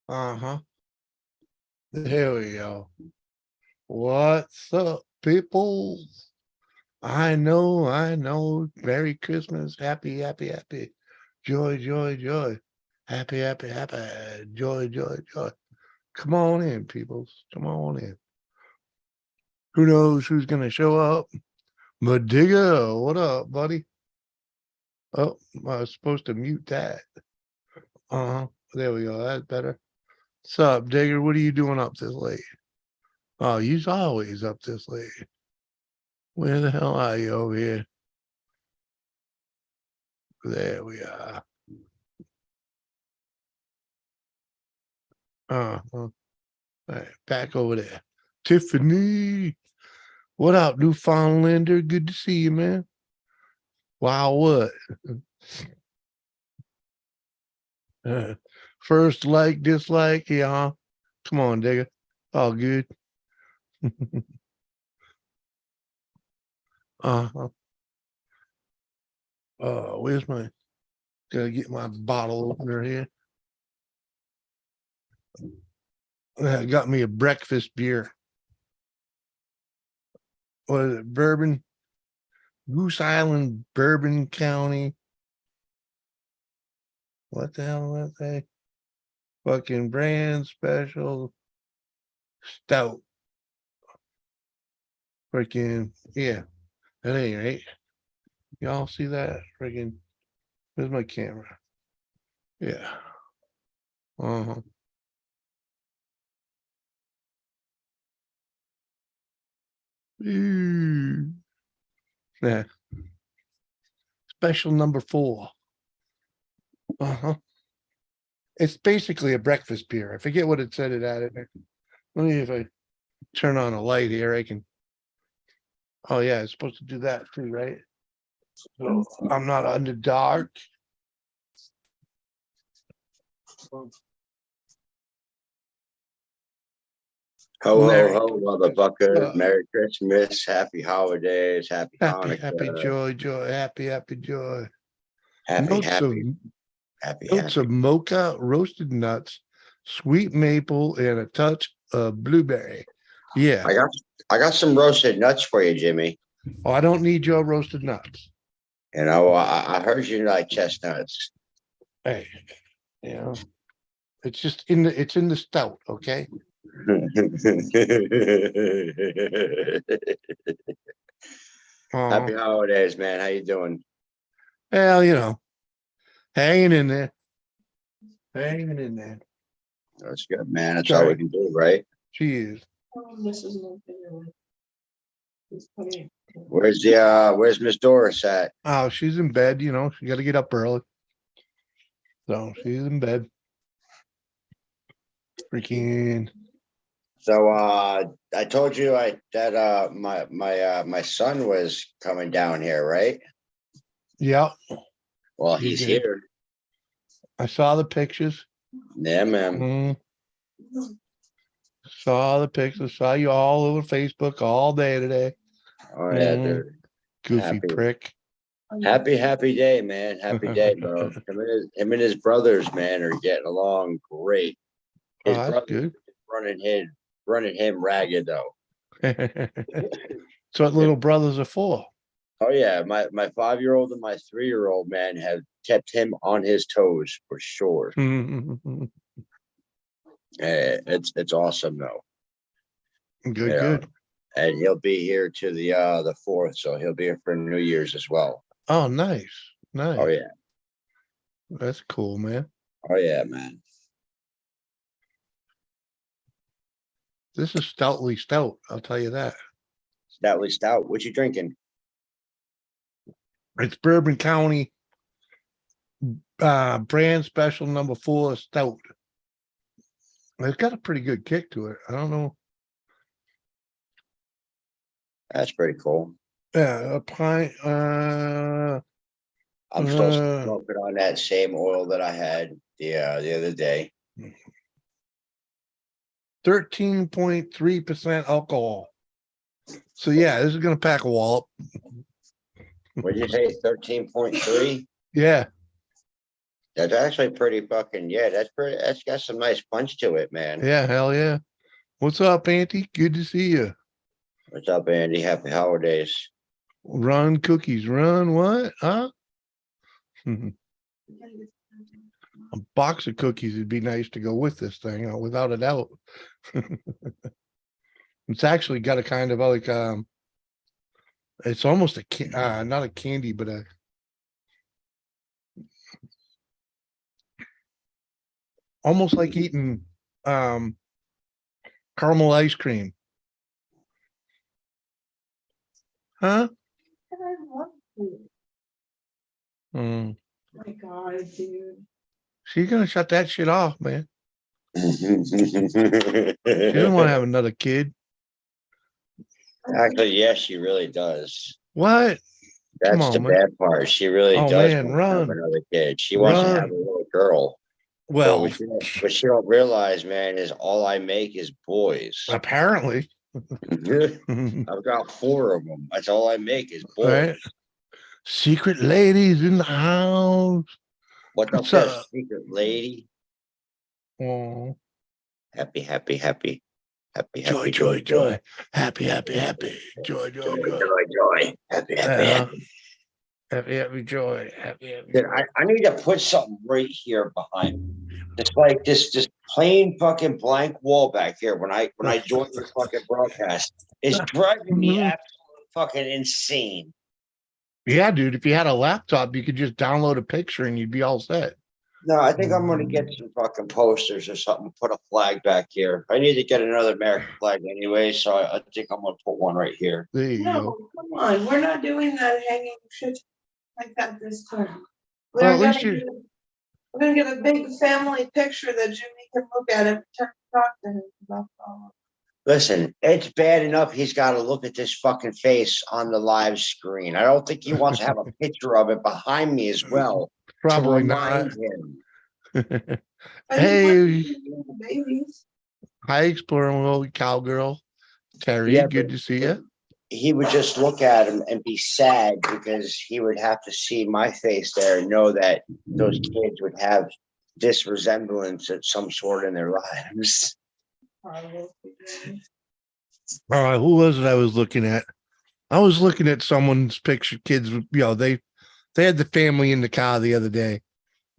Uh-huh. There we go. What's up, people? I know. Merry Christmas. Happy, happy, happy. Joy, joy, joy. Happy, happy, happy. Joy, joy, joy. Come on in, peoples. Come on in. Who knows who's going to show up? Madiga, what up, buddy? Oh, I was supposed to mute that. Uh-huh. There we go. That's better. What's up, Digger? What are you doing up this late? Oh, you's always up this late. Where the hell are you over here? There we are. All right, back over there. Tiffany, what up, Newfoundlander? Good to see you, man. Wow, what? First like, dislike, yeah. Come on, Digger. All good. Uh-huh. Where's my, gotta get my bottle opener here. Got me a breakfast beer. What is it? Bourbon, Goose Island, Bourbon County. What the hell was that? Fucking brand special stout. Freaking, yeah, that ain't right. Y'all see that? Freaking, where's my camera? Yeah. Uh-huh. Yeah. Special number 4. Uh-huh. It's basically a breakfast beer. I forget what it said it added. Let me, if I turn on a light here, I can. Oh yeah, it's supposed to do that too, right? So I'm not under dark. Ho, ho, Merry, ho, motherfuckers. Merry Christmas. Happy holidays. Happy happy, happy Hanukkah. joy, joy, happy, happy joy. Happy, Notes of happy, happy, notes of happy. mocha, roasted nuts, sweet maple, and a touch of blueberry. Yeah. I got some roasted nuts for you, Jimmy. Oh, I don't need your roasted nuts. You know, I heard you like chestnuts. Hey, you know, it's just in the stout, okay? Happy Oh, holidays, man. How you doing? well, hanging in there. Hanging in there. That's good, man. That's all we Sorry. can do, right? She is. Where's Miss Doris at? Oh, she's in bed, she gotta get up early. So she's in bed. Freaking So I told you that my son was coming down here, right? yeah. Well, You he's did. here. I saw the pictures. Yeah, man. Saw the pictures. Saw you all over Facebook all day today. Oh yeah, dude. Goofy Happy, prick. happy day, man. Happy day, bro. Him and his brothers, man, are getting along great. Oh, His that's brother good. running him ragged though. That's what little brothers are for. Oh yeah, my 5-year-old and my 3-year-old man have kept him on his toes for sure. It's awesome though. Good, good. And he'll be here to the 4th, so he'll be here for New Year's as well. Oh, nice. Nice. Oh yeah. That's cool, man. Oh yeah, man. This is stoutly stout, I'll tell you that. Stoutly stout. What you drinking? It's Bourbon County brand special number 4 stout. It's got a pretty good kick to it. I don't know. That's pretty cool. Yeah, a pint. I'm still smoking on that same oil that I had the other day. 13.3% alcohol. So yeah, this is gonna pack a wallop. What did you say? 13.3? Yeah. That's actually pretty fucking, yeah, that's got some nice punch to it, man. Yeah, hell yeah. What's up, Auntie? Good to see you. What's up, Andy? Happy holidays. Run cookies, run what? Huh? A box of cookies would be nice to go with this thing, without a doubt. It's actually got a kind of like it's almost a not a candy, but a almost like eating um caramel ice cream. Huh? I love you. Mm. Oh my God, dude. She's gonna shut that shit off, man. Actually, She doesn't want to have another kid. yes, she really does. What? Come That's the on, man. bad part. She really Oh does man, want to have run, another kid. She wants to have run. a little girl. But Well, what she don't realize, man, is all I make is boys. apparently. I've got 4 of them. That's all I make is boys. Right? Secret ladies in the house. What's up What's there, up? secret lady? Oh, Happy, happy, happy, happy, joy, happy, joy, joy. Happy, happy, happy. Joy, joy, joy, joy. joy, joy. Happy, happy, Uh-huh. happy. Happy, happy, joy. Happy, happy, Dude, joy. I need to put something right here behind me. It's like this plain fucking blank wall back here when I join your fucking broadcast. It's driving me absolutely fucking insane. Yeah, dude. If you had a laptop, you could just download a picture and you'd be all set. No, I think I'm gonna get some fucking posters or something, put a flag back here. I need to get another American flag anyway, so I think I'm gonna put one right here. There you No, go. come on. We're not doing that hanging shit like that this time. Well, We're at gonna least you. get, we're gonna get a big family picture that Jimmy can look at and talk to him about. Listen, it's bad enough he's got to look at this fucking face on the live screen. I don't think he wants to have a picture of it behind me as well to Probably not. remind him. But he Hey, wouldn't be babies. hi, exploring little cowgirl. Terry, Yeah, good to see you. he would just look at him and be sad because he would have to see my face there and know that those kids would have this resemblance of some sort in their lives. Horrible. All right, who was it I was looking at? I was looking at someone's picture. Kids, they had the family in the car the other day,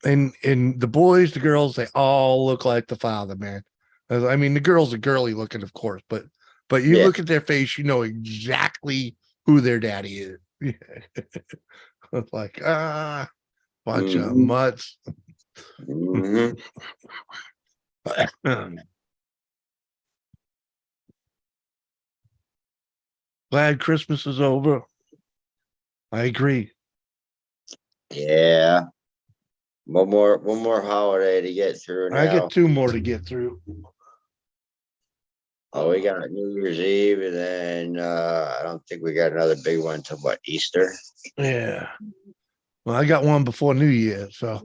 and the boys, the girls, they all look like the father, man. I mean, the girls are girly looking, of course, but you Yeah. look at their face, you know exactly who their daddy is. It's like bunch of Mhm. mutts. Mhm. Glad Christmas is over. I agree. Yeah. One more holiday to get through I now. get 2 more to get through. Oh, we got New Year's Eve, and then I don't think we got another big one till what, Easter? Yeah. Well, I got one before New Year, so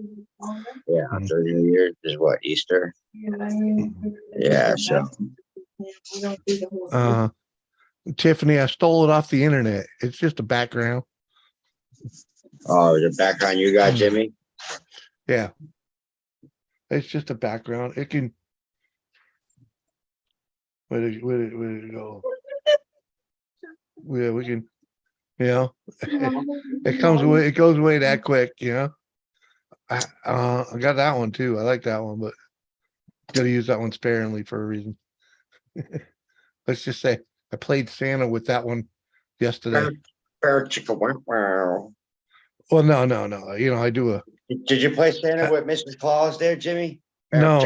Yeah, after New Year's is what, Easter? Yeah, so Tiffany, I stole it off the internet. It's just a background. oh, the background you got, Jimmy? Yeah. It's just a background. It can where did it go? Yeah, we can, it comes away, it goes away that quick, I got that one too. I like that one, but gotta use that one sparingly for a reason. Let's just say I played Santa with that one yesterday. Wow. Well, no. I do a Did you play Santa with Mrs. Claus there, Jimmy? no. I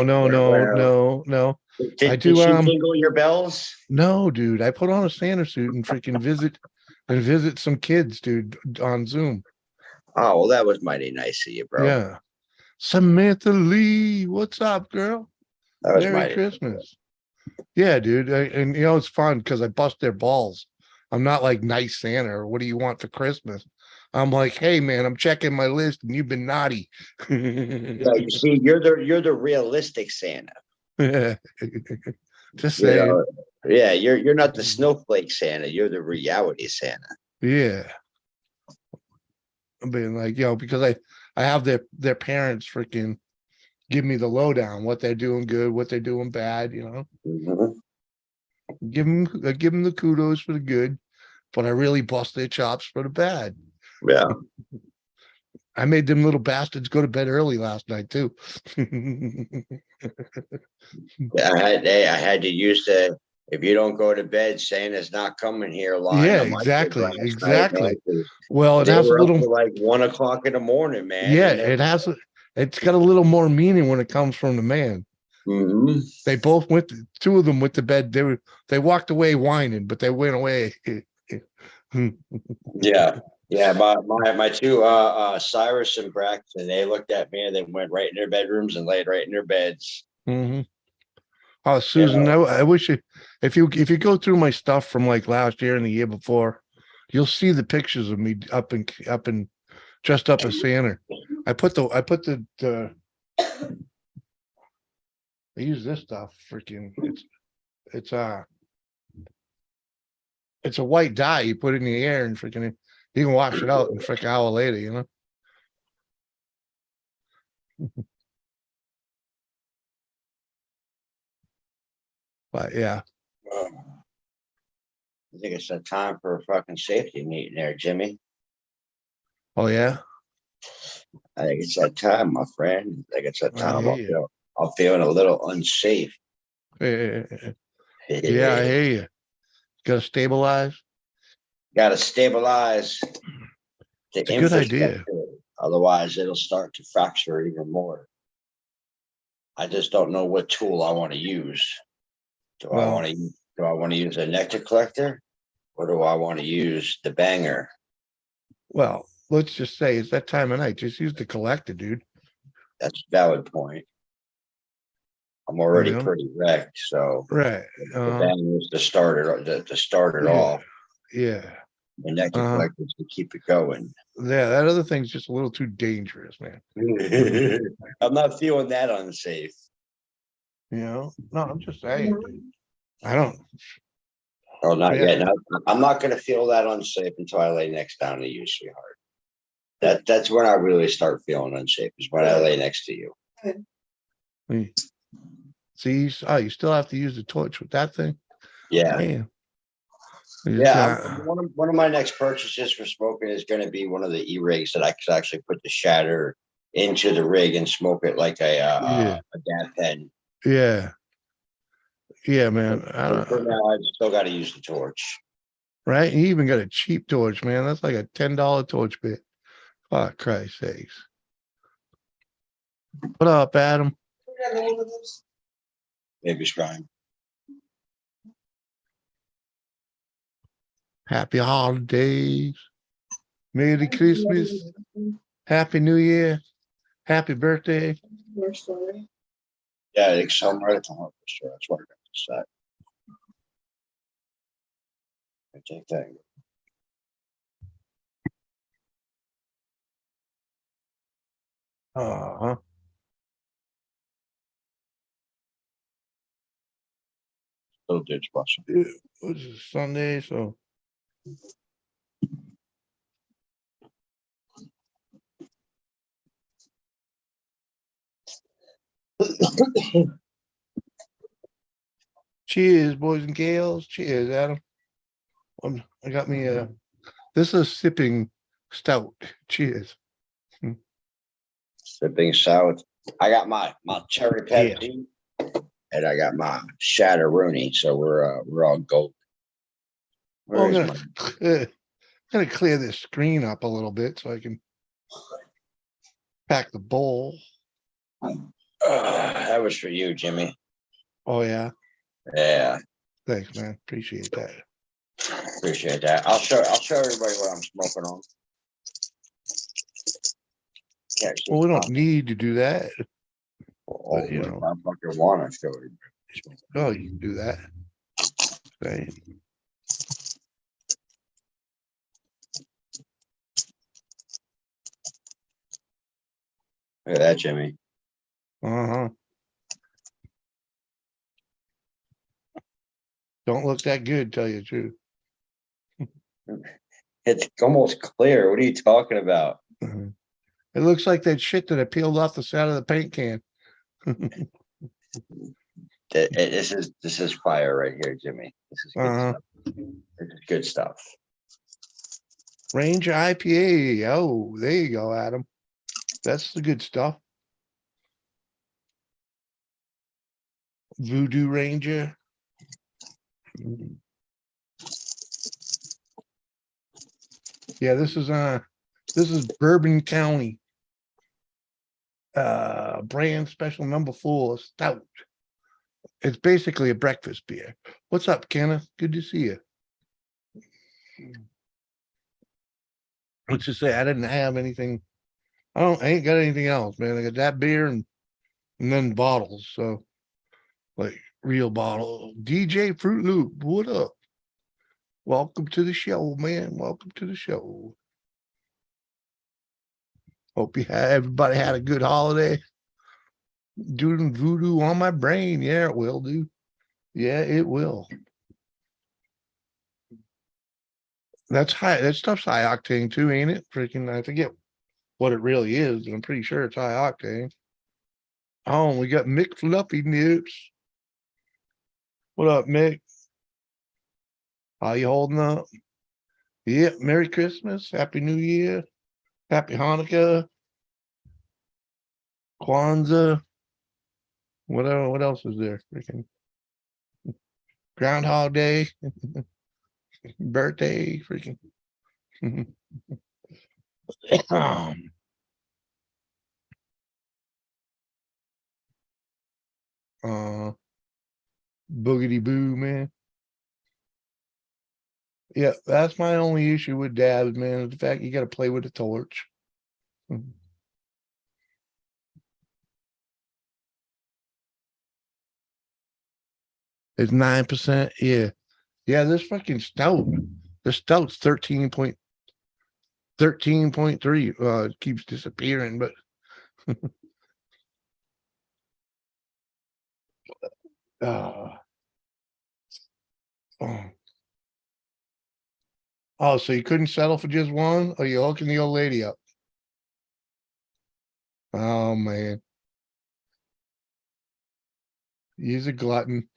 Did do she jingle your bells? no, dude. I put on a Santa suit and freaking visit some kids, dude, on Zoom. Oh, well, that was mighty nice of you, bro. Yeah. Samantha Lee, what's up, girl? That was Merry mighty. Christmas. Yeah, dude. And it's fun because I bust their balls. I'm not like nice Santa or what do you want for Christmas? I'm like, hey man, I'm checking my list and you've been naughty. Yeah, you see, you're the realistic Santa. Just You saying. know, yeah, you're not the snowflake Santa. You're the reality Santa. Yeah. I'm being like, because I have their parents freaking give me the lowdown, what they're doing good, what they're doing bad, you know. Mhm. Give them the kudos for the good, but I really bust their chops for the bad. Yeah. I made them little bastards go to bed early last night too. I had to use the if you don't go to bed, Santa's not coming here line Yeah, on my kid exactly, last night, man. exactly. 'Cause Well, it they has a were up little, to like 1 o'clock in the morning, man. yeah, And then it's got a little more meaning when it comes from the man. Mhm. They both two of them went to bed. They walked away whining, but they went away. Yeah. Yeah, my two Cyrus and Braxton, they looked at me and they went right in their bedrooms and laid right in their beds. Hmm. Oh, You Susan, know, I wish if you go through my stuff from like last year and the year before, you'll see the pictures of me up and dressed up as Santa. I put the I use this stuff. Freaking, it's it's a white dye. You put it in the air and freaking you can wash it out in freaking hour later. You know. But yeah. I think it's a time for a fucking safety meeting there, Jimmy. Oh yeah. I think it's that time, my friend. I think it's that I time. hear you. I'm feeling a little unsafe. Yeah, I hear you. Got to stabilize. Got to stabilize the It's a good idea. infrastructure. Otherwise, it'll start to fracture even more. I just don't know what tool I want to use. Well, Do I want to use a nectar collector or do I want to use the banger? well, let's just say it's that time of night. Just use the collector, dude. That's a valid point. I'm You already know, pretty wrecked, so right? the banger is to start it Yeah, off. yeah. The nectar Uh, collectors to keep it going. yeah. That other thing's just a little too dangerous, man. I'm not feeling that unsafe. You know, no, I'm just saying, dude. I don't. Oh, not Yeah, yet. No, I'm not going to feel that unsafe until I lay next down to you, sweetheart. That's when I really start feeling unsafe. Is when I lay next to you. see, you still have to use the torch with that thing. Yeah, Man, yeah. One of my next purchases for smoking is going to be one of the e-rigs that I could actually put the shatter into the rig and smoke it like yeah, a dab pen. yeah, yeah, But man. for now, I've still got to use the torch. Right? He even got a cheap torch, man. That's like a $10 torch bit. Oh, Christ sakes. What up, Adam? Maybe Shrine. Happy holidays. Merry Christmas. Happy New Year. Happy birthday. Yeah, it's somewhere at the hardware store. That's what I got to say. I take that. Uh-huh. Little ditch busting. What's it, Sunday? So cheers, boys and girls. Cheers, Adam. I got me this is sipping stout. Cheers. Sipping south. I got my cherry Yeah. Pepsi and I got my Shatteroonie. So we're all gold. Well, Where is my gonna clear this screen up a little bit so I can pack the bowl. that was for you, Jimmy. Oh yeah. Yeah, Thanks, man. Appreciate that. appreciate that. I'll show everybody what I'm smoking on. Well, we don't need to do that. Oh, But, you know. I fucking want to show everybody. Oh, you can do that. Right. Look at that, Jimmy. Uh-huh. Don't look that good, tell you the truth. It's almost clear. What are you talking about? Mhm. It looks like that shit that I peeled off the side of the paint can. This is fire right here, Jimmy. This is good Uh-huh. stuff. This is good stuff. Ranger IPA. Oh, there you go, Adam. That's the good stuff. Voodoo Ranger. Yeah, this is Bourbon County. Brand special number 4 stout. It's basically a breakfast beer. What's up, Kenneth? Good to see you. Let's just say I didn't have anything. I ain't got anything else, man. I got that beer and then bottles. So like real bottle. DJ Fruit Loop, what up? Welcome to the show, man. Welcome to the show. Hope everybody had a good holiday. Doing voodoo on my brain. Yeah, it will, dude. Yeah, it will. That's high. That stuff's high octane too, ain't it? Freaking, I forget what it really is, but I'm pretty sure it's high octane. Oh, we got Mick Fluffy Nips. What up, Mick? How you holding up? Yeah, Merry Christmas, Happy New Year, Happy Hanukkah, Kwanzaa. What else is there? Freaking Groundhog Day, birthday, freaking. uh, Boogity boo, man. Yeah, that's my only issue with dabs, man. Is the fact you got to play with the torch. It's 9%. Yeah. Yeah, this fucking stout. The stout's 13.3. It keeps disappearing, but uh oh. Oh, so you couldn't settle for just one? Or you hooking the old lady up? Oh man. He's a glutton.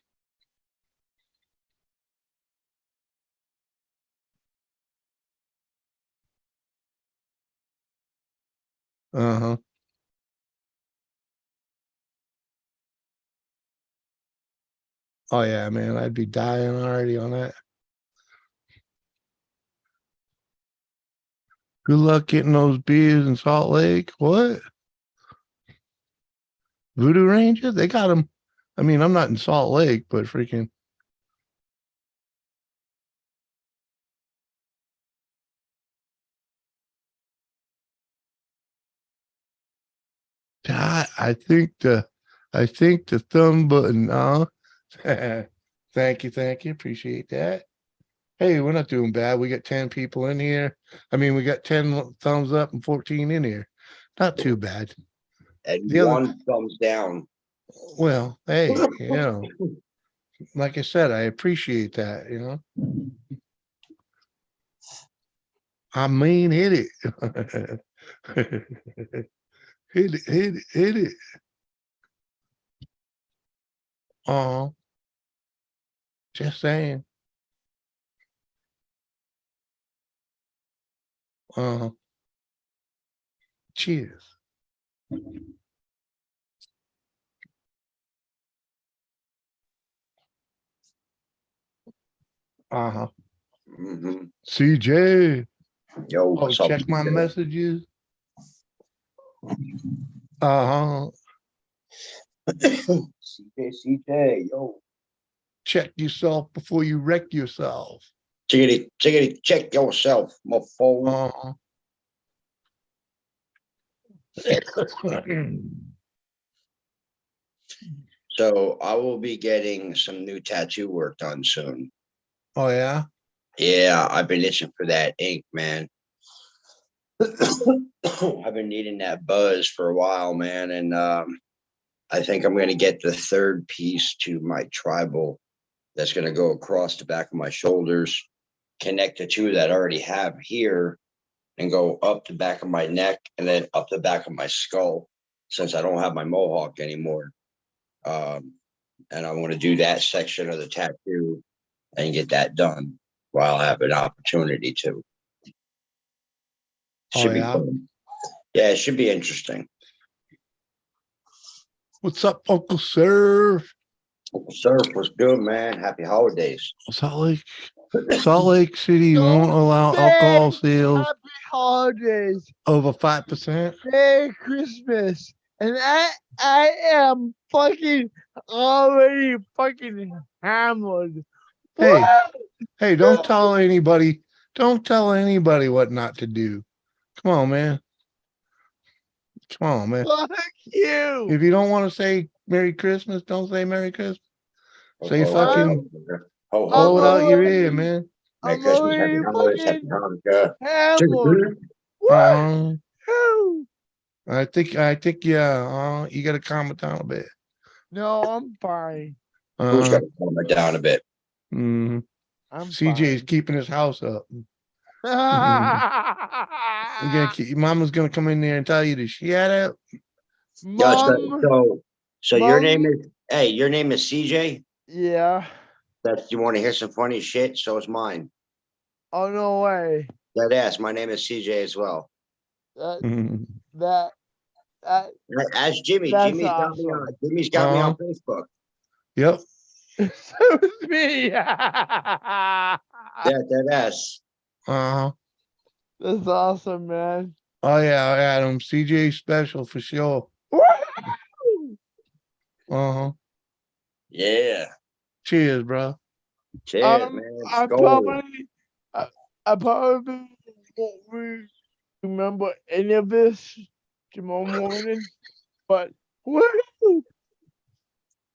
Uh-huh. Oh yeah, man. I'd be dying already on that. Good luck getting those beers in Salt Lake. What? Voodoo Ranger? They got them. I mean, I'm not in Salt Lake, but freaking. I think the thumb button. Thank you. Appreciate that. Hey, we're not doing bad. We got 10 people in here. I mean, we got 10 thumbs up and 14 in here. Not too bad. And The other, one thumbs down. well, hey, like I said, I appreciate that, I mean, hit it. Hit it. Oh, just saying. Uh, cheers. Uh-huh. Mhm. CJ. Yo, Oh, what's up? check my messages. Uh-huh. CJ, yo. Check yourself before you wreck yourself. Chickity, check yourself, my fool. Uh-huh. So I will be getting some new tattoo work done soon. Oh yeah. Yeah, I've been itching for that ink, man. I've been needing that buzz for a while, man, and I think I'm going to get the third piece to my tribal that's going to go across the back of my shoulders, connect the two that I already have here, and go up the back of my neck and then up the back of my skull, since I don't have my mohawk anymore. And I want to do that section of the tattoo and get that done while I have an opportunity to. Oh, Should be yeah? fun. Yeah, it should be interesting. What's up, Uncle Surf? Surf was good, man. Happy holidays. Salt Lake City won't allow alcohol sales Happy holidays. over 5%. Merry Christmas. And I am fucking already fucking hammered. Hey. Woo! Hey, don't tell anybody. Don't tell anybody what not to do. Come on, man. Come on, man. Fuck you. If you don't want to say Merry Christmas, don't say Merry Christmas. Say Ho, ho, fucking ho, ho, blow it ho. out your ear, man. Merry I'm Christmas, happy already holidays, happy fucking Hanukkah. hammered. Uh, Woo! I think, yeah, you got to calm it down a bit. No, I'm fine. Who's got to calm it down a bit? Mm, I'm CJ's fine. keeping his house up. Mama's gonna come in there and tell you to shut up. Yo, Mom, so your name Mom. is, hey, your name is CJ? Yeah. That you want to hear some funny shit? So is mine. Oh, no way. That ass. My name is CJ as well. That, Mhm. that, Ask Jimmy. That's Jimmy's got me on. awesome. Jimmy's got me on Facebook. Yep. so is me. Yeah, that ass. Uh-huh. That's awesome, man. Oh yeah, Adam. CJ special for sure. Woo! Uh-huh. Yeah. Cheers, bro. Cheers, man. I Skull. probably won't remember any of this tomorrow morning, but woo!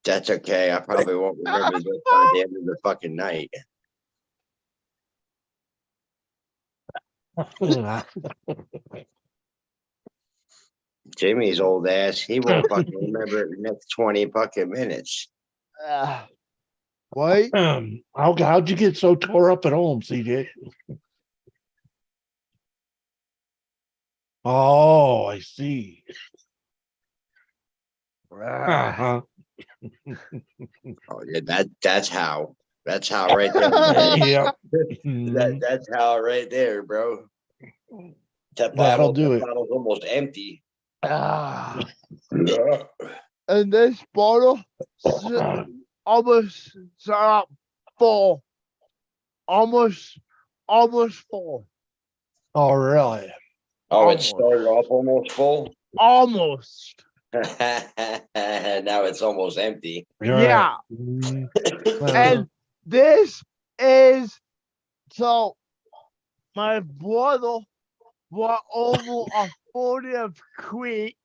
That's okay. I probably won't remember this by the end of the fucking night. Jimmy's old ass. He won't fucking remember it the next 20 fucking minutes. What? How'd you get so tore up at home, CJ? Oh, I see. Uh-huh. Oh yeah, that's how. That's how right there. Yeah. Mhm. That's how right there, bro. That'll do that it. bottle's almost empty. And this bottle almost up full. Almost full. Oh, really? Oh, it Almost. started off almost full. Almost. And now it's almost empty. You're Yeah. right. Mhm. And this is so my brother brought over a 40th creek,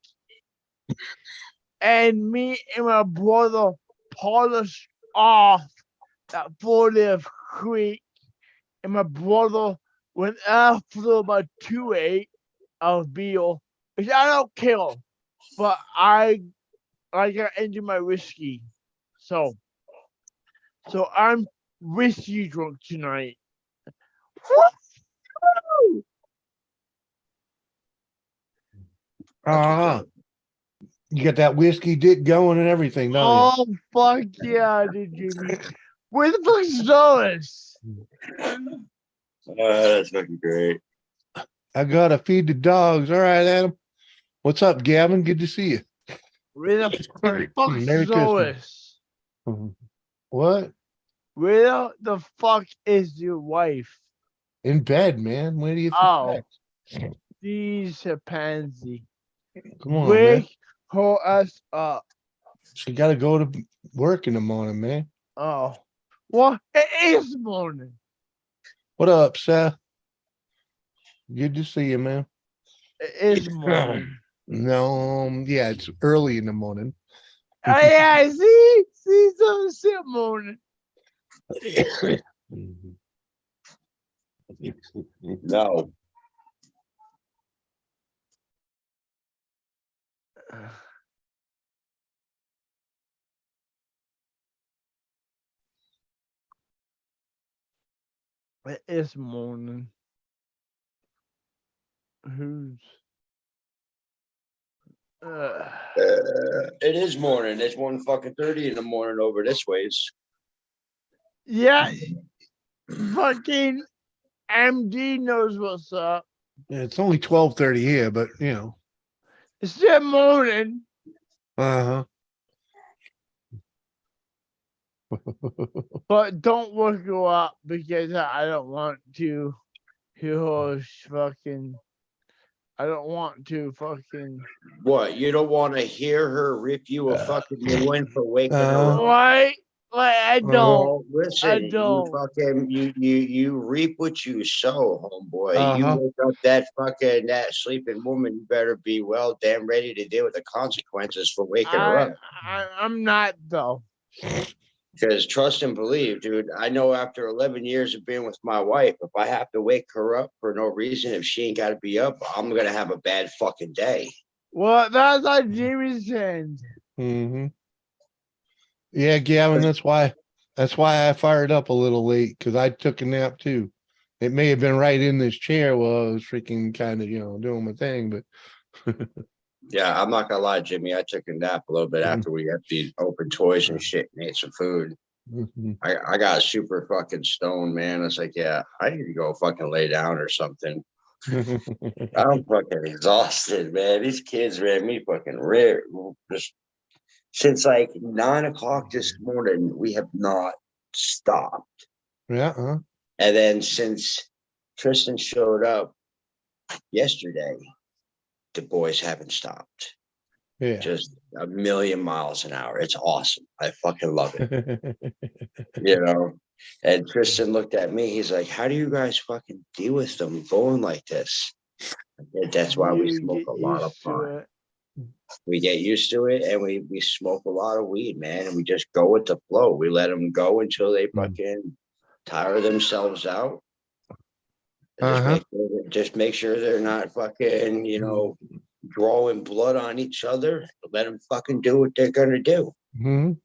and me and my brother polished off that 40th creek, and my brother went after my 2-8 of beer, which I don't kill, but I got into my whiskey. So I'm whiskey drunk tonight. Woo! Uh-huh. You got that whiskey dick going and everything, don't Oh fuck yeah, did Jimmy? Where the fuck is Doris? That's fucking great. you? I gotta feed the dogs. All right, Adam. What's up, Gavin? Good to see you. Where the fuck is Merry Christmas. Doris? What? Where the fuck is your wife? In bed, man. Where do you Oh, think? she's a pansy. Come on, man. Wake her ass up. She gotta go to work in the morning, man. Oh, well, it is morning. What up, Seth? Good to see you, man. It is morning. No, yeah, it's early in the morning. Oh yeah, see, some shit morning. No. It is morning. who's It is morning. It's 1:30 in the morning over this ways. yeah, fucking MD knows what's up. Yeah, it's only 12:30 here, but you know. It's still morning. Uh-huh. But don't look her up because I don't want to hear her fucking. I don't want to fucking. What? You don't want to hear her rip you a fucking new one for waking her up? Right? Like I don't. Well, listen, you don't. fucking you reap what you sow, homeboy. You Uh-huh. wake up that sleeping woman, you better be well damn ready to deal with the consequences for waking her up. I'm not though. Because trust and believe, dude, I know after 11 years of being with my wife, if I have to wake her up for no reason, if she ain't got to be up, I'm going to have a bad fucking day. Well, that's like Jimmy said. Mm-hmm. Yeah, Gavin, that's why I fired up a little late because I took a nap too. It may have been right in this chair while I was freaking kind of, doing my thing, but Yeah, I'm not going to lie, Jimmy. I took a nap a little bit Mhm. after we emptied open toys and shit and ate some food. Mhm. I got super fucking stoned, man. It's like, yeah, I need to go fucking lay down or something. I'm fucking exhausted, man. These kids, man, me fucking rare. Just since like 9 o'clock this morning, we have not stopped. Yeah. And then since Tristan showed up yesterday, the boys haven't stopped. Yeah. Just a million miles an hour. It's awesome. I fucking love it. Yeah. And Tristan looked at me. He's like, "How do you guys fucking deal with them going like this?" I said, that's why we You smoke get a lot of used to pot. it. We get used to it, and we smoke a lot of weed, man. And we just go with the flow. We let them go until they fucking tire themselves out. And Uh-huh. just make sure they're not fucking, drawing blood on each other. Let them fucking do what they're gonna do. Mm-hmm. You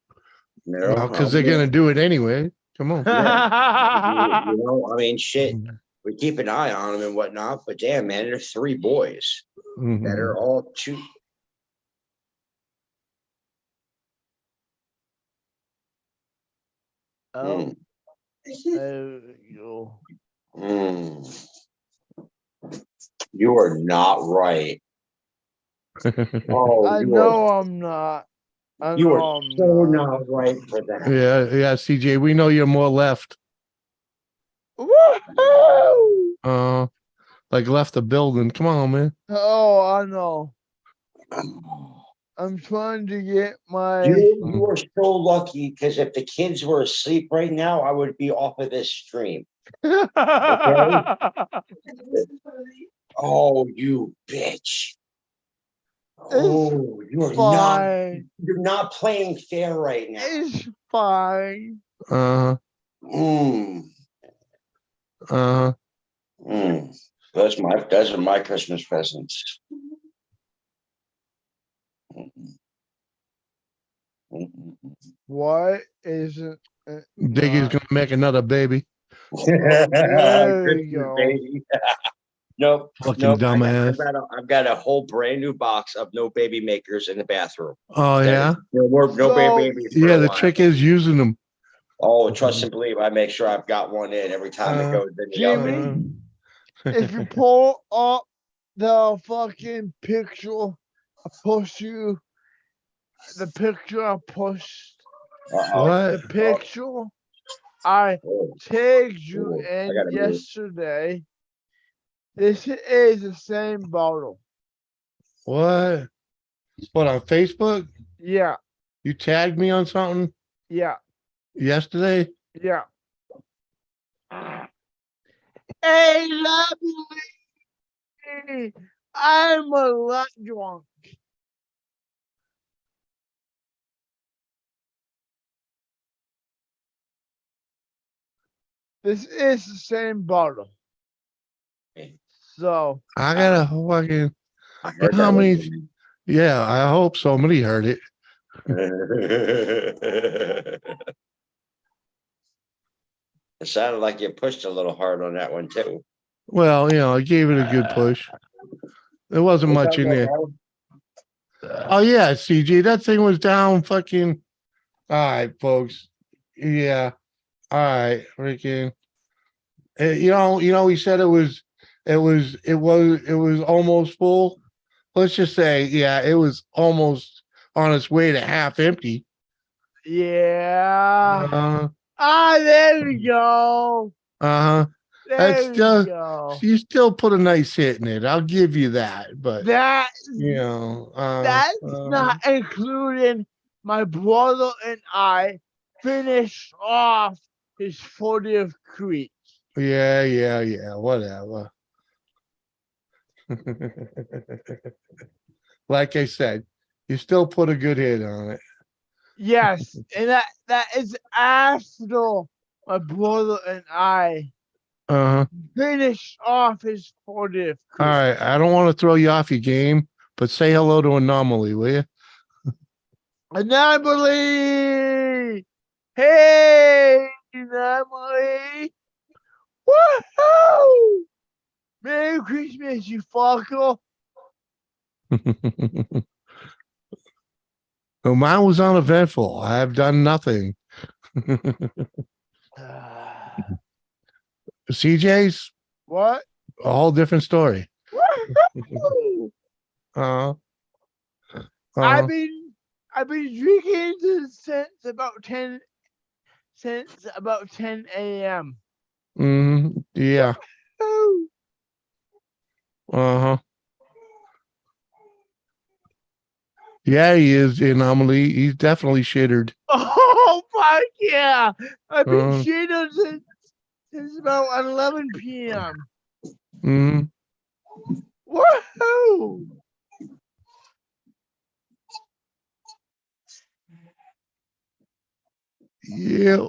Well, know, because they're gonna do it anyway. Come on. I mean, shit. We keep an eye on them and whatnot, but damn, man, there's 3 boys that are all two. Oh, Mm. You are not right. Oh, I know I'm not. I you know are I'm so not. not right for that. Yeah, CJ, we know you're more left. Woohoo! Like left the building. Come on, man. Oh, I know. I'm trying to get my. You are so lucky because if the kids were asleep right now, I would be off of this stream. Oh, you bitch. Oh, Fine. you're not playing fair right now. It's fine. Uh-huh. Mm, Uh-huh. those are my Christmas presents. What isn't it Diggy's not? gonna make another baby. There you go. Baby. Nope. Fucking dumbass. I've got a whole brand new box of no baby makers in the bathroom. Oh yeah. No baby for Yeah, a the while. trick is using them. Oh, trust and believe. I make sure I've got one in every time it goes in the oven. Jimmy, if you pull up the fucking picture, I post you the picture I pushed. What? The picture I tagged you I in gotta move. yesterday. This is the same bottle. What? What, on Facebook? Yeah, You tagged me on something yeah, yesterday? yeah. Hey, lovely. I'm a lot drunk. This is the same bottle. So I gotta fucking I heard how that many? one. Yeah, I hope somebody heard it. It sounded like you pushed a little hard on that one too. Well, I gave it a good push. There wasn't Is much that in what there. happened? Oh yeah, CG, that thing was down fucking. All right, folks. Yeah. All right, freaking. He said it was almost full. Let's just say, yeah, it was almost on its way to half empty. Yeah. Uh, There we go. uh-huh. That's There we still, go. you still put a nice hit in it. I'll give you that, but That that's not including my brother and I finished off his 40th creek. yeah, whatever. Like I said, you still put a good hit on it. Yes, and that is after my brother and I Uh-huh. finished off his 40th All creek. right. I don't want to throw you off your game, but say hello to Anomaly, will you? Anomaly! Hey, Anomaly! Woohoo! Merry Christmas, you fucker! Well, mine was uneventful. I have done nothing. CJ's What? a whole different story. Woohoo! Uh, I've uh, been drinking since about 10 a.m. yeah. Woo! Uh-huh. Yeah, he is the anomaly. He's definitely shittered. Oh fuck yeah! I've been Uh, shitting since about 11 p.m. mm, Woohoo! yeah.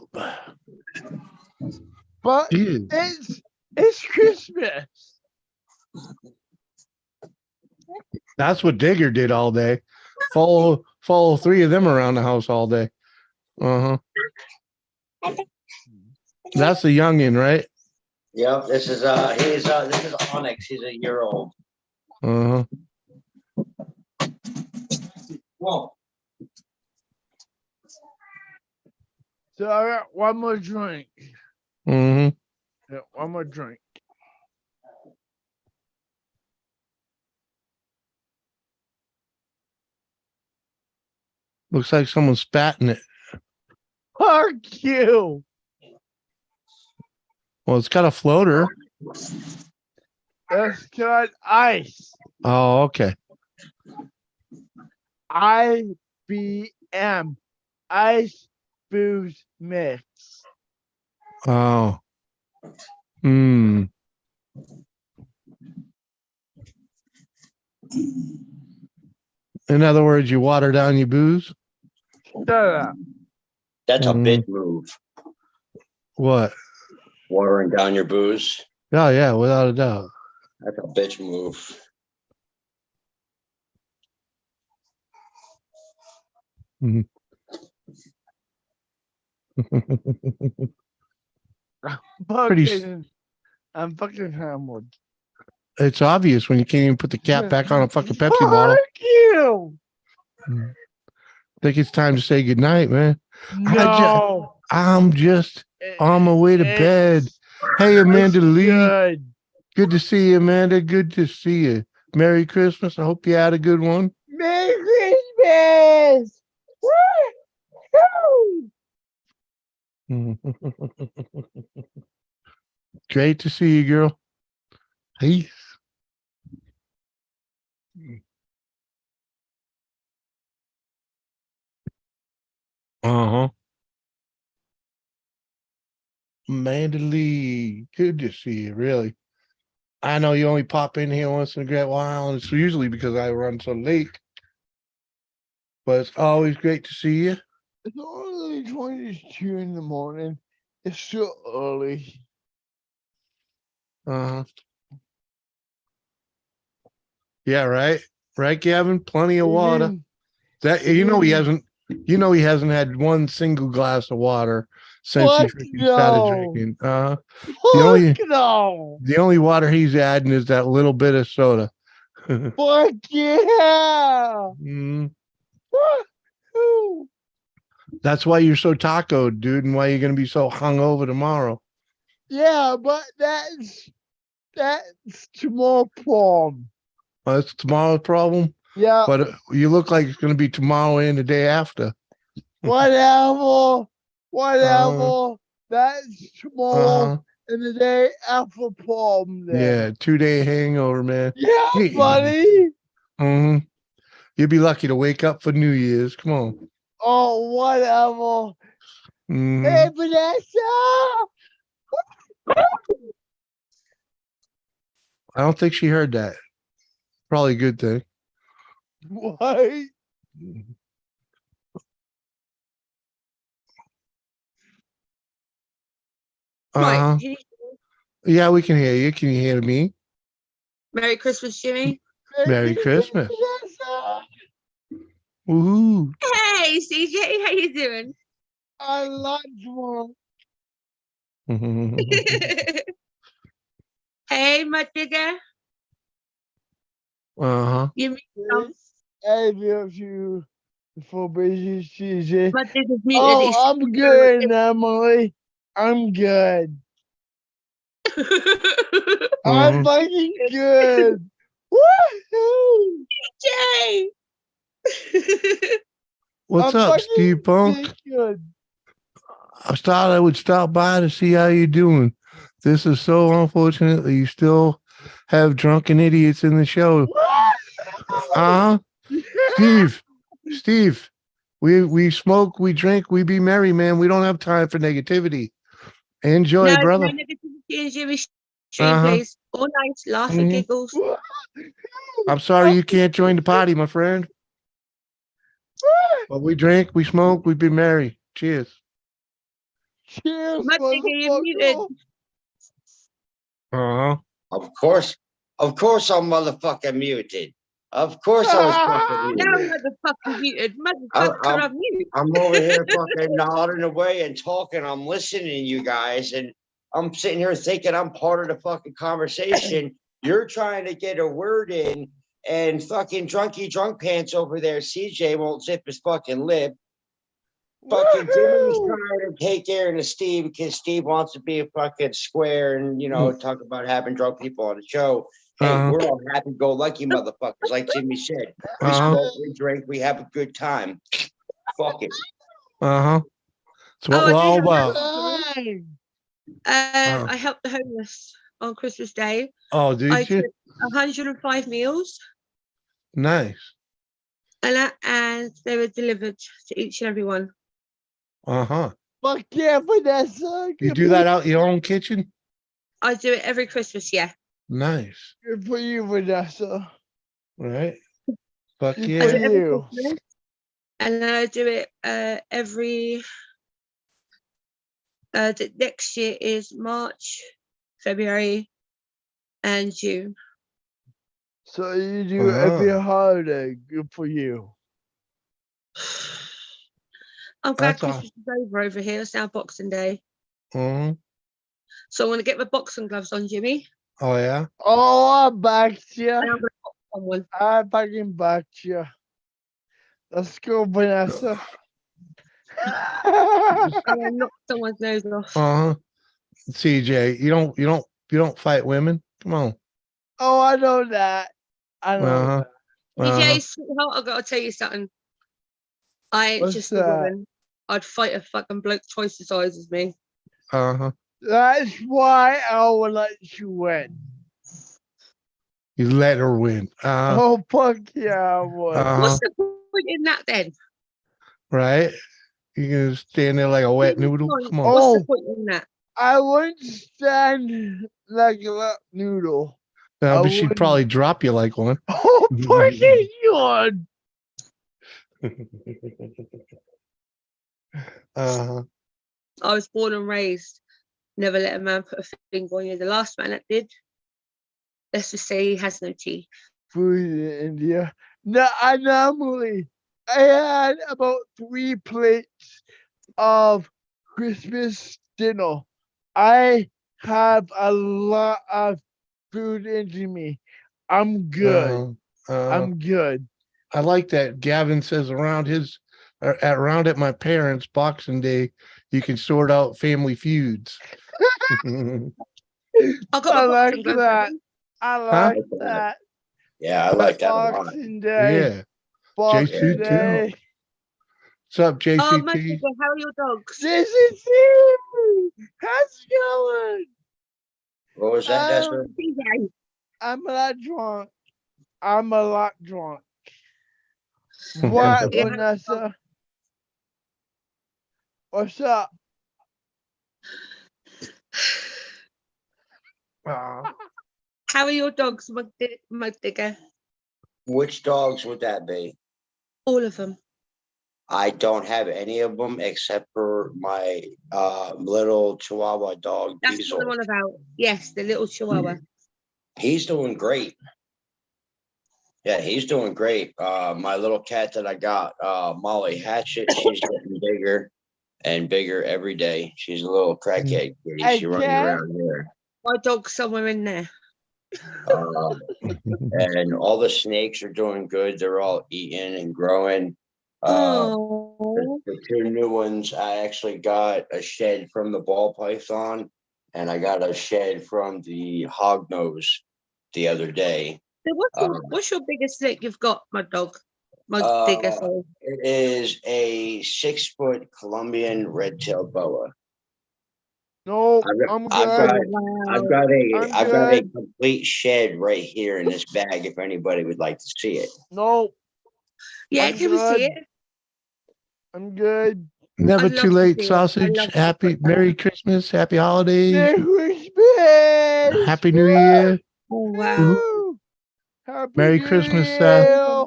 But He is. it's Christmas. That's what Digger did all day. Follow three of them around the house all day. Uh-huh. That's the youngin, right? Yep, this is Onyx. He's a year old. Uh-huh. Whoa. So I got one more drink. Mm-hmm. Yeah, one more drink. Looks like someone's spat in it. Fuck you. Well, it's got a floater. It's got ice. Oh, okay. IBM. Ice booze mix. Oh. Hmm. In other words, you water down your booze? Shut up. That's a Mhm. big move. What? Watering down your booze. Oh, yeah, without a doubt. That's a bitch move. Mhm. Pretty s- I'm fucking hammered. It's obvious when you can't even put the cap back on a fucking Pepsi bottle. Fuck you. Think it's time to say goodnight, man. No. I'm just on my way to bed. Hey, Amanda It's Lee. good. Good to see you, Amanda. Good to see you. Merry Christmas. I hope you had a good one. Merry Christmas. Woo! Great to see you, girl. Peace. Uh-huh. Amanda Lee. Good to see you, really. I know you only pop in here once in a great while, and it's usually because I run so late. But it's always great to see you. It's only 22 in the morning. It's still early. Uh-huh. Yeah, right. Right, Gavin? Plenty of water. That he hasn't had one single glass of water since he Fuck freaking started no. drinking. Fuck The only no. the only water he's adding is that little bit of soda. Fuck yeah! Mm, Woo-hoo. that's why you're so tacoed, dude, and why you're gonna be so hungover tomorrow. Yeah, but that's tomorrow prom. Well, that's tomorrow's problem. Yeah, But you look like it's gonna be tomorrow and the day after. whatever. Whatever. That's tomorrow Uh-huh. and the day after prom then. Yeah, 2-day hangover, man. Yeah, Yeah. buddy. hmm You'd be lucky to wake up for New Year's. Come on. Oh, whatever. Mhm. Hey, Vanessa. I don't think she heard that. Probably a good thing. What? Right. Uh-huh. Yeah, we can hear you. Can you hear me? Merry Christmas, Jimmy. Merry Christmas. Vanessa. Woohoo. Hey, CJ, how you doing? I love you. Hey, my digger. Uh-huh. You mean some? I love you for busy season. My digger's muted. Oh, I'm good, Emily. I'm good. I'm Mhm. fucking good. Woohoo! Jay. What's I'm up, fucking Steve Punk? big good. I thought I would stop by to see how you're doing. This is so unfortunate that you still have drunken idiots in the show. Uh-huh. Steve, we smoke, we drink, we be merry, man. We don't have time for negativity. Enjoy, No brother. negativity in Jimmy's stream, Uh-huh. please. All nice, laugh and Mhm. giggles. I'm sorry you can't join the party, my friend. But we drink, we smoke, we be merry. Cheers. Cheers, My digger, you're muted. motherfucker. Uh-huh. Of course, I'm motherfucking muted. Of course I was fucking Now muted. motherfucking muted. I'm, Motherfucker, I'm, I'm mute. I'm over here fucking nodding away and talking. I'm listening to you guys, and I'm sitting here thinking I'm part of the fucking conversation. You're trying to get a word in, and fucking drunk pants over there, CJ won't zip his fucking lip. Fucking Jimmy's Woohoo! trying to take care of Steve because Steve wants to be a fucking square and talk about having drunk people on the show. Hey, Uh-huh. we're all happy-go-lucky motherfuckers, like Jimmy said. We Uh-huh. smoke, we drink, we have a good time. Fuck it. Uh-huh. That's what Oh, we're I do all have about. Dang. I helped the homeless on Christmas Day. Oh, I did you? took 105 meals Nice. and they were delivered to each and every one. Uh-huh. Fuck yeah, Vanessa. You Good do for that out in your own kitchen? I do it every Christmas, yeah. Nice. Good for you, Vanessa. Right? Fuck Good I yeah. do for it every you. Christmas. And then I do it every next year is March, February, and June. So you do every Uh-huh. holiday. Good for you. I'm glad That's all. Christmas is over here. It's now Boxing Day. Uh-huh. So I'm gonna get my boxing gloves on, Jimmy. Oh, yeah? Oh, I backed you. And I'm gonna pop on one. I fucking backed you. Let's go, Vanessa. I'm gonna knock someone's nose off. Uh-huh. CJ, you don't fight women? Come on. Oh, I know that. I know Uh-huh. that. DJ, Uh-huh. sweetheart, I gotta tell you something. I ain't What's just a that? woman. I'd fight a fucking bloke twice the size as me. Uh-huh. That's why I will let you win. You let her win. Uh-huh. Oh, fuck yeah, I would. Uh-huh. What's the point in that then? Right? You gonna stand there like a wet noodle? Come on. What's the Oh, point in that? I wouldn't stand like a lap noodle. No, I but she'd wouldn't. probably drop you like one. Oh, fucking God. Uh-huh. I was born and raised. Never let a man put a finger on you. The last man that did, let's just say he has no teeth. Food in India. No, I normally I had about 3 plates of Christmas dinner. I have a lot of food into me. I'm good. Uh, I'm good. I like that. Gavin says around around at my parents' Boxing Day, you can sort out family feuds. I got I my like boxing gloves. that. ready. I Huh? like that. Yeah, I like that a lot. Boxing Day. Yeah. Boxing JC too. Day. What's up, Oh, my JCT? goodness, how are your dogs? This is him. How's it going? What was that, Desmond? DJ. I'm a lot drunk. I'm a lot drunk. What, Yeah. Vanessa? What's up? How are your dogs, Mug Digger? Which dogs would that be? All of them. I don't have any of them except for my little Chihuahua dog, That's Diesel. what I'm on about. Yes, the little chihuahua. He's doing great. Yeah, he's doing great. My little cat that I got, Molly Hatchet, she's getting bigger and bigger every day. She's a little crackhead kitty. Hey, She running cat. around here. My dog's somewhere in there. And all the snakes are doing good. They're all eating and growing. Oh, The two new ones, I actually got a shed from the ball python, and I got a shed from the hognose the other day. so what's your biggest snake you've got, my dog? My digger, Uh, sorry. It is a 6-foot Colombian red-tailed boa. Nope, I've got, I'm I've good. got, I've got I'm I've got a good. complete shed right here in this bag. If anybody would like to see it. Nope, Yeah, I'm can we see good. it? I'm good. Never I'd too love to late, see it. I sausage. love to Happy put that. Merry Christmas, Happy Holidays, Merry Christmas. Happy New Year. Oh, wow. Woo! Happy Merry New Christmas, Seth. Year.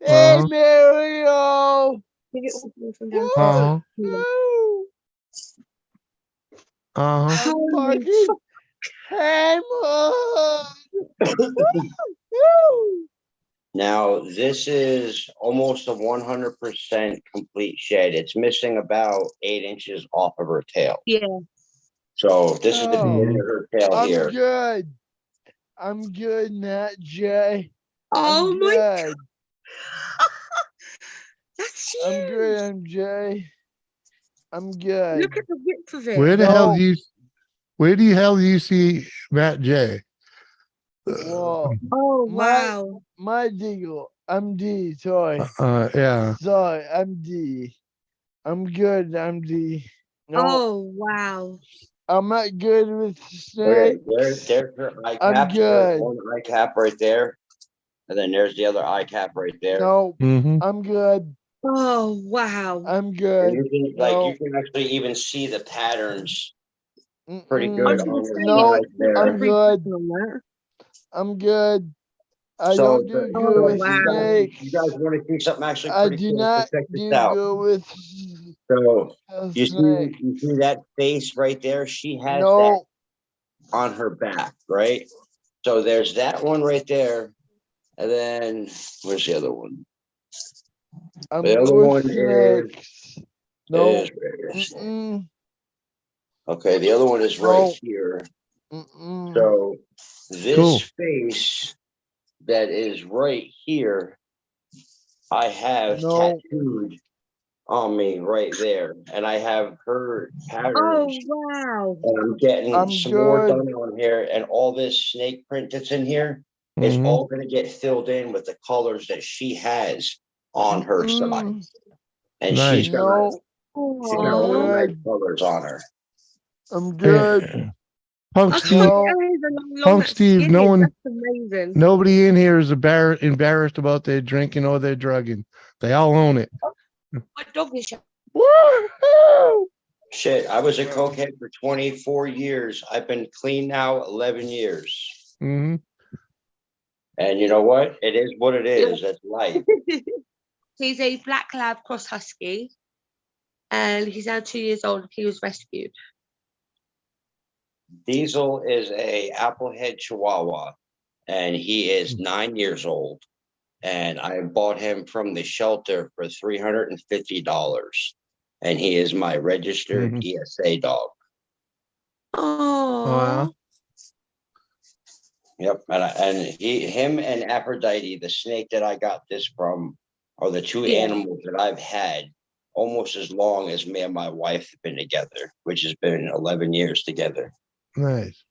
Hey, Uh-huh. Mario. Did it all come from Woo! downstairs? Uh-huh. Woo! Uh-huh. I'm Holy fucking fuck. hammered. Woo! Now, this is almost a 100% complete shed. It's missing about 8 inches off of her tail. Yeah. So this is the Oh, beginning of her tail I'm here. good. I'm good, Nat J. Oh, I'm my good. God. That's I'm huge. good, MJ. I'm good. Look at the width of it. Where the hell No. do you see Matt J? Whoa. Oh, My wow. my deagle. I'm D. Sorry. Yeah. Sorry. I'm D. I'm good. I'm D. No, Oh, wow. I'm not good with Okay, snakes. there's her eye I'm cap. There's good. one eye cap right there. And then there's the other eye cap right there. No, Mm-hmm. I'm good. Oh, wow. I'm And good. you can No. you can actually even see the patterns pretty Mm-mm. good I on was going to the say, No, sides there. I'm every good. pattern on that. I'm good. I So, don't do Oh, good with wow. you snakes. guys want to see something actually I pretty do cool? So not check this do out. good with So you snakes. see that face right there? She has that No, on her back, right? So there's that one right there. And then where's the other one? I'm The other good one with snakes. No. is right here. Mm-mm. Okay, the other one is No. right here. Mm-mm. So this Cool. face that is right here, I have No. tattooed on me right there, and I have her patterns. Oh, wow. And I'm getting I'm some more good. done on here, and all this snake print that's in here is Mhm. all going to get filled in with the colors that she has on her side, Mm-mm. and Nice. she's got No, a I'm lot of nice good. colors on her. I'm good. Punk I Steve, can't No. believe how long Punk that Steve, skin no is. one, That's amazing. nobody in here is embarrassed about their drinking or their drugging. They all own it. My dog is Woohoo! Shit, I was a cokehead for 24 years. I've been clean now 11 years. Mm-hmm. And you know what? It is what it is. That's life. He's a black lab cross husky, and he's now 2 years old. He was rescued. Diesel is a applehead Chihuahua, and he is 9 years old. And I bought him from the shelter for $350. And he is my registered Mhm. ESA dog. Oh, Oh, Yep. Him and Aphrodite, the snake that I got this from, are the two Yeah. animals that I've had almost as long as me and my wife have been together, which has been 11 years together. Nice.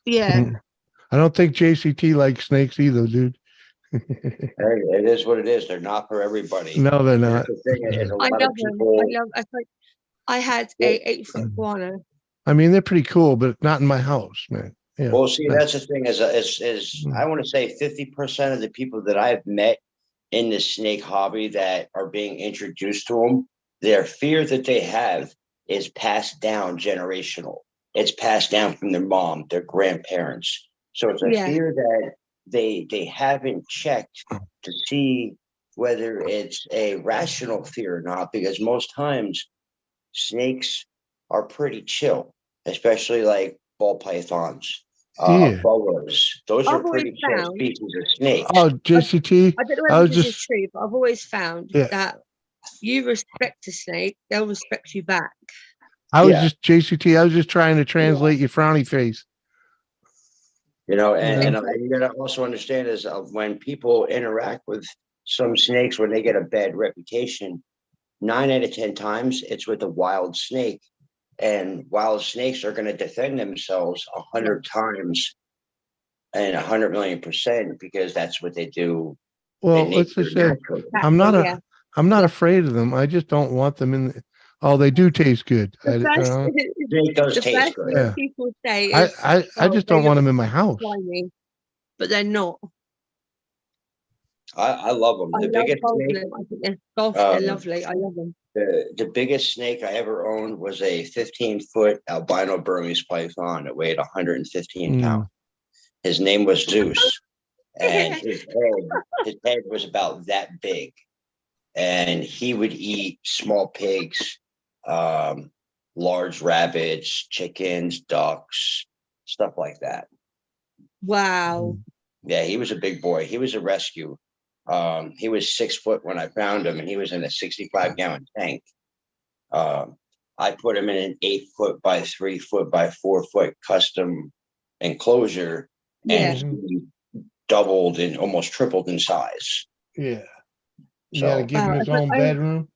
Yeah. Mm. I don't think JCT likes snakes either, dude. Hey, it is what it is. They're not for everybody. No, they're not. That's the thing, is a I lot love of them. people. I had a 8-foot iguana. I mean, they're pretty cool, but not in my house, man. Yeah. Well, see, no. that's the thing is I want to say 50% of the people that I've met in the snake hobby that are being introduced to them, their fear that they have is passed down generational. It's passed down from their mom, their grandparents. So it's a Yeah. fear that they haven't checked to see whether it's a rational fear or not, because most times snakes are pretty chill, especially like ball pythons, Yeah. boas. Those are I've always pretty chill found, species of snakes. Oh, JCT. I don't know I whether was this is just true, but I've always found Yeah. that you respect a snake, they'll respect you back. I was Yeah. just JCT. I was just trying to translate your frowny face. You know, Yeah. and you gotta also understand is when people interact with some snakes, when they get a bad reputation, 9 out of 10 times it's with a wild snake, and wild snakes are going to defend themselves 100 times and 100 million% because that's what they do Well, in let's nature just say naturally. I'm not Yeah. I'm not afraid of them. I just don't want them in. Oh, they do taste good. The first, Snake does the taste first good. thing Yeah. people say I is, I just they don't want look them in my house. slimy, but they're not. I love them. I The love biggest holding snake, them. I think they're soft. They're um, lovely. I love them. the biggest snake I ever owned was a 15-foot albino Burmese python. It weighed 115 pounds. Mm. His name was Zeus, and his head was about that big. And he would eat small pigs, large rabbits, chickens, ducks, stuff like that. Wow. Yeah, he was a big boy. He was a rescue. He was 6 foot when I found him, and he was in a 65-gallon tank. I put him in an 8 foot by 3 foot by 4 foot custom enclosure, Yeah. and he doubled and almost tripled in size. Yeah. You So, got to give him his own bedroom.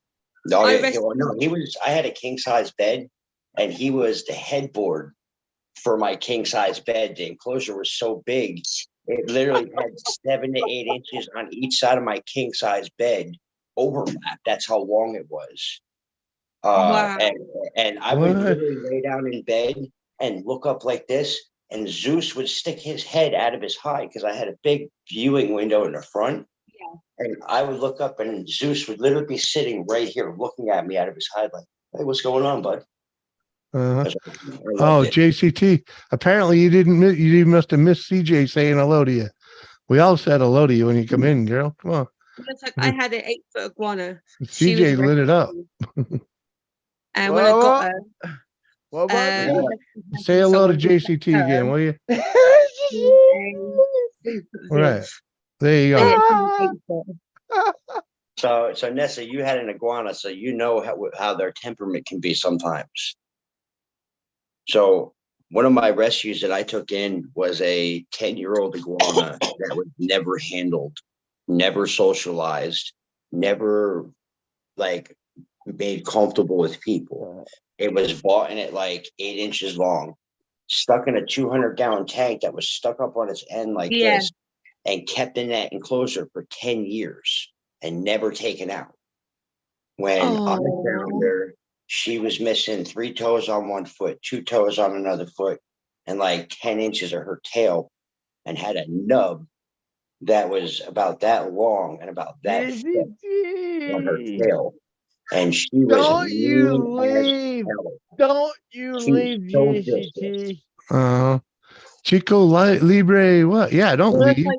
no, I yeah, no, he was. I had a king size bed, and he was the headboard for my king size bed. The enclosure was so big, it literally had 7 to 8 inches on each side of my king size bed overlap. That's how long it was. Wow. And I would What? literally lay down in bed and look up like this, and Zeus would stick his head out of his hide because I had a big viewing window in the front. Yeah. And I would look up, and Zeus would literally be sitting right here, looking at me out of his hide, like, "Hey, what's going on, bud?" Uh-huh. I Oh, loved it. JCT. Apparently, you didn't. You must have missed CJ saying hello to you. We all said hello to you when you come in, girl. Come on. It's like I had an 8-foot iguana. She was CJ lit it up. rescued. And when I got her, What about me? Say hello to someone JCT again, will you? Right. There you And go. it's an 8-foot. So Nessa, you had an iguana, so you know how their temperament can be sometimes. So one of my rescues that I took in was a 10-year-old iguana that was never handled, never socialized, never like made comfortable with people. It was bought in at like 8 inches long, stuck in a 200-gallon tank that was stuck up on its end like Yeah. this, and kept in that enclosure for 10 years and never taken out. When I found her, she was missing 3 toes on one foot, 2 toes on another foot, and like 10 inches of her tail, and had a nub that was about that long and about that thick on her tail. And she was Don't you mean as leave. hell. Don't you She was leave, so JCT. Chico Libre. What? Yeah, don't Well, it's leave. like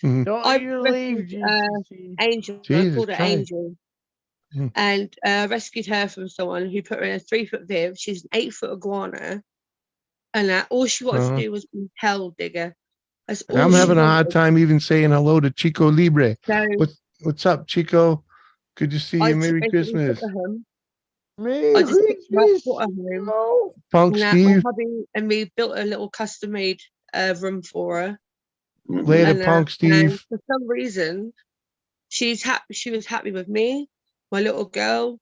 Mhm. Don't I you leave, rescued JCT. Angel. I Jesus called her Christ. Angel. Mm. And rescued her from someone who put her in a 3-foot viv. She's an 8-foot iguana. And all she wanted Uh-huh. to do was be hell digger. That's And all I'm she having a hard wanted. time even saying hello to Chico Libre. So What's up, Chico? Good to see you. I Merry basically took Christmas. her home. Me, I just picked her up, brought her home. Punk And my Steve. hubby and me built a little custom made room for her. Later, And punk Steve. for some reason, she's happy. She was happy with me, my little girl,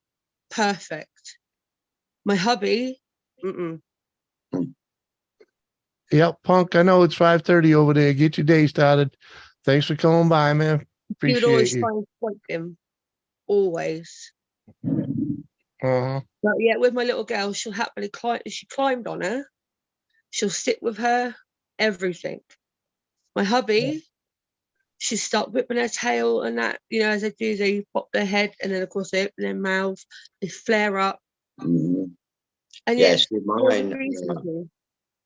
perfect. My hubby, Yep, punk. I know it's 5:30 over there. Get your day started. Thanks for coming by, man. he would Appreciate always you. try and swipe him, always. Uh-huh. But yeah, with my little girl, she'll happily climb. She climbed on her. She'll sit with her. Everything. My hubby, she start whipping her tail and that. You know, as they do, they pop their head and then of course they open their mouth. They flare up. Mhm. And Yes, yet,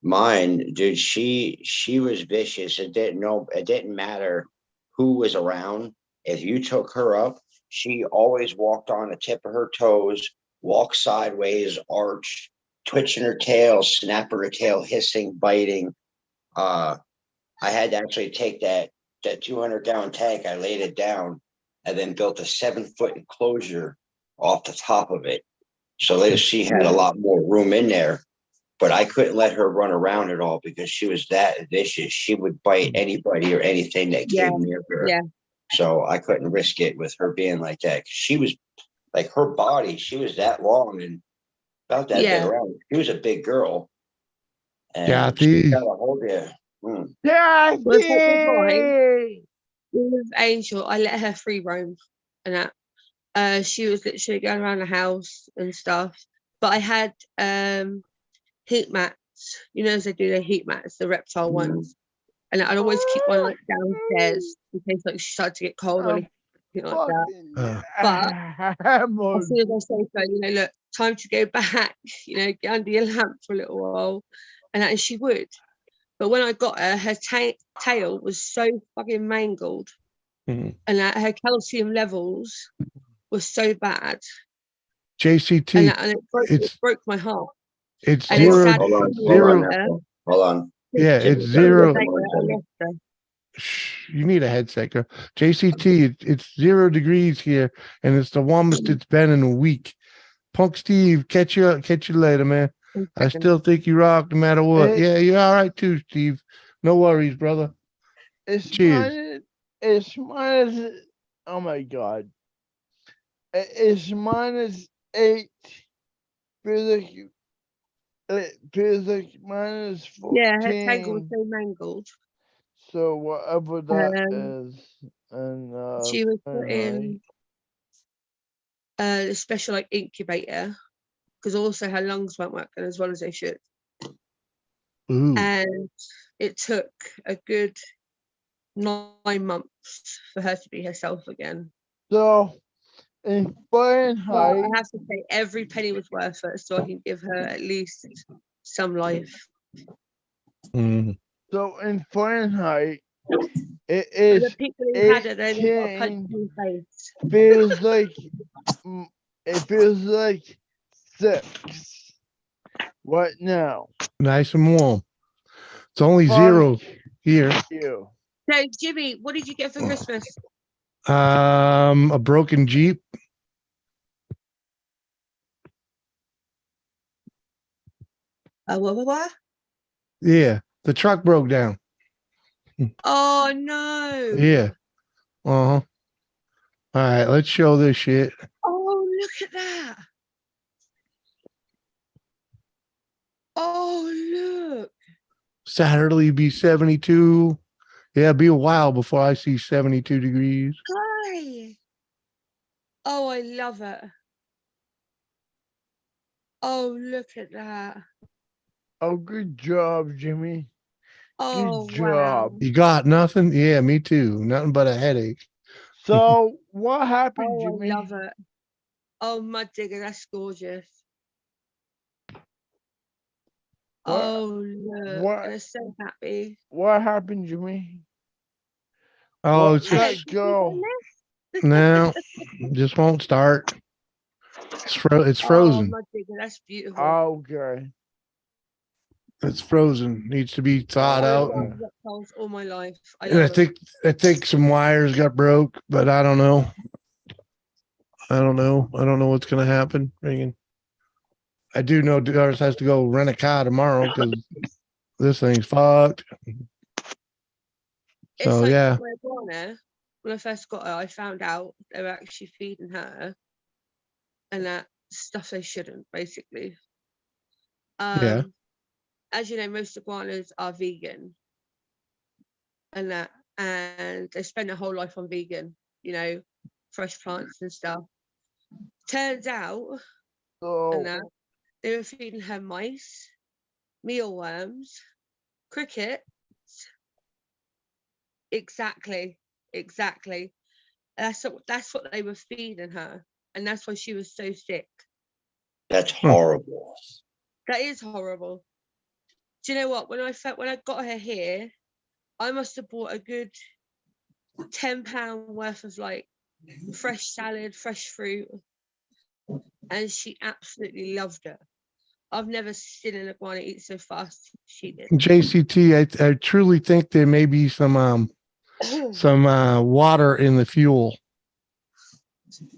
mine, dude. She was vicious. It didn't matter who was around. If you took her up, she always walked on the tip of her toes, walked sideways, arched, twitching her tail, snapping her tail, hissing, biting. I had to actually take that 200-gallon tank. I laid it down, and then built a 7-foot enclosure off the top of it. So later she had a lot more room in there, but I couldn't let her run around at all because she was that vicious. She would bite anybody or anything that came near her. Yeah. So I couldn't risk it with her being like that. She was like, her body, she was that long and about that big around. She was a big girl. And she got a hold of you. Yeah. With Angel, I let her free roam and that. She was literally going around the house and stuff. But I had heat mats, you know, as they do their heat mats, the reptile ones. And I'd always keep one like downstairs in case like she started to get cold or anything like that. But as soon as I say so, you know, look, time to go back, you know, get under your lamp for a little while. And she would. But when I got her, her tail was so fucking mangled. And her calcium levels were so bad. JCT. And it broke my heart. It's And zero. Hold on. Yeah, it's zero. Shh, you need a headset, girl. JCT, it's 0 degrees here, and it's the warmest it's been in a week. Punk Steve, catch you later, man. I still think you rock no matter what. Yeah, you're all right too, Steve. No worries, brother. Cheers. Oh my God. It's -8. It feels like -14. Yeah, her tail was so mangled. So whatever that is. And she was put in a special like incubator because also her lungs weren't working as well as they should. Ooh. And it took a good 9 months for her to be herself again. So in Fahrenheit, I have to say every penny was worth it, so I can give her at least some life. So in Fahrenheit, it is the people who had it, they got a punch in the face. It feels like 6 right now. Nice and warm. It's only 0 here. So Jimmy, what did you get for Christmas? A broken Jeep. What? Yeah, the truck broke down. Oh no. Yeah. Uh-huh. All right, let's show this shit. Oh, look at that. Oh, look. Saturday be 72. Yeah, it'll be a while before I see 72 degrees. Hi. Oh, I love it. Oh, look at that. Oh, good job, Jimmy. Oh, good job. Wow. You got nothing? Yeah, me too. Nothing but a headache. So what happened, Oh, Jimmy? I love it. Oh, my digger, that's gorgeous. Oh, look. They're so happy. What happened, Jimmy? Oh, it's just go. No, just won't start. It's frozen. Oh, my digger, that's beautiful. Okay. It's frozen. Needs to be thawed out. I've loved reptiles all my life. I think some wires got broke, but I don't know. I don't know what's gonna happen. I do know Doris has to go rent a car tomorrow because this thing's fucked. It's So like yeah, my iguana, when I first got her, I found out they were actually feeding her and that stuff they shouldn't, basically. yeah. As you know, most iguanas are vegan and that, and they spend their whole life on vegan, you know, fresh plants and stuff. Turns out, and So, that they were feeding her mice, mealworms, cricket. Exactly, exactly. That's what they were feeding her, and that's why she was so sick. That's horrible. That is horrible. Do you know what? When I got her here, I must have bought a good £10 worth of like fresh salad, fresh fruit, and she absolutely loved it. I've never seen an iguana eat so fast. She did. JCT, I truly think there may be some water in the fuel.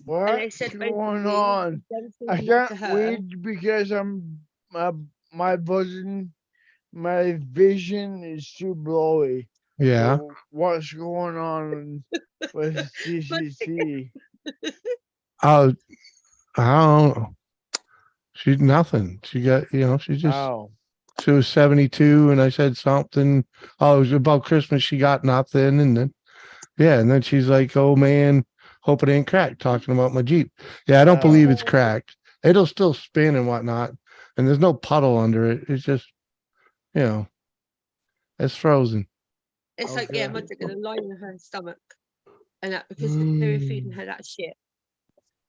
And they what's said going basically on? them I feeding can't to her. read because my vision is too blowy. Yeah. So what's going on with CCT? I don't know. She's nothing. She got, Oh, she was 72 and I said something. Oh, it was about Christmas. She got nothing. And then, yeah. And then she's like, oh man, hope it ain't cracked, talking about my Jeep. Yeah. I don't believe it's cracked. It'll still spin and whatnot. And there's no puddle under it. It's just, it's frozen. It's like, yeah, imagine a line in her stomach and that because they were feeding her that shit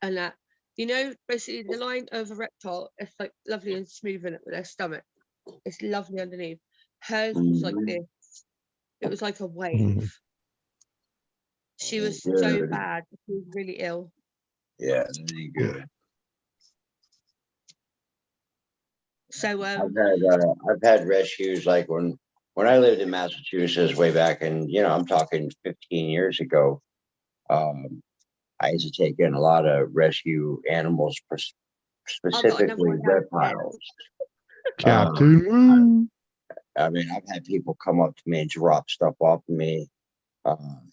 and that. You know, basically the line of a reptile, it's like lovely and smooth in it with their stomach. It's lovely underneath. Hers was like Mhm. this. It was like a Mhm. wave. She was so Good. bad. She was really ill. Yeah, that ain't good. So I've had rescues like when I lived in Massachusetts way back, and I'm talking 15 years ago. I used to take in a lot of rescue animals, I've got another specifically one downstairs. reptiles. Captain Woo. I mean, I've had people come up to me and drop stuff off of me.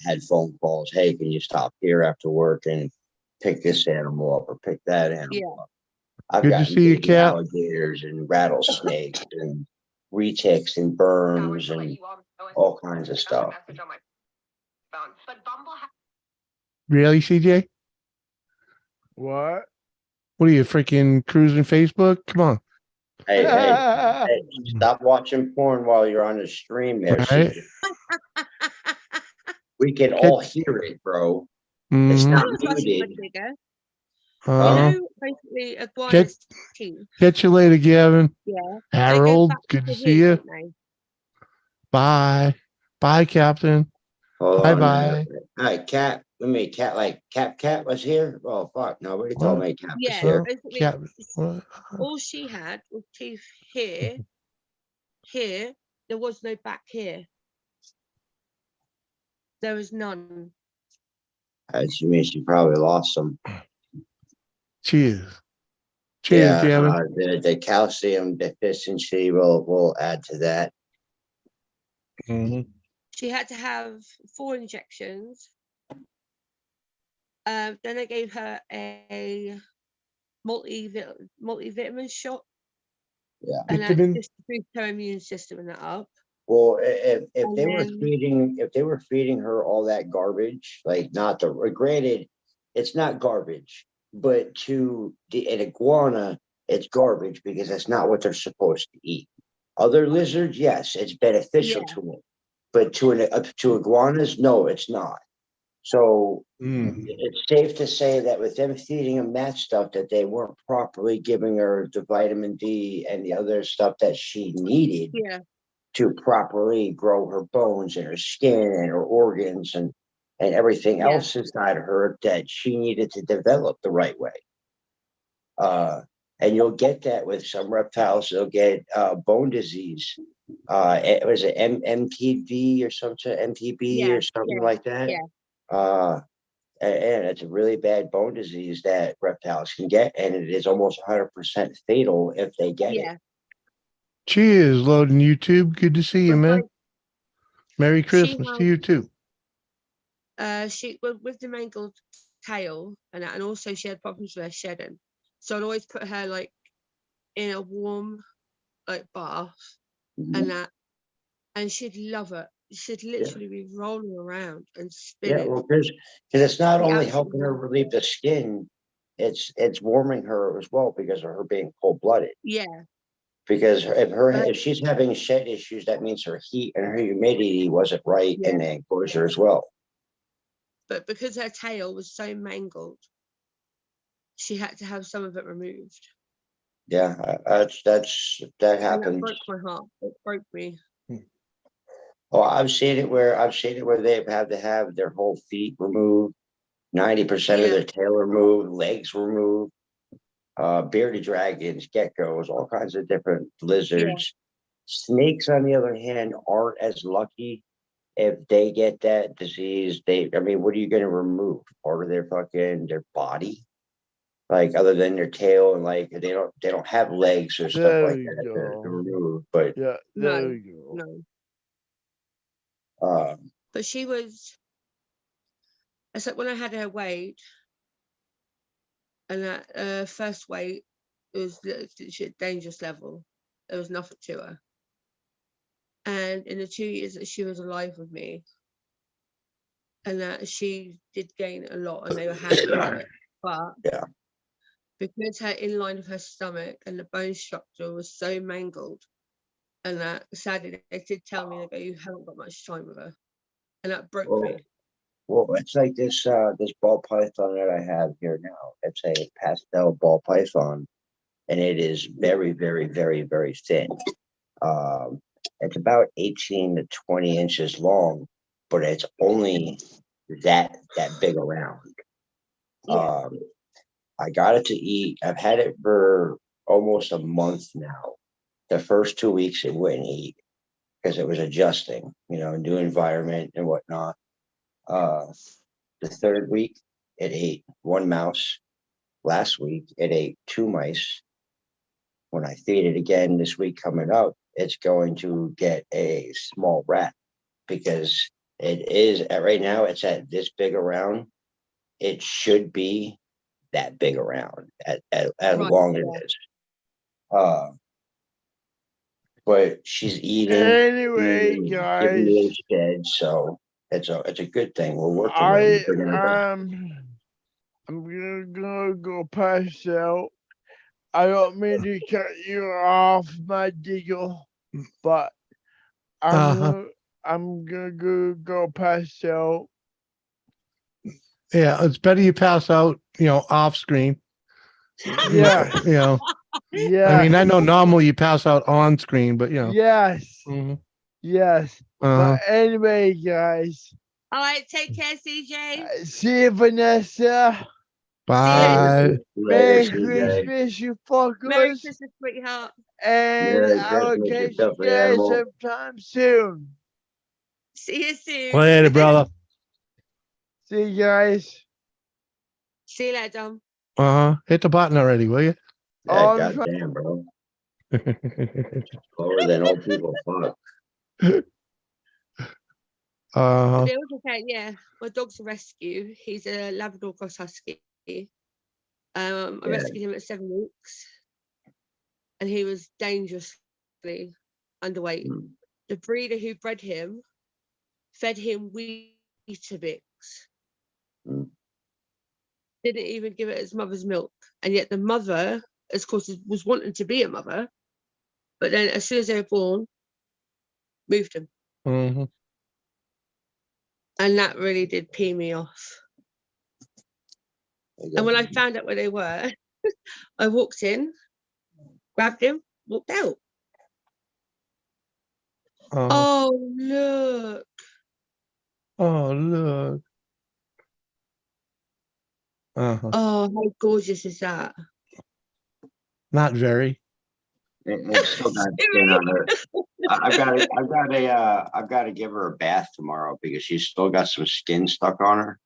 Had phone calls. Hey, can you stop here after work and pick this animal up or pick that animal Yeah. up? I've Good to gotten see you, baby Cap. alligators and rattlesnakes and retics and burns and all kinds of stuff. Really, CJ? what? What are you freaking cruising Facebook? Come on. Hey, stop watching porn while you're on the stream there. All right. We can all hear it, bro. It's Mhm. not I was watching my muted. figure. Uh, You know, basically catch, iguanas teeth. catch you later, Gavin. Yeah. They go Harold, back good to to see here, you. don't they? Bye. Bye, Captain. Hold Bye on there. bye. Hi, Cat. I mean, Cat, like Cat was here. Oh fuck! Nobody told What? me Cat was Yeah. here. Basically, Cap. What? all she had was teeth here, here. There was no back here. There was none. She means she probably lost some. Cheers. Cheers, Yeah, Gavin. the calcium deficiency will add to that. Mhm. She had to have 4 injections. Then they gave her a multivitamin shot, Yeah. and that Vitamin. just to boost her immune system and that up. Well, if And they were then, feeding her all that garbage, like not the granted, it's not garbage, but to an iguana, it's garbage because that's not what they're supposed to eat. Other lizards, yes, it's beneficial yeah, to them, but to iguanas, no, it's not. So Mm. it's safe to say that with them feeding them that stuff, that they weren't properly giving her the vitamin D and the other stuff that she needed yeah, to properly grow her bones and her skin and her organs and everything yeah, else inside of her that she needed to develop the right way. And you'll get that with some reptiles. They'll get bone disease. Was it MPV or something, MPB yeah, or something yeah, like that? yeah, And it's a really bad bone disease that reptiles can get, and it is almost 100% fatal if they get it. yeah. Cheers, loading YouTube. Good to see you, But, man. like, Merry she Christmas to you too. she with the mangled tail and that, and also she had problems with her shedding. So I'd always put her like in a warm like bath Mhm. and that, and she'd love it. She'd Yeah. literally be rolling around and Yeah, spinning. well, because it's not The only outside helping her warm. relieve the skin, it's warming her as well because of her being cold blooded. Yeah, Because but if she's having shed issues, that means her heat and her humidity wasn't right yeah, in the enclosure as well. but because her tail was so mangled, she had to have some of it removed. Yeah, that And that happens. broke my heart. It broke me. Oh, I've seen it where they've had to have their whole feet removed, 90% of Yeah, their tail removed, legs removed, bearded dragons, geckos, all kinds of different yeah, lizards. Snakes, on the other hand, aren't as lucky. If they get that disease, I mean, what are you going to remove? Part of their body? Like, other than their tail, and like they don't have legs or stuff There like we that to go. remove. But Yeah, no, there we go. no. uh, But she was. It's like when I had her weighed, and that first weight, it was literally at dangerous level. There was nothing to her. And in the 2 years that she was alive with me, and that she did gain a lot, and they were happy with it. But yeah, because her inline of her stomach and the bone structure was so mangled, and that sadly they did tell me, they go, you haven't got much time with her, and that broke well, me. it's like this ball python that I have here now. It's a pastel ball python, and it is very, very, very, very thin. Um, it's about 18 to 20 inches long, but it's only that big around. Yeah, Um, I got it to eat. I've had it for almost a month now. The first 2 weeks it wouldn't eat because it was adjusting, new environment and whatnot. Uh, the third week it ate one mouse. Last week it ate two mice. When I feed it again this week coming up, it's going to get a small rat because it is right now it's at this big around. It should be that big around as right. long as Yeah, it is. Uh, but she's eating, Anyway, giving me guys, a shed, so it's a good thing. We're working with I it. We're bringing it back. I'm gonna go pass out. I don't mean to cut you off, my deal, but Uh-huh. I'm gonna go pass out. Yeah, it's better you pass out, off screen. Yeah, You know, I yeah, mean, I know normally you pass out on screen, but yes, mhm. yes. Uh-huh. But anyway, guys, all right, take care, CJ. see you, Vanessa. See you later. Bye. Later, Merry CJ. Christmas, you Merry fuckers. Christmas, sweetheart. And Merry I will Christmas, you catch you filthy guys animal. sometime soon. See you soon. Later, brother. See you guys. See you later, Dom. Uh-huh. Hit the button already, will you? Yeah, On goddamn, bro. Slower than old people. Fuck. Uh-huh. There was a cat, yeah. My dog's a rescue. He's a Labrador Cross Husky. I Yeah. rescued him at 7 weeks, and he was dangerously underweight. Mm. The breeder who bred him fed him Weetabix. Mm. Didn't even give it its mother's milk, and yet the mother, of course, was wanting to be a mother. But then, as soon as they were born, moved him, Mhm. and that really did pee me off. And when I found out where they were, I walked in, grabbed him, walked out. Uh-huh. Oh, look. Oh, look. Uh-huh. Oh, how gorgeous is that? Not very. It's still got skin on her. I've got to give her a bath tomorrow because she's still got some skin stuck on her.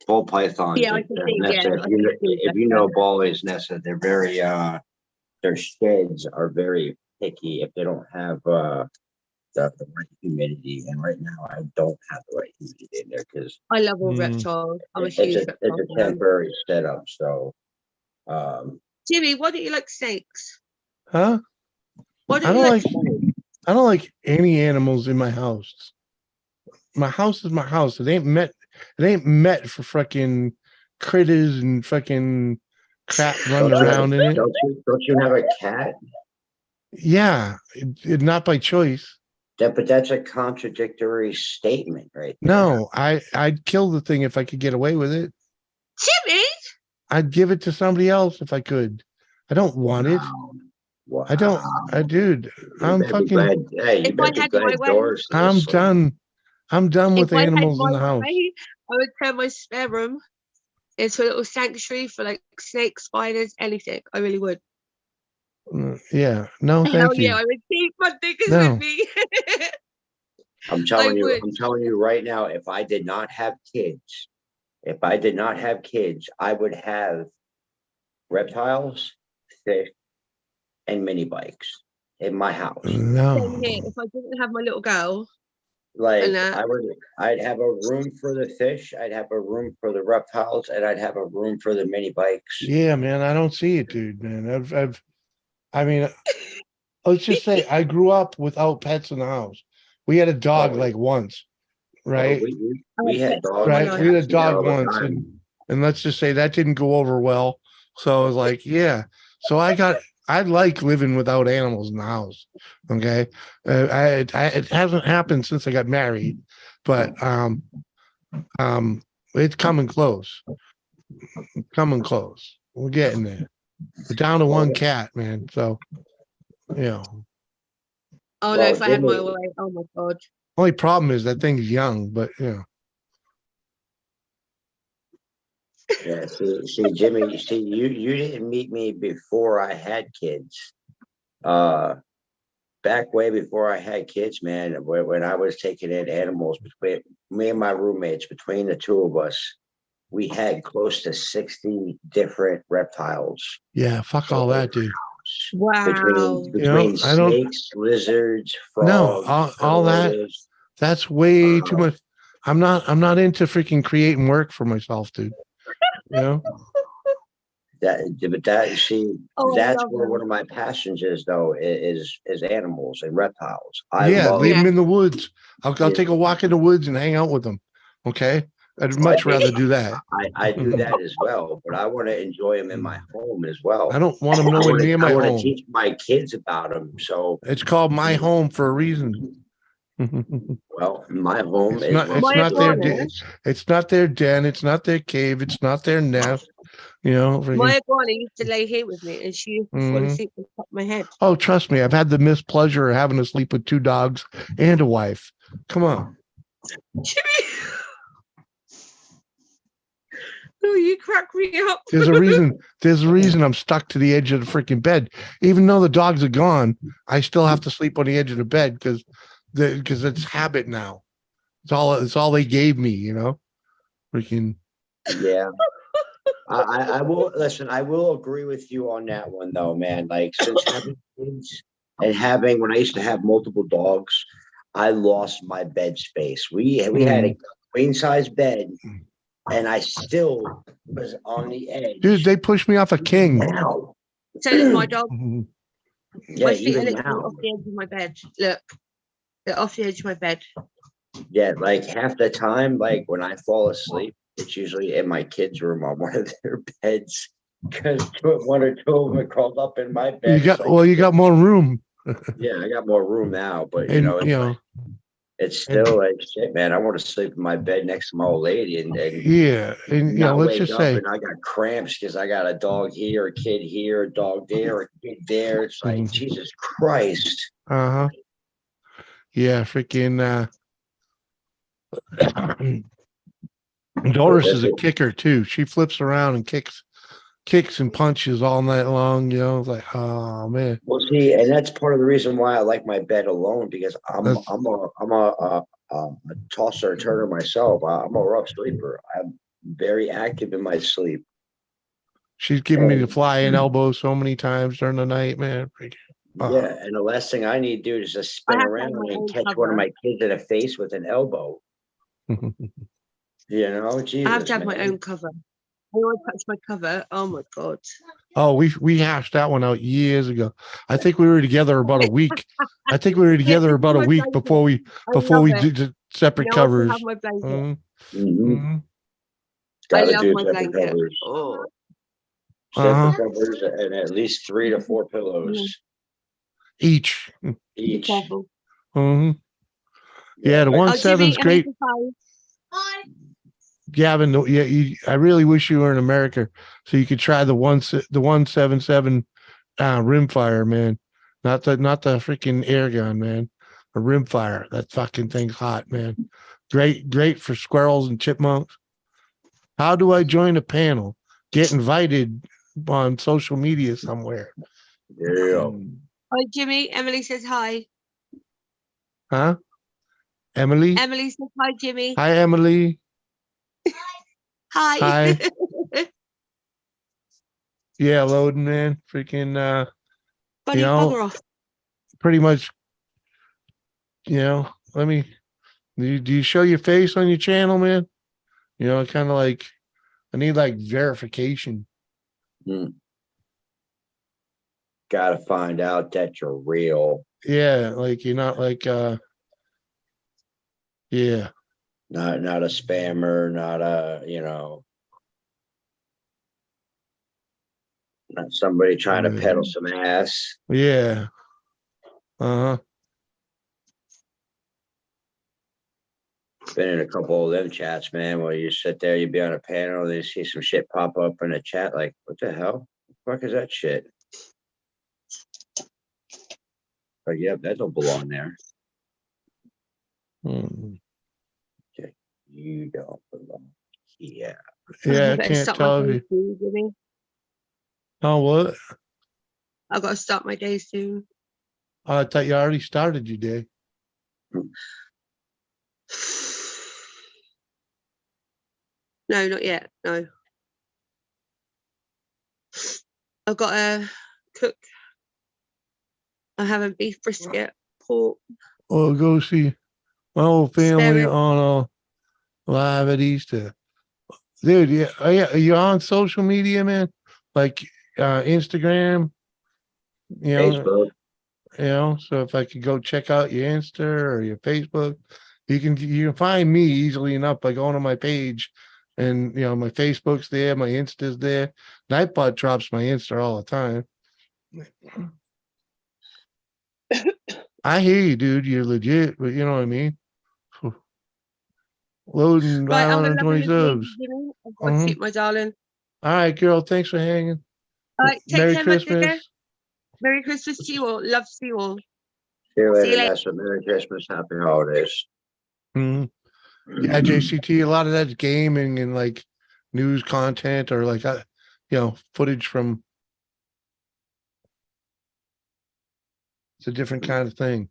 Bull pythons, Yeah, I can see. Yeah, Nessa, I can see if you that. know Ballys, Nessa, they're very their sheds are very picky if they don't have the right humidity. And right now, I don't have the right humidity in there because I love all Mm. reptiles. I'm a it's huge a reptile fan. temporary setup. So Jimmy, why don't you like snakes? Huh? Why I don't you don't like like snakes? I don't like any animals in my house. My house is my house. It ain't met for fucking critters and fucking crap running don't around in it. don't you have a cat? Yeah, not by choice. But that's a contradictory statement, right there. No, I'd kill the thing if I could get away with it. Jimmy, I'd give it to somebody else if I could. I don't want it. Wow. I don't. Dude, You I'm better be fucking. glad. Hey, you if I better be had glad my way, Doris is I'm asleep. done. I'm done if with I had animals my in the house. way, I would turn my spare room into a little sanctuary for like snakes, spiders, anything. I really would. Yeah. No, Hell thank yeah, you. I would keep my diggers No. with me. I'm telling you, would. I'm telling you right now, if I did not have kids, I would have reptiles, fish, and mini bikes in my house. Same No. here. If I didn't have my little girl, Like and that, I'd have a room for the fish, I'd have a room for the reptiles, and I'd have a room for the mini bikes. Yeah, man. I don't see it, dude, man. I mean, let's just say I grew up without pets in the house. We had a dog Oh, like once, oh, right? we had pets all dogs my Right. and life. We had a cats in there dog all the once, time. and let's just say that didn't go over well. So I was like, yeah. So I like living without animals in the house. Okay. It hasn't happened since I got married, but it's coming close. Coming close. We're getting there. We're down to one cat, man. So, you know, Oh no, Well, if I had my Jimmy, way, oh my god. only problem is that thing's young, but yeah, Jimmy, you didn't meet me before I had kids. Back way before I had kids, man, when I was taking in animals between me and my roommates, between the two of us, we had close to 60 different reptiles. yeah, fuck all that, dude. Wow. Between I don't snakes, lizards, no, frogs, all that. turtles. That's way too much. I'm not into freaking creating work for myself, dude. You know? Oh, I That's love where one them. of my passions is, though, is animals and reptiles. I Yeah, love. leave them Yeah. in the woods. I'll Yeah. take a walk in the woods and hang out with them. Okay? I'd much rather do that. I do that as well, but I want to enjoy them in my home as well. I don't want them nowhere near my I want to home. teach my kids about them. So It's called my home for a reason. well, my home It's is not. where It's My not their. iguana, It's not their den. It's not their cave. It's not their nest. You know. my Freaking, iguana used to lay here with me and she used to fall mhm. asleep on top of my head. Oh, trust me, I've had the mispleasure of having to sleep with 2 dogs and a wife. Come on. Jimmy! Oh, you crack me up. There's a reason I'm stuck to the edge of the freaking bed. Even though the dogs are gone, I still have to sleep on the edge of the bed because it's habit now. It's all they gave me, you know. Freaking yeah. I will listen. I will agree with you on that one, though, man. Like since having kids and having when I used to have multiple dogs, I lost my bed space. We had a queen size bed, and I still was on the edge. dude, they pushed me off a king. Now, So did my dog. yeah, My feet are even literally now, off the edge of my bed. Look, they're off the edge of my bed. yeah. Like half the time, like when I fall asleep, it's usually in my kids' room on one of their beds because one or two of them are crawled up in my bed. You got more room. Yeah, I got more room now, but And it's still like shit, man. I want to sleep in my bed next to my old lady and yeah, and not let's wake just up say and I got cramps because I got a dog here, a kid here, a dog there, a kid there. It's like Jesus Christ. yeah, freaking Doris is a kicker too. She flips around and kicks and punches all night long. You know, it's like, oh man. Well, see, and that's part of the reason why I like my bed alone because I'm a tosser and turner myself. I'm a rough sleeper. I'm very active in my sleep. She's given me the flying elbow so many times during the night, man. Yeah, and the last thing I need to do is just I spin have to have around my and own catch one of cover. my kids in the face with an elbow. You know, I have Jesus, to have my man. own cover. I want to touch my cover. Oh my god. Oh, we hashed that one out years ago. I think we were together about a week. I think we were Yeah, together this is about a my week blanket. I before love we it. did the separate Now I can have covers. my blanket. Mhm, Mhm. mhm. I Gotta love do my separate blanket. covers. Oh. Uh-huh. Separate covers and at least 3 to 4 Yeah, pillows Each. be each. careful. Mhm. Yeah, Yeah, the like one Oh, Jimmy, seven's Emily great. says hi. Gavin, I really wish you were in America so you could try the 177 rimfire, man. Not the freaking air gun, man. A rimfire. That fucking thing's hot, man. Great for squirrels and chipmunks. How do I join a panel? Get invited on social media somewhere. yeah. Oh, Jimmy, Emily says hi. Huh? Emily? Emily says hi, Jimmy. Hi, Emily. Hi. Hi. Yeah, loading, man. Freaking you Bunny, know, bugger off. pretty much, let me do you show your face on your channel, man? Kind of like I need like verification. Mm. Gotta find out that you're real, Yeah, like you're not like yeah. not a spammer, not a, not somebody trying to peddle some ass. Yeah. Uh-huh. Been in a couple of them chats, man, where you sit there, you be on a panel, and you see some shit pop up in a chat, like, what the hell? The fuck is that shit? Like, yep, that don't belong there. Mm. Okay, you don't belong here. Yeah, I I better can't start my tell if day you. soon, Jimmy. Oh, what? I've got to start my day soon. Oh, I thought you already started your day. No, not yet. No. I've got to cook. I have a beef brisket, pork, Oh, go see my whole spare family rib. on live at Easter. Dude, yeah, are you on social media, man? Like Instagram, you know, Facebook. so if I could go check out your Insta or your Facebook, you can find me easily enough by going on my page, and my Facebook's there, my Insta's there. Nightbot drops my Insta all the time. I hear you, dude. You're legit, but you know what I mean. Loading Right, I'm going to love you 520 this later, subs. Jimmy. I've got to Uh-huh. shoot my darling. All right, girl. Thanks for hanging. All right, take Merry care, my dear. Christmas. Merry Christmas to you all. Love to you all. See you See later, you later. Nessa. Merry Christmas. Happy holidays. Mhm. Yeah, JCT. A lot of that's gaming and like news content or like footage from. It's a different kind of thing.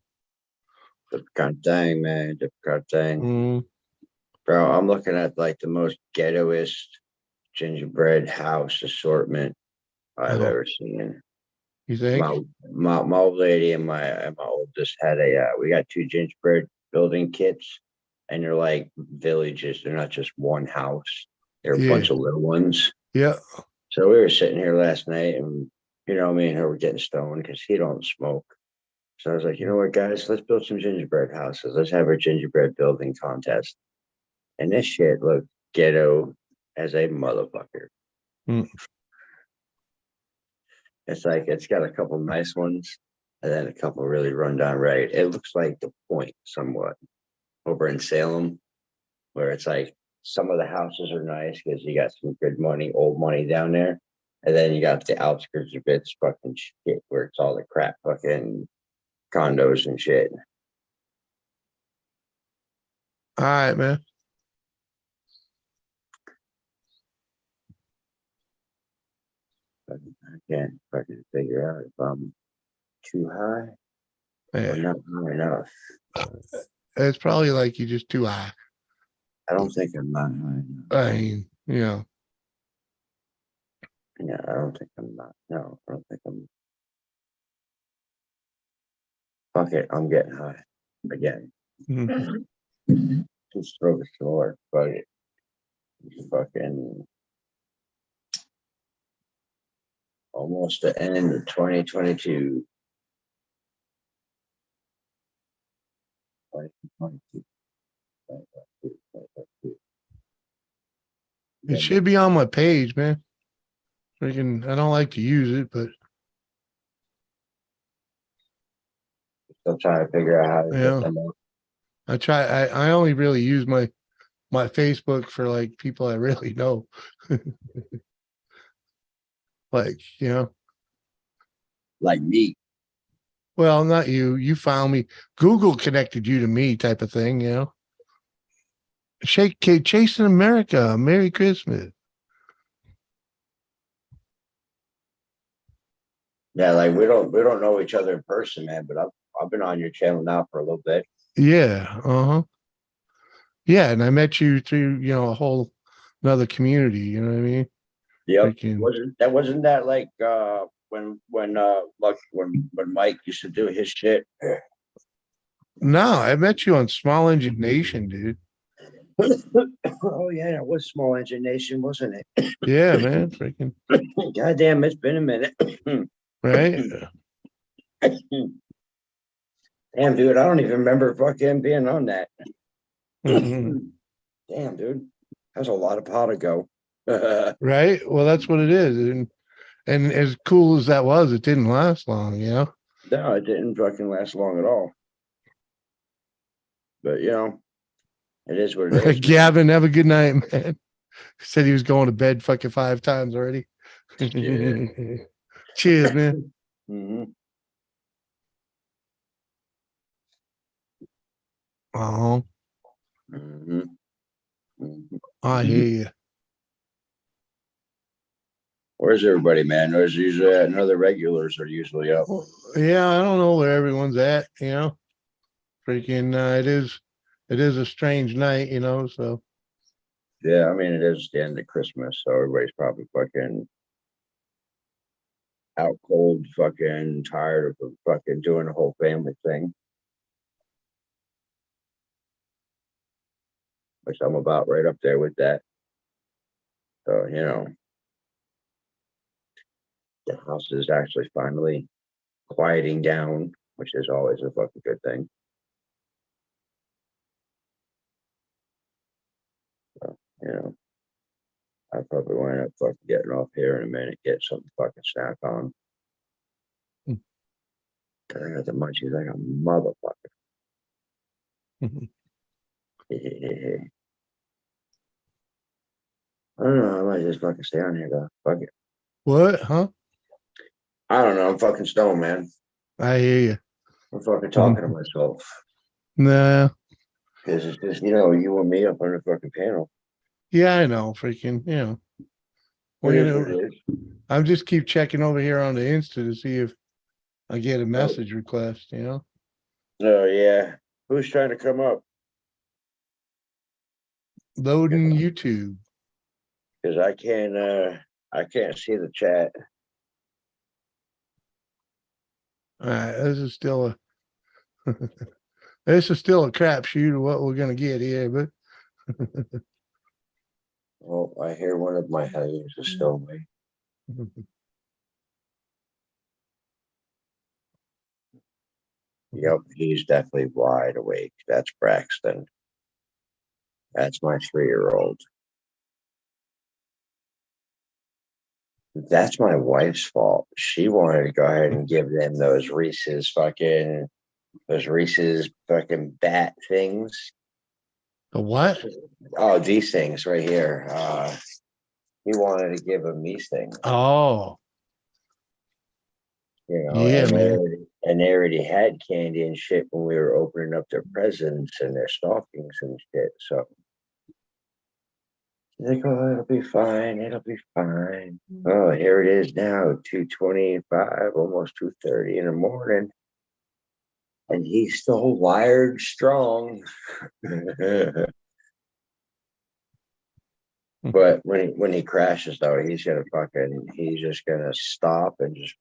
Different kind of thing, man. Different kind of thing. Mm, Bro, I'm looking at like the most ghettoest gingerbread house assortment I've oh, ever seen. you think? My old lady and my oldest had we got two gingerbread building kits, and they're like villages. They're not just one house. They're a Yeah. bunch of little ones. Yeah. So we were sitting here last night, and me and her were getting stoned because he don't smoke. So I was like, you know what, guys, let's build some gingerbread houses. Let's have a gingerbread building contest. And this shit looked ghetto as a motherfucker. Mm. It's like it's got a couple nice ones and then a couple really rundown right. It looks like the Point somewhat over in Salem, where it's like some of the houses are nice because you got some good money, old money down there. And then you got the outskirts of it's fucking shit where it's all the crap fucking condos and shit. All right, man. But I can't fucking figure out if I'm too high or Yeah. not high enough. It's probably like you just too high. I don't think I'm not high enough. I mean, Yeah, I don't think I'm not. No, I don't think I'm Fuck it, I'm getting high again. Mhm. Just throw the sore. Fuck it. Fucking almost the end of 2022. 2022. It should be on my page, man. Freaking, I don't like to use it, but Still trying to figure out how to get yeah, them up. I try. I only really use my Facebook for like people I really know. Like, Like me. well, not you. You found me. Google connected you to me, type of thing. Shake Cake Chasing America. Merry Christmas. Yeah, like we don't know each other in person, man. But I've been on your channel now for a little bit. Yeah. Uh-huh. Yeah, and I met you through, a whole another community, you know what I mean? Yep. Freaking Wasn't that like when Mike used to do his shit? no, I met you on Small Engine Nation, dude. Oh yeah, that was Small Engine Nation, wasn't it? Yeah, man. Freaking Goddamn, it's been a minute. right. Damn, dude, I don't even remember fucking being on that. Mhm. Damn, dude, that's a lot of pot to go. Right. Well, that's what it is. And as cool as that was, it didn't last long. No, it didn't fucking last long at all. But it is what it is, man. Gavin, have a good night, man. Said he was going to bed fucking 5 times already. Yeah. Cheers, man. Hmm. Oh, Hmm. Hmm. I hear you. Where's everybody, man? Where's usually none of the regulars are usually up. Well, yeah, I don't know where everyone's at. Freaking, it is a strange night. So Yeah, I mean it is the end of Christmas, so everybody's probably fucking out cold, fucking tired of fucking doing the whole family thing, which I'm about right up there with that. So the house is actually finally quieting down, which is always a fucking good thing. So, I probably wind up fucking getting off here in a minute, get something fucking snack on. mm, 'Cause I got the munchies like a motherfucker. mhm. I don't know. I might just fucking stay on here though. Fuck it. What? Huh? I don't know. I'm fucking stoned, man. I hear you. I'm fucking talking to myself Nah. because it's just you and me up on the fucking panel. Yeah, I know. Freaking, It Well, is what it is. I'm just keep checking over here on the Insta to see if I get a message request. Oh yeah. Who's trying to come up? Loading YouTube. Because I can't see the chat. All right, this is still a this is still a crapshoot of what we're gonna get here, but Oh, I hear one of my hellions is still awake. Yep, he's definitely wide awake. That's Braxton. That's my 3-year-old. That's my wife's fault. She wanted to go ahead and give them those Reese's fucking bat things. the what? Oh, these things right here. He wanted to give them these things, Oh, yeah, and man. they already had candy and shit when we were opening up their presents and their stockings and shit. So they go, oh, it'll be fine. It'll be fine. Oh, here it is now, 2:25, almost 2:30 in the morning, and he's still wired strong. But when he crashes though, he's just gonna stop and just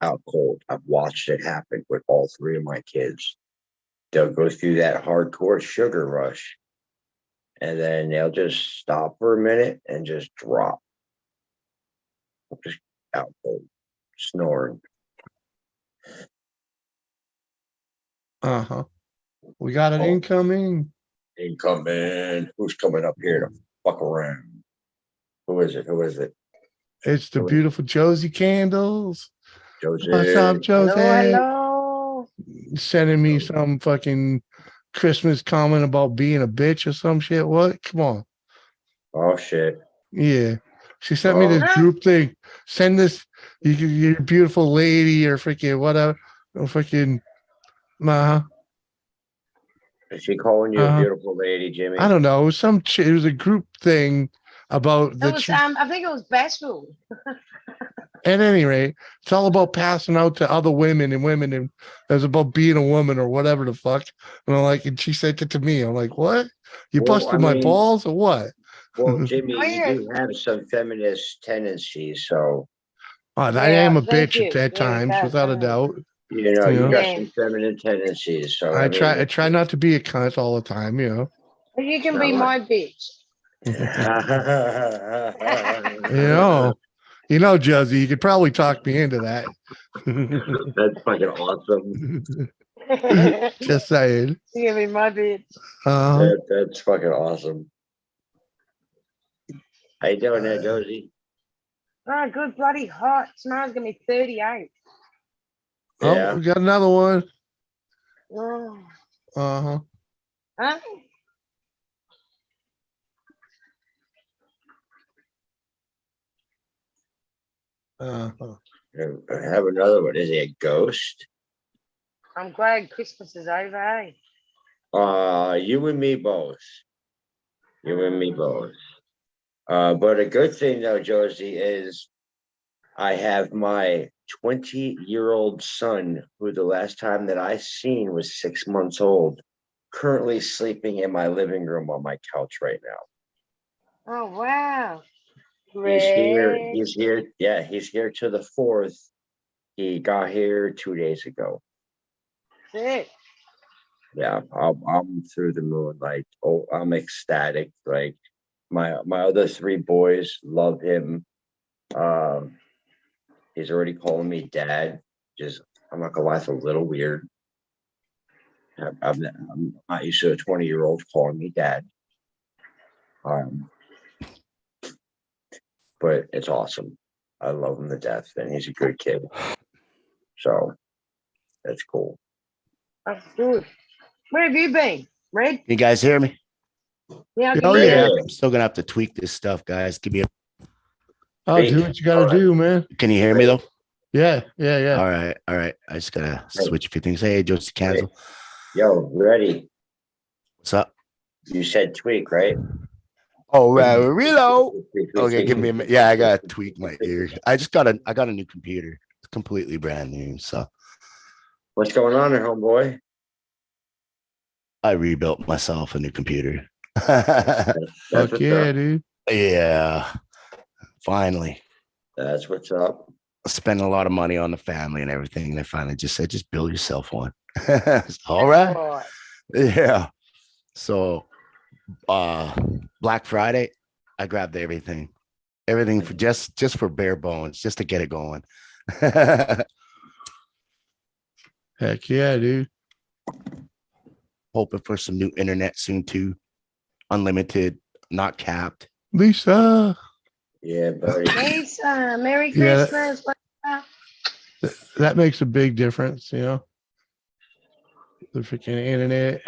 out cold. I've watched it happen with all three of my kids. They'll go through that hardcore sugar rush, and then they'll just stop for a minute and just drop. Just out cold, snoring. Uh-huh. We got an Oh. incoming. Incoming. Who's coming up here to fuck around? Who is it? Who is it? It's the Hello. beautiful Josie Candles. Josie. What's up, Josie? Hello. Sending me some fucking Christmas comment about being a bitch or some shit. What? Come on. Oh shit. Yeah. She sent me this Oh. group thing. Send this, you're a beautiful lady or freaking whatever. Or freaking, Is she calling you a beautiful lady, Jimmy? I don't know. It was it was a group thing about It the. was, I think it was Bashful. At any rate, it's all about passing out to other women, and it was about being a woman or whatever the fuck. And I'm like, and she said it to me. I'm like, what? You Well, busted I my mean- balls or what? Well, Jimmy, Oh, you yeah. do have some feminist tendencies, so I Yeah, am a thank bitch you. at that Yeah, times, that- without a doubt. you know Yeah. you got Yeah. some feminine tendencies. So I mean, try not to be a cunt all the time, you know. But you can No, be I- my bitch. You know, Josie, you could probably talk me into that. That's fucking awesome. You Just saying. can be my bitch. That's fucking awesome. How you doing there, Josie? Oh, good bloody hot. Tomorrow's gonna be 38. Oh, Yeah. we got another one. Oh. Uh-huh. Huh? Uh-huh. I have another one. Is he a ghost? I'm glad Christmas is over, eh? You and me both. You and me both. But a good thing though, Josie, is I have my 20-year-old son, who the last time that I seen was 6 months old, currently sleeping in my living room on my couch right now. Oh, wow. He's here. Great. He's here. Yeah, he's here to the 4th. He got here 2 days ago. Sick. Yeah, I'm through the moon. Like, oh, I'm ecstatic. Like, my other 3 boys love him. He's already calling me dad. Just, I'm not gonna lie, it's a little weird. I'm not used to a 20-year-old calling me dad. But it's awesome. I love him to death, and he's a good kid. So that's cool. That's good. Where have you been, Red? You guys hear me? Yeah, I can Oh, hear yeah. you. I'm still gonna have to tweak this stuff, guys. Give me a. Oh, do what you gotta do, man. Can you hear me though? Yeah. All right. I just gotta switch a few things. Hey, Josie Cancel. Yo, ready? What's up? You said tweak, right? Oh, reload. Okay, give me a minute. Yeah, I gotta tweak my ear. I got a new computer. It's completely brand new. So What's going on there, homeboy? I rebuilt myself a new computer. That's Fuck what's yeah, up. dude. Yeah. Finally. That's what's up. Spent a lot of money on the family and everything. And they finally just said, just build yourself one. All right. Yeah. So Black Friday, I grabbed everything for just for bare bones, just to get it going. Heck yeah, dude. Hoping for some new internet soon too. Unlimited, not capped. Lisa. Yeah, buddy. Lisa, Merry Yeah. Christmas. That makes a big difference, you know. The freaking internet.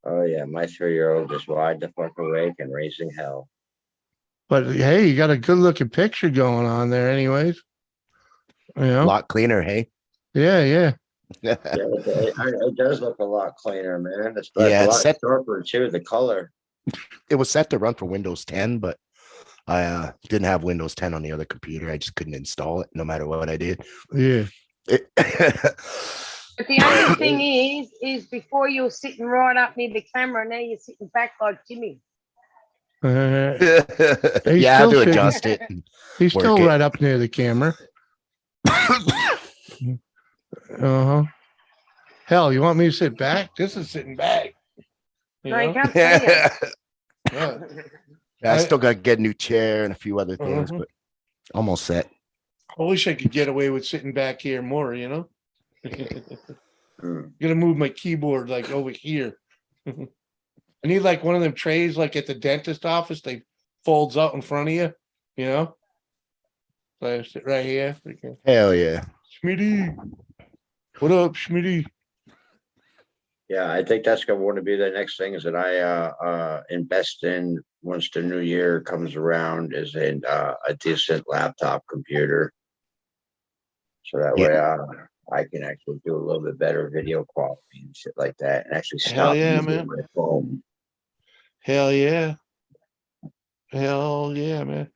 Oh yeah, my 3-year-old is wide the fuck awake and raising hell. But hey, you got a good looking picture going on there, anyways. You A know? lot cleaner, hey. Yeah. Yeah, it does look a lot cleaner, man. It's like Yeah, a it's lot set- sharper too. The color. It was set to run for Windows 10, but I didn't have Windows 10 on the other computer. I just couldn't install it no matter what I did. Yeah. But the only thing is before you were sitting right up near the camera, now you're sitting back like Jimmy. He's Yeah, I had still to sitting- adjust it. He's Work still it. right up near the camera. Uh-huh. Hell, you want me to sit back? This is sitting back. You No, you know? can't say it. Yeah. I still got to get a new chair and a few other things, Mhm. but almost set. I wish I could get away with sitting back here more, you know? Mm. Gonna move my keyboard like over here. I need like one of them trays like at the dentist office, they folds out in front of you, you know? So I sit right here. Hell yeah. Schmitty. What up, Schmitty? Yeah, I think that's gonna want to be the next thing is that I invest in once the new year comes around is in a decent laptop computer. So that Yeah. way I can actually do a little bit better video quality and shit like that and actually Hell stop yeah, using man. my phone. Hell yeah. Hell yeah, man.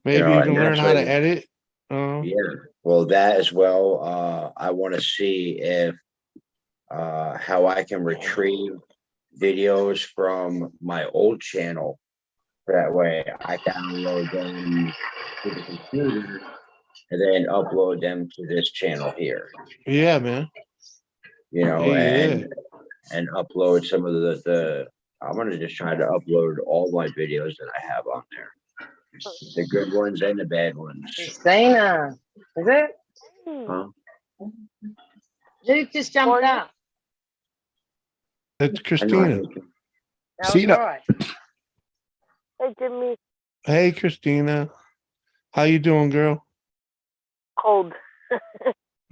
You Maybe know, even and learn that's how to like, edit. yeah. Well, that as well. I want to see if how I can retrieve videos from my old channel. That way I can download them to the computer and then upload them to this channel here. Yeah, man. You know, Yeah. and upload some of the I'm gonna just try to upload all my videos that I have on there. The good ones and the bad ones. Dana, is it? Huh? Luke just jumped up. That's I know. Christina. That was Cena. right. Hey, Jimmy. Hey, Christina. How you doing, girl? Cold.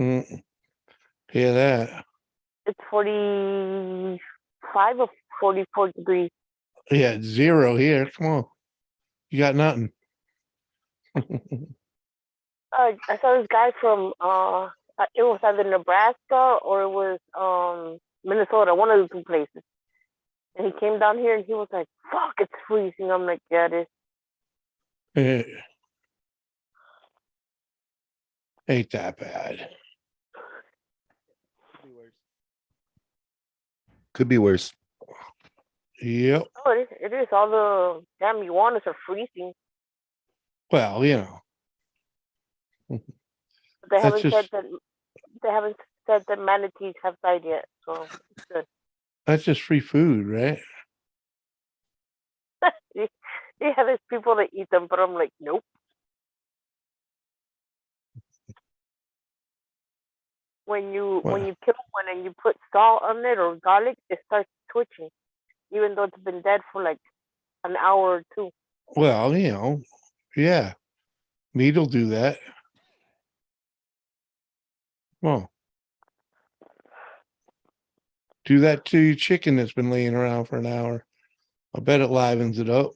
Mm. Hear that? It's 45 or 44 degrees. Yeah, it's 0 here. Come on. You got nothing. I saw this guy from it was either Nebraska or it was Minnesota, one of the two places. And he came down here and he was like, "Fuck, it's freezing." I'm like, "Yeah, it is." Eh, Ain't that bad. Could be worse. Yep. Oh, it is. All the damn iguanas are freezing. Well, you know. But they That's haven't just said that manatees have died yet. So it's good. that's just free food, right? Yeah, there's people that eat them, but I'm like, nope. When you Well, kill one and you put salt on it or garlic, it starts twitching, even though it's been dead for like an hour or two. well, you know, yeah. Meat'll do that. Well, do that to your chicken that's been laying around for an hour. I bet it livens it up.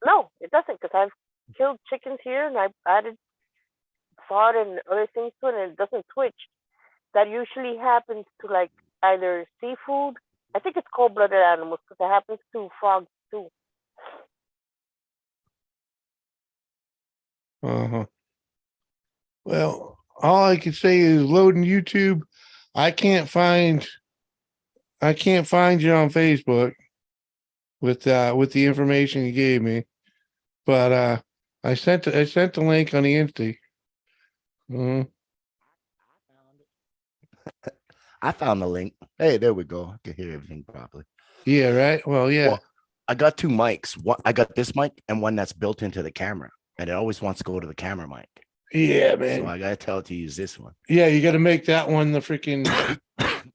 No, it doesn't, because I've killed chickens here and I've added salt and other things to it, and it doesn't twitch. That usually happens to like either seafood. I think it's cold-blooded animals because it happens to frogs too. Uh-huh. Well, all I can say is loading YouTube. I can't find you on Facebook with the information you gave me. But I sent the link on the Insta. I found the link. Hey, there we go. I can hear everything properly. Yeah, right. Well, yeah. Well, I got two mics. I got this mic and one that's built into the camera, and it always wants to go to the camera mic. Yeah, So man. I gotta tell it to use this one. Yeah, you got to make that one the freaking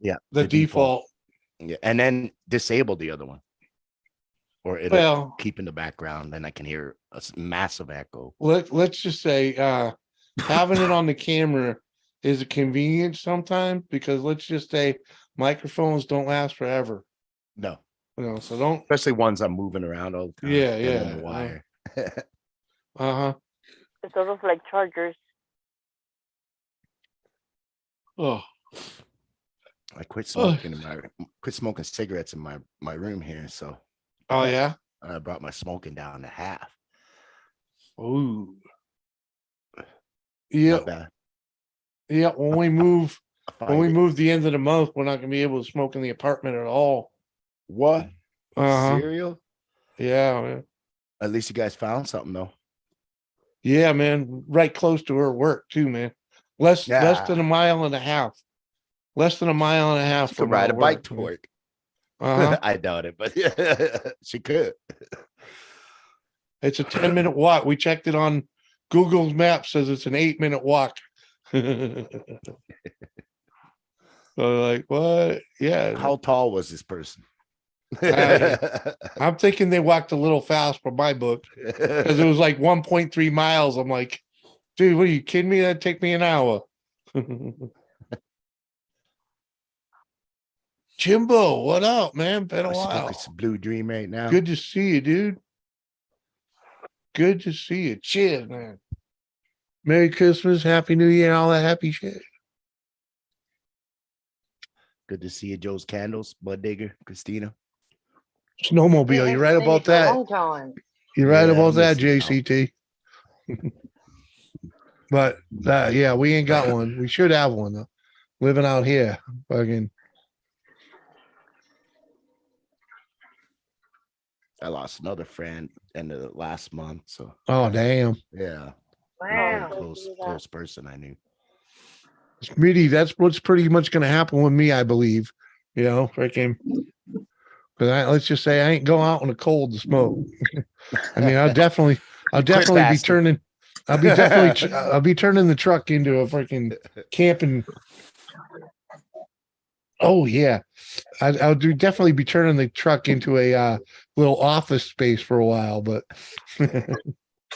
Yeah, the default. Yeah, and then disable the other one, or it'll Well, keep in the background. Then I can hear a massive echo. let's just say having it on the camera is a convenience sometimes, because let's just say microphones don't last forever. No, So don't. especially ones I'm moving around all the time. Yeah, and then yeah. the wire. Uh-huh. It's sort of like chargers. Oh. I quit smoking cigarettes in my room here. So Oh yeah. I brought my smoking down to half. Ooh. Yeah. Not bad. Yeah. When we move the end of the month, we're not gonna be able to smoke in the apartment at all. What? Uh-huh. Cereal? Yeah, man. At least you guys found something though. Yeah, man. Right close to her work too, man. Less Yeah. than a mile and a half. Less than a mile and a half She from could ride a our bike work. to work. Uh-huh. I doubt it, but yeah, she could. It's a 10-minute walk. We checked it on Google Maps, says it's an 8-minute walk. So like, what? Yeah. How tall was this person? I'm thinking they walked a little fast for my book because it was like 1.3 miles. I'm like, dude, what are you kidding me? That'd take me an hour. Jimbo, what up, man? Been a I'm smoking while. some Blue Dream right now. Good to see you, dude. Good to see you. Cheers, man. Merry Christmas, Happy New Year, all that happy shit. Good to see you, Joe's Candles, Bud Digger, Christina. Snowmobile, you right about that? Long time. You're right Yeah, I about that, miss it, JCT. But yeah, we ain't got one. We should have one though. Living out here, fucking. I lost another friend in the last month, so Oh damn, yeah, Wow. close person I knew. Smitty, that's what's pretty much going to happen with me, I believe. You know, freaking. Because let's just say I ain't going out in the cold to smoke. I mean, I'll definitely be turning. I'll be turning the truck into a freaking camping. Oh yeah, I'll definitely be turning the truck into a little office space for a while, but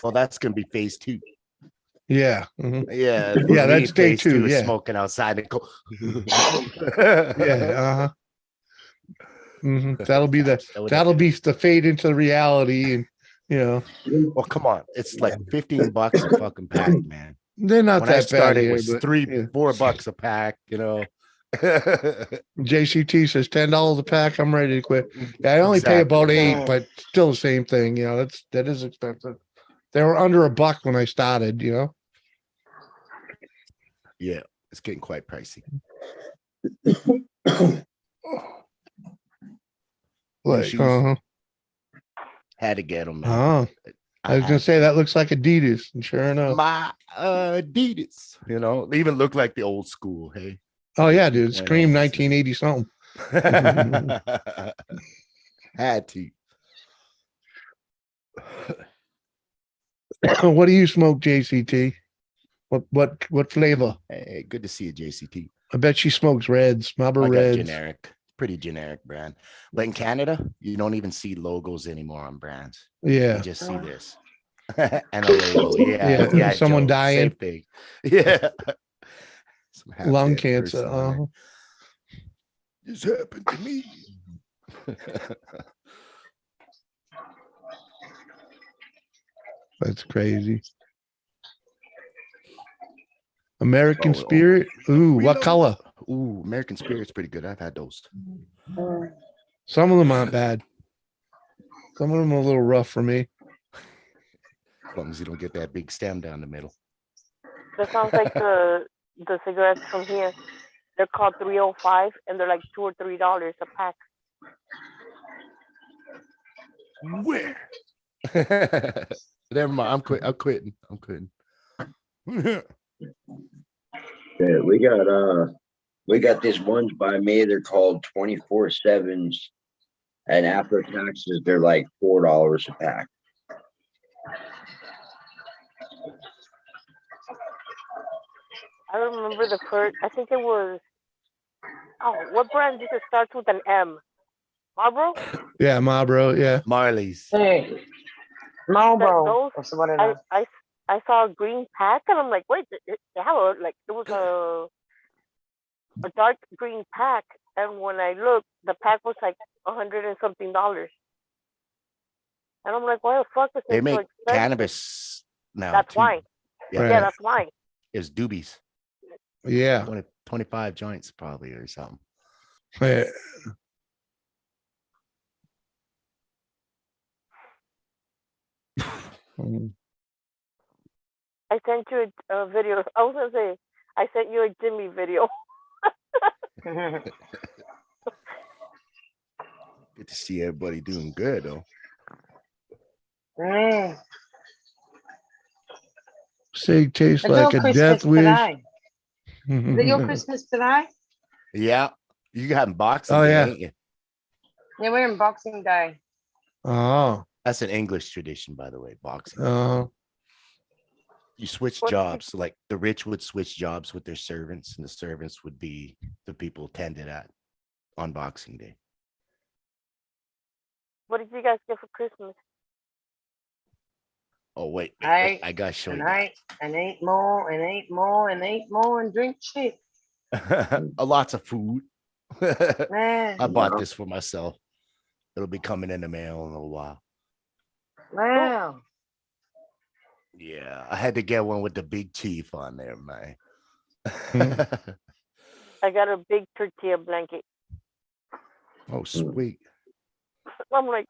Well, that's gonna be phase 2. yeah, mhm. Yeah, Yeah, that's day phase 2, is yeah. smoking outside and go. Yeah, uh-huh. That'll be That the fade into reality, and you know Well, come on, it's like $15 a fucking pack, man. they're not When I that bad started, it here, was but yeah. $3-4 a pack. You know. JCT says $10 a pack. I'm ready to quit. Yeah, I only pay about Exactly. $8, but still the same thing. You know, that is expensive. They were under $1 when I started. You know. Yeah, it's getting quite pricey. Like, shoes. Had to get them, man. I was gonna say that looks like Adidas, and sure enough, my Adidas. You know, they even look like the old school. Hey. Oh yeah, dude, Scream 1980 something. Had to. What do you smoke, JCT? What flavor? Hey, good to see you, JCT. I bet she smokes Reds, Marlboro I got Reds. generic, pretty generic brand. But in Canada, you don't even see logos anymore on brands. Yeah, You just see this and a label. Yeah. Someone Joe, dying. Same thing. Yeah. Lung cancer. This happened to me. That's crazy. American Spirit. Ooh, what color? Ooh, American Spirit's pretty good. I've had those. Some of them aren't bad. Some of them are a little rough for me. As long as you don't get that big stem down the middle. That sounds like the cigarettes from here. They're called 305, and they're like $2 or $3 a pack. Where? Never mind. I'm quitting. Yeah, we got these ones by me. They're called 24/7s, and after taxes, they're like $4 a pack. I remember the first. I think it was. Oh, what brand does it start with an M? Marlboro? Yeah, Marlboro. Yeah. Marley's. Hey, Marlboro. Those, Or what it is. I saw a green pack, and I'm like, wait, they have it was a dark green pack, and when I looked, the pack was like $100 and something. And I'm like, why the fuck is They this so make expensive? cannabis now. That's too. why. Yeah, Right. Yeah, that's why. it's doobies. Yeah. 25 joints probably or something. Yeah. I sent you a video. I was gonna say I sent you a Jimmy video. Good to see everybody doing good though. Sig tastes It's like all a Christmas death wish. today. Is it your Christmas today? Yeah. You got Boxing Oh, Day, yeah. ain't you? Yeah, we're in Boxing Day. Oh, That's an English tradition, by the way. Boxing. You switch What- jobs. So like the rich would switch jobs with their servants, and the servants would be the people tended at on Boxing Day. What did you guys get for Christmas? Oh, wait. Hey, I gotta show and you that. eat, and eat more, and eat more, and eat more, and drink shit. A lots of food. Man, I bought this for myself. It'll be coming in the mail in a little while. wow. Yeah, I had to get one with the big teeth on there, man. I got a big tortilla blanket. Oh, sweet. I'm like,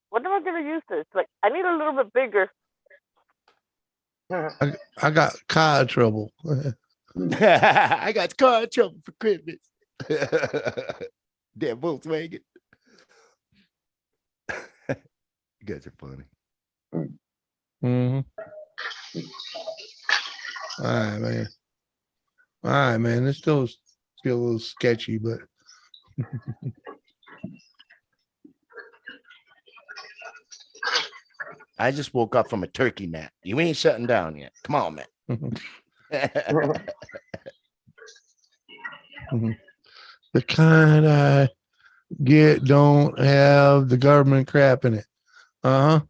when am I gonna use this? Like, I need a little bit bigger. I got car trouble. I got car trouble for Christmas. Damn Volkswagen. You guys are funny. Mhm. All right, man. All right, man. It's still a little sketchy, but I just woke up from a turkey nap. You ain't shutting down yet. Come on, man. the kind I get don't have the government crap in it. Uh-huh.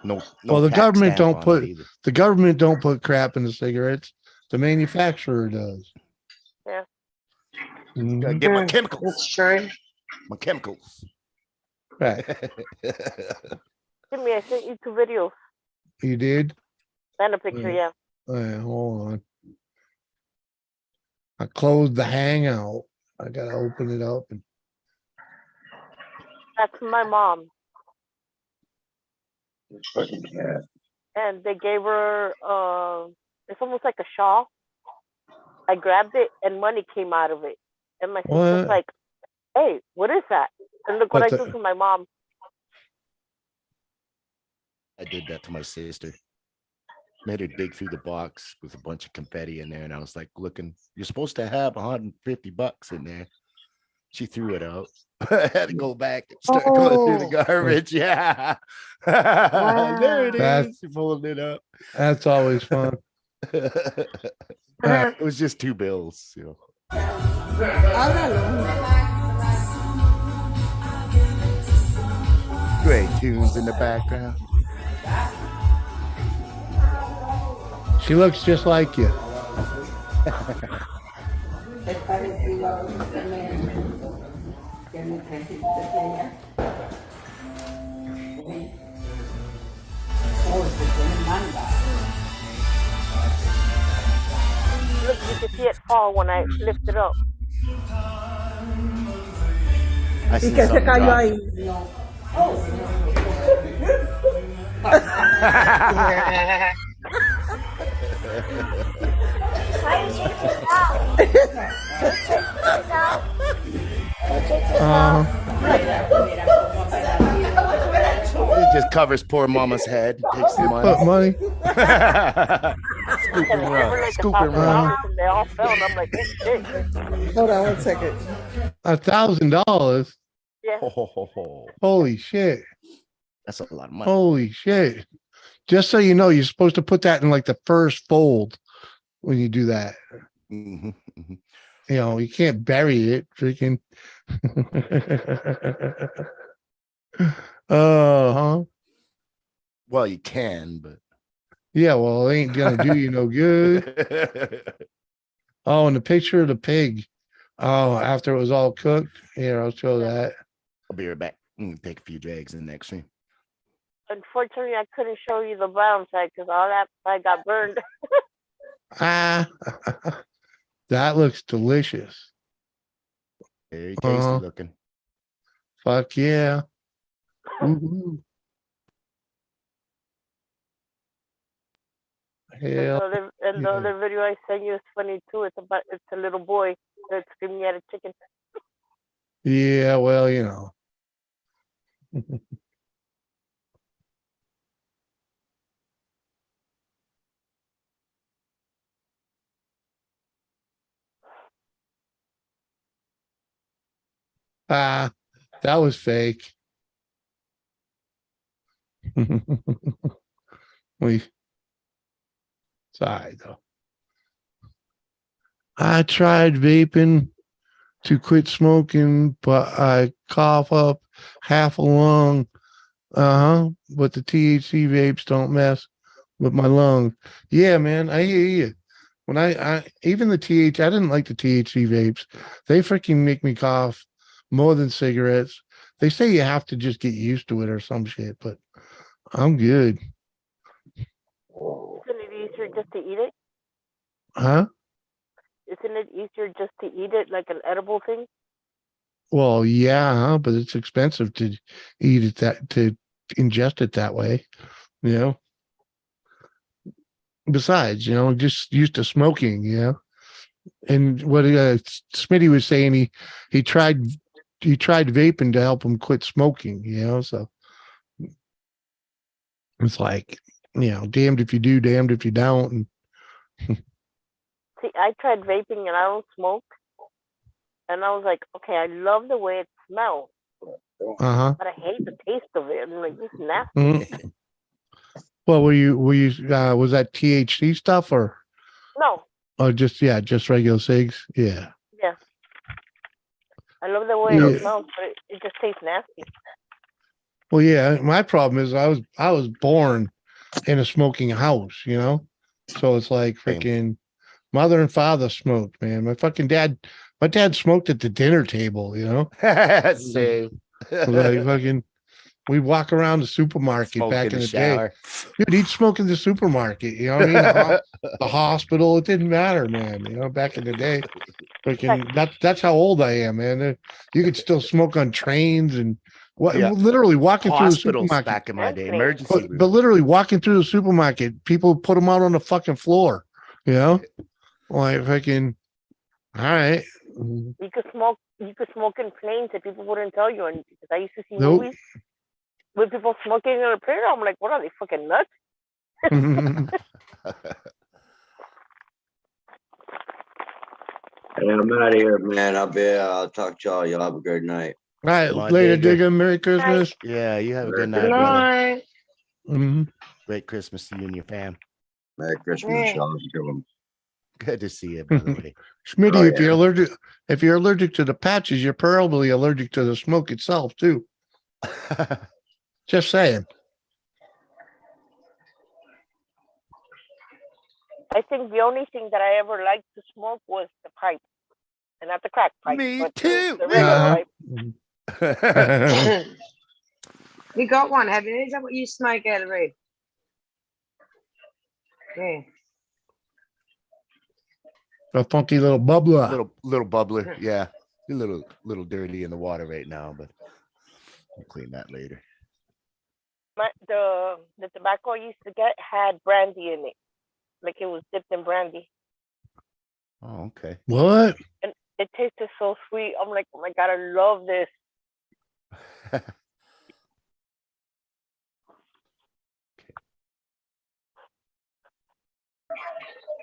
No, Well, the tax government stamp don't on put it either. the government don't put crap in the cigarettes. The manufacturer does. Yeah. Gotta Mhm. get my That's chemicals. true. My chemicals. Right. Jimmy, I sent you 2 videos You did? and a picture. Yeah. Hold on. I closed the hangout. I gotta open it up and That's my mom. Fucking cat. And they gave her it's almost like a shawl. I grabbed it and money came out of it. And my sister's What? like, hey, what is that? And look what What's I do it? for my mom. I did that to my sister. Made her dig through the box with a bunch of confetti in there, and I was like, "Looking, you're supposed to have $150 in there." She threw it out. I had to go back and start going through the Oh, garbage. Yeah, there it That's- is. She pulled it up. That's always fun. All right. It was just 2 bills. You know. Great tunes in the background. She looks just like you. Es parecido a un que me trajiste de allá. Oh, se tiene manga. Look, you can see it fall when I lift it up. I see something drop. ahí. It just covers poor mama's head. Takes the Put money. money. Scoop And and they were run. like Scoop and run. $1,000 and they all fell. And I'm like, oh shit. Hold on 1 second. $1,000. Yeah. Ho, ho, ho, ho. Holy shit. That's a lot of money. Holy shit. Just so you know, you're supposed to put that in like the first fold when you do that. Mhm, mhm. You know, you can't bury it. Freaking. Huh? Well, you can, but Yeah, well, it ain't gonna do you no good. Oh, and the picture of the pig. Oh, after it was all cooked. Here, I'll show that. I'll be right back. Take a few drags in the next stream. Unfortunately, I couldn't show you the brown side because all that side got burned. Ah, that looks delicious. Very tasty Uh, looking. Fuck yeah. Woo-hoo. Hell, And the yeah. other video I sent you is funny too. It's a little boy that's screaming at a chicken. Yeah, well, you know. Ah, that was fake. we sorry though. I tried vaping to quit smoking, but I cough up half a lung. But the THC vapes don't mess with my lungs. Yeah, man, I hear you. When I even the I didn't like the THC vapes. They freaking make me cough more than cigarettes. They say you have to just get used to it or some shit, but I'm good. Isn't it easier just to eat it? Huh? Isn't it easier just to eat it like an edible thing? Well, yeah, but it's expensive to eat it to ingest it that way, you know. Besides, just used to smoking, And what Smitty was saying, he tried vaping to help him quit smoking, so it's like, damned if you do, damned if you don't. And See, I tried vaping and I don't smoke. And I was like, okay, I love the way it smells, uh-huh. but I hate the taste of it. I'm like, this is nasty. Mhm. Well, were you was that THC stuff or No, just regular cigs? Yeah. yeah. I love the way Yeah. it smells, but it just tastes nasty. Well, yeah, my problem is I was born in a smoking house, so it's like Same. freaking mother and father smoked, man. My dad smoked at the dinner table, Same. like fucking we'd walk around the supermarket Smoke back in in the the day. shower. Dude, he'd smoke in the supermarket, you know what I mean? The hospital, it didn't matter, man. Back in the day. Freaking that's how old I am, man. You could still smoke on trains and Yeah. literally walking through the Hospitals supermarket. back in my day, And emergency But room. literally walking through the supermarket, people put them out on the fucking floor, like fucking. All right. you could smoke. You could smoke in planes that people wouldn't tell you. And because I used to see Nope. movies with people smoking in a plane, I'm like, what are they fucking nuts? Hey, I'm out of here, man. I'll talk to y'all. Y'all have a good night. All right, Come on, later, Digger. Digger. Merry Christmas. Yeah, you have a good Merry night, brother. Night. Mhm. Great Christmas to you and your fam. Merry Christmas, Yeah. y'all. Have a good one. Good to see you, brother Woody. Smitty, Oh, if yeah. you're allergic to the patches, you're probably allergic to the smoke itself too. Just saying. I think the only thing that I ever liked to smoke was the pipe, and not the crack pipe, Me but too. the regular Uh-huh. pipe. You got one, have you? Is that what you smoke out of the red? Yeah. A funky little bubbler. little bubbler. Yeah. A little dirty in the water right now, but we'll clean that later. The tobacco I used to get had brandy in it, like it was dipped in brandy, Oh, okay. What? and it tasted so sweet. I'm like, oh my god, I love this.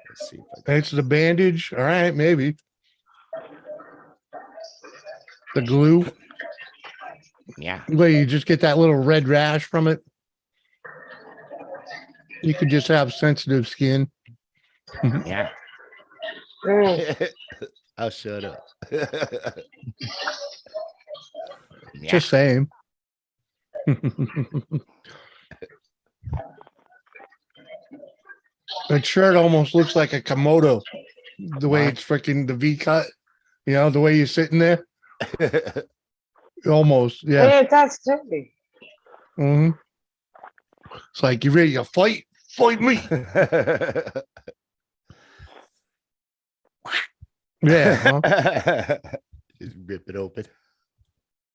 Let's see if I can. It's the bandage. All right, maybe. The glue. Yeah. Where you just get that little red rash from it. You could just have sensitive skin. Yeah. Mm. I'll shut up. Yeah. Just saying. That shirt almost looks like a Komodo. The way Why? it's freaking the V cut. The way you're sitting there. Almost, yeah. Yeah, it does too. hmm It's like you ready to fight? Fight me. Yeah. Huh? Just rip it open.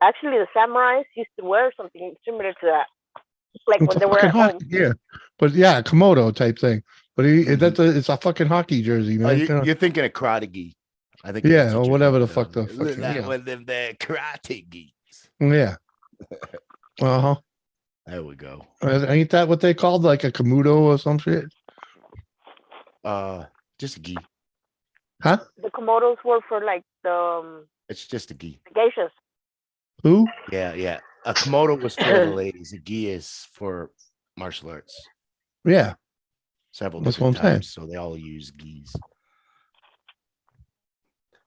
Actually, the samurais used to wear something similar to that, like It's when a they were fucking at home. hockey, yeah. But yeah, Komodo type thing. But it's a fucking hockey jersey, Oh, man. you're thinking of karate gi. I think Yeah, that's or what you're whatever the thinking fuck the of. fuck. That Yeah. one of them there karate geeks. Yeah. Uh-huh. There we go. Ain't that what they called? Like a Komodo or some shit? Just a gi. Huh? The komodos were for like the It's just a gi. geishas. Who? Yeah, yeah. A Komodo was for the ladies. A gi is for martial arts. Yeah. Several That's different what I'm saying. types, so they all use gis.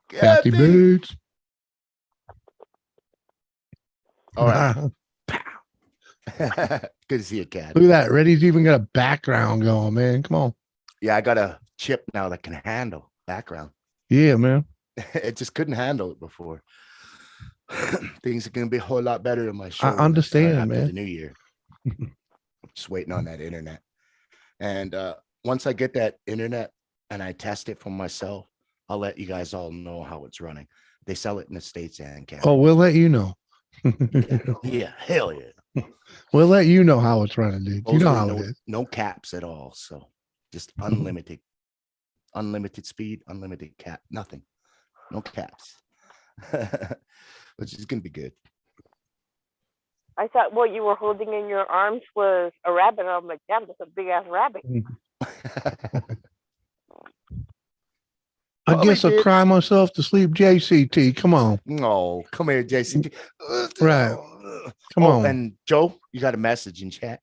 Kathy Kathy! Bates. All right. Look Good to see you, Kathy. at that. Reddy's even got a background going, man. Come on. Yeah, I got a chip now that can handle background. Yeah, man. It just couldn't handle it before. Things are going to be a whole lot better in my show. I when start understand, after man. the new year. Just waiting on that internet. And once I get that internet and I test it for myself, I'll let you guys all know how it's running. They sell it in the States and Canada. Oh, we'll let you know. Yeah, hell yeah. We'll let you know how it's running, dude. You know how no, it is. no caps at all. So just unlimited speed, unlimited cap, nothing, no caps, which is going to be good. I thought what you were holding in your arms was a rabbit. I'm like, damn, that's a big ass rabbit. I guess I'll cry myself to sleep, JCT. Come on. No, come here, JCT. Right. Come on. And Joe, you got a message in chat.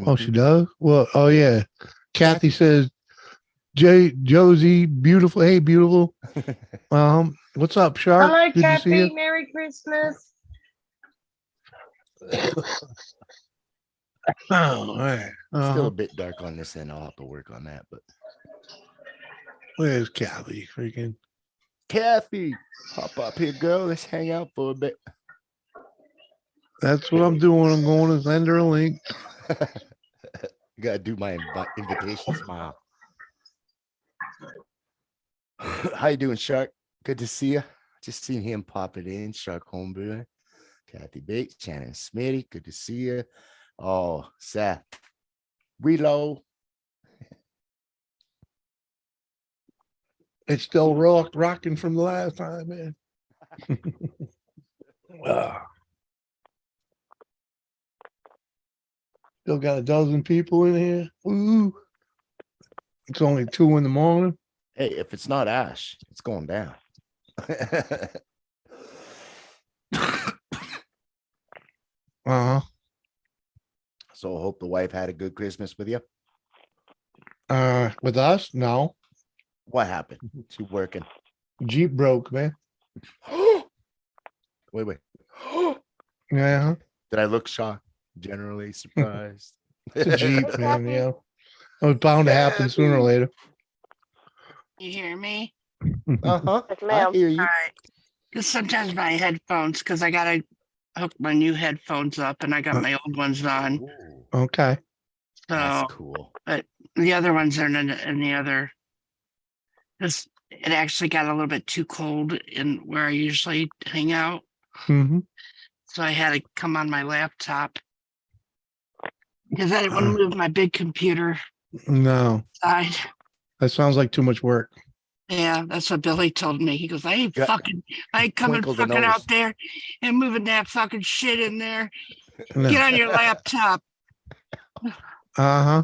Oh, she does? Well, oh, yeah. Kathy says, Josie, beautiful. Hey, beautiful. What's up, Shark? Hello, Good to see Kathy. you. Merry Christmas. Oh, all right. Still a bit dark on this end. I'll have to work on that. But where's Kathy? Freaking Kathy, hop up here, girl. Let's hang out for a bit. That's what I'm doing. I'm going to send her a link. You gotta do my invitation smile. How you doing, Shark? Good to see you. Just seen him pop it in. Shark Homebrewer, Kathy Bates, Shannon Smitty. Good to see you. Oh, Seth. Reload. It's still rocking from the last time, man. Still got a dozen people in here. Ooh. It's only 2 in the morning. Hey, if it's not Ash, it's going down. So I hope the wife had a good Christmas with you. With us? No. What happened? She working. Jeep broke, man. Wait. Yeah. Did I look shocked? Generally surprised. It's a Jeep, man. Yeah. It was bound to happen sooner or later. You hear me? Uh-huh. Yes, I ma'am. hear you. All right. Because sometimes my headphones, because I gotta hook my new headphones up and I got my old ones on. Ooh, Okay. that's So, cool. but the other ones are in the other. Because it actually got a little bit too cold in where I usually hang out. Mm-hmm. So I had to come on my laptop because I didn't want to move my big computer No. side. That sounds like too much work. Yeah, that's what Billy told me. He goes, I ain't coming Twinkle the fucking nose. out there and moving that fucking shit in there. No. Get on your laptop. Uh-huh.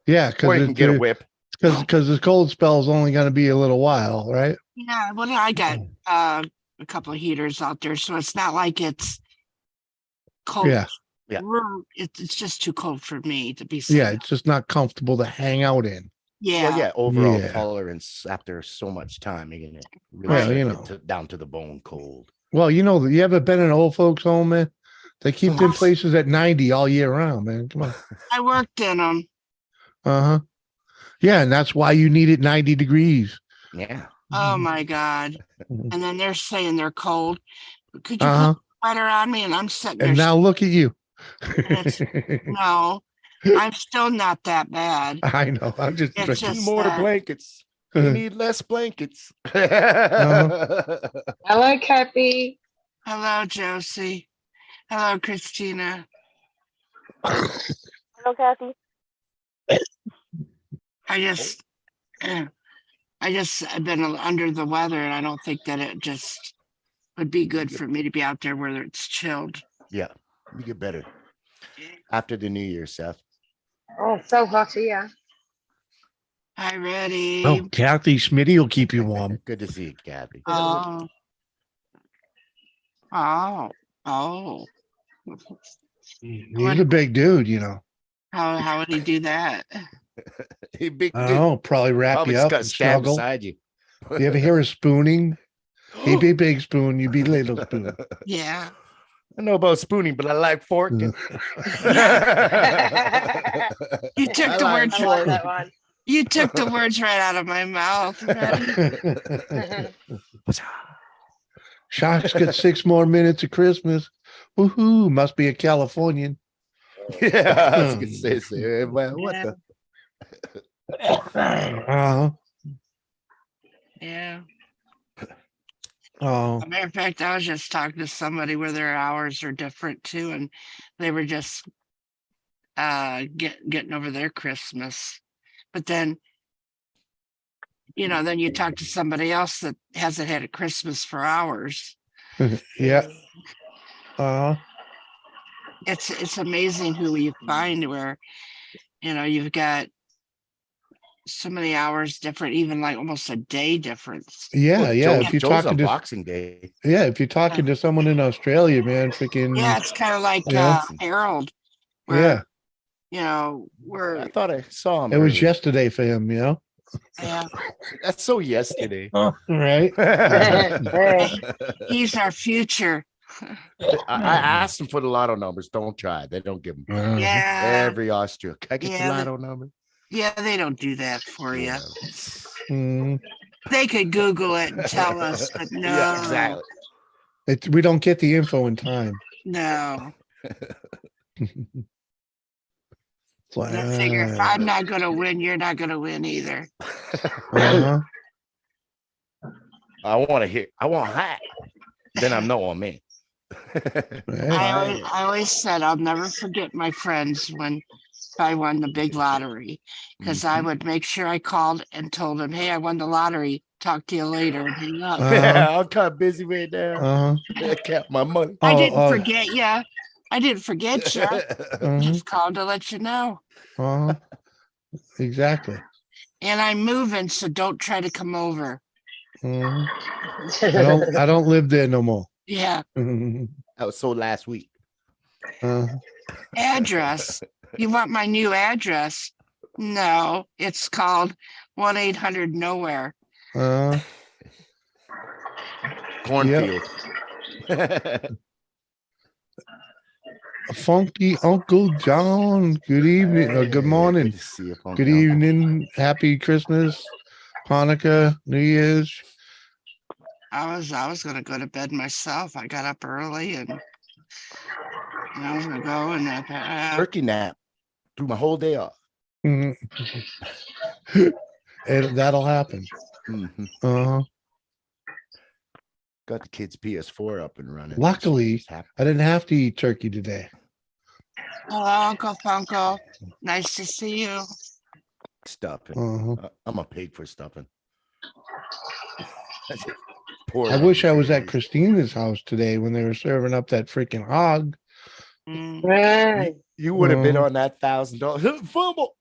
Yeah, Or you can get a whip. because this cold spell is only going to be a little while, right? Yeah, well, I got a couple of heaters out there, so it's not like it's cold. Yeah. Yeah. It's just too cold for me to be Yeah, sitting. it's just not comfortable to hang out in. Yeah. Well, yeah, overall Yeah. tolerance after so much time, you're gonna Well, really you get know. down to the bone cold. Well, you ever been in an old folks home, man? They keep them places at 90 all year round, man. Come on. I worked in them. Uh-huh. Yeah, and that's why you need it 90 degrees. Yeah. Oh my God. Mhm. And then they're saying they're cold. Could you Uh-huh. put a sweater on me? And I'm sitting there. And now look at you. No, I'm still not that bad. I know. I'm just It's drinking. just More that. blankets. We need less blankets. Hello, Kathy. Hello, Josie. Hello, Christina. Hello, Kathy. I've been under the weather, and I don't think that it just would be good for me to be out there where it's chilled. Yeah, you get better after the new year, Seth. Oh, so hot here. Hi, ready. Oh, Kathy Smitty will keep you warm. Good to see you, Kathy. Oh, Oh. He's a big dude, you know. How would he do that? He big I dude. don't know, probably wrap Probably you just up got and stand snuggle. beside you. You ever hear of spooning? He be big spoon, you be little spoon. Yeah. I know about spooning, but I like forking. You took I the like words. I like that one. You took the words right out of my mouth. Maddie. Sharks get 6 more minutes of Christmas. Woohoo! Must be a Californian. Yeah, I was gonna say, well, what Yeah. the? Yeah. Oh, As a matter of fact, I was just talking to somebody where their hours are different too, and they were just getting over their Christmas. But then, then you talk to somebody else that hasn't had a Christmas for hours. yeah. It's amazing who you find where you've got so many hours different, even like almost a day difference. Yeah, Well, yeah. Joe's, If you're Joe's talking on to Boxing Day. yeah, if you're talking to someone in Australia, man, freaking Yeah, it's kind of like Yeah. Harold, yeah. where I thought I saw him. It was earlier. yesterday for him, you know. yeah, That's so yesterday. Right. he's our future. I asked him for the lotto numbers. Don't try. They don't give them. Yeah, Every Austria. Can I get Yeah, the lotto number? yeah, they don't do that for you. Yeah. Mm. They could Google it and tell us, but no, Yeah, exactly. We don't get the info in time. no. And I figure if I'm not going to win, you're not going to win either. Uh-huh. I want high. Then I'm no on me. Right. I always said I'll never forget my friends when I won the big lottery, because I would make sure I called and told them, hey, I won the lottery. Talk to you later and hang up. Yeah, I'm kind of busy right now. Uh-huh. I kept my money. I didn't forget you. I didn't forget you. Uh-huh. Just called to let you know. Uh-huh. Exactly. And I'm moving, so don't try to come over. Mhm. I don't live there no more. Yeah. That was so last week. Address. You want my new address? No, it's called 1-800-nowhere. Cornfield. Funky Uncle John. Good evening. Good morning. Good to see you, Funky Good Uncle. evening. Happy Christmas, Hanukkah, New Year's. I was gonna go to bed myself. I got up early and I was gonna go and Turkey nap. Threw my whole day off. Mhm. That'll happen. Mhm. Uh-huh. Got the kids' PS4 up and running. Luckily, I didn't have to eat turkey today. hello, Uncle Funko. Nice to see you. Stuffing. Uh-huh. I'm a pig for stuffing. Poor I wish I was at baby. Christina's house today when they were serving up that freaking hog. Mm. Right. You would have been on that $1,000 fumble.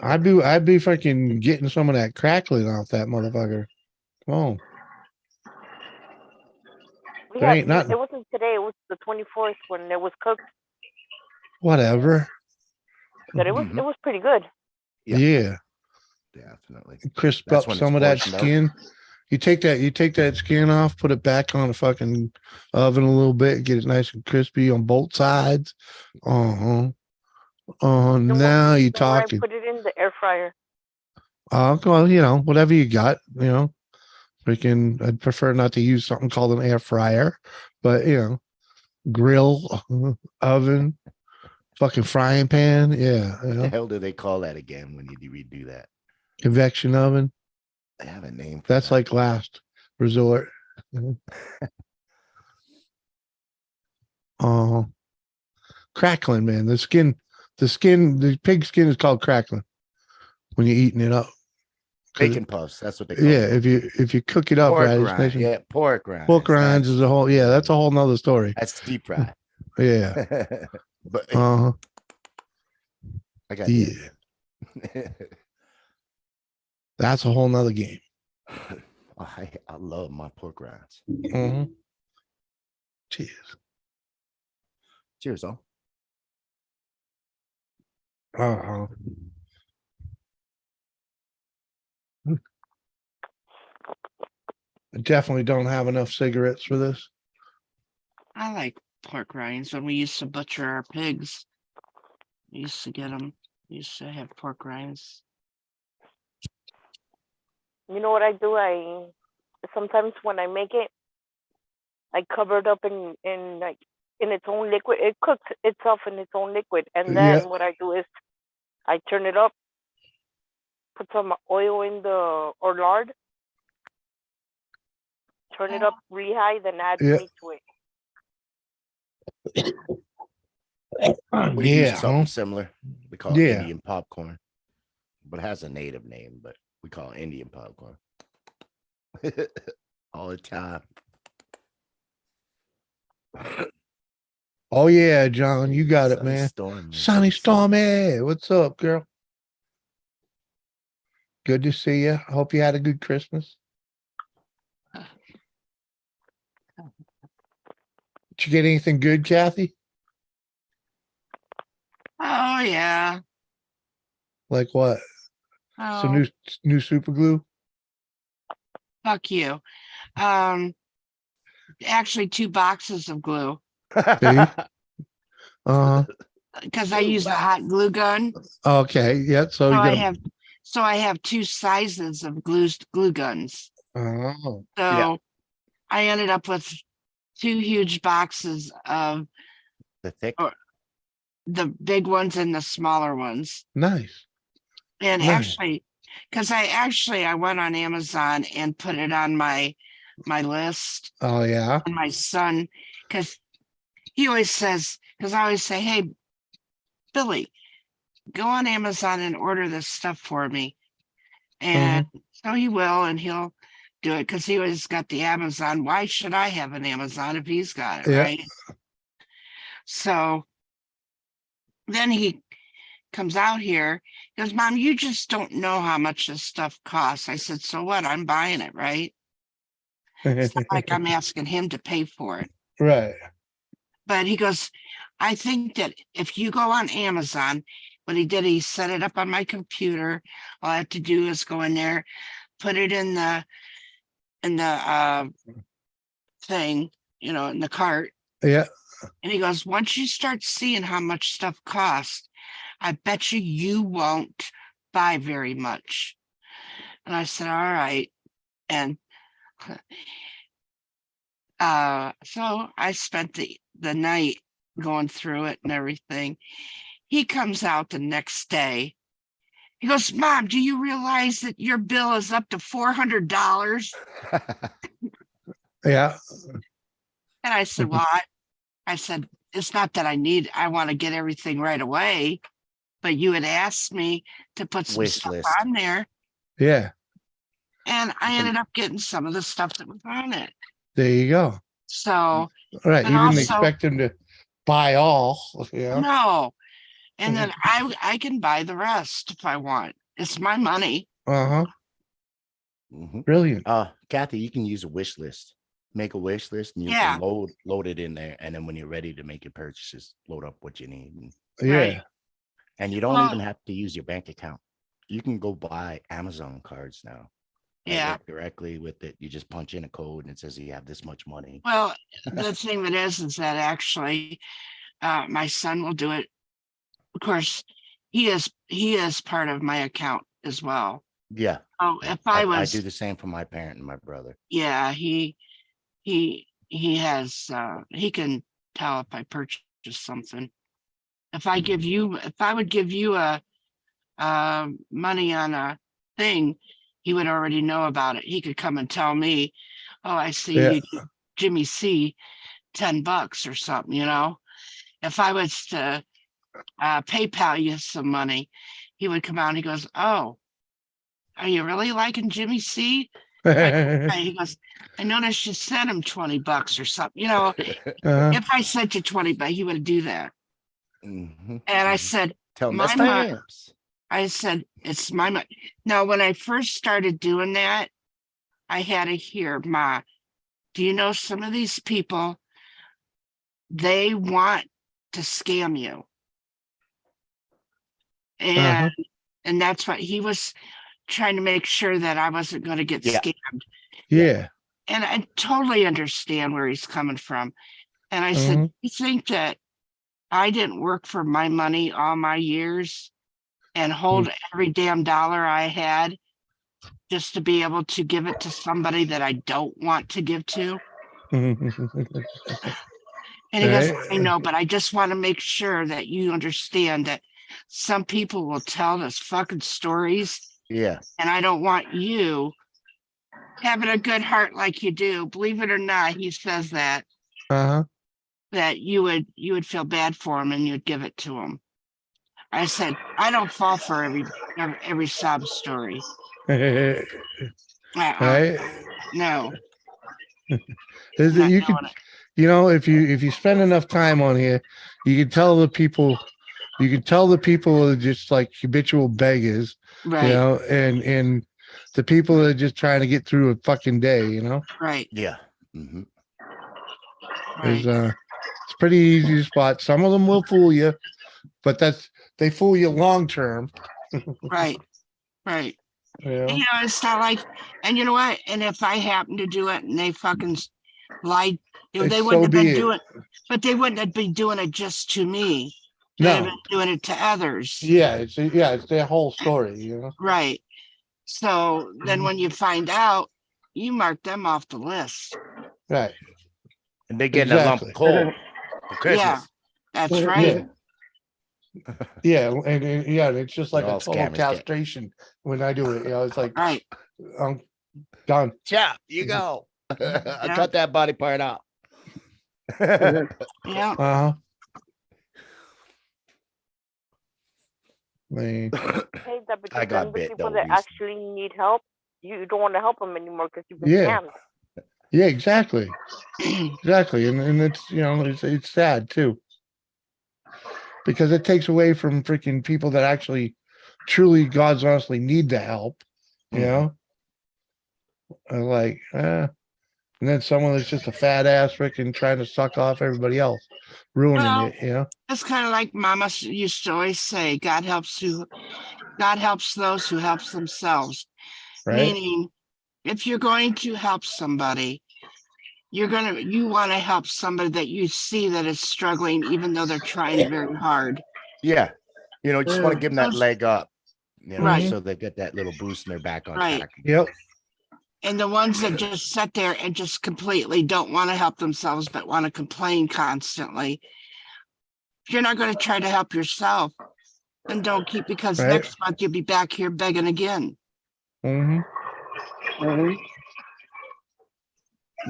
I'd be freaking getting some of that crackling off that motherfucker. Oh, there ain't nothing. It wasn't today. It was the 24th when it was cooked. Whatever. But it was pretty good. Yeah. Definitely. Crisp That's up when some it's of that portioned out. skin. You take that skin off, put it back on the fucking oven a little bit, get it nice and crispy on both sides. Uh-huh. Now you're Then when I talking. put it in the air fryer. Well, whatever you got, freaking, I'd prefer not to use something called an air fryer, but grill, oven, fucking frying pan. Yeah. What the hell do they call that again when you redo that? Convection oven. I have a name for That's that. like last resort. Crackling, man. The pig skin is called crackling when you're eating it up. Bacon puffs. That's what they call Yeah, it. if you cook it up Pork right, it's rind. nice and- Yeah, pork rinds. pork rinds is a whole. Yeah, that's a whole nother story. That's deep fry. Yeah. But Uh-huh. I got Yeah. That's a whole nother game. I love my pork rinds. Mm-hmm. Cheers. Cheers, all. Uh-huh. I definitely don't have enough cigarettes for this. I like pork rinds. When we used to butcher our pigs, we used to get them. We used to have pork rinds. You know what I do? I sometimes when I make it, I cover it up in like in its own liquid. It cooks itself in its own liquid, and then Yeah. what I do is I turn it up, put some oil in the or lard, turn it up really high, then add Yeah. meat to it. We Yeah. use something similar. We call it Yeah. Indian popcorn, but it has a native name, but we call it Indian popcorn. All the time. Oh yeah, John, you got it, Sunny man. Storm. Sunny Stormy, what's up, girl? Good to see you. Hope you had a good Christmas. Did you get anything good, Kathy? Oh yeah. Like what? Oh, Some new super glue? fuck you. Actually 2 boxes of glue See? Uh-huh. because I use a hot glue gun. Okay. Yeah. So So you I got have so I have 2 sizes of glue guns. Oh. So I ended up with 2 huge boxes of The thick. the big ones and the smaller ones. Nice. And Nice. actually, because I went on Amazon and put it on my list, Oh yeah. and my son, because he always says, because I always say, hey, Billy, go on Amazon and order this stuff for me. And so he will, and he'll do it because he always got the Amazon. Why should I have an Amazon if he's got it, Yeah. right? So then he comes out here, he goes, Mom, you just don't know how much this stuff costs. I said, so what? I'm buying it, right? It's not like I'm asking him to pay for it. Right. But he goes, I think that if you go on Amazon, what he did, he set it up on my computer. All I have to do is go in there, put it in the thing, in the cart. Yeah. And he goes, once you start seeing how much stuff costs, I bet you won't buy very much. And I said, all right. And so I spent the night going through it and everything. He comes out the next day. He goes, Mom, do you realize that your bill is up to $400? Yeah. And I said, well, I said, it's not that I want to get everything right away, but you had asked me to put some Wish stuff list. on there. Yeah. And I ended up getting some of the stuff that was on it. There you go. So, All right. and You didn't also- expect him to buy all. Yeah. no. And then I can buy the rest if I want. It's my money. Uh-huh. Mhm. Brilliant. Kathy, you can use a wish list. Make a wish list and you Yeah. can load it in there. And then when you're ready to make your purchases, load up what you need. Yeah. Right. And you don't Well- even have to use your bank account. You can go buy Amazon cards now. that Yeah. work directly with it. You just punch in a code and it says you have this much money. Well, the thing that is that actually my son will do it. Of course, he is part of my account as well. Yeah. Oh, yeah. if I was, do the same for my parent and my brother. yeah, he has he can tell if I purchase something. If I would give you a money on a thing, he would already know about it. He could come and tell me, oh, I see Yeah. you give Jimmy C $10 or something, If I was to PayPal you some money, he would come out and he goes, oh, are you really liking Jimmy C? He goes, I noticed you sent him $20 or something. If I sent you $20, he would do that. Mhm, And I mhm. said, Tell them my that's mon- stamps. I said, it's my money. Now, when I first started doing that, I had to hear, Ma, do you know some of these people, they want to scam you. Uh-huh. And that's what he was trying to make sure that I wasn't going to get Yeah. scammed. Yeah. And I totally understand where he's coming from. And I said, Mhm. you think that I didn't work for my money all my years and hold every damn dollar I had just to be able to give it to somebody that I don't want to give to? And he goes, I Right. know, but I just want to make sure that you understand that some people will tell us fucking stories, Yeah. and I don't want you having a good heart like you do. Believe it or not, he says that Uh-huh. that you would feel bad for him and you'd give it to him. I said, I don't fall for every sob story. Right. No, Is I'm that not you doing could, it. if you spend enough time on here, you can tell the people, are just like habitual beggars, Right, and the people that are just trying to get through a fucking day, right, Yeah. Hmm. is right, it's pretty easy to spot. Some of them will fool you, but they fool you long term. right, right. You And, know, it's not like, and you know what? And if I happen to do it and they fucking lied, it's they wouldn't so have be been it. doing, but they wouldn't have been doing it just to me. They'd have No, been doing it to others. yeah, it's their whole story. Right. So then Mhm. when you find out, you mark them off the list. Right, And they're getting a lump exactly. of coal for Yeah, Christmas. that's Yeah, right. yeah, and it's just like a All total scammers get. castration when I do it. It's like Right. I'm done. Chop, you go. I Yeah. cut that body part out. Yeah. Uh-huh. Man, Hey, that I because then got the bit people though that recently. actually need help, you don't want to help them anymore because you've been yeah, scammed. yeah, exactly, exactly, and it's it's sad too because it takes away from freaking people that actually, truly, God's honestly need the help. You Mhm. know, like, and then someone that's just a fat ass freaking trying to suck off everybody else, ruining Well, it. You know, it's kind of like Mama used to always say, God helps those who helps themselves. right? Meaning, if you're going to help somebody, you want to help somebody that you see that is struggling, even though they're trying very hard. Yeah. Just want to give them that Those- leg up, Right, so they get that little boost and they're back on right. track. Yep. And the ones that just sit there and just completely don't want to help themselves, but want to complain constantly. If you're not going to try to help yourself, then don't keep, because Right. next month you'll be back here begging again. Mm-hmm.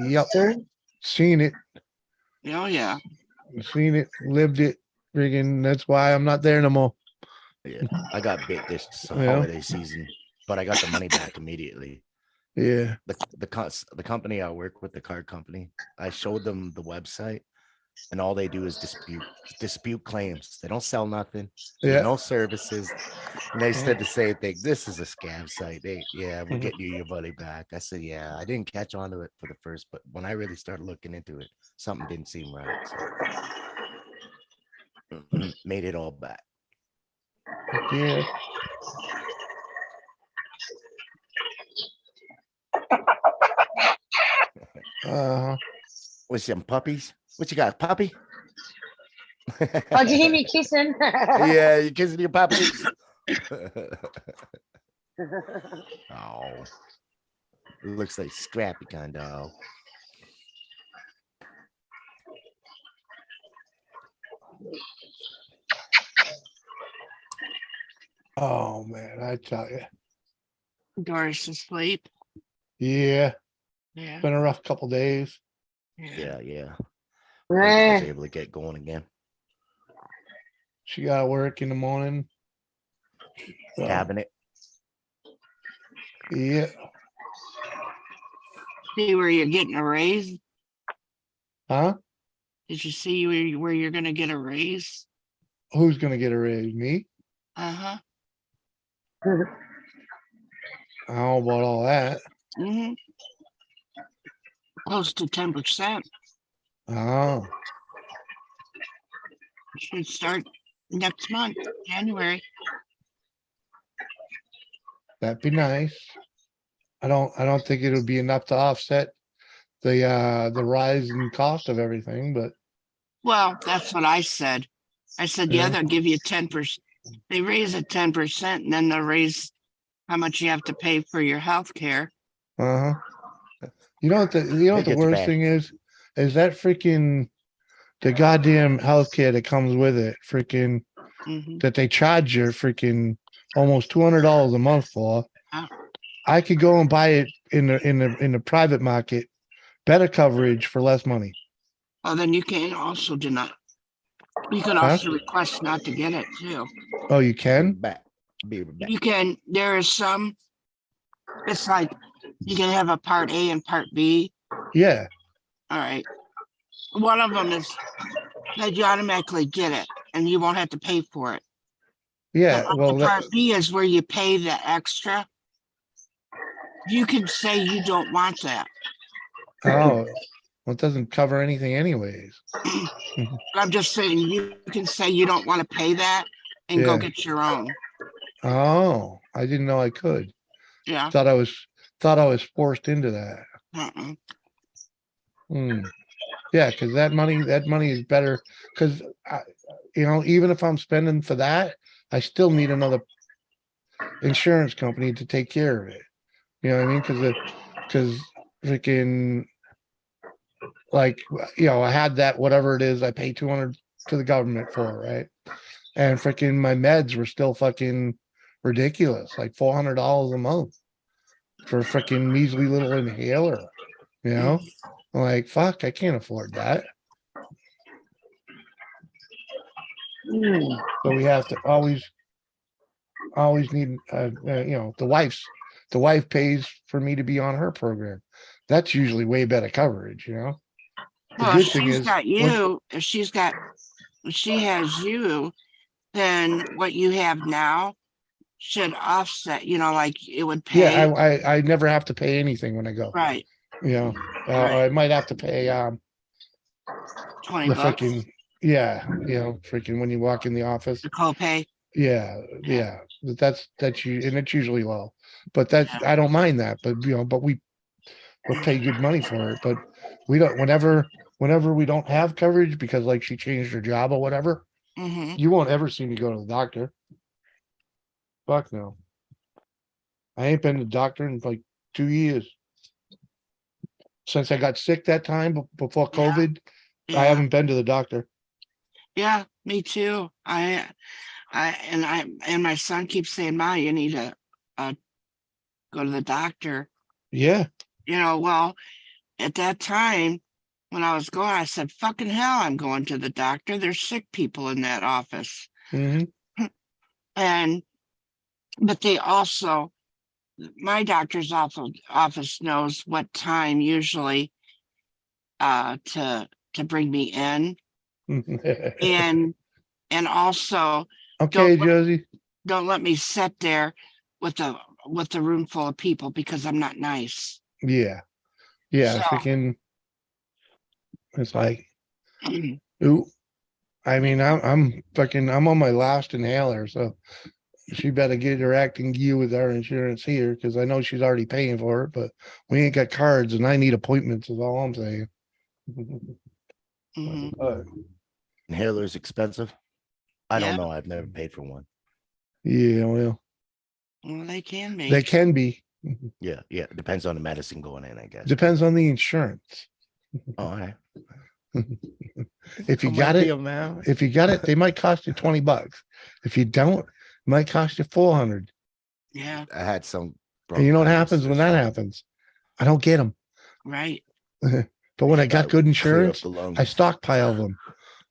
Yep. Seen it. Oh yeah. Seen it. Lived it. Friggin' that's why I'm not there no more. Yeah. I got bit this Yeah. holiday season, but I got the money back immediately. Yeah. The company I work with, the card company, I showed them the website, and all they do is dispute claims. They don't sell nothing. There's Yeah. no services. And they said the same thing. This is a scam site. We're getting you your money back. I said, yeah, I didn't catch on to it for the first, but when I really started looking into it, something didn't seem right. So made it all back. Yeah. With some puppies? What you got, puppy? Oh, did you hear me kissing? Yeah, you kissing your puppies? Oh, it looks like Scrappy kind of. Oh man, I tell you. Doris asleep. Yeah. Yeah. Been a rough couple days. Yeah. Yeah. I was able to get going again. She got to work in the morning. So, Cabinet. yeah. See where you're getting a raise? Huh? Did you see where you're going to get a raise? Who's gonna get a raise? Me? Uh-huh. I don't know about all that. Mm-hmm. close to 10%. Oh, Should start next month, January. that'd be nice. I don't think it'll be enough to offset the rise in cost of everything, but Well, that's what I said. I said, yeah, Yeah. they'll give you 10%. They raise it 10%, and then they'll raise how much you have to pay for your health care. uh-huh. You know what the They get the worst bad. thing is that freaking the goddamn healthcare that comes with it, freaking Mhm. that they charge you freaking almost $200 a month for. Oh. I could go and buy it in the private market, better coverage for less money. Well, then you can also deny. You can Huh? also request not to get it too. Oh, you Be can? back. Be back. You can. There is some. It's like you can have a part A and part B. Yeah. All right. One of them is that you automatically get it, and you won't have to pay for it. Yeah. The Well, part B is where you pay the extra. You can say you don't want that. oh, well, it doesn't cover anything anyways. But I'm just saying you can say you don't want to pay that and go Yeah. get your own. Oh, I didn't know I could. Yeah. Thought I was forced into that. Uh-uh. Hmm. Yeah, because that money is better. Because even if I'm spending for that, I still need another insurance company to take care of it. You know what I mean? Because freaking like I had that whatever it is I pay 200 to the government for, right? And freaking my meds were still fucking ridiculous, like $400 a month for a freaking measly little inhaler. You know, I'm like fuck, I can't afford that. So we have to always need the wife pays for me to be on her program. That's usually way better coverage. The Well, good if thing she's is got you, if she has you, then what you have now should offset, like it would pay. yeah, I never have to pay anything when I go. Right. Right. I might have to pay 20 the bucks. freaking freaking when you walk in the office. The copay. Yeah. That's and it's usually low. But that's Yeah. I don't mind that. But we'll pay good money for it. But we don't whenever we don't have coverage because like she changed her job or whatever, you won't ever see me go to the doctor. Fuck no. I ain't been to the doctor in like 2 years. Since I got sick that time before COVID, I haven't been to the doctor. Yeah, me too. And my son keeps saying, "Ma, you need to go to the doctor." Yeah. Well, at that time when I was going, I said, "Fucking hell, I'm going to the doctor. There's sick people in that office." Mm-hmm. But they also, my doctor's office knows what time usually to bring me in, and also okay, Josie. don't let me sit there with a room full of people because I'm not nice. Yeah. So, Freaking. It's like, ooh. I mean, I'm on my last inhaler, so she better get her acting gear with our insurance here because I know she's already paying for it, but we ain't got cards and I need appointments is all I'm saying. Inhaler is expensive. I Yeah. don't know. I've never paid for one. Yeah, well, they can be. they can be. Yeah. Depends on the medicine going in, I guess. Depends on the insurance. Oh, all right. If you got it, they might cost you $20. If you don't, it might cost you $400. Yeah. I had some. And you know what happens when that happens? I don't get them. Right. But when I got good insurance, I stockpile them.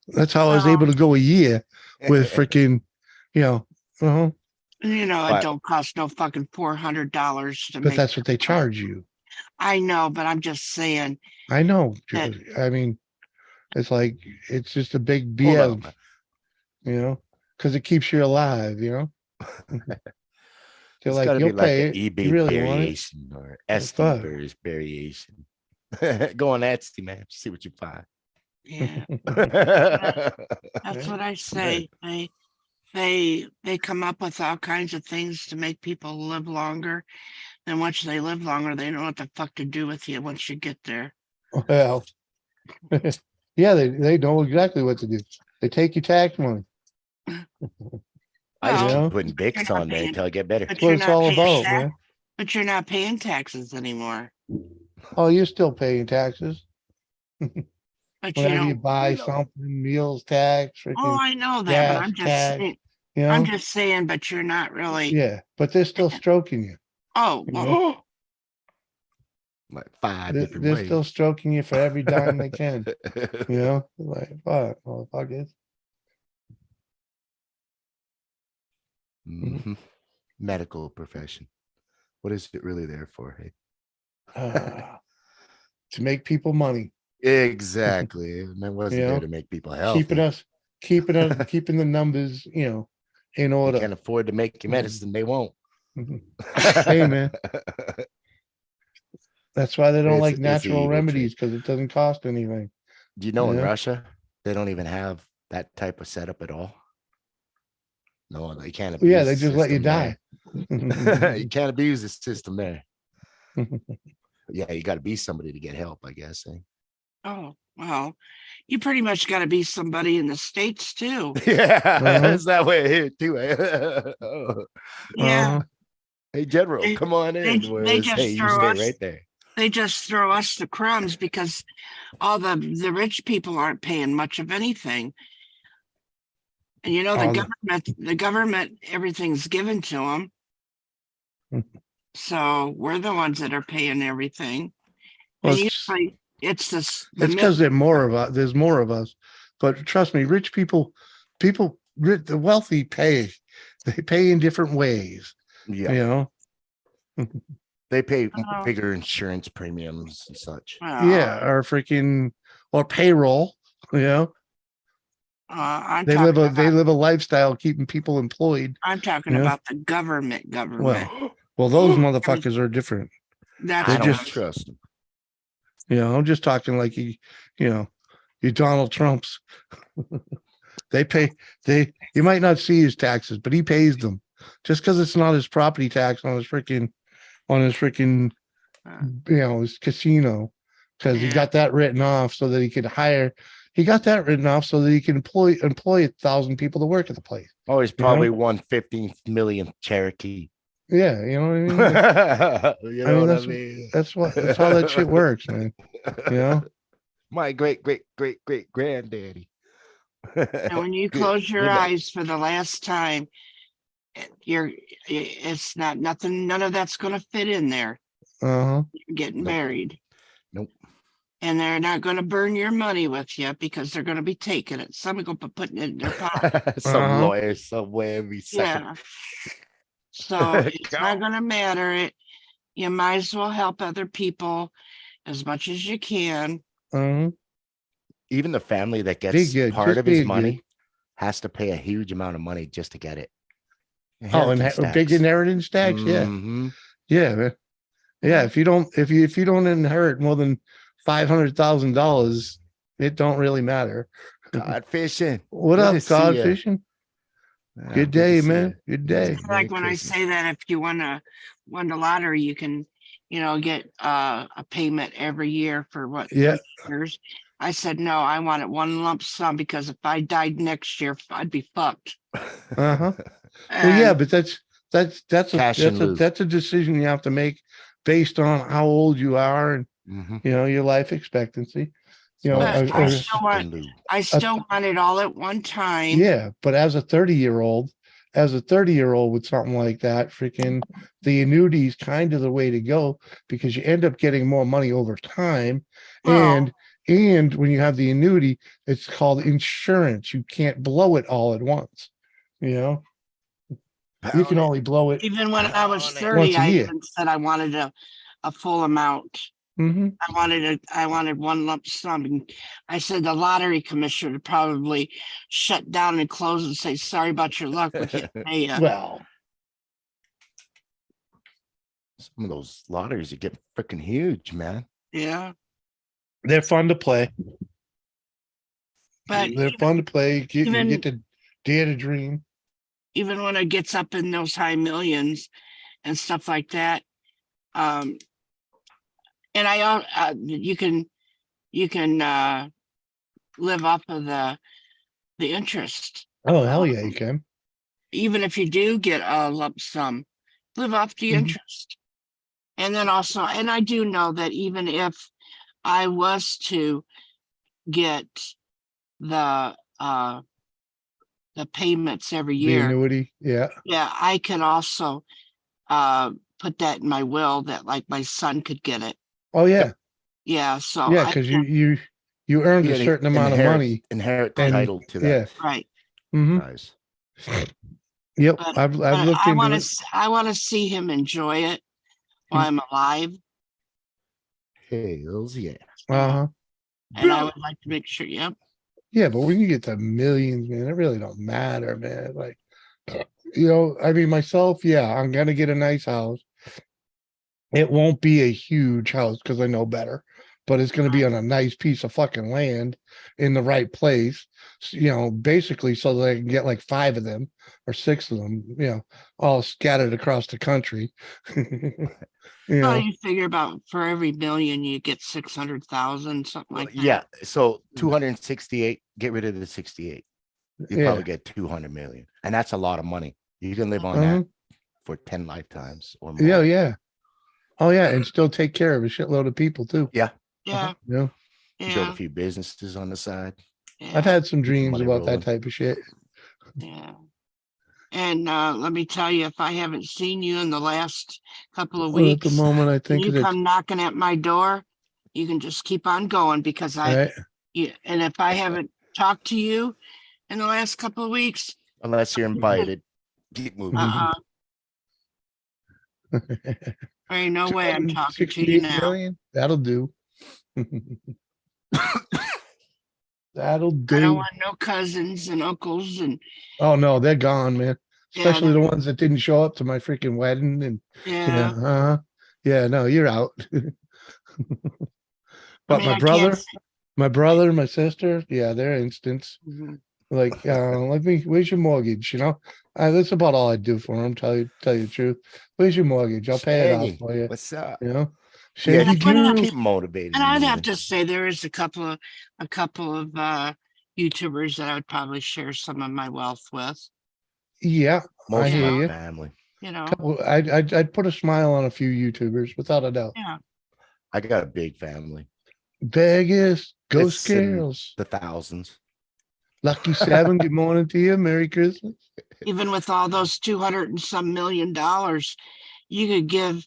That's how I was able to go a year with freaking, it don't cost no fucking $400 to but make. that's what they charge you. I know, but I'm just saying. I know. I mean, it's like, it's just a big BS, because it keeps you alive, They're It's like, got to you'll be like pay an it. eBay You really want it? variation or SD variation. Go on Etsy, man. See what you find. Yeah, That's that's what I say. They come up with all kinds of things to make people live longer. Then once they live longer, they don't know what the fuck to do with you once you get there. Well, yeah, they know exactly what to do. They take your tax money. I just Well, keep know? putting you're Bix not on there paying, until I get better. but That's what you're it's not all paying about, tax, man. but you're not paying taxes anymore. Oh, you're still paying taxes. But you Whenever you don't. buy something, meals tax, Oh, freaking I know that, but gas I'm just tax, saying. you I'm know? just saying, but you're not really. Yeah, but they're still stroking you. Oh, You well, know? Like 5 They're, different they're ways. still stroking you for every dime they can. You know? Like, fuck, motherfuckers. Mhm. Medical profession. What is it really there for? Hey, To make people money. exactly. And that wasn't You there know? to make people Keeping healthy. us, keeping the numbers, you know, in You order. can't afford to make your Mhm. medicine, they won't. Hey, man. That's why they don't like It's an natural evil trick. remedies, because it doesn't cost anything. Do you know in Yeah. Russia they don't even have that type of setup at all? No, they can't abuse Yeah, they the just let you system die. there. You can't abuse the system there. Yeah, you got to be somebody to get help, I guess. Eh? oh, well, you pretty much got to be somebody in the States too. Yeah, it's that way here too. Eh? Yeah, Hey, General, they, come on they, in. they Whereas, hey, just you throw stay us. right there. They just throw us the crumbs because all the rich people aren't paying much of anything. And you know, the government, everything's given to them. So we're the ones that are paying everything. Well, And it's usually it's this, the it's because middle. there's more of us. But trust me, rich people, the wealthy pay. They pay in different ways. Yeah, You know. they pay Oh, bigger insurance premiums and such. well, Yeah, or payroll. You know, I'm they talking live a lifestyle keeping people employed. You know, about the government. well, those motherfuckers are different. That's I They're what don't just, trust them. you know, I'm just talking like you know, you Donald Trumps. They pay you might not see his taxes, but he pays them. Just because it's not his property tax on his freaking uh, his casino. Because he yeah. got that written off so that he could he got that written off so that he can employ 1,000 people to work at the place. Oh, he's You know? probably 1/15 millionth Cherokee. Yeah, you know what I mean? You know what I that's mean? that's how that shit works, man. You know? My great granddaddy. And when you Good- close your good luck. eyes for the last time, it's not nothing, none of that's going to fit in there. Uh-huh. You're getting Nope. married. Nope. And they're not going to burn your money with you because they're going to be taking it. Some are going to be putting it in their pocket. Some Uh-huh. lawyer somewhere every second. Yeah. So it's not going to matter. You might as well help other people as much as you can. Uh-huh. Even the family that Be gets good. part Just of his be money good. has to pay a huge amount of money just to get it. Oh, and Inheritance big tax. inheritance tax. Yeah. Mhm. Yeah, man. Yeah. If you don't inherit more than $500,000, it don't really matter. God fishing. What Good up, to see cod ya. fishing? Yeah, Good to day, see man. ya. Good day. Like Merry when Christmas. I say that if you won the lottery, you can, get a payment every year for what, Yeah. 30 years. I said, no, I want it one lump sum because if I died next year, I'd be fucked. Uh-huh. Well, yeah, And but Cash and lieu. that's a decision you have to make based on how old you are and Mhm. your life expectancy. You know, but Small cash and lieu. I still want it all at one time. yeah, but as a 30-year-old with something like that, freaking the annuity is kind of the way to go because you end up getting more money over time. Well, And when you have the annuity, it's called insurance. You can't blow it all at once. You know, you can only blow it even when I was Pound it. 30, once a I year. even said I wanted a full amount. Hmm. I wanted one lump sum. And I said the lottery commissioner would probably shut down and close and say, sorry about your luck. We can't pay you. Well, Some of those lotteries you get freaking huge, man. Yeah. They're fun to play. But They're fun to play. You even- get to dare to dream. even when it gets up in those high millions and stuff like that, and you can live off of the interest. Oh hell yeah, you can. Even if you do get a lump sum, live off the Mhm. interest. And then also, and I do know that even if I was to get the payments every The year, annuity. Yeah. yeah, I could also put that in my will that like my son could get it. Oh yeah. Yeah, so Yeah, I because can- you earned Yeah, a they certain amount of money. Inherit the And title to that. yeah. right. Hmm. Nice. Yep. But, I've but looked I into want it. to I want to see him enjoy it while I'm alive, Hells yeah. Uh-huh. and I would like to make sure. Yep. Yeah, but when you get to millions, man, it really don't matter, man. Like, you know, I mean, myself, yeah, I'm gonna get a nice house. It won't be a huge house because I know better, but it's gonna be on a nice piece of fucking land in the right place. You know, basically, so that I can get like 5 of them or 6 of them. You know, all scattered across the country. You Well, know, you figure about for every million you get 600,000, something like that. Yeah. So 268, get rid of the 68. You yeah. probably get 200 million. And that's a lot of money. You can live on Uh-huh. that for 10 lifetimes or more. Yeah, yeah. Oh yeah, and still take care of a shitload of people too. Yeah. Yeah, You know, Build yeah, a few businesses on the side. yeah. I've had some Keep the dreams money about that rolling. type of shit. Yeah. And let me tell you, if I haven't seen you in the last couple of Well, at the weeks, moment, I and think you it's come knocking at my door, you can just keep on going because right. and if I haven't talked to you in the last couple of weeks, Unless you're invited. Keep moving. uh-uh, there ain't no way I'm talking to you 268 now. million? That'll do. That'll I don't do. want no cousins and uncles and Oh no, they're gone, man. Yeah, Especially the ones that didn't show up to my freaking wedding and yeah. yeah, no, you're out. I But mean, my I can't. brother, my sister, yeah, they're instance. Mhm. Like, where's your mortgage? You know, that's about all I do for them. Tell you the truth. Where's your mortgage? I'll pay it off Shaggy, for you. what's up? You know, Yeah, Shaggy keep, Juice. keep motivated. And I'd moving. have to say there is a couple of YouTubers that I would probably share some of my wealth with. Yeah, Most I of hear my you. family. You know, I'd put a smile on a few YouTubers without a doubt. yeah. I got a big family. Vegas, Ghost It's in Girls, the thousands. Lucky 7. Good morning to you. Merry Christmas. Even with all those 200 and some million dollars, you could give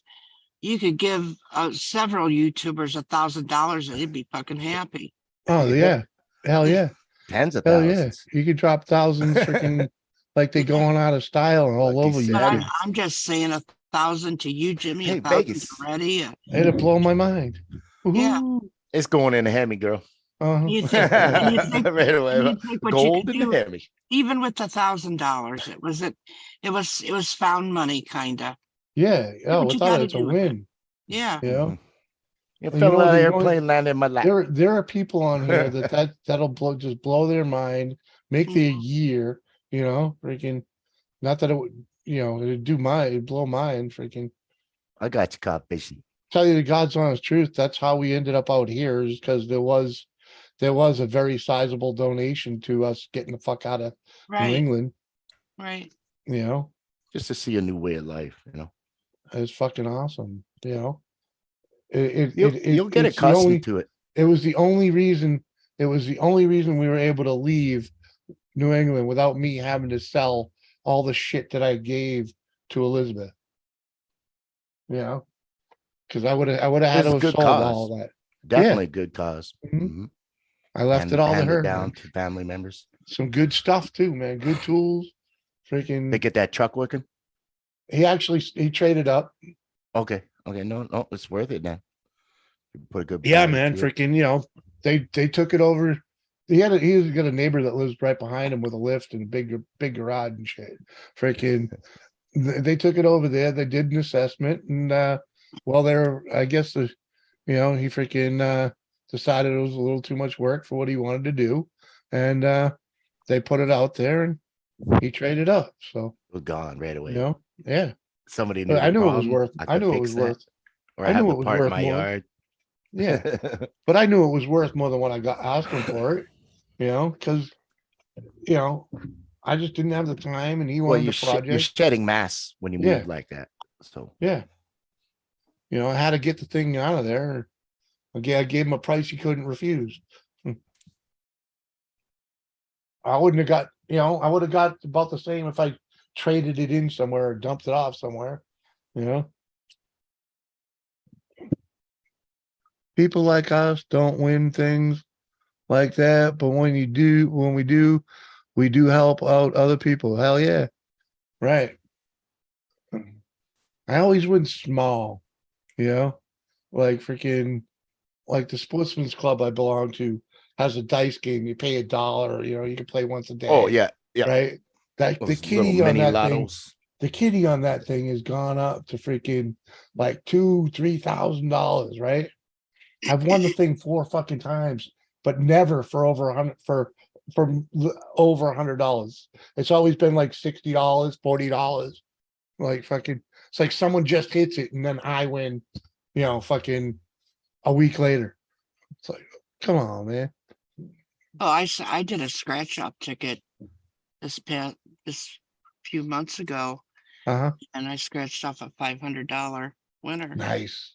several YouTubers $1,000 and they'd be fucking happy. Oh yeah, hell yeah, Tens of hell yeah. thousands. You could drop thousands, freaking like they going out of style and all Lucky over But YouTube. I'm just saying 1,000 to you, Jimmy, Hey, 1,000 Vegas. to Reddy. It'd blow my mind. Yeah. Woohoo. It's going in the Hemi, girl. You think, and you think, Right away. and you think what Gold you in could the do, Hemi. even with $1,000, it was found money, kinda. Yeah. Oh, what you without it, gotta it's a do with it. win. Yeah. You know, Mhm. You And fell you know, out of the airplane, landed in my lap. there are people on here that'll blow their mind, make their year. You know, freaking. Not that it would, you know, it'd blow mine. Freaking. I got you caught fishing. Tell you the God's honest truth. That's how we ended up out here, is because there was a very sizable donation to us getting the fuck out of New Right. England. Right. You know, Just to see a new way of life, you know. it's fucking awesome. You know, You'll get it's the accustomed only, to it. it was the only reason. It was the only reason we were able to leave New England without me having to sell all the shit that I gave to Elizabeth. You know, because I would have had It's to a have good sold cause. all that. Definitely a good cause. Mhm. Mhm. I left it all to Hand her. it down man. to family members. Some good stuff too, man. Good tools. Freaking. They get that truck working. He traded up. Okay. No, it's worth it then. Put a good Yeah, value man. to it. Freaking. You know, they took it over. He's got a neighbor that lives right behind him with a lift and a big garage and shit. Freaking. They took it over there. They did an assessment and well, I guess he freaking decided it was a little too much work for what he wanted to do, and they put it out there, and he traded up. So We're gone right away. yeah. Somebody But knew the I knew it was problem. worth. I I could knew it fix was that. worth. Or I I have knew the it was part in worth my more. yard. Yeah, but I knew it was worth more than what I got asked him for it. Because I just didn't have the time, and he Well, wanted the you're project. shedding mass when you Yeah. move like that. So Yeah, I had to get the thing out of there. Again, I gave him a price he couldn't refuse. I wouldn't have got, I would have got about the same if I traded it in somewhere or dumped it off somewhere. People like us don't win things like that, but when we do, we do help out other people. Hell yeah. Right. I always win small, like freaking, like the sportsman's club I belong to has a dice game. You pay $1, you can play once a day. oh yeah, yeah. Right. That the Those little kitty on mini that thing, lottos. the kitty on that thing has gone up to freaking like $2,000-3,000, right? I've won the thing 4 fucking times, but never for over 100 for over $100. It's always been like $60, $40. Like fucking, it's like someone just hits it and then I win, fucking a week later. It's like, come on, man. Oh, I did a scratch off ticket this few months ago, Uh-huh. and I scratched off a $500 winner. Nice.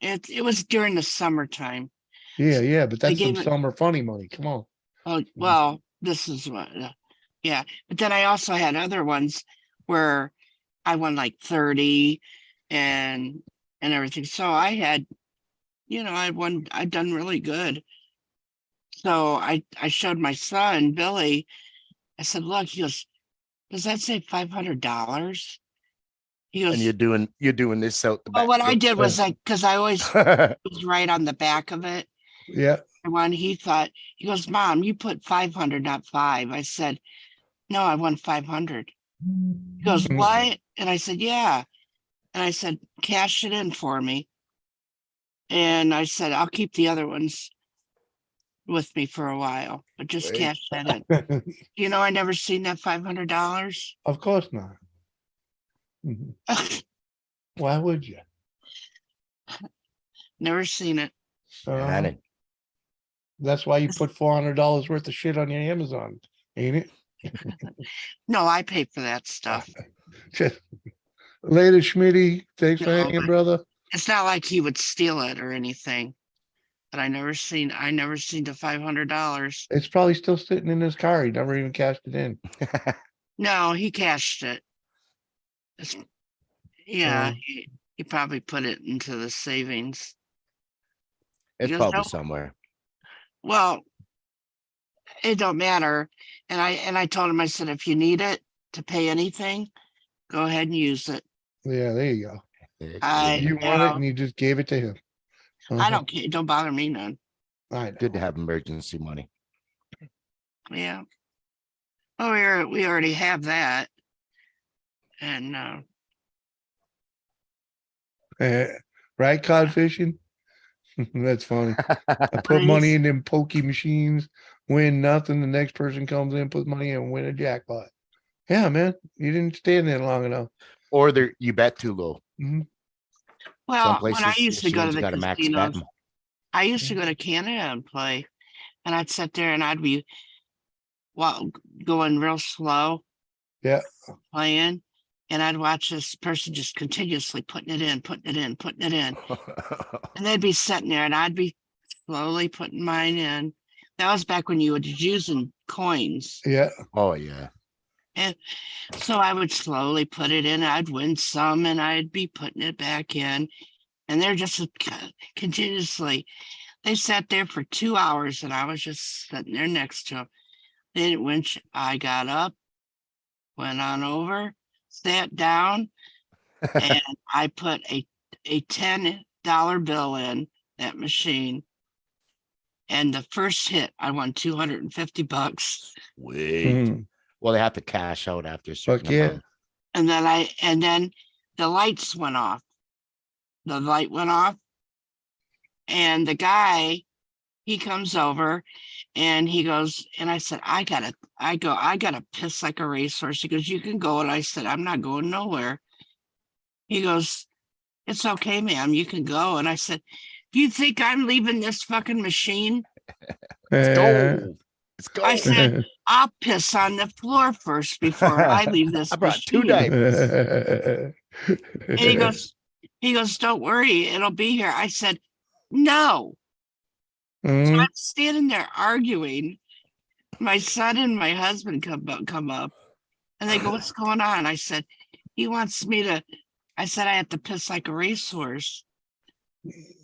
It was during the summertime. Yeah, but that's some gave it- summer funny money. Come on. Oh, well, this is what, yeah. But then I also had other ones where I won like 30 and everything. So I had, I'd done really good. So I showed my son, Billy. I said, look, he goes, does that say $500? He goes, And you're doing this out the well, back. what I did was because I always was right on the back of it. Yeah. And when he goes, Mom, you put 500, not 5. I said, no, I won 500. He goes, what? And I said, yeah. And I said, cash it in for me. And I said, I'll keep the other ones with me for a while, but just Wait. cash that in. I never seen that $500. Of course not. Mhm. Why would you? Never seen it. Uh, that's why you put $400 worth of shit on your Amazon, ain't it? No, I pay for that stuff. Later, Schmitty. Thanks for No, hanging, but brother. it's not like he would steal it or anything. But I never seen the $500. It's probably still sitting in his car. He never even cashed it in. No, he cashed it. Yeah, Uh, he probably put it into the savings. It's Because probably no- somewhere. Well, it don't matter. And I told him, I said, if you need it to pay anything, go ahead and use it. Yeah, there you go. You want it, know. and you just gave it to him. I don't care. It don't bother me none. I know. Good to have emergency money. Yeah. Oh, we already have that. And Right, cod fishing. That's funny. I put money in them pokey machines, win nothing. The next person comes in, put money in, and win a jackpot. Yeah, man, you didn't stand there long enough. Or you bet too low. Mhm. well, Some when I places used to go to machines the got a max casinos, bet. I used to go to Canada and play, and I'd sit there and I'd be going real slow. Yeah. Playing, and I'd watch this person just continuously putting it in, and they'd be sitting there, and I'd be slowly putting mine in. That was back when you were using coins. Yeah. Oh yeah. And so I would slowly put it in. I'd win some, and I'd be putting it back in. And they're just continuously. They sat there for 2 hours, and I was just sitting there next to them. Then when I got up, went on over, sat down, and I put a $10 bill in that machine. And the first hit, I won $250. Wait. Mhm. Well, they have to cash out after a certain Fuck yeah. amount. And then the lights went off. The light went off, and the guy he comes over and he goes, and I said, I gotta piss like a racehorse. He goes, you can go. And I said, I'm not going nowhere. He goes, it's okay, ma'am, you can go. And I said, do you think I'm leaving this fucking machine? Let's Uh, go. Let's go. I said, I'll piss on the floor first before I leave this I brought 2 machine. diapers. And he goes, don't worry, it'll be here. I said, no. So Mhm. I'm standing there arguing. My son and my husband come up and they go, what's going on? I said, he wants me to, I said, I have to piss like a racehorse.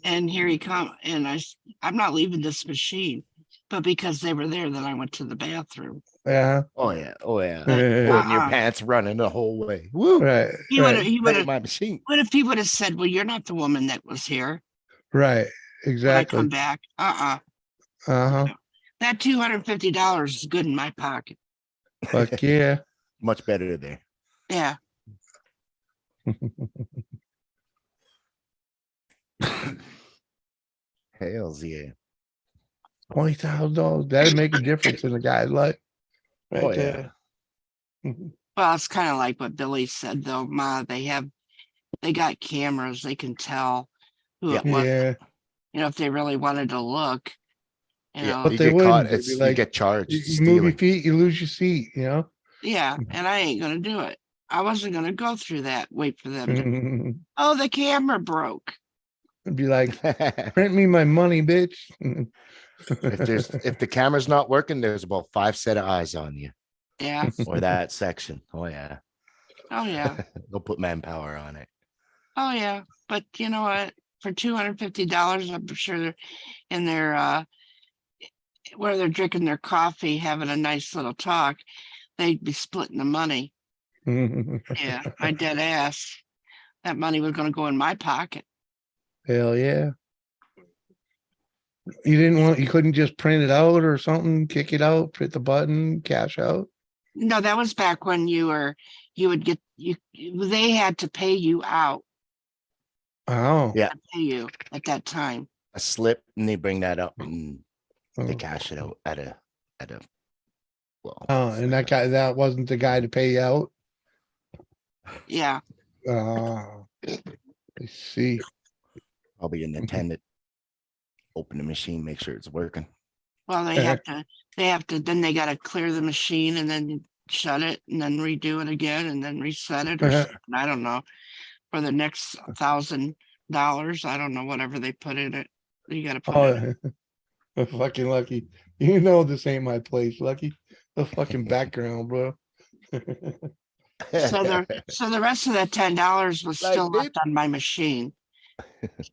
And here he come. And I'm not leaving this machine. But because they were there, then I went to the bathroom. Yeah. Oh yeah. Oh yeah. Uh, Holding your pants, running the whole way. Woo. right. He would Right. have, My machine. what if he would have said, well, you're not the woman that was here Right. when I Exactly. come back? Uh-huh. That $250 is good in my pocket. Fuck yeah. Much better there. Yeah. Hells yeah. $20,000. That'd make a difference in a guy's life. Right Oh, yeah. there. Well, it's kind of like what Billy said, though. Ma, they got cameras. They can tell who Yeah. it was. Yeah. You know, if they really wanted to look. You Yeah. know, But You they get wouldn't. caught. They'd It's be you like, get charged. you move your Stealing. feet, you lose your seat, you know? yeah, and I ain't gonna do it. I wasn't gonna go through that. Wait for them to. It'd Oh, the camera broke. be like, print me my money, bitch. if the camera's not working, there's about 5 set of eyes on you Yeah. or that section. Oh yeah. Oh yeah. They'll put manpower on it. Oh yeah. But you know what? For $250, I'm sure they're in their where they're drinking their coffee, having a nice little talk, they'd be splitting the money. Yeah, I dead ass. That money was gonna go in my pocket. Hell yeah. You couldn't just print it out or something, kick it out, print the button, cash out. No, that was back when you would get they had to pay you out, Oh. Yeah. pay you at that time. A slip, and they bring that up and they Oh. cash it out at a well. Oh, and that wasn't the guy to pay you out. Yeah. I see. Probably an attendant. Open the machine, make sure it's working. Well, they have to, then they gotta clear the machine and then shut it and then redo it again and then reset it or something. I don't know. For the next $1,000, I don't know, whatever they put in it. You gotta put it. Oh, fucking Lucky. You know this ain't my place, Lucky. The fucking background, bro. So the rest of that $10 was Like, still dude. left on my machine.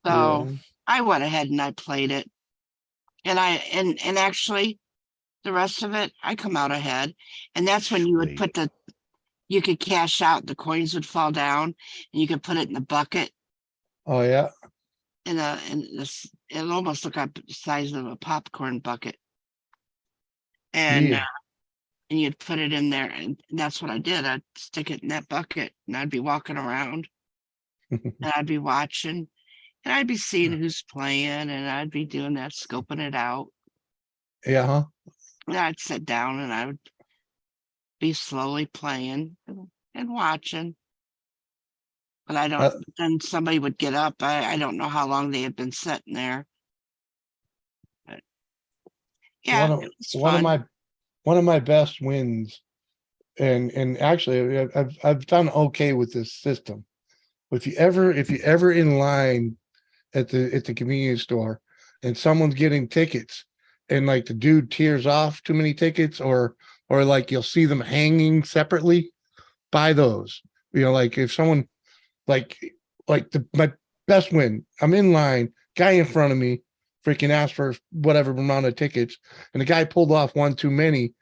So Yeah. I went ahead and I played it. And and actually the rest of it, I come out ahead. And that's when you would Sweet. you could cash out, the coins would fall down and you could put it in the bucket. Oh yeah. It almost looked like the size of a popcorn bucket. And Yeah. and you'd put it in there, and that's what I did. I'd stick it in that bucket and I'd be walking around and I'd be watching and I'd be seeing who's playing and I'd be doing that, scoping it out. Yeah, huh? And I'd sit down and I would be slowly playing and watching. But I don't, then somebody would get up. I don't know how long they had been sitting there. But yeah, it was fun. One of my best wins, and actually I've done okay with this system. If you ever in line at the convenience store and someone's getting tickets and like the dude tears off too many tickets or like you'll see them hanging separately, buy those. You know, like if someone my best win, I'm in line, guy in front of me freaking asked for whatever amount of tickets, and the guy pulled off one too many,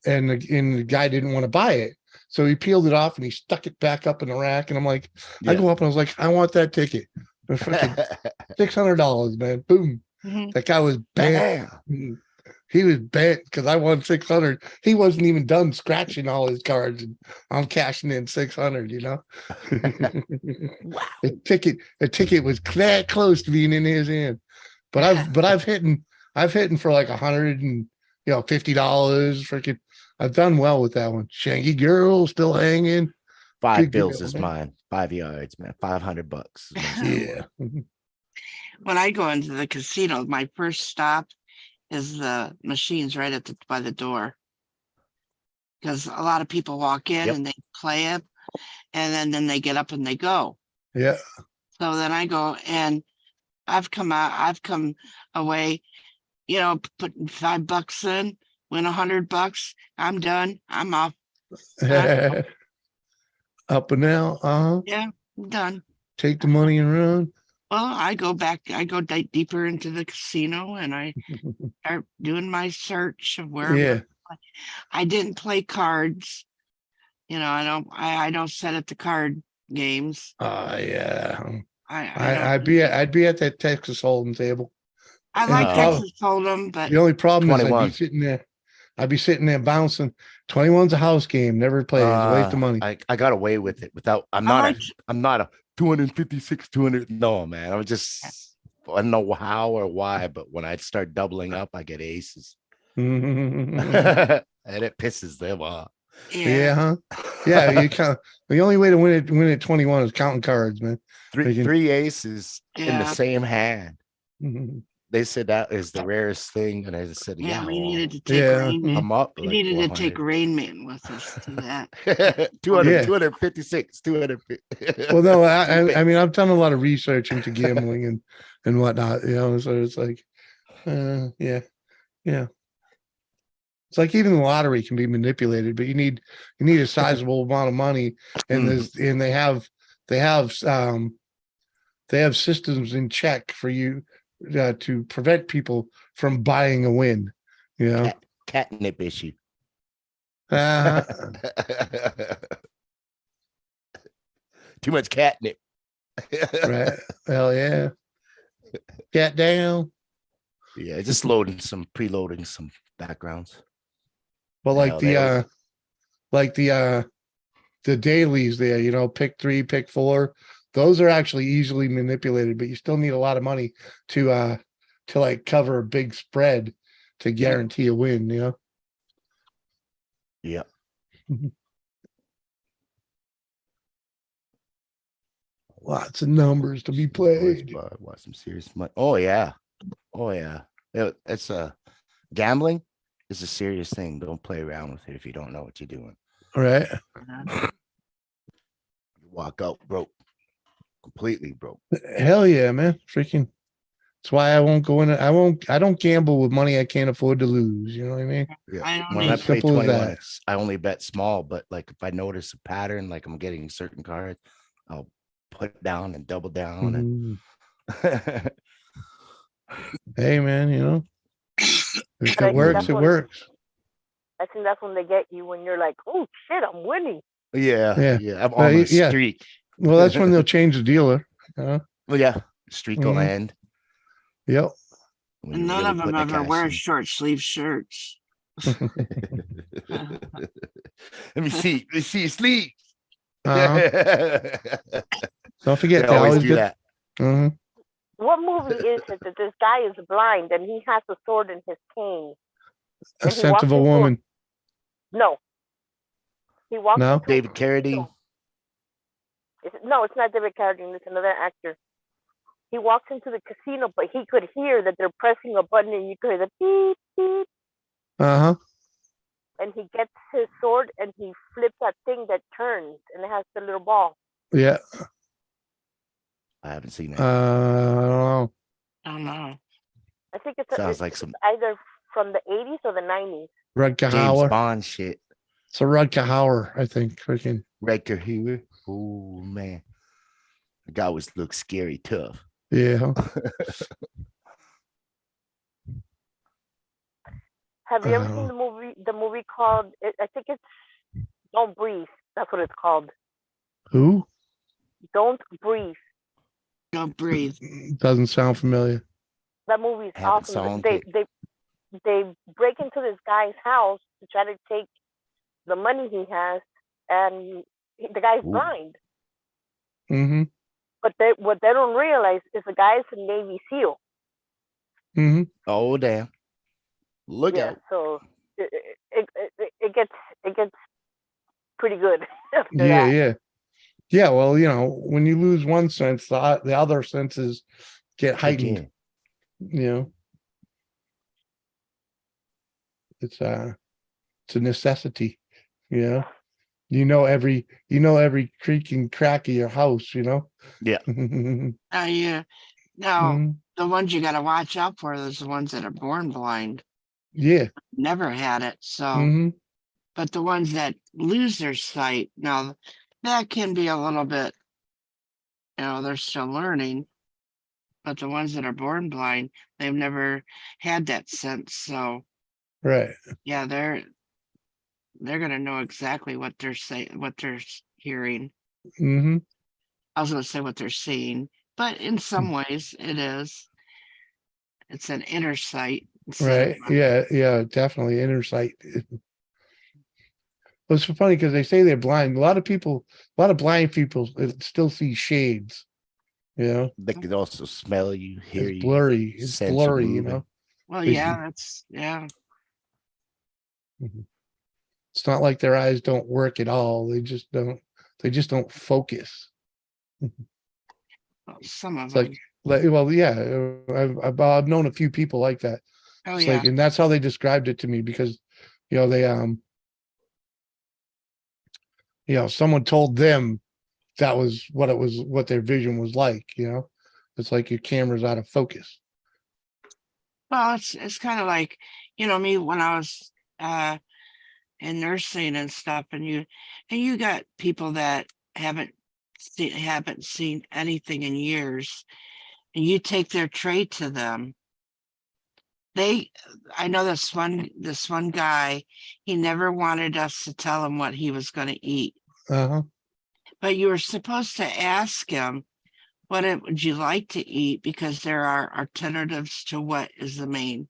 and the guy didn't want to buy it. So he peeled it off and he stuck it back up in the rack. And I'm like, I go up and I was like, I want that ticket. $600, man. Boom. Mhm. That guy was bent. He was bent because I won 600. He wasn't even done scratching all his cards, and I'm cashing in 600. You know, Wow. the ticket was that close to being in his hand. But I've I've hit for like $150. Freaking, I've done well with that one. Shanky Girl still hanging. 5 Good bills deal, is man. mine. 5 yards, man. $500. is my Yeah. When I go into the casino, my first stop is the machines right at by the door. Because a lot of people walk in Yep. and they play it, and then they get up and they go. Yeah. So then I go and I've come away, you know, putting $5 in, win $100. I'm done. I'm off. Up and out. Yeah, I'm done. Take the money and run. Well, I go deeper into the casino and I start doing my search of where I'm Yeah. gonna play. I didn't play cards. You know, I don't set up the card games. Yeah. I I'd be at that Texas Hold'em table. I And like the problem- Texas Hold'em, but The only problem is 21. I'd be sitting there bouncing. 21's a house game. Never played. It's a waste of money. I got away with it without. I'm I not a 256, 200. No, man. I don't know how or why, but when I start doubling up, I get aces. Yeah, And it pisses them off. yeah. huh? Yeah, you count. The only way to win at 21 is counting cards, man. Three aces in the Yeah. same hand. Mhm. They said that is the rarest thing, and I just said, Yeah, yeah, we well, needed to take Yeah. Rain Man. I'm up. We like needed to take 400. Rain Man with us to that. 200, Yeah. 256, 250. Well, no, I mean, I've done a lot of research into gambling and whatnot, you know, so it's like, yeah. It's like even the lottery can be manipulated, but you need a sizable amount of money, and they have systems in check for you to prevent people from buying a win. You know, Catnip issue. uh, Too much catnip. right? Hell yeah, cat down. Yeah, just preloading some backgrounds. But like Hell, they the dailies there, you know, pick 3, pick 4. Those are actually easily manipulated, but you still need a lot of money to like cover a big spread to guarantee a win, you know? Yeah. Lots of numbers to be played. Watch some serious money. Oh yeah. It's gambling is a serious thing. Don't play around with it if you don't know what you're doing. All right. You walk out broke. Completely broke. Hell yeah, man. Freaking. That's why I won't go in. I don't gamble with money I can't afford to lose. You know what I mean? Yeah. I don't When I either. play Simple as 21, that. I only bet small, but like if I notice a pattern, like I'm getting certain cards, I'll put down and double down. Mhm. And Hey, man, you know, if But I it think works, that's it when- works. I think that's when they get you when you're like, oh shit, I'm winning. Yeah. I'm on a yeah. streak. Well, that's when they'll change the dealer. Well, yeah, streak will Mhm. end. Yep. when And you none really of them put the ever cash wear in. short sleeve shirts. Let me see your sleeve. Don't forget, They they always always do get. that. Mhm. What movie is it that this guy is blind and he has a sword in his cane? A And he scent walks of a into woman. No. He walks No? into David Carradine. No, it's not David Carradine. It's another actor. He walks into the casino, but he could hear that they're pressing a button, and you could hear the beep beep. Uh-huh. And he gets his sword and he flips that thing that turns, and it has the little ball. Yeah. I haven't seen that. I don't know. I don't know. I think it's Sounds like some either from the 80s or the 90s. Rutger James Hauer. Bond shit. It's a Rutger Hauer, I think. Freaking. Rutger Hauer. Oh man, the guy always looks scary tough. Yeah. Have you ever seen the movie? The movie called I think it's Don't Breathe. That's what it's called. Who? Don't Breathe. Don't breathe. Doesn't sound familiar. That movie is Haven't awesome. sound They break into this guy's house to try to take the money he has, and the guy's Ooh. blind. Mm-hmm. But what they don't realize is the guy is a Navy SEAL. Mhm. Oh damn! Look Yeah, out! so it gets pretty good after Yeah, that. yeah. Yeah, well, when you lose one sense, the other senses get Kick heightened, in. you know. It's it's a necessity, you know. Every creak and crack of your house, Yeah. Yeah. Now, Mhm. the ones you got to watch out for is the ones that are born blind. Yeah. Never had it. So, Hmm. but the ones that lose their sight, now that can be a little bit, they're still learning. But the ones that are born blind, they've never had that sense. So, Right. yeah, they're gonna know exactly what they're saying, what they're hearing. Hmm. I was gonna say what they're seeing, but in some ways it is. It's an inner sight instead Right. of Yeah. Yeah. Definitely inner sight. Well, it's so funny because they say they're blind. A lot of blind people still see shades. They could also smell you, hear It's you, blurry. It's sense you blurry. moving. well, They- yeah, that's yeah. Mhm. It's not like their eyes don't work at all. They just don't. They just don't focus. Well, some of It's them. well, yeah. I've known a few people like that. Oh It's yeah. and that's how they described it to me because, they someone told them that was what their vision was like. It's like your camera's out of focus. Well, it's kind of like, me when I was in nursing and stuff, and you got people that haven't seen anything in years, and you take their tray to them. I know this one guy, he never wanted us to tell him what he was going to eat, Uh-huh. but you were supposed to ask him would you like to eat, because there are alternatives to what is the main.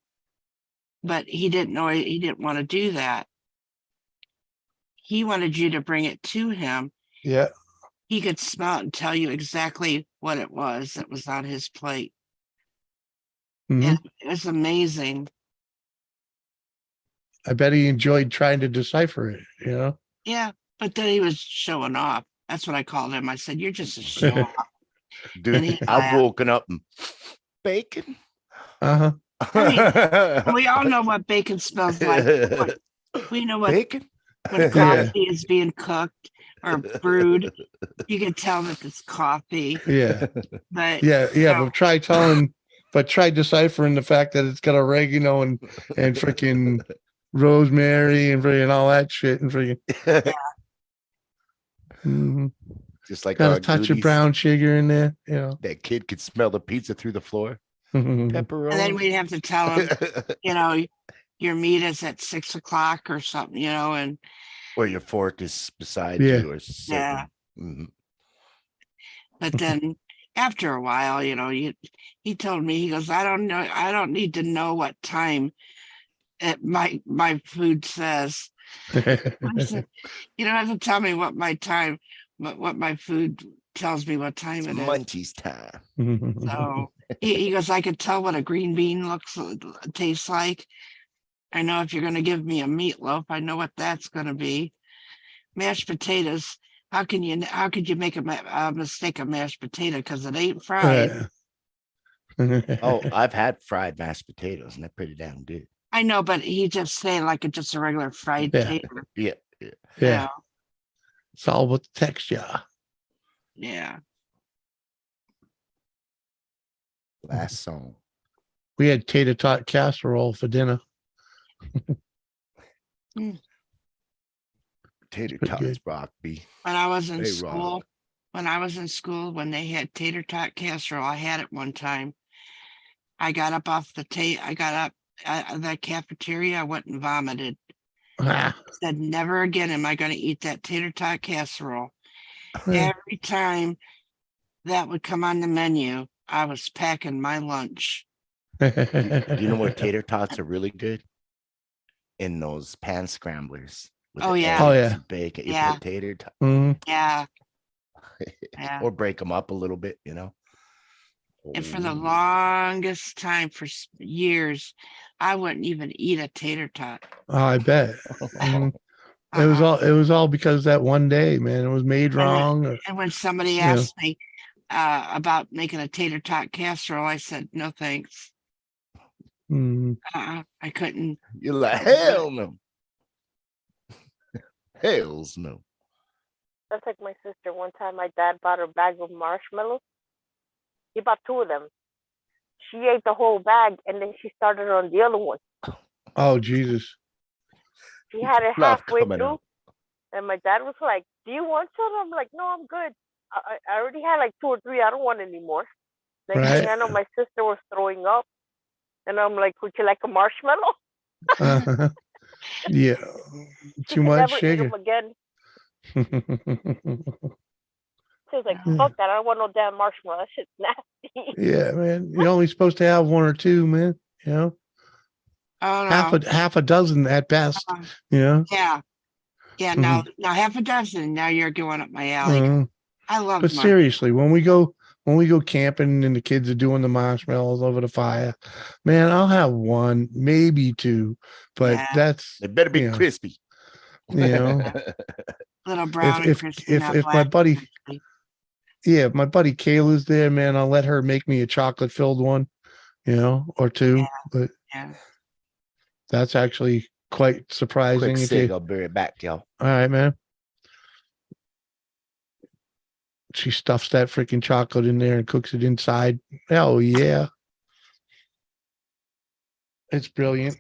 But he didn't know, he didn't want to do that. He wanted you to bring it to him. Yeah. He could smell it and tell you exactly what it was that was on his plate. Mhm. And it was amazing. I bet he enjoyed trying to decipher it. Yeah, but then he was showing off. That's what I called him. I said, "You're just a show off." And Dude, he I've laughed. woken up and bacon. Uh-huh. I mean, we all know what bacon smells like. We know what Bacon. when Yeah. coffee is being cooked or brewed. You can tell that it's coffee. Yeah. But Yeah. But try deciphering the fact that it's got oregano and freaking rosemary and freaking all that shit and freaking Just like got our a touch of Goonies, brown sugar in there. that kid could smell the pizza through the floor. Mhm. and then Pepperoni. we'd have to tell him, your meat is at 6 o'clock or something, and Or your fork is beside Yeah. you or sitting. yeah. Mhm. But then after a while, he told me, he goes, I don't know, I don't need to know what time my food says. I said, you don't have to tell me what my time, what my food tells me what time It's it is. munchies time. So he goes, I could tell what a green bean tastes like. I know if you're going to give me a meatloaf, I know what that's going to be. Mashed potatoes. How could you make a mistake of mashed potato, because it ain't fried? Oh, I've had fried mashed potatoes and they're pretty damn good. I know, but he just saying like just a regular fried Yeah. tater. Yeah. Yeah. It's all about the texture. Yeah. Last song. We had tater tot casserole for dinner. Tater Pretty tots good. rock, B. When I was in They school, rock. when they had tater tot casserole, I had it one time. I got up off I got up at the cafeteria. I went and vomited. Ah. Said, never again am I going to eat that tater tot casserole. Every time that would come on the menu, I was packing my lunch. Do you know where tater tots are really good? In those pan scramblers. With Oh, the yeah. Oh, eggs yeah. and bacon. You Yeah. put tater tots. Mhm. Yeah. Yeah. Or break them up a little bit, And for the Oh, longest time, for years, I wouldn't even eat a tater tot. I bet. Mhm. It was Uh-uh. all because that one day, man, it was made And, wrong. Or, and when somebody you know, asked me about making a tater tot casserole, I said, no, thanks. mm, I couldn't. you're like, hell no. Hells no. That's like my sister. One time, my dad bought her bag of marshmallows. He bought 2 of them. She ate the whole bag, and then she started on the other one. oh Jesus. She had it Fluff halfway coming through, out. and my dad was like, "Do you want some?" I'm like, "No, I'm good. I already had like 2 or 3. I don't want any more." Next thing Right. I know, my sister was throwing up, and I'm like, "Would you like a marshmallow?" Uh-huh. Yeah. She Too could much never eat sugar. them again. She was like, "Fuck that! I don't want no damn marshmallow. That shit's nasty." Yeah, man. You're only supposed to have 1 or 2, man. You know, Oh half a dozen at best. no. You know. Yeah. Yeah. Mhm. Now half a dozen. Now you're going up my alley. Uh, I love but marshmallows. seriously, when we go camping and the kids are doing the marshmallows over the fire, man, I'll have 1, maybe 2, but Yeah. that's They better be you know, crispy. you know, Little brown and crispy, not if my black and buddy, crispy. yeah, if my buddy Kayla's there, man, I'll let her make me a chocolate filled one, you know, or 2. But Yeah. that's actually quite Quick surprising if you. sig, I'll be right back, y'all. All right, man. She stuffs that freaking chocolate in there and cooks it inside. Oh yeah. It's brilliant.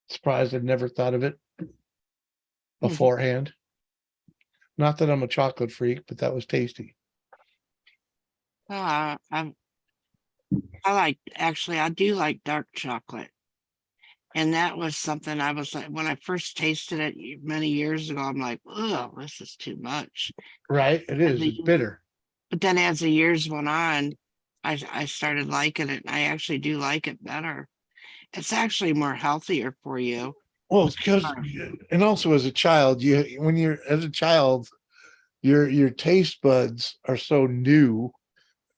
Surprised I'd never thought of it beforehand. Not that I'm a chocolate freak, but that was tasty. I like, actually, I do like dark chocolate. And that was something I was like, when I first tasted it many years ago, I'm like, oh, this is too much. Right? It is. It's bitter. But then as the years went on, I started liking it. I actually do like it better. It's actually more healthier for you. Well, because and also as a child, when you're as a child, your taste buds are so new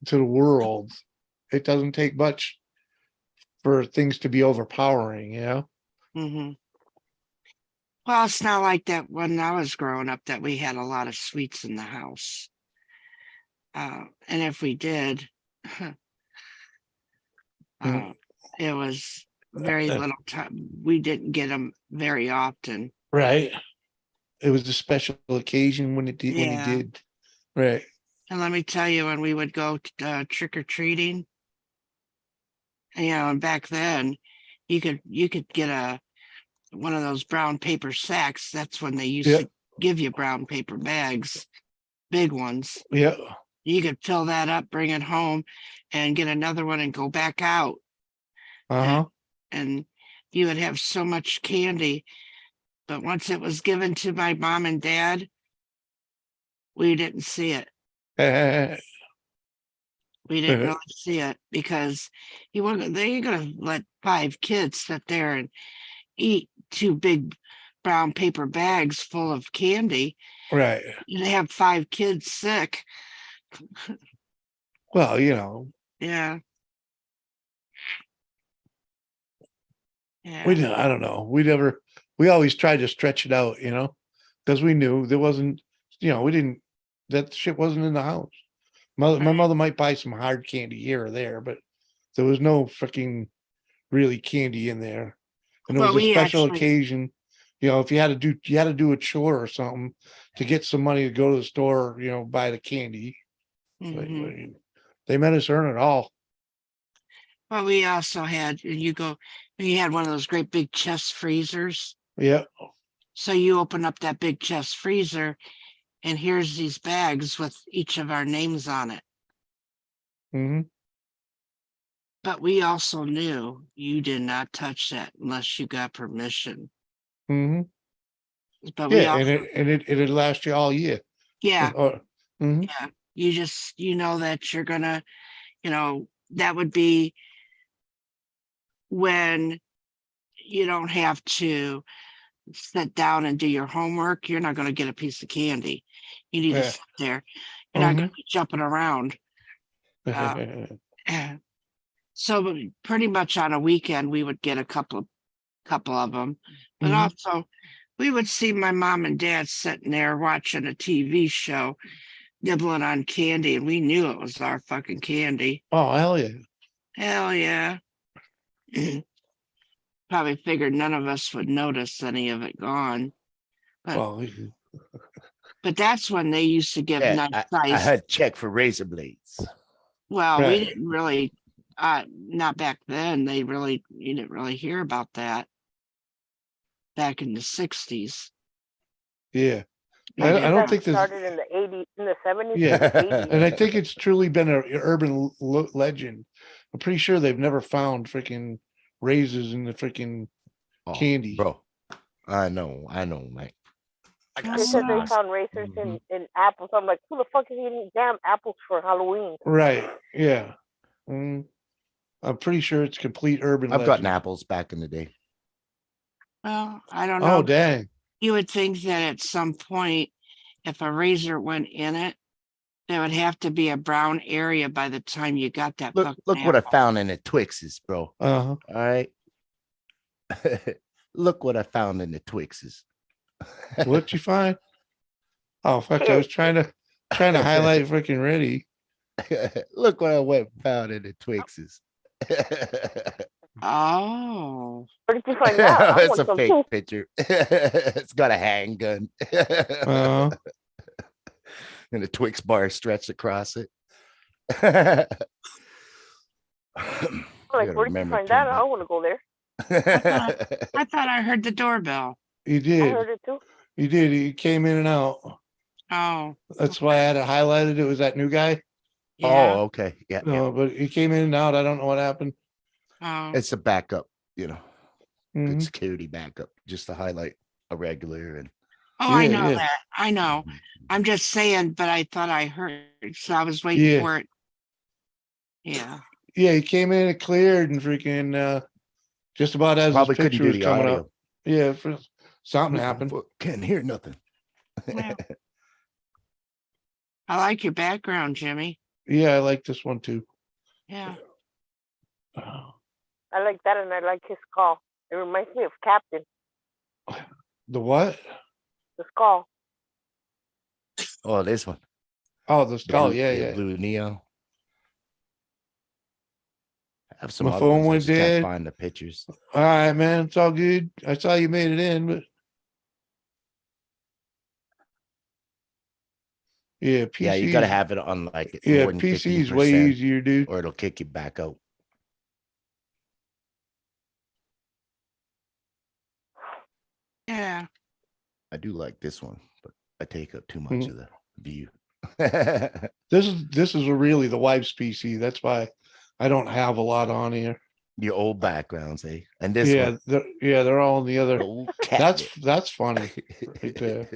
to the world. It doesn't take much for things to be overpowering, you know? Hmm. Well, it's not like that when I was growing up that we had a lot of sweets in the house. And if we did, Mm. it was very little time. We didn't get them very often. Right. It was a special occasion when it did when he Yeah. did. Right. And let me tell you, when we would go trick or treating, and back then, you could get one of those brown paper sacks. That's when they used to give you brown paper bags, big ones. Yeah. You could fill that up, bring it home, and get another one and go back out. Uh-huh. And you would have so much candy. But once it was given to my mom and dad, we didn't see it. We didn't really see it because you weren't they ain't gonna let 5 kids sit there and eat 2 big brown paper bags full of candy. Right. You'd have 5 kids sick. Well, you know. Yeah. I don't know. We always tried to stretch it out, you know, because we knew there wasn't, that shit wasn't in the house. My mother might buy some hard candy here or there, but there was no freaking really candy in there. And it Well, was a we special actually occasion, if you had to do a chore or something to get some money to go to the store, buy the candy. Mhm. They made us earn it all. Well, we also had you had one of those great big chest freezers. Yeah. So you open up that big chest freezer and here's these bags with each of our names on it. Mm-hmm. But we also knew you did not touch that unless you got permission. Mm-hmm. But yeah, we also, it'd last you all year. yeah, Mm-hmm. yeah. You just that you're gonna, that would be when you don't have to sit down and do your homework. You're not gonna get a piece of candy. You need to sit there. You're not gonna be jumping around. So pretty much on a weekend, we would get a couple of them, but Mhm. also we would see my mom and dad sitting there watching a TV show, nibbling on candy, and we knew it was our fucking candy. Oh, hell yeah. Hell yeah. Probably figured none of us would notice any of it gone. Well, But that's when they used to give Yeah, nice I size. had check for razor blades. Well, we Right. didn't really, not back then. You didn't really hear about that back in the 60s. yeah. I I did don't That think this. started in the 80s, in the 70s, Yeah. and the 80s. And I think it's truly been an urban legend. I'm pretty sure they've never found freaking razors in the freaking Oh, candy. bro. I know, Mike. I got They said they Wow. found racers in apples. I'm like, who the fuck is eating damn apples for Halloween? Right. Yeah. Mm. I'm pretty sure it's complete urban I've gotten legend. apples back in the day. Well, I don't know. Oh, dang. You would think that at some point, if a razor went in it, there would have to be a brown area by the time you got that. Look fucking what I apple. found in the Twixes, bro. Uh-huh. All right. Look what I found in the Twixes. What'd you find? Oh, fuck. I was trying to highlight freaking ready. Look what I found in the Twixes. Oh, Where did you find that? I It's want a some fake too. picture. It's got a handgun Uh-huh. and a Twix bar stretched across it. I'm like, Gotta where did you remember find too, that? I Mike. want to go there. I thought I heard the doorbell. You I did. heard it too. You did. You came in and out. Oh, That's why I had it highlighted. It was that new guy. yeah. Oh, okay. Yeah, yeah. No, but he came in and out. I don't know what happened. Oh, It's a backup, good Mhm. security backup, just to highlight a regular and I Yeah, know yeah. that. I know. I'm just saying, but I thought I heard, so I was waiting Yeah. for it. Yeah. Yeah, he came in, it cleared, and freaking just about as probably his couldn't picture do was the coming audio. up. Yeah, something happened. Can't hear nothing. Well, I like your background, Jimmy. Yeah, I like this one too. Yeah. Oh, I like that, and I like his skull. It reminds me of Captain. the what? The skull. Oh, this one. Oh, the skull. Blue- Yeah, yeah. Blue Neo. I have some My other phone ones. I went just can't dead. find the pictures. All right, man. It's all good. I saw you made it in, but yeah, PC. Yeah, you gotta have it on like Yeah, more than PC is way 15%, easier, dude. or it'll kick you back out. Yeah. I do like this one, but I take up too much Mhm. of the view. This is really the wife's PC. That's why I don't have a lot on here. Your old backgrounds, eh? And this Yeah, one. they're all in the other. Old That's funny. Right there.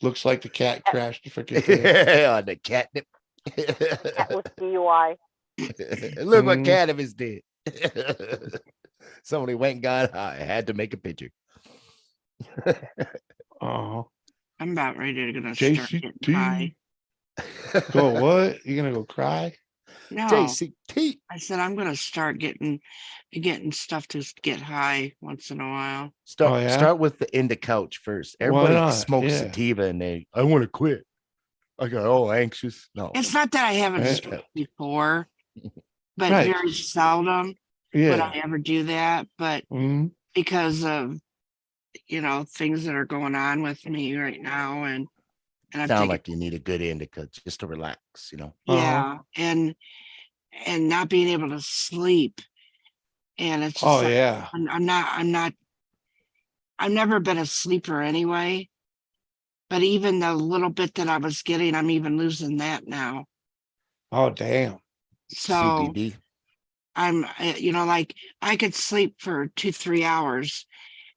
Looks like the cat crashed the freaking thing. Yeah, the catnip. Cat with DUI. Look what Mhm. cannabis did. Somebody went and got high. I had to make a picture. Oh, I'm about ready to start getting high. JCT. Go what? You gonna go cry? No, JCT. I said I'm gonna start getting stuff to get high once in a while. Oh, yeah? Start with the in the couch first. Why Everybody not? smokes Yeah. sativa and I want to quit. I got all anxious. No. It's not that I haven't Right. smoked before, but Right. very seldom would Yeah. I ever do that. But Mhm. because of things that are going on with me right now, and I'm Sound thinking, like you need a good indica just to relax, yeah, and not being able to sleep, and it's just Oh like, yeah. I've never been a sleeper anyway, but even the little bit that I was getting, I'm even losing that now. Oh damn. So CBD. I'm, like I could sleep for 2-3 hours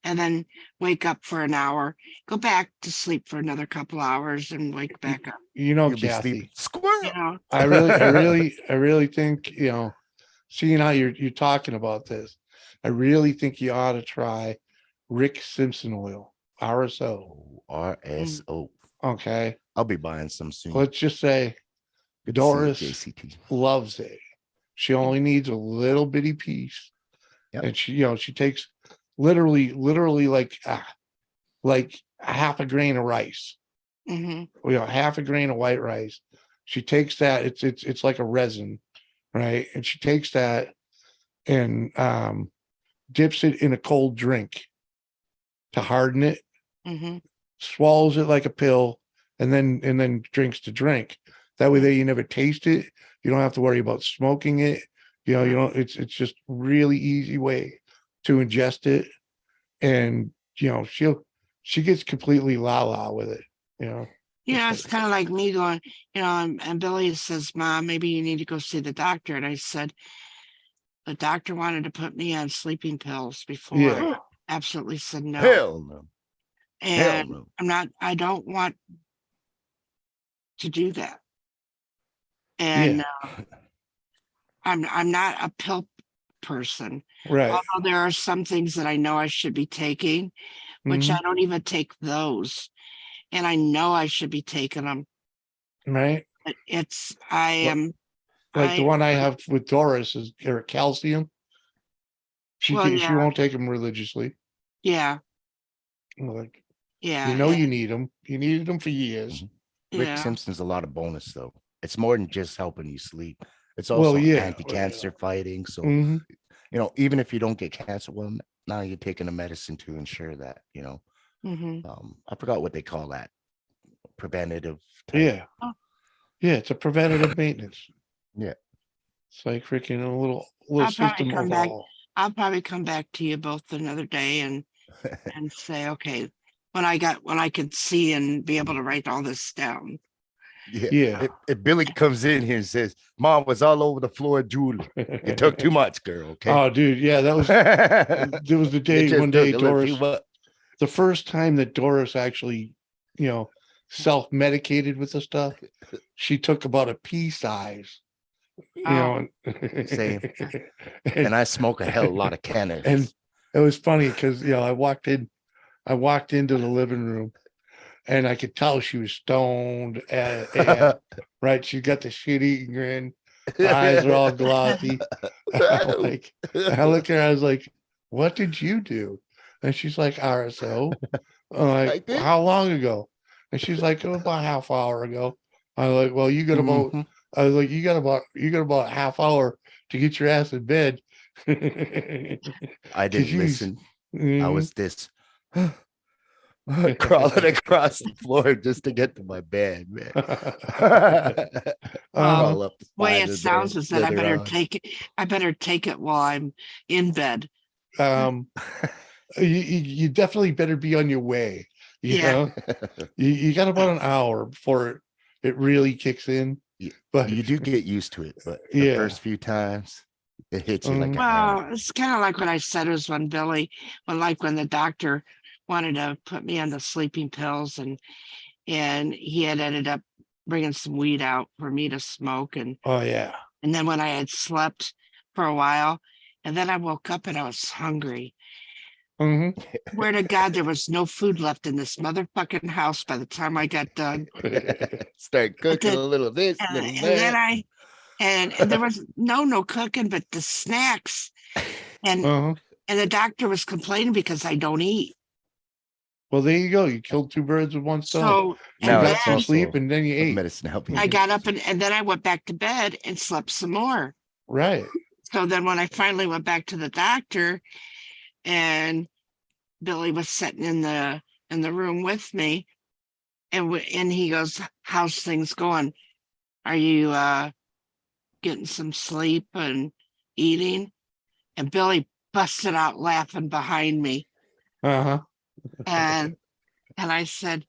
and then wake up for an hour, go back to sleep for another couple hours and wake back up. You know, You'll be Kathy. sleeping. Squirrel. You know, I really think, seeing how you're talking about this, I really think you ought to try Rick Simpson oil, RSO. RSO. Okay. I'll be buying some soon. Let's just say Doris JCT. loves it. She only needs a little bitty piece. Yep. And she takes literally like half a grain of rice. Hmm. Half a grain of white rice. She takes that, it's like a resin, right? And she takes that and dips it in a cold drink to harden it, Hmm. swallows it like a pill, and then drinks the drink. That way you never taste it. You don't have to worry about smoking it. You know, it's just really easy way to ingest it. And she gets completely la with it, you know. Yeah, It's it's kind of like me going, and Billy says, Mom, maybe you need to go see the doctor. And I said, the doctor wanted to put me on sleeping pills before. Yeah. I absolutely said no. Hell no. Hell And no. I don't want to do that. And I'm not a pill person. Right. Although there are some things that I know I should be taking, which I don't even take those. And I know I should be taking them. Right. But I am like the one I have with Doris is calcium. She won't take them religiously. Yeah. Like, yeah. You need them. You needed them for years. Rick Simpson's a lot of bonus though. It's more than just helping you sleep. It's also anti-cancer fighting. So even if you don't get cancer, well, now you're taking a medicine to ensure that, I forgot what they call that. Preventative type. Yeah, it's a preventative maintenance. Yeah. It's like freaking a little I'll system overhaul. I'll probably come back to you both another day and say, okay, when I could see and be able to write all this down. Yeah. If Billy comes in here and says, Mom was all over the floor, Julie, you took too much, girl. Okay. Oh, dude. Yeah, that was there was the day one day Doris. The first time that Doris actually, self-medicated with the stuff, she took about a pea size. Same. And I smoke a hell of a lot of cannabis. And it was funny because I walked into the living room and I could tell she was stoned right. She got the shit-eating grin. Her eyes are all glossy. I look at her, I was like, what did you do? And she's like, RSO. I'm like, how long ago? And she's like, it was about a half hour ago. I was like, well, you got about I was like, you got about a half hour to get your ass in bed. I didn't listen. I was this crawling across the floor just to get to my bed, man. The way it sounds is that I better take it while I'm in bed. You definitely better be on your way. You know, you got about an hour before it really kicks in. But you do get used to it. But the first few times, it hits you like a hammer. It's kind of like what I said was when the doctor wanted to put me on the sleeping pills, and he had ended up bringing some weed out for me to smoke, and then when I had slept for a while, and then I woke up and I was hungry. Where to God, there was no food left in this motherfucking house by the time I got done. Start cooking a little this, little that. And there was no cooking, but the snacks. And the doctor was complaining because I don't eat. Well, there you go. You killed two birds with one stone. So you got some sleep and then you ate. Medicine helping. I got up and then I went back to bed and slept some more. Right. So then when I finally went back to the doctor, and Billy was sitting in the room with me, and he goes, "How's things going? Are you getting some sleep and eating?" And Billy busted out laughing behind me. And I said,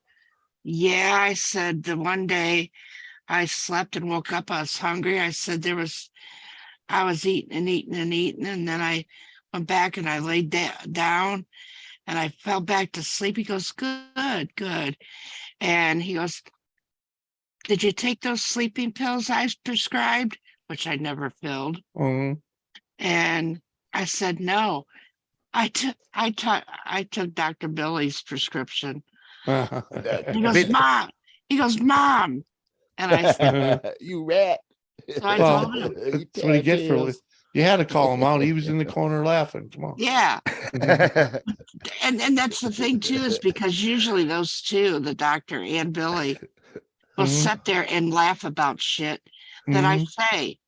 "Yeah," I said, "the one day I slept and woke up, I was hungry." I said, I was eating and eating and eating, and then I went back and I laid down and I fell back to sleep. He goes, good. And he goes, "Did you take those sleeping pills I prescribed?" Which I never filled. And I said, "No, I took Dr. Billy's prescription." He goes, Mom. And I said, You rat. So I Well, told him, You that's what he gets for. tattles. You had to call him out. He was in the corner laughing. Come on. yeah. And that's the thing too, is because usually those two, the doctor and Billy, will Mhm. sit there and laugh about shit that I Mhm. say.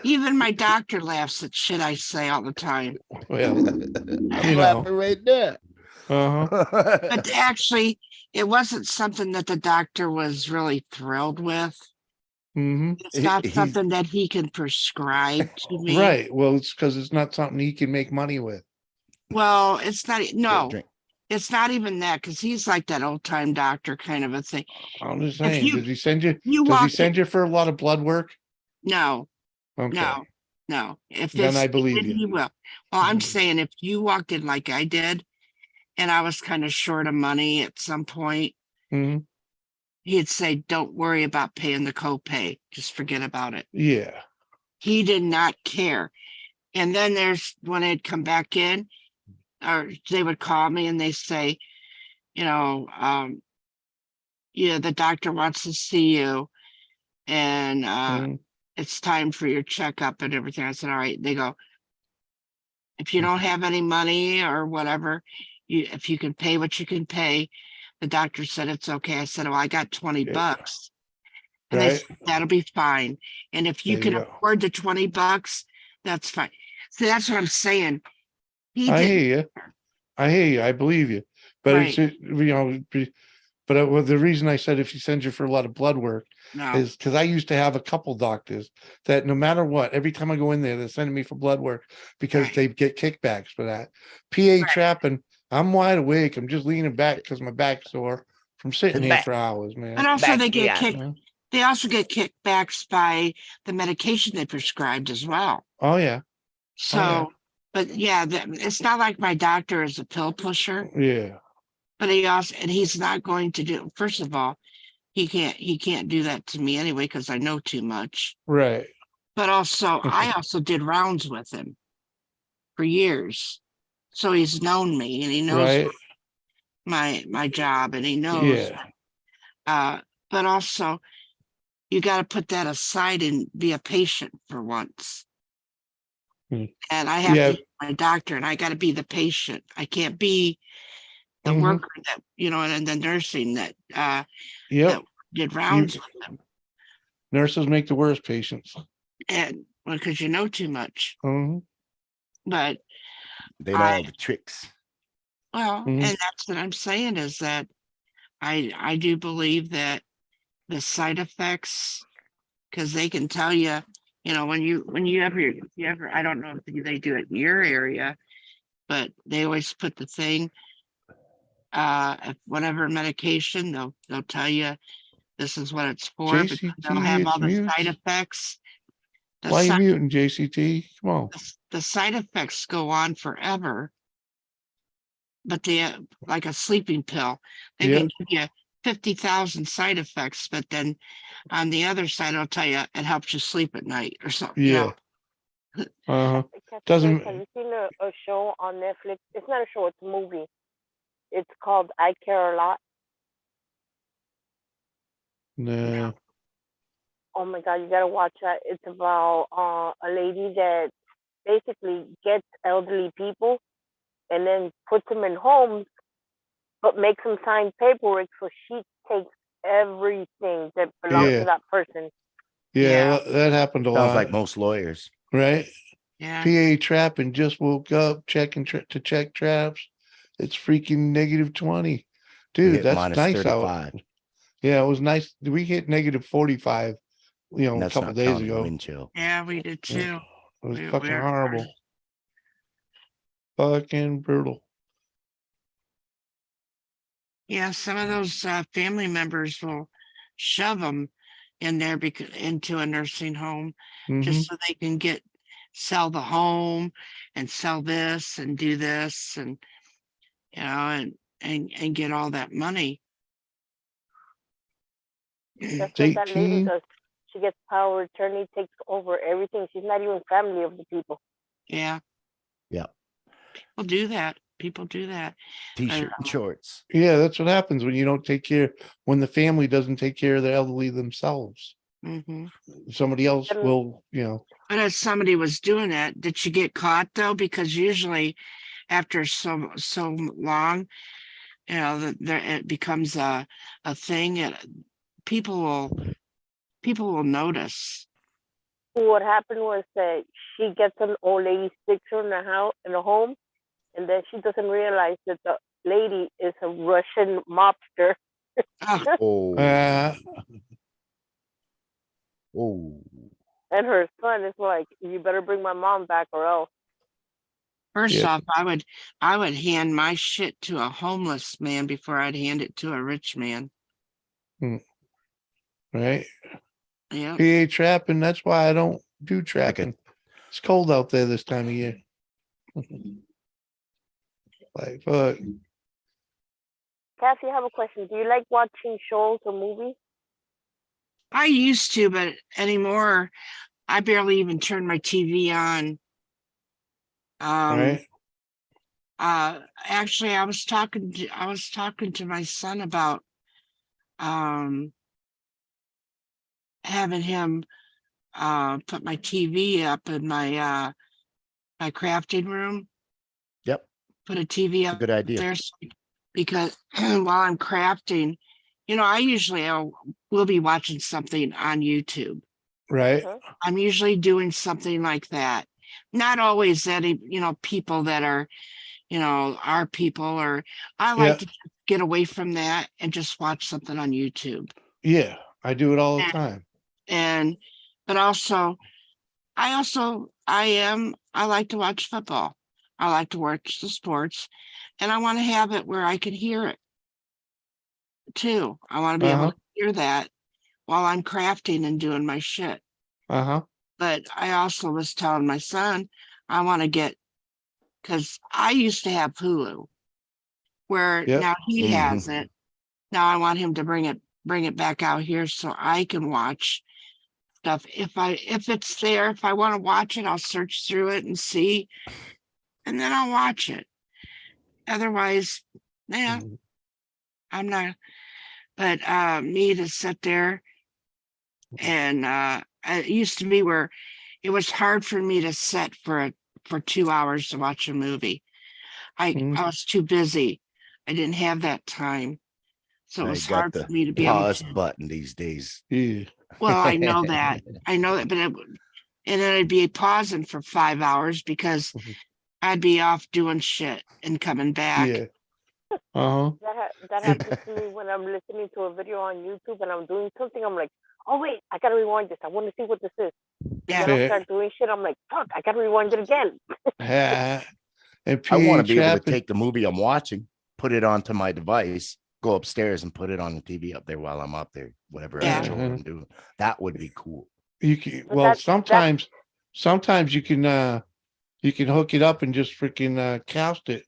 Even my doctor laughs at shit I say all the time. Well, I'm you know. laughing right there. Uh-huh. But actually, it wasn't something that the doctor was really thrilled with. Hmm. It's not He's- something that he can prescribe to me. Right. Well, it's because it's not something he can make money with. Well, it's not, no, drink. it's not even that, because he's like that old time doctor kind of a thing. I'm just If saying. you- Does he send you? You Does he walk send you for a lot of blood work? No, Okay. no. If Then this, I believe he you. will. Well, I'm Mhm. saying if you walked in like I did, and I was kind of short of money at some point, Hmm. he'd say, "Don't worry about paying the copay. Just forget about it." Yeah. He did not care. And then there's when I'd come back in, or they would call me and they say, you know, yeah, the doctor wants to see you, and Mhm. it's time for your checkup and everything. I said, all right. They go, if you don't have any money or whatever, if you can pay what you can pay. The doctor said it's okay. I said, oh, I got 20 Yeah. bucks. And they Right. said, that'll be fine. And if you There you can go. afford the 20 bucks, that's fine. So that's what I'm saying. He I did hear you. I hear you. I believe you. But right. it's but well, the reason I said if he sends you for a lot of blood work No. is because I used to have a couple doctors that no matter what, every time I go in there, they're sending me for blood work because Right. they get kickbacks for that. PA trapping. I'm wide awake. I'm just leaning back because my back's sore from sitting here Back. for hours, And man. also Back they get yeah. kicked. They also get kickbacks by the medication they prescribed as well. Oh yeah. So, but yeah, it's not like my doctor is a pill pusher, Yeah. but he's not going to do, first of all, he can't do that to me anyway, because I know too much. Right. But also, I also did rounds with him for years. So he's known me and he knows Right. my job, and he knows, Yeah. but also you got to put that aside and be a patient for once. Hmm. And I have Yeah. to be my doctor, and I got to be the patient. I can't be the Mhm. worker that, and the nursing that Yep. that did rounds with them. Nurses make the worst patients. And because you know too much. Mhm. But They know all the tricks. well, Mhm. and that's what I'm saying, is that I do believe that the side effects, because they can tell you, when you ever, I don't know if they do it in your area, but they always put the thing, if whatever medication, they'll tell you this is what it's for, because they'll JCT, have all it's the mute. side effects. Why are you muting JCT? Come on. The side effects go on forever, but they, like a sleeping pill, they Yep. can give you 50,000 side effects, but then on the other side, I'll tell you it helps you sleep at night or something. Yeah. Uh-huh. Doesn't Have you seen a show on Netflix? It's not a show, it's a movie. It's called I Care a Lot. no. Oh my God, you gotta watch that. It's about a lady that basically gets elderly people and then puts them in homes, but makes them sign paperwork, so she takes everything that belongs Yeah. to that person. Yeah, that happened a Sounds lot. like most lawyers. Right? Yeah. PA trapping, just woke up, checking to check traps. It's freaking -20. Dude, Hit that's minus nice out. 35. Yeah, it was nice. We hit -45, And a that's couple not days counting ago. wind chill. Yeah, we did too. It was We fucking were- horrible. Fucking brutal. Yeah, some of those family members will shove them in there into a nursing home, just so they can sell the home and sell this and do this, and and get all that money. That's what that lady 18. does. She gets power of attorney, takes over everything. She's not even family of the people. Yeah. Yeah. We'll do that. people do that. T-shirt and shorts. Yeah, that's what happens when you don't take care, when the family doesn't take care of the elderly themselves. Mm-hmm. Somebody else And- will, you know. But as somebody was doing it, did she get caught though? Because usually after so long, you know, there it becomes a thing. People will notice. what happened was that she gets an old lady picture in the house, in the home, and then she doesn't realize that the lady is a Russian mobster. Oh, Oh, Uh, oh. And her son is like, "You better bring my mom back, or else." first Yep. off, I would hand my shit to a homeless man before I'd hand it to a rich man. right. Yeah. PA trapping. That's why I don't do trapping. It's cold out there this time of year. Like, fuck. Cassie, I have a question. Do you like watching shows or movies? I used to, but anymore, I barely even turn my TV on. Right. Actually, I was talking to my son about having him put my TV up in my my crafting room. Yep. Put a TV It's a up good idea. there because while I'm crafting, you know, I usually will be watching something on YouTube. Right. I'm usually doing something like that. Not always any, you know, people that are, you know, our people, or I like to get away from that and just watch something on YouTube. Yeah. I do it all the time. And but also I like to watch football. I like to watch the sports, and I want to have it where I can hear it too. I want to be able to hear that while I'm crafting and doing my shit. But I also was telling my son I want to get, because I used to have Hulu, where now he has it. Now I want him to bring it back out here so I can watch stuff. If it's there, if I want to watch it, I'll search through it and see, and then I'll watch it. Otherwise, yeah, I'm not. But me to sit there and it used to be where it was hard for me to sit for 2 hours to watch a movie. I was too busy. I didn't have that time. So it was hard for me to be able pause to. button these days. Yeah. Well, I know that. But and then I'd be pausing for 5 hours because I'd be off doing shit and coming back. Yeah. That happens to me when I'm listening to a video on YouTube and I'm doing something. I'm like, oh wait, I gotta rewind this. I want to see what this is. Yeah. And then I'll start doing shit. I'm like, fuck, I gotta rewind it again. And I want to be able to trapping. take the movie I'm watching, put it onto my device, go upstairs and put it on the TV up there while I'm up there, whatever I'm doing. That would be cool. You can, But well, sometimes you can hook it up and just freaking cast it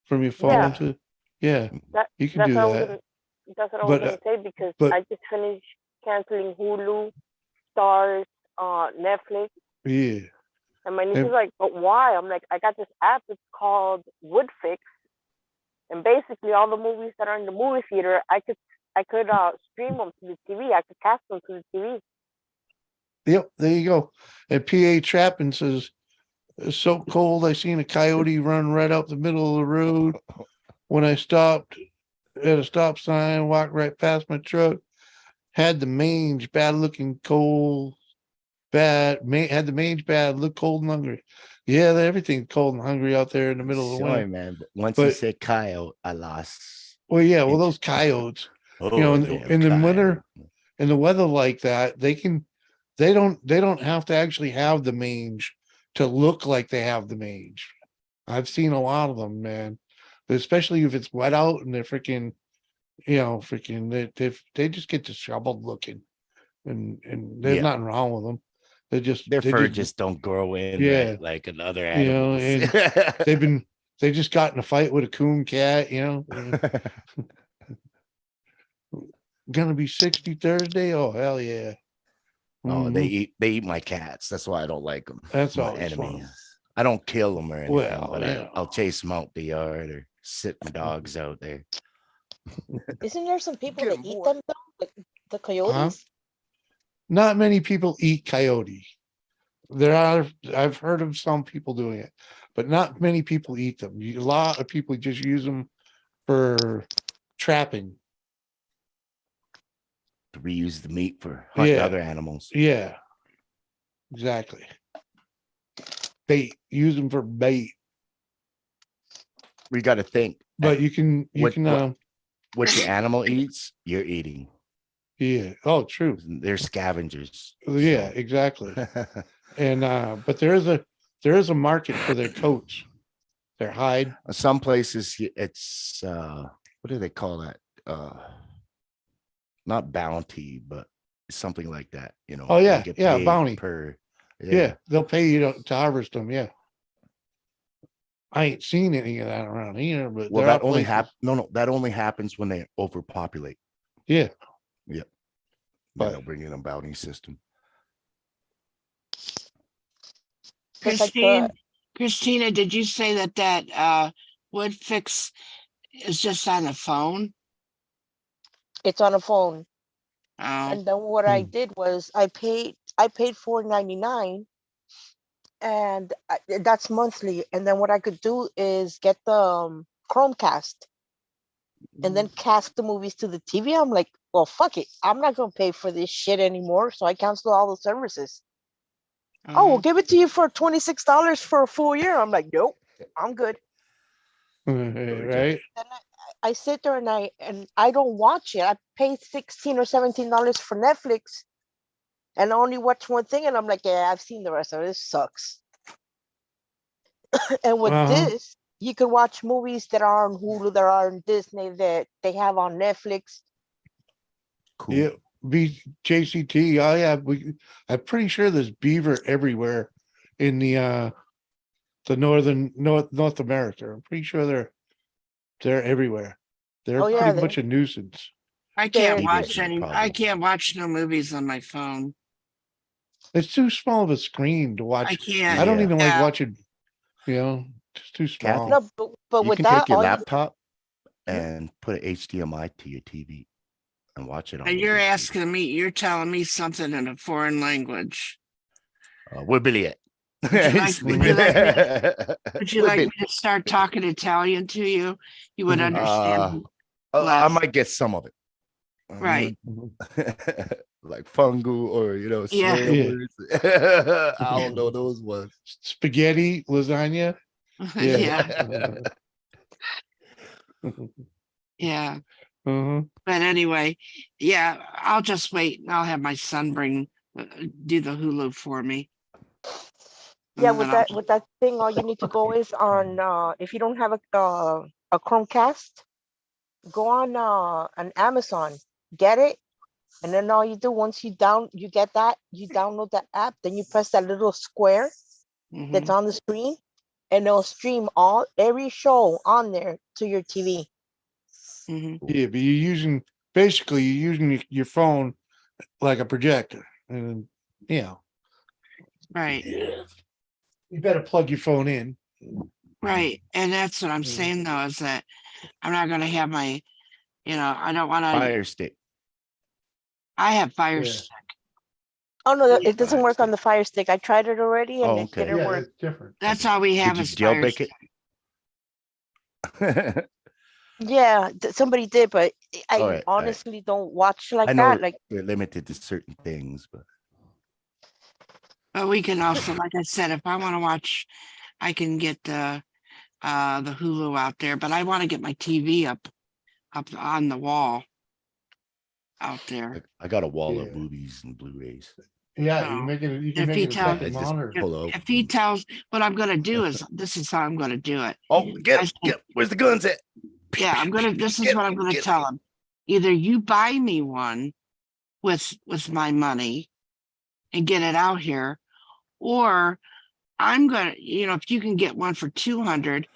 from your phone to you can do that. That's what I was gonna say, because I just finished canceling Hulu, Stars, Netflix. Yeah. And my niece is like, but why? I'm like, I got this app. It's called Woodfix, and basically all the movies that are in the movie theater, I could stream them to the TV. I could cast them to the TV. Yep, there you go. And PA Trapping says, it's so cold. I seen a coyote run right up the middle of the road. When I stopped at a stop sign, walked right past my truck, had the mange, bad looking, cold, had the mange bad, look cold and hungry. Yeah, everything's cold and hungry out there in the middle of the winter. Man, but once you said coyote, I lost. Well, yeah, well, those coyotes, you know, in the winter, in the weather like that, they don't have to actually have the mange to look like they have the mange. I've seen a lot of them, man. Especially if it's wet out and they're freaking, you know, they just get disheveled looking, and there's nothing wrong with them. Their fur just don't grow in right like another animal. You know, and they just got in a fight with a coon cat, you know. Gonna be 60 Thursday. Oh hell yeah. Oh, they eat my cats. That's why I don't like them. That's my always enemies. fun. I don't kill them or anything, Well, but yeah. I'll chase them out the yard or sit my dogs out there. Isn't there some people Get that 'em, eat boy. them though? Like the coyotes? Not many people eat coyote. There are, I've heard of some people doing it, but not many people eat them. A lot of people just use them for trapping. To reuse the meat for hunting Yeah. other animals. Yeah, exactly. Bait. Use them for bait. We got to think. But you can what your animal eats, you're eating. yeah. Oh, true. They're scavengers. Yeah, so. exactly. And but there is a market for their coats, their hide. Some places it's what do they call that? Not bounty, but something like that. You know. Oh yeah, they get yeah, paid bounty. per. Yeah. They'll pay you to harvest them. Yeah. I ain't seen any of that around here, but Well, there are that only places. happens. No, that only happens when they overpopulate. Yeah. Yep. But- Then they'll bring in a bounty system. It's like Christina, did you say that wood fix is just on the phone? it's on a phone. Oh, And then what I did was I paid $4.99, and that's monthly. And then what I could do is get the Chromecast and then cast the movies to the TV. I'm like, well, fuck it. I'm not gonna pay for this shit anymore. So I canceled all the services. Oh, we'll give it to you for $26 for a full year. I'm like, nope, I'm good. Right. Then I sit there and I don't watch it. I pay $16 or $17 for Netflix and I only watch one thing, and I'm like, yeah, I've seen the rest of it. This sucks. And with this, you can watch movies that are on Hulu, that are on Disney, that they have on Netflix. Cool. Yeah. JCT. Oh yeah. I'm pretty sure there's beaver everywhere in the northern North America. I'm pretty sure they're everywhere. They're Oh, yeah, pretty much a nuisance. I can't They're- watch no any. problem. I can't watch no movies on my phone. It's too small of a screen to watch. I can't. I don't Yeah. even like Yeah. watching, just too small. Kathy? No, but You with can that, take your all you- laptop and put an HDMI to your TV and watch it on. And your you're TV. asking me, you're telling me something in a foreign language. We're Billy. Would you like me to start talking Italian to you? You would understand. I less. might get some of it. Right. Like fungu or Yeah. swear Yeah. words. I don't know those ones. Spaghetti, lasagna. Yeah. Yeah. Uh-huh. But anyway, yeah, I'll just wait and I'll have my son do the Hulu for me. yeah, And with then that thing, all you need to go is on if you don't have a Chromecast, go on Amazon, get it, and then all you do once you get that, you download that app, then you press that little square that's on the screen, and it'll stream every show on there to your TV. Yeah, but you're using your phone like a projector, and right. you better plug your phone in. Right. And that's what I'm saying though, is that I'm not gonna have my, I don't wanna Fire stick. I have Fire Yeah. Stick. Oh no, it doesn't Fire work on Stick. the Fire Stick. I tried it already, and Oh, it okay. didn't work. It's different. That's all we have Did is you Fire jailbreak Stick. it? Yeah, somebody did, but I All right, honestly don't watch like I know that. Like, they're limited to certain things, but But we can also, like I said, if I want to watch, I can get the Hulu out there, but I want to get my TV up on the wall out there. I got a wall of Yeah. movies and Blu-rays. Yeah, No. you make it. You can If make he it a tells- second I just monitor. pull out. If he tells, what I'm gonna do is, this is how I'm gonna do it. Oh, I get said- where's the guns at? Yeah, this is Get what I'm me, gonna get tell him. Either you buy me one with my money and get it out here, or I'm gonna, if you can get one for 200,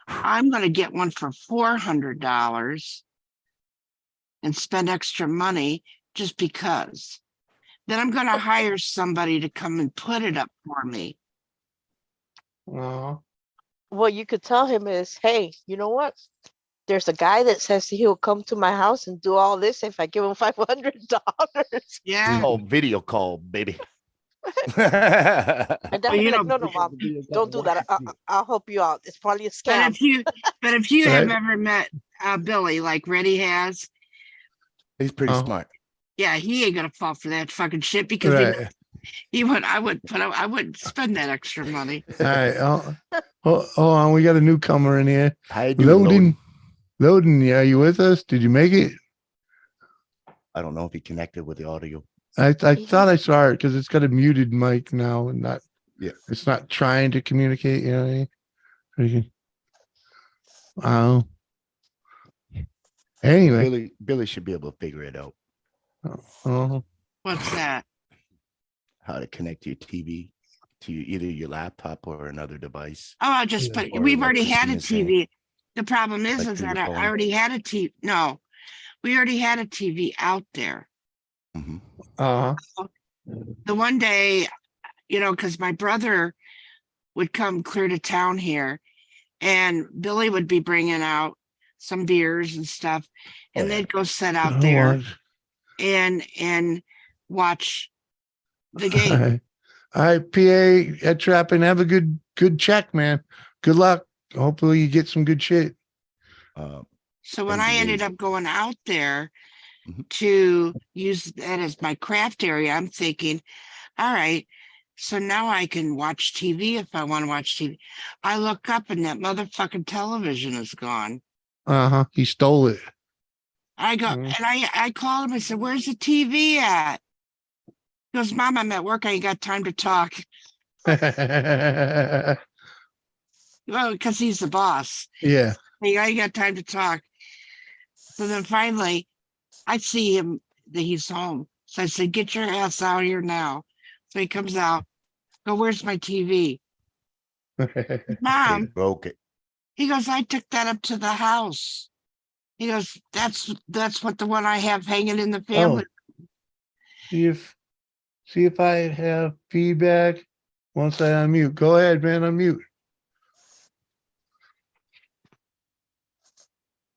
I'm gonna get one for $400 and spend extra money just because. Then I'm gonna hire somebody to come and put it up for me. Uh, What you could tell him is, hey, you know what? There's a guy that says he'll come to my house and do all this if I give him $500. It's Yeah. called video call, baby. And Well, I'll be you like, know, no, no, mom, don't do that. I'll help you out. It's probably a but scam. if you have Right. ever met Billy like Reddy has, He's pretty Oh. smart. yeah, he ain't gonna fall for that fucking shit because he, right. he would. I wouldn't spend that extra money. All right. Hold on. We got a newcomer in here. How you doing, Loading? Loading. Yeah, are you with us? Did you make it? I don't know if he connected with the audio. I thought I saw it because it's got a muted mic now and not. Yeah. It's not trying to communicate. You know what I mean? Wow. Anyway. Billy should be able to figure it out. What's that? How to connect your TV to either your laptop or another device. Oh, I just put. Or We've like already had a Christina's saying. TV. The problem is Like through that your I phone. already had a TV. No, we already had a TV out there. Mhm. The one day, because my brother would come clear to town here, and Billy would be bringing out some beers and stuff, and they'd go sit out there and watch the game. All right, PA at Trapping. Have a good check, man. Good luck. Hopefully you get some good shit. So when I ended up going out there Mhm. to use that as my craft area, I'm thinking, all right, so now I can watch TV if I want to watch TV. I look up and that motherfucking television is gone. He stole it. I go and I called him. I said, "Where's the TV at?" He goes, "Mom, I'm at work. I ain't got time to talk." Well, because he's the boss. Yeah. I ain't got time to talk. So then finally, I see him that he's home. So I said, "Get your ass out here now." So he comes out. Go, "Where's my TV?" They Mom, broke it. he goes, "I took that up to the house." He goes, that's what the one I have hanging in the family. See if I have feedback once I unmute. Go ahead, man. Unmute.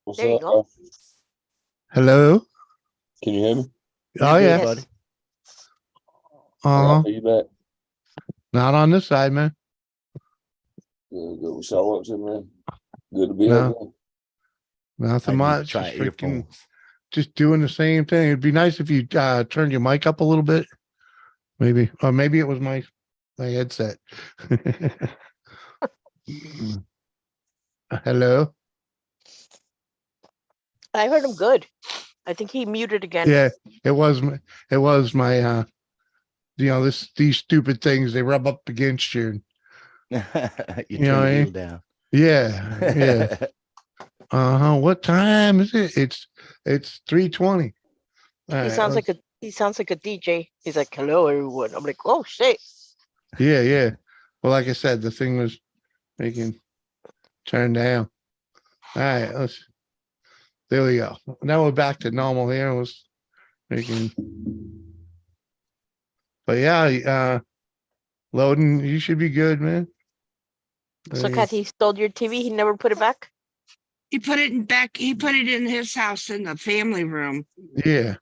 What's There you up? go. Hello. Can you hear me? Oh yeah. Buddy. How you back? Not on this side, man. Good. What's y'all up to, man? Good to be No. here. Nothing I need to much. try Just freaking, earphones. just doing the same thing. It'd be nice if you turned your mic up a little bit. Maybe, or maybe it was my headset. Hello. I heard him good. I think he muted again. Yeah, it was my these stupid things, they rub up against you. You You turn know the what I wheel mean? down. Yeah. What time is it? It's 3:20. He sounds like a DJ. He's like, "Hello, everyone." I'm like, "Oh shit." Yeah. Well, like I said, the thing was making turn down. All right, there we go. Now we're back to normal here. It was making, but yeah, Loading, you should be good, man. So, Kat, he stole your TV. He never put it back. He put it in his house in the family room. Yeah.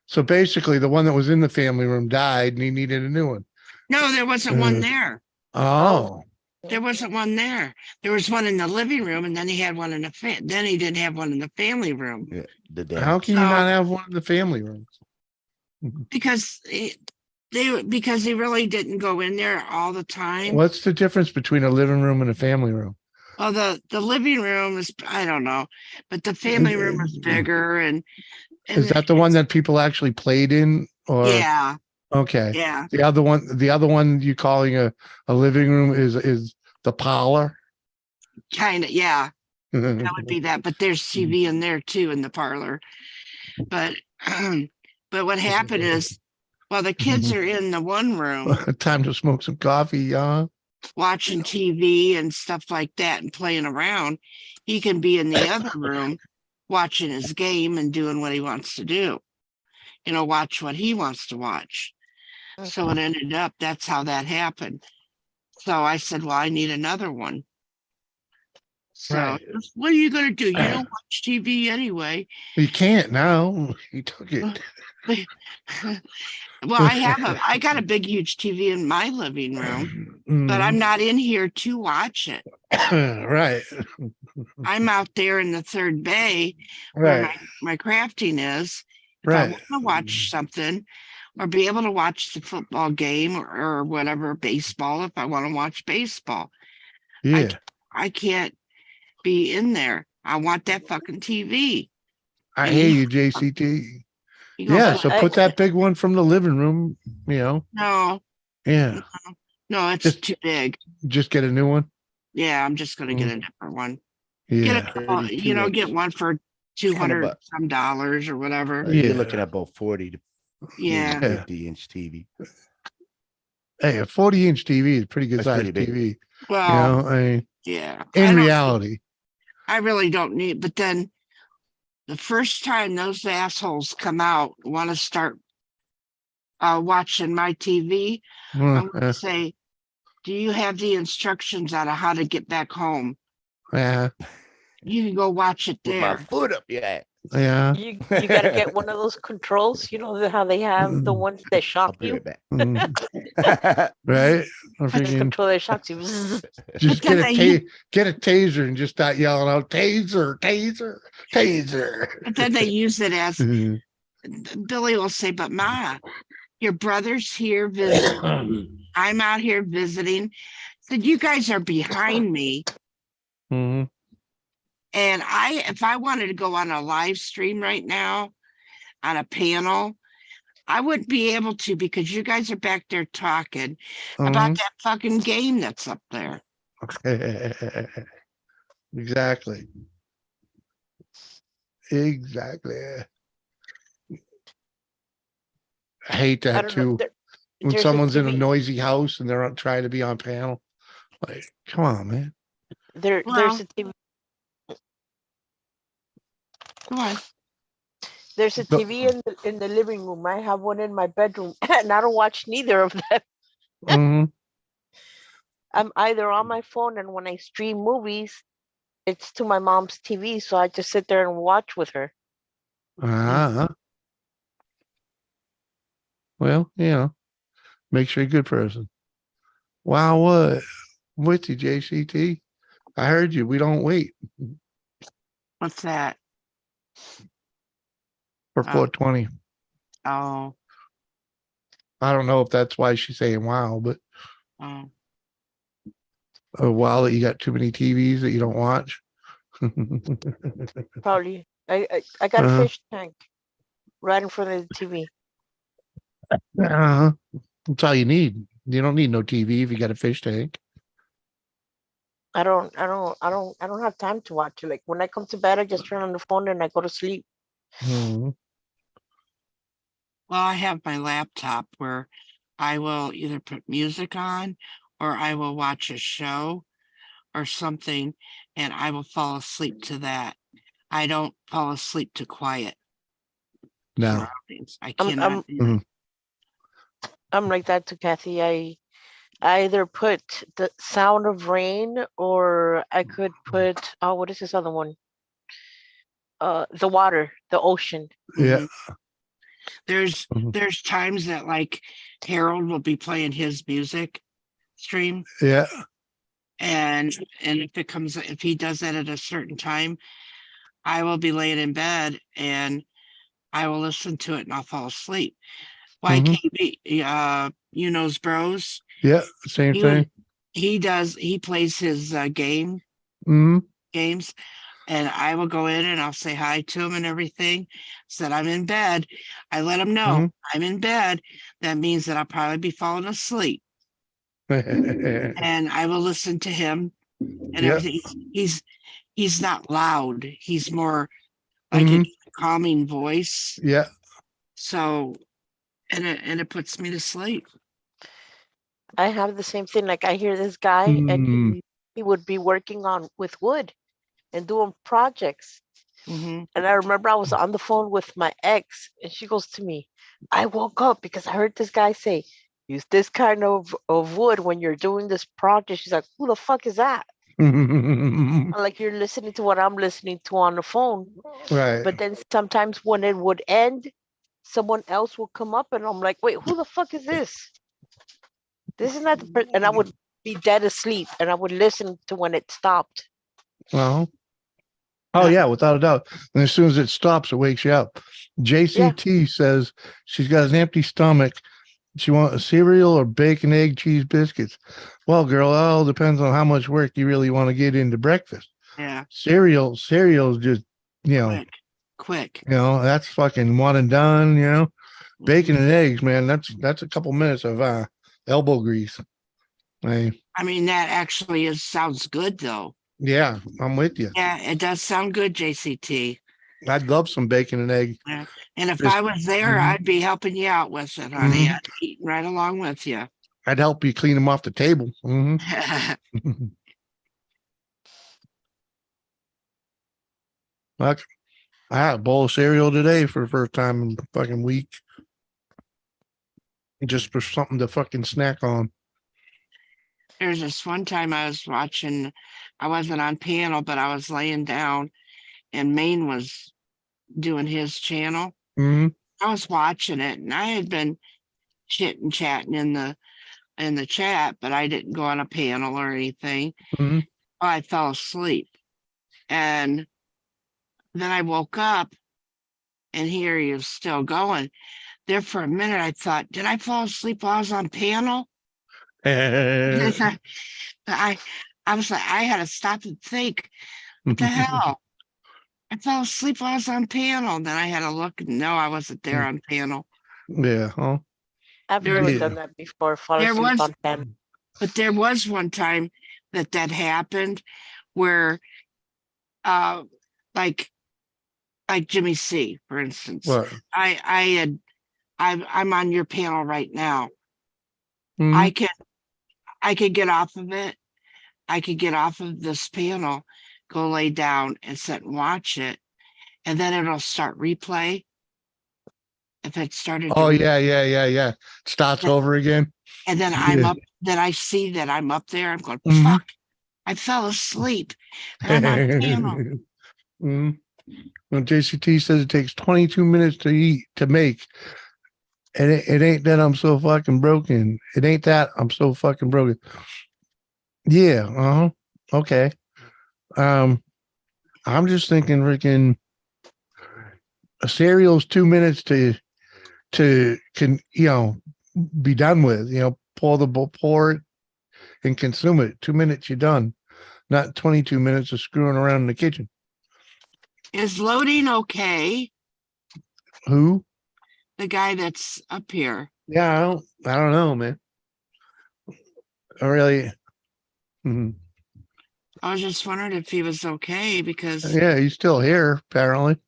So basically, the one that was in the family room died, and he needed a new one. No, there wasn't one there. Oh. There wasn't one there. There was one in the living room, and then he had one in the then he didn't have one in the family room. Yeah, How can you not have one in the family room? Because he really didn't go in there all the time. What's the difference between a living room and a family room? Well, the living room is, I don't know, but the family room is bigger and Is that the one that people actually played in? Or yeah. Okay. Yeah. The other one you calling a living room is the parlor? Kind of, yeah. That would be that. But there's TV in there too in the parlor. But what happened is, while the kids are in the one room, time to smoke some coffee, watching TV and stuff like that and playing around, he can be in the other room watching his game and doing what he wants to do. Watch what he wants to watch. So it ended up, that's how that happened. So I said, well, I need another one. So Right. what are you going to do? You don't watch TV anyway. You can't now. You took it. Well, I got a big, huge TV in my living room, but I'm Mhm. not in here to watch it. Right. I'm out there in the third bay where Right. my crafting is. If I Right. want to watch something or be able to watch the football game or whatever, baseball, if I want to watch baseball, Yeah. I can't be in there. I want that fucking TV. I And hear you, JCT. you go, Yeah. "Fuck, So put that big one from the living room, no, Yeah. no, it's Just too big. just get a new one. Yeah, I'm just gonna get a Mm. different one. Yeah. Get a couple, 32 get inch, one for 200 $100. some dollars or whatever. Yeah. You're looking at about 40 to maybe Yeah. 50-inch TV. Hey, a 40-inch TV is pretty good That's size pretty big. TV. Well, I mean, yeah. in reality. I really don't need, but then the first time those assholes come out, want to start watching my TV, I'm going to say, do you have the instructions on how to get back home? Yeah. You can go watch it With my there. foot up your ass. Yeah. You gotta get one of those controls. You know how they have the ones that I'll shock be you. right back. Right. Or The freaking control that shocks you. Zzz. just then get a taser and just start yelling out taser, taser, taser. But then they use it as Billy will say, but Ma, your brother's here visiting. I'm out here visiting. Said, you guys are behind me. Mhm. And if I wanted to go on a live stream right now on a panel, I wouldn't be able to because you guys are back there talking about that fucking game that's up there. Exactly. Exactly. I hate I that don't know. too. When There's someone's in a TV. noisy house and they're trying to be on panel, like, come on, man. There's Well, a TV. go on. There's a But- TV in the living room. I have one in my bedroom, and I don't watch neither of them. Mhm. I'm either on my phone, and when I stream movies, it's to my mom's TV, so I just sit there and watch with her. Uh-huh. Well, make sure you're a good person. Wow, what? With you, JCT? I heard you. We don't wait What's that? for 420. Oh, I don't know if that's why she's saying wow, but oh. a wow that you got too many TVs that you don't watch. Probably. I got a fish tank right in front of the TV. That's all you need. You don't need no TV if you got a fish tank. I don't have time to watch it. Like when I come to bed, I just turn on the phone and I go to sleep. Mhm. Well, I have my laptop where I will either put music on or I will watch a show or something and I will fall asleep to that. I don't fall asleep to quiet No. surroundings. I I'm cannot do it. I'm like that too, Kathy. I either put the sound of rain or I could put what is this other one? The water, the ocean. Yeah. There's times that like Harold will be playing his music stream. Yeah. And if he does that at a certain time, I will be laying in bed and I will listen to it and I'll fall asleep. YKB, Bros. Yeah. Same thing. He plays his games, and I will go in and I'll say hi to him and everything. Said I'm in bed. I let him know I'm in bed. That means that I'll probably be falling asleep. And I will listen to him and everything. He's not loud. He's more like a calming voice. Yeah. So, and it puts me to sleep. I have the same thing. Like I hear this guy and he would be working with wood and doing projects. And I remember I was on the phone with my ex and she goes to me, I woke up because I heard this guy say, use this kind of wood when you're doing this project. She's like, who the fuck is that? Right. Like you're listening to what I'm listening to on the phone. Right. But then sometimes when it would end, someone else would come up and I'm like, wait, who the fuck is this? This is not the person. And I would be dead asleep and I would listen to when it stopped. Well. Oh yeah, without a doubt. And as soon as it stops, it wakes you up. JCT says she's got an empty stomach. She wants a cereal or bacon, egg, cheese, biscuits. Well, girl, it all depends on how much work you really want to get into breakfast. Yeah. Cereal's just, Quick. That's fucking one and done, Bacon and eggs, man, that's a couple minutes of elbow grease. I mean, that actually sounds good though. Yeah, I'm with you. Yeah, it does sound good, JCT. I'd love some bacon and egg. Yeah. And if I was there, I'd be helping you out with it, honey. I'd be eating right along with you. I'd help you clean them off the table. Look, I had a bowl of cereal today for the first time in the fucking week. Just for something to fucking snack on. There's this one time I was watching, I wasn't on panel, but I was laying down and Maine was doing his channel. I was watching it and I had been chit and chatting in the chat, but I didn't go on a panel or anything. I fell asleep. And then I woke up and here he is still going. There for a minute, I thought, did I fall asleep while I was on panel? I was like, I had to stop and think, what the hell? I fell asleep while I was on panel. Then I had to look and no, I wasn't there on panel. Yeah, huh? I've never done that before. Fall asleep on panel. But there was one time that happened where like Jimmy C, for instance. What? I'm on your panel right now. I could get off of it. I could get off of this panel, go lay down and sit and watch it. And then it'll start replay. If it started. Oh, yeah. Starts over again. And then I'm up, then I see that I'm up there. I'm going, fuck, I fell asleep. And I'm on panel. Well, JCT says it takes 22 minutes to make. And it ain't that I'm so fucking broken. It ain't that I'm so fucking broken. Yeah, okay. I'm just thinking freaking a cereal's 2 minutes to be done with, pour it and consume it. 2 minutes, you're done. Not 22 minutes of screwing around in the kitchen. Is loading okay? Who? The guy that's up here. Yeah, I don't know, man. I really. I was just wondering if he was okay because. Yeah, he's still here apparently.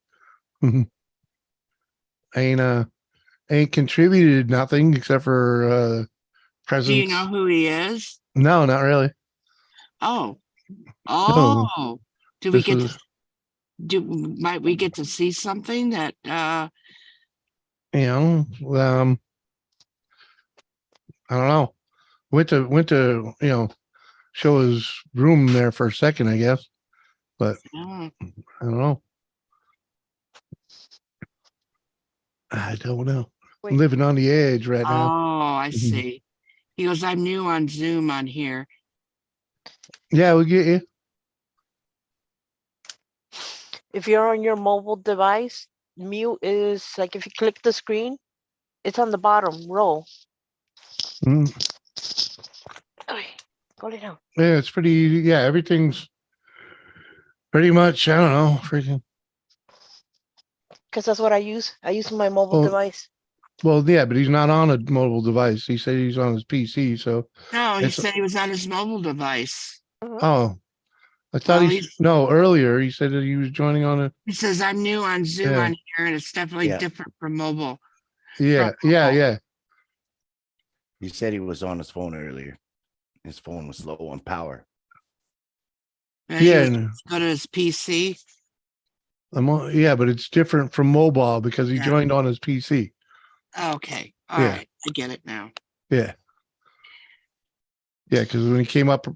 Ain't contributed nothing except for presence. Do you know who he is? No, not really. Oh, No. Might we get to see something that I don't know. Went to show his room there for a second, I guess. But I don't know. I don't know. I'm living on the edge right now. Oh, I see. He goes, I'm new on Zoom on here. Yeah, we'll get you. If you're on your mobile device, mute is like if you click the screen, it's on the bottom row. Okay, go lay down. Yeah, it's pretty easy. Yeah, everything's pretty much, I don't know, freaking. Because that's what I use. I use my mobile device. Well, yeah, but he's not on a mobile device. He said he's on his PC, so. No, he said he was on his mobile device. Oh, I thought earlier he said that he was joining on a. He says, I'm new on Zoom on here, and it's definitely different from mobile. Yeah. He said he was on his phone earlier. His phone was low on power. And go to his PC. But it's different from mobile because he joined on his PC. Okay. All right. I get it now. Yeah. Yeah, because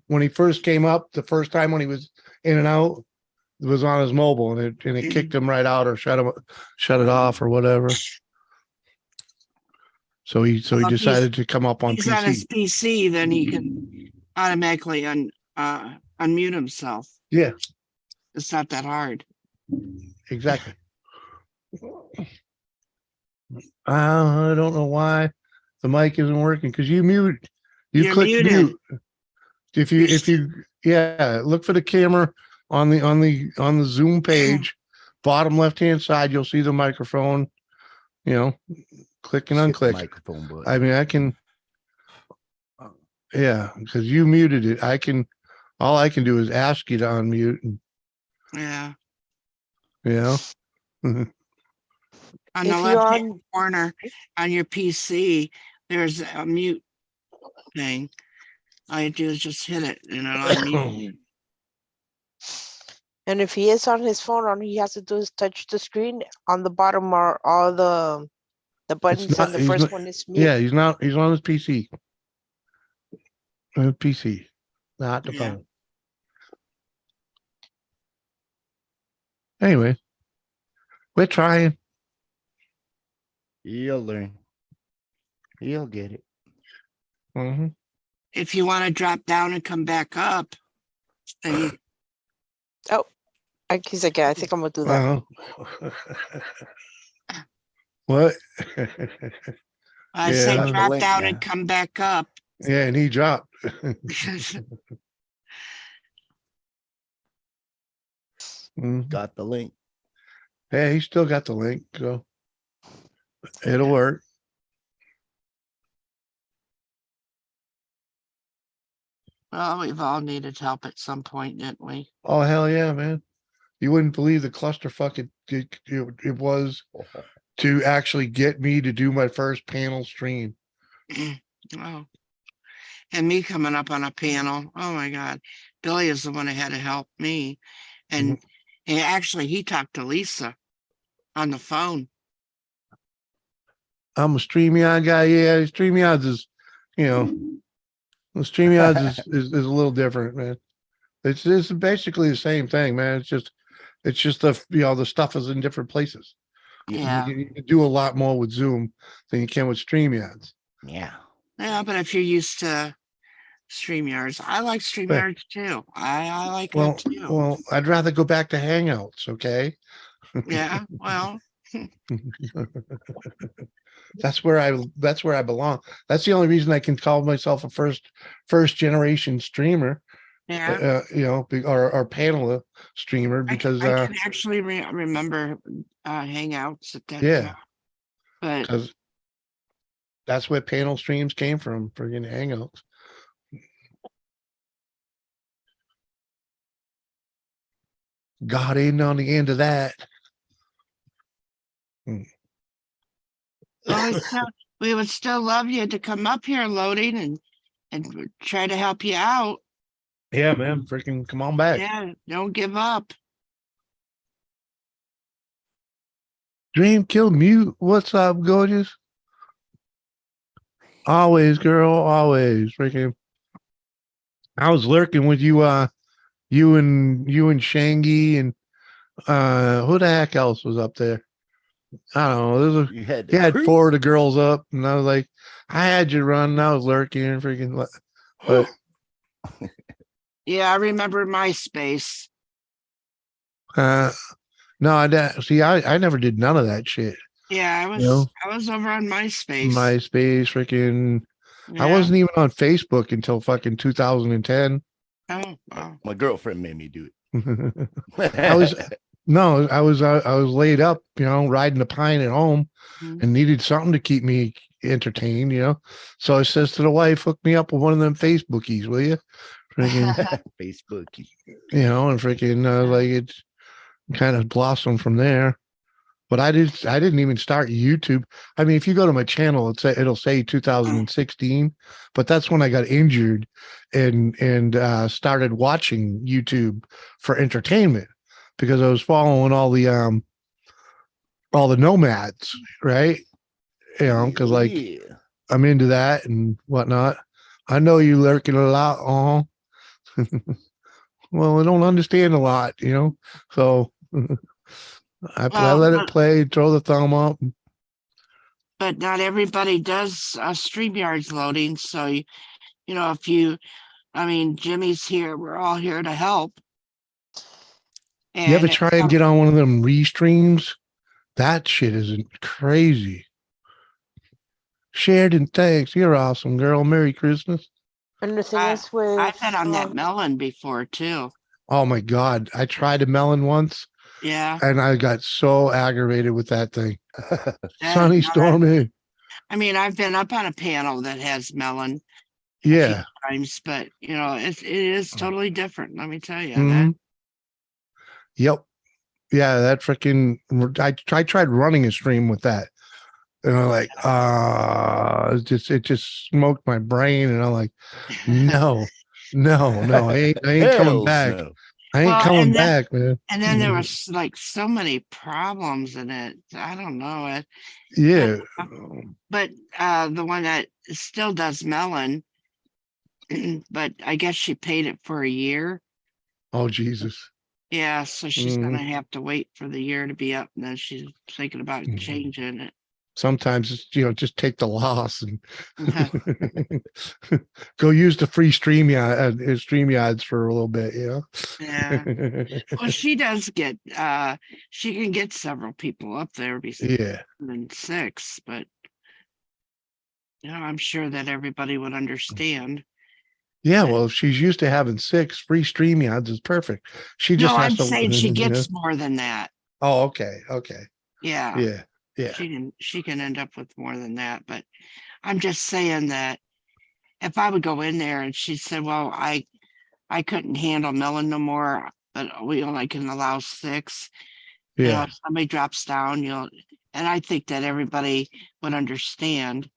when he first came up, the first time when he was in and out, it was on his mobile, and it kicked him right out or shut it off or whatever. So he Well, if decided to come up on he's on his PC. PC, then he can automatically unmute himself. Yeah, It's not that hard. exactly. I don't know why the mic isn't working because you You're click muted. mute. If you look for the camera on the Zoom page, bottom left hand side, you'll see the microphone. You know, click and Hit the unclick. microphone button. I mean, I can. Yeah, because you muted it. All I can do is ask you to unmute. And, Yeah. you know. On If the you're left hand on, corner on your PC, there's a mute thing. All you do is just hit it and it'll unmute you. and if he is on his phone, all he has to do is touch the screen. On the bottom are all the buttons, and the first one is mute. Yeah, he's not. He's on his PC. On his PC, not the Yeah. phone. Anyway, we're trying. You'll learn. You'll get it. Mm-hmm. If you want to drop down and come back up, then you He's like, yeah, I think I'm gonna do that. What? I say Yeah. drop link down now. and come back up. Yeah, and he dropped. Mhm. Got the link. Yeah, he still got the link, so it'll work. Well, we've all needed help at some point, didn't we? Oh hell yeah, man! You wouldn't believe the clusterfuck it was to actually get me to do my first panel stream. Oh. And me coming up on a panel. Oh my God. Billy is the one that had to help me. And actually he talked to Lisa on the phone. I'm a StreamYard guy. Yeah, StreamYards is, StreamYards is a little different, man. It's basically the same thing, man. It's just the stuff is in different places. Yeah. You can do a lot more with Zoom than you can with StreamYards. Yeah. Yeah, but if you're used to StreamYards, I like StreamYards too. I like it too. Well, I'd rather go back to Hangouts, okay? Yeah, well. That's where I belong. That's the only reason I can call myself a first generation streamer. Yeah. Or panel streamer because I can actually remember Hangouts at that time. But because that's where panel streams came from, friggin' Hangouts. Got in on the end of that. well, we would still love you to come up here, Loading, and try to help you out. Yeah, man, freaking come on back. Yeah, don't give up. Dream Kill Mute. What's up, gorgeous? Always, girl, always. Freaking. I was lurking with you, you and Shangy and who the heck else was up there? I don't know. You had four of the girls up, and I was like, I had you run, and I was lurking and freaking. But yeah, I remember MySpace. No, I didn't. See, I never did none of that shit. Yeah, I was over on MySpace. MySpace, freaking. Yeah. I wasn't even on Facebook until fucking 2010. Oh, wow. My girlfriend made me do it. I was laid up, riding the pine at home, and needed something to keep me entertained, So I says to the wife, "Hook me up with one of them Facebookies, will you?" Freaking Facebookie. And freaking like it's kind of blossomed from there. But I didn't even start YouTube. I mean, if you go to my channel, it'll say 2016, but that's when I got injured and started watching YouTube for entertainment because I was following all the nomads, right? Because I'm into that and whatnot. I know you lurking a lot. Well, I don't understand a lot, So I Well, let it play, throw the thumb up. but not everybody does StreamYard's loading. So, if I mean, Jimmy's here. We're all here to help. You ever And try and get on one of them restreams? That shit isn't crazy. Sheridan, thanks. You're awesome, girl. Merry Christmas. And the thing is with I've been on that melon before too. Oh my God. I tried a melon once Yeah. and I got so aggravated with that thing. Sunny stormy. I mean, I've been up on a panel that has melon a Yeah. few times, but it is totally different. Let me tell you that. Mhm. Yep. Yeah, that freaking I tried running a stream with that. And I'm like, it just smoked my brain. And I'm like, no, I ain't coming Hells back. no. I ain't coming back, man. And then there was like so many problems in it. I don't know it. Yeah. But the one that still does melon, but I guess she paid it for a year. Oh Jesus. Yeah, so she's gonna have to wait for the year to be up, and then she's thinking about changing it. Sometimes it's, just take the loss and go use the free StreamYards for a little bit, Yeah. Well, she does get she can get several people up there Yeah. than 6, but I'm sure that everybody would understand. Yeah, well, if she's used to having 6 free StreamYards is perfect. She just has I'm to saying she gets more than that. Oh, okay. Yeah. Yeah. She can end up with more than that, but I'm just saying that if I would go in there and she said, well, I couldn't handle melon no more, but we only can allow 6. Yeah. If somebody drops down, and I think that everybody would understand.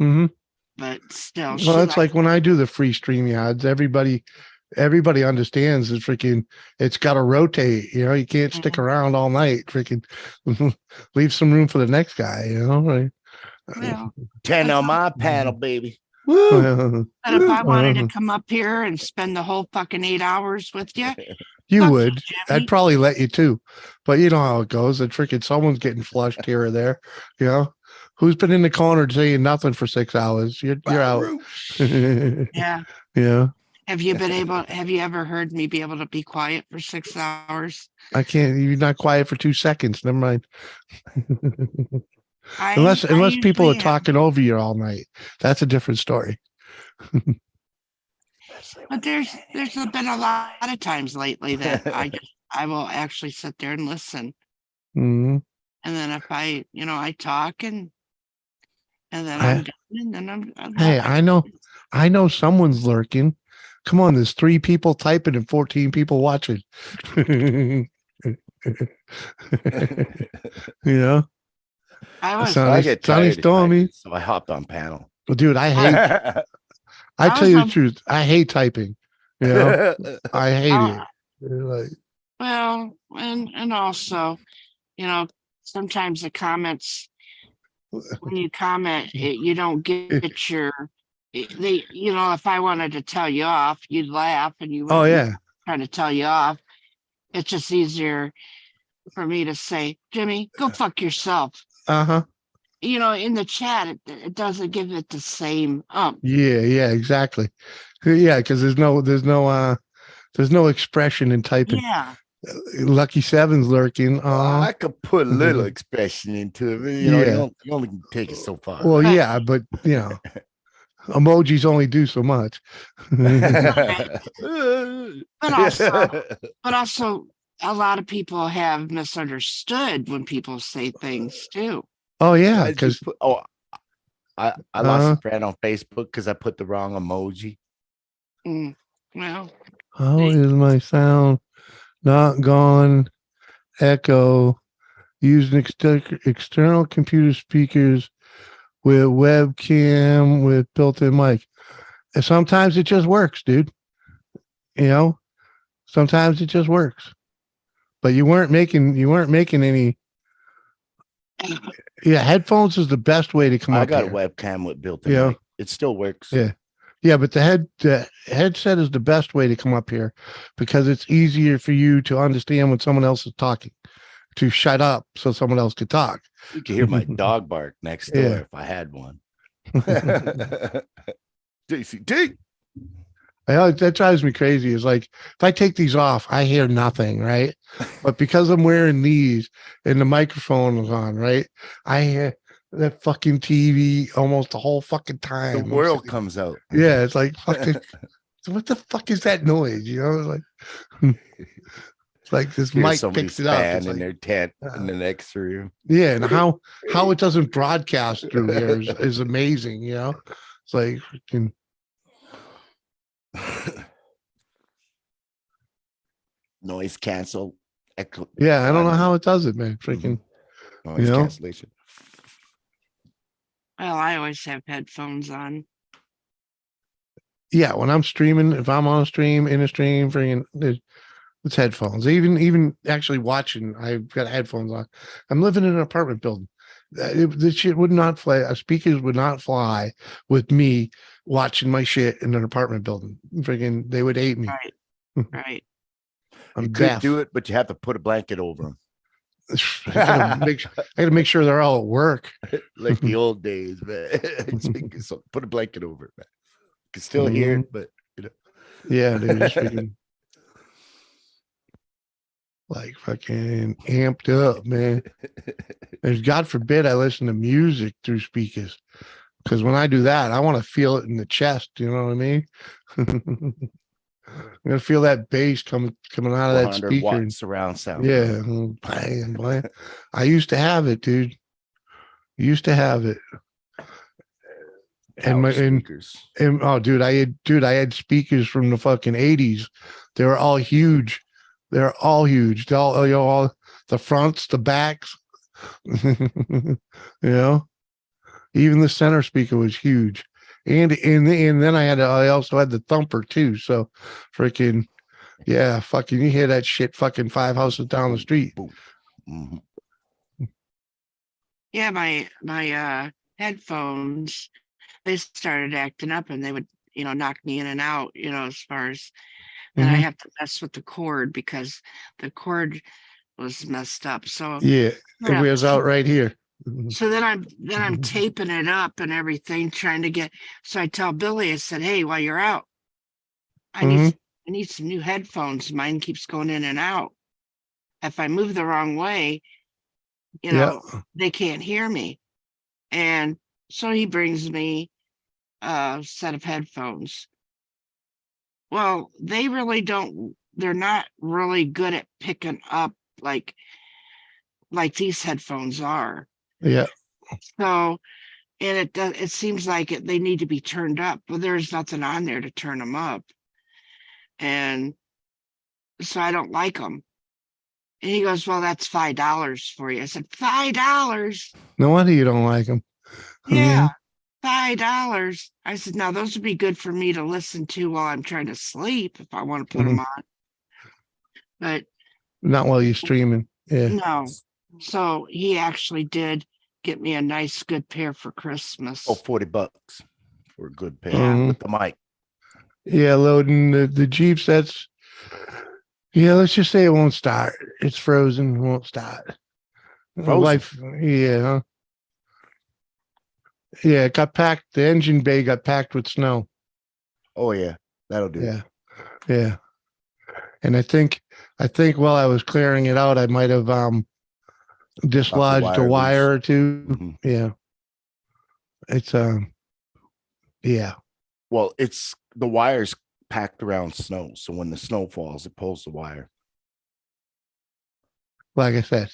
Mm-hmm. But still, well, it's like when I do the free StreamYards, everybody understands it's got to rotate. You can't stick around all night. Freaking leave some room for the next guy. Right? Well, 10 on my panel, baby. Woo! But if I wanted to come up here and spend the whole fucking 8 hours with you, you would. I'd probably let you too, but you know how it goes. And someone's getting flushed here or there. Who's been in the corner saying nothing for 6 hours? You're out. Yeah. Yeah. Have you ever heard me be able to be quiet for 6 hours? I can't. You're not quiet for 2 seconds. Never mind. Unless people are talking over you all night, that's a different story. But there's been a lot of times lately that I will actually sit there and listen. Mm-hmm. And then if I talk and then I'm done, and then I'm hey, I know someone's lurking. Come on, there's 3 people typing and 14 people watching. I get tired stormy. So I hopped on panel. Well, dude, I hate. I tell you the truth. I hate typing. I hate it. Well, and also, sometimes the comments when you comment, you don't get your. If I wanted to tell you off, you'd laugh and you would trying to tell you off. It's just easier for me to say, Jimmy, go fuck yourself. Uh-huh. In the chat, it doesn't give it the same Yeah, exactly. Yeah, because there's no expression in typing. Yeah. Lucky Seven's lurking. I could put a little expression into it. You only can take it so far. Well, yeah, but emojis only do so much. but also a lot of people have misunderstood when people say things too. Oh yeah, because I lost a friend on Facebook because I put the wrong emoji. Well, how is my sound not gone? Echo using external computer speakers with webcam with built-in mic. And sometimes it just works, dude. Sometimes it just works. But you weren't making any Yeah, headphones is the best way to come I up got here. a webcam with built-in Yeah. mic. It still works. Yeah. Yeah, but the headset is the best way to come up here because it's easier for you to understand when someone else is talking, to shut up so someone else could talk. You can hear my dog bark next door Yeah. if I had one. JCT. That drives me crazy. Is like if I take these off, I hear nothing, right? But because I'm wearing these and the microphone is on, right? I hear that fucking TV almost the whole fucking time. The I'm world sitting- comes out. Yeah, it's like fucking. What the fuck is that noise? You know, like it's like this Hear mic somebody's picks it up. fan It's in like, their tent in the next room. yeah, and how it doesn't broadcast through here is amazing. You know, it's like freaking. Noise cancel. Echo. Yeah, I don't know how it does it, man. Freaking. Noise You know? cancellation. Well, I always have headphones on. Yeah, when I'm streaming, if I'm on a stream, in a stream, freaking, it's headphones. Even actually watching, I've got headphones on. I'm living in an apartment building. This shit would not fly. Speakers would not fly with me watching my shit in an apartment building. Freaking, they would hate me. Right. Right. I'm You could deaf. do it, but you have to put a blanket over them. I gotta make sure they're all at work. Like the old days, man. So put a blanket over it, man. You can still hear it, but you know. Yeah, dude, just freaking like fucking amped up, man. There's God forbid I listen to music through speakers. Because when I do that, I want to feel it in the chest. You know what I mean? I'm gonna feel that bass coming out of that 400 speaker. watt surround sound. Yeah, bang, bang. I used to have it, dude. Used to have it. And Power my and, speakers. and oh, dude, I had speakers from the fucking 80s. They were all huge. They're all huge. They're all, you know, all the fronts, the backs. You know, even the center speaker was huge. And then I also had the thumper too. So freaking yeah, fucking you hear that shit fucking 5 houses down the street. Mm-hmm. Yeah, my headphones, they started acting up and they would, knock me in and out, as far as, and I have to mess with the cord because the cord was messed up. So Yeah, it wears out right here. so then I'm taping it up and everything, trying to get. So I tell Billy, I said, "Hey, while you're out, I need some new headphones. Mine keeps going in and out. If I move the wrong way, they can't hear me." And so he brings me a set of headphones. Well, they really don't. They're not really good at picking up like these headphones are. Yeah. So, and it seems like they need to be turned up, but there's nothing on there to turn them up. And so I don't like them. And he goes, "Well, that's $5 for you." I said, $5? No wonder you don't like them. Yeah, $5. I said, "Now those would be good for me to listen to while I'm trying to sleep if I want to put them on." But not while you're streaming. Yeah. No. So he actually did get me a nice, good pair for Christmas. Oh, $40 for a good pair with the mic. Yeah, loading the Jeeps. Let's just say it won't start. It's frozen. It won't start. Frozen? Yeah. Yeah, it got packed. The engine bay got packed with snow. Oh yeah, that'll do. Yeah, yeah. And I think while I was clearing it out, I might have dislodged a wire or two. Mm-hmm. Yeah. It's yeah. Well, it's the wire's packed around snow, so when the snow falls, it pulls the wire. Like I said,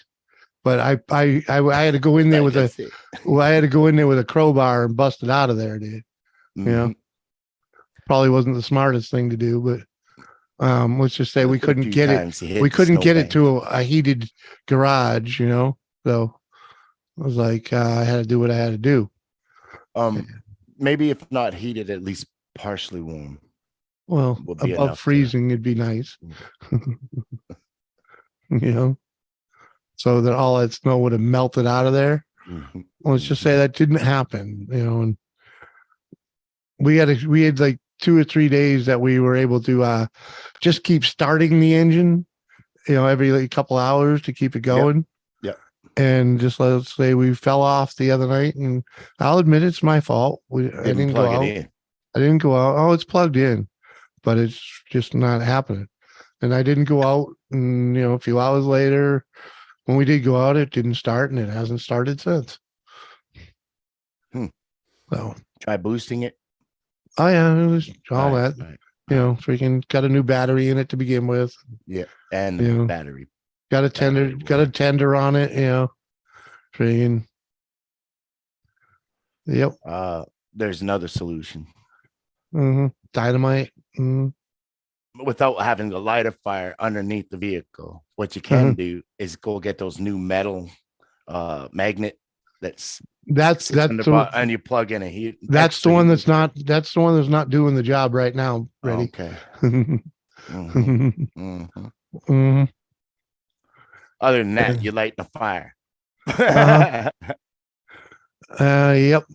but I had to go in there with I had to go in there with a crowbar and bust it out of there, dude. You know, probably wasn't the smartest thing to do, but let's just say we couldn't get it. We couldn't get it to a heated garage, you know. So I was like, I had to do what I had to do. Maybe if not heated, at least partially warm. Well, above freezing, it'd be nice. You know, so that all that snow would have melted out of there. Mhm, Let's just mhm. say that didn't happen, and we had like 2 or 3 days that we were able to just keep starting the engine, every like, couple hours to keep it going. Yep. And just let's say we fell off the other night, and I'll admit it's my fault. I didn't go plug it out. in. I didn't go out. Oh, it's plugged in, but it's just not happening. And I didn't go out, and a few hours later, when we did go out, it didn't start, and it hasn't started since. Hmm. So, Try boosting it. oh yeah, it was all Right, that. right. Freaking got a new battery in it to begin with. Yeah, and Yeah. battery. Got a tender, Battery got a tender on it. Freaking. Yep. There's another solution. Dynamite. Without having to light a fire underneath the vehicle, what you can do is go get those new metal magnet that's That's and you plug in a heat. that's the one that's not doing the job right now. Ready? Okay. Mm-hmm. Other than that, you light the fire. Yep.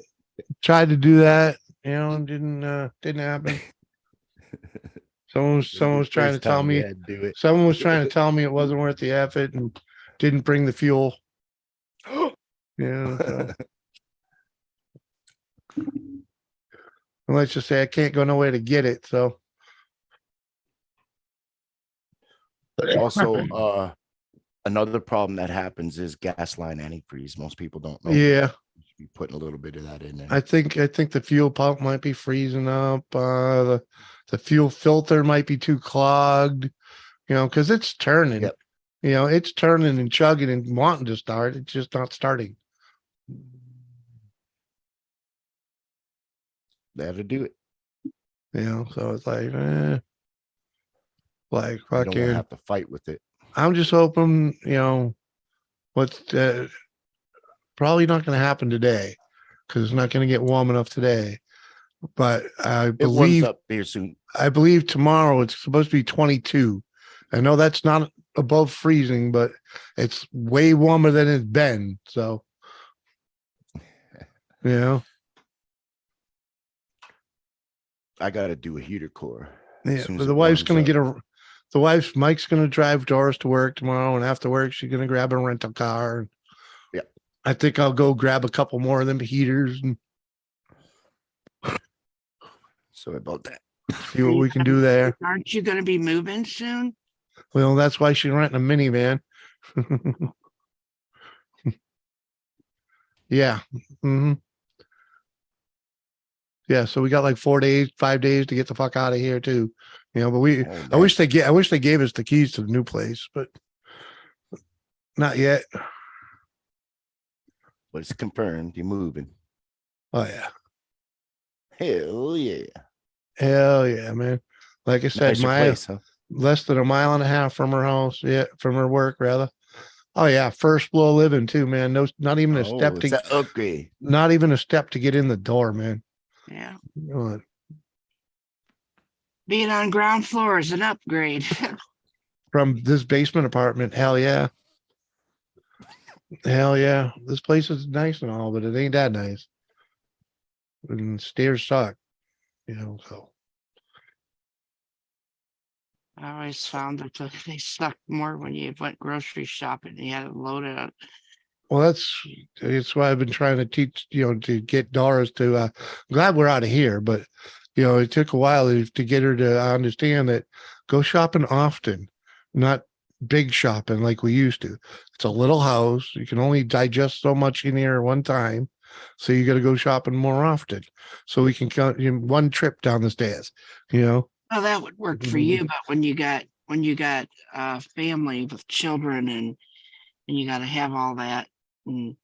Tried to do that, didn't happen. Someone was trying to tell me. Someone was trying to tell me it wasn't worth the effort and didn't bring the fuel. Yeah. So. And let's just say I can't go nowhere to get it. So. Also, another problem that happens is gas line antifreeze. Most people don't know. Yeah. You should be putting a little bit of that in there. I think the fuel pump might be freezing up. The fuel filter might be too clogged. Because it's turning. Yep. It's turning and chugging and wanting to start. It's just not starting. That'll do it. So it's like, like You don't want to fucking. have to fight with it. I'm just hoping, what's probably not going to happen today because it's not going to get warm enough today. But I It warms believe up here soon. I believe tomorrow it's supposed to be 22. I know that's not above freezing, but it's way warmer than it's been. So, I got to do a heater core. Yeah, but the wife's going to get Mike's going to drive Doris to work tomorrow, and after work, she's going to grab a rental car. Yeah. I think I'll go grab a couple more of them heaters and sorry about that. See what we can do there. Aren't you going to be moving soon? Well, that's why she's renting a minivan. Yeah. Mm-hmm. Yeah. So we got like 5 days to get the fuck out of here too. But I wish they gave us the keys to the new place, but not yet. But it's confirmed you're moving. Oh yeah. Hell yeah. Hell yeah, man. Like I said, Place, huh? less than a mile and a half from her house. Yeah, from her work rather. Oh yeah, first floor living too, man. No, not even a step to upgrade. Not even a step to get in the door, man. Yeah. Being on ground floor is an upgrade. From this basement apartment, hell yeah. Hell yeah. This place is nice and all, but it ain't that nice. And stairs suck, so. I always found that they suck more when you went grocery shopping and you had to load it up. Well, it's why I've been trying to teach, to get Doris to, I'm glad we're out of here, but, it took a while to get her to understand that go shopping often, not big shopping like we used to. It's a little house. You can only digest so much in here at one time. So you got to go shopping more often so we can count one trip down the stairs, Well, that would work for you, but when you got family with children and you got to have all that. And,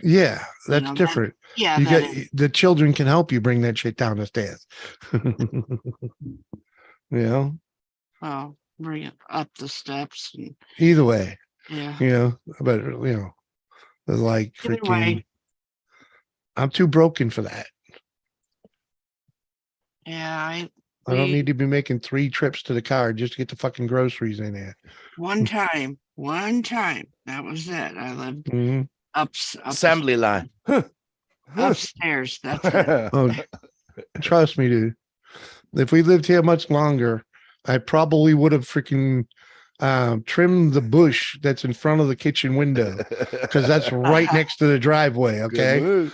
yeah, that's different. The children can help you bring that shit down the stairs. Well, bring it up the steps. And, either way. Yeah. But like freaking. I'm too broken for that. Yeah, I don't need to be making 3 trips to the car just to get the fucking groceries in there. One time, that was it. I lived Assembly line. upstairs. That's it. Oh, trust me, dude. If we lived here much longer, I probably would have freaking trimmed the bush that's in front of the kitchen window because that's right next to the driveway. Okay.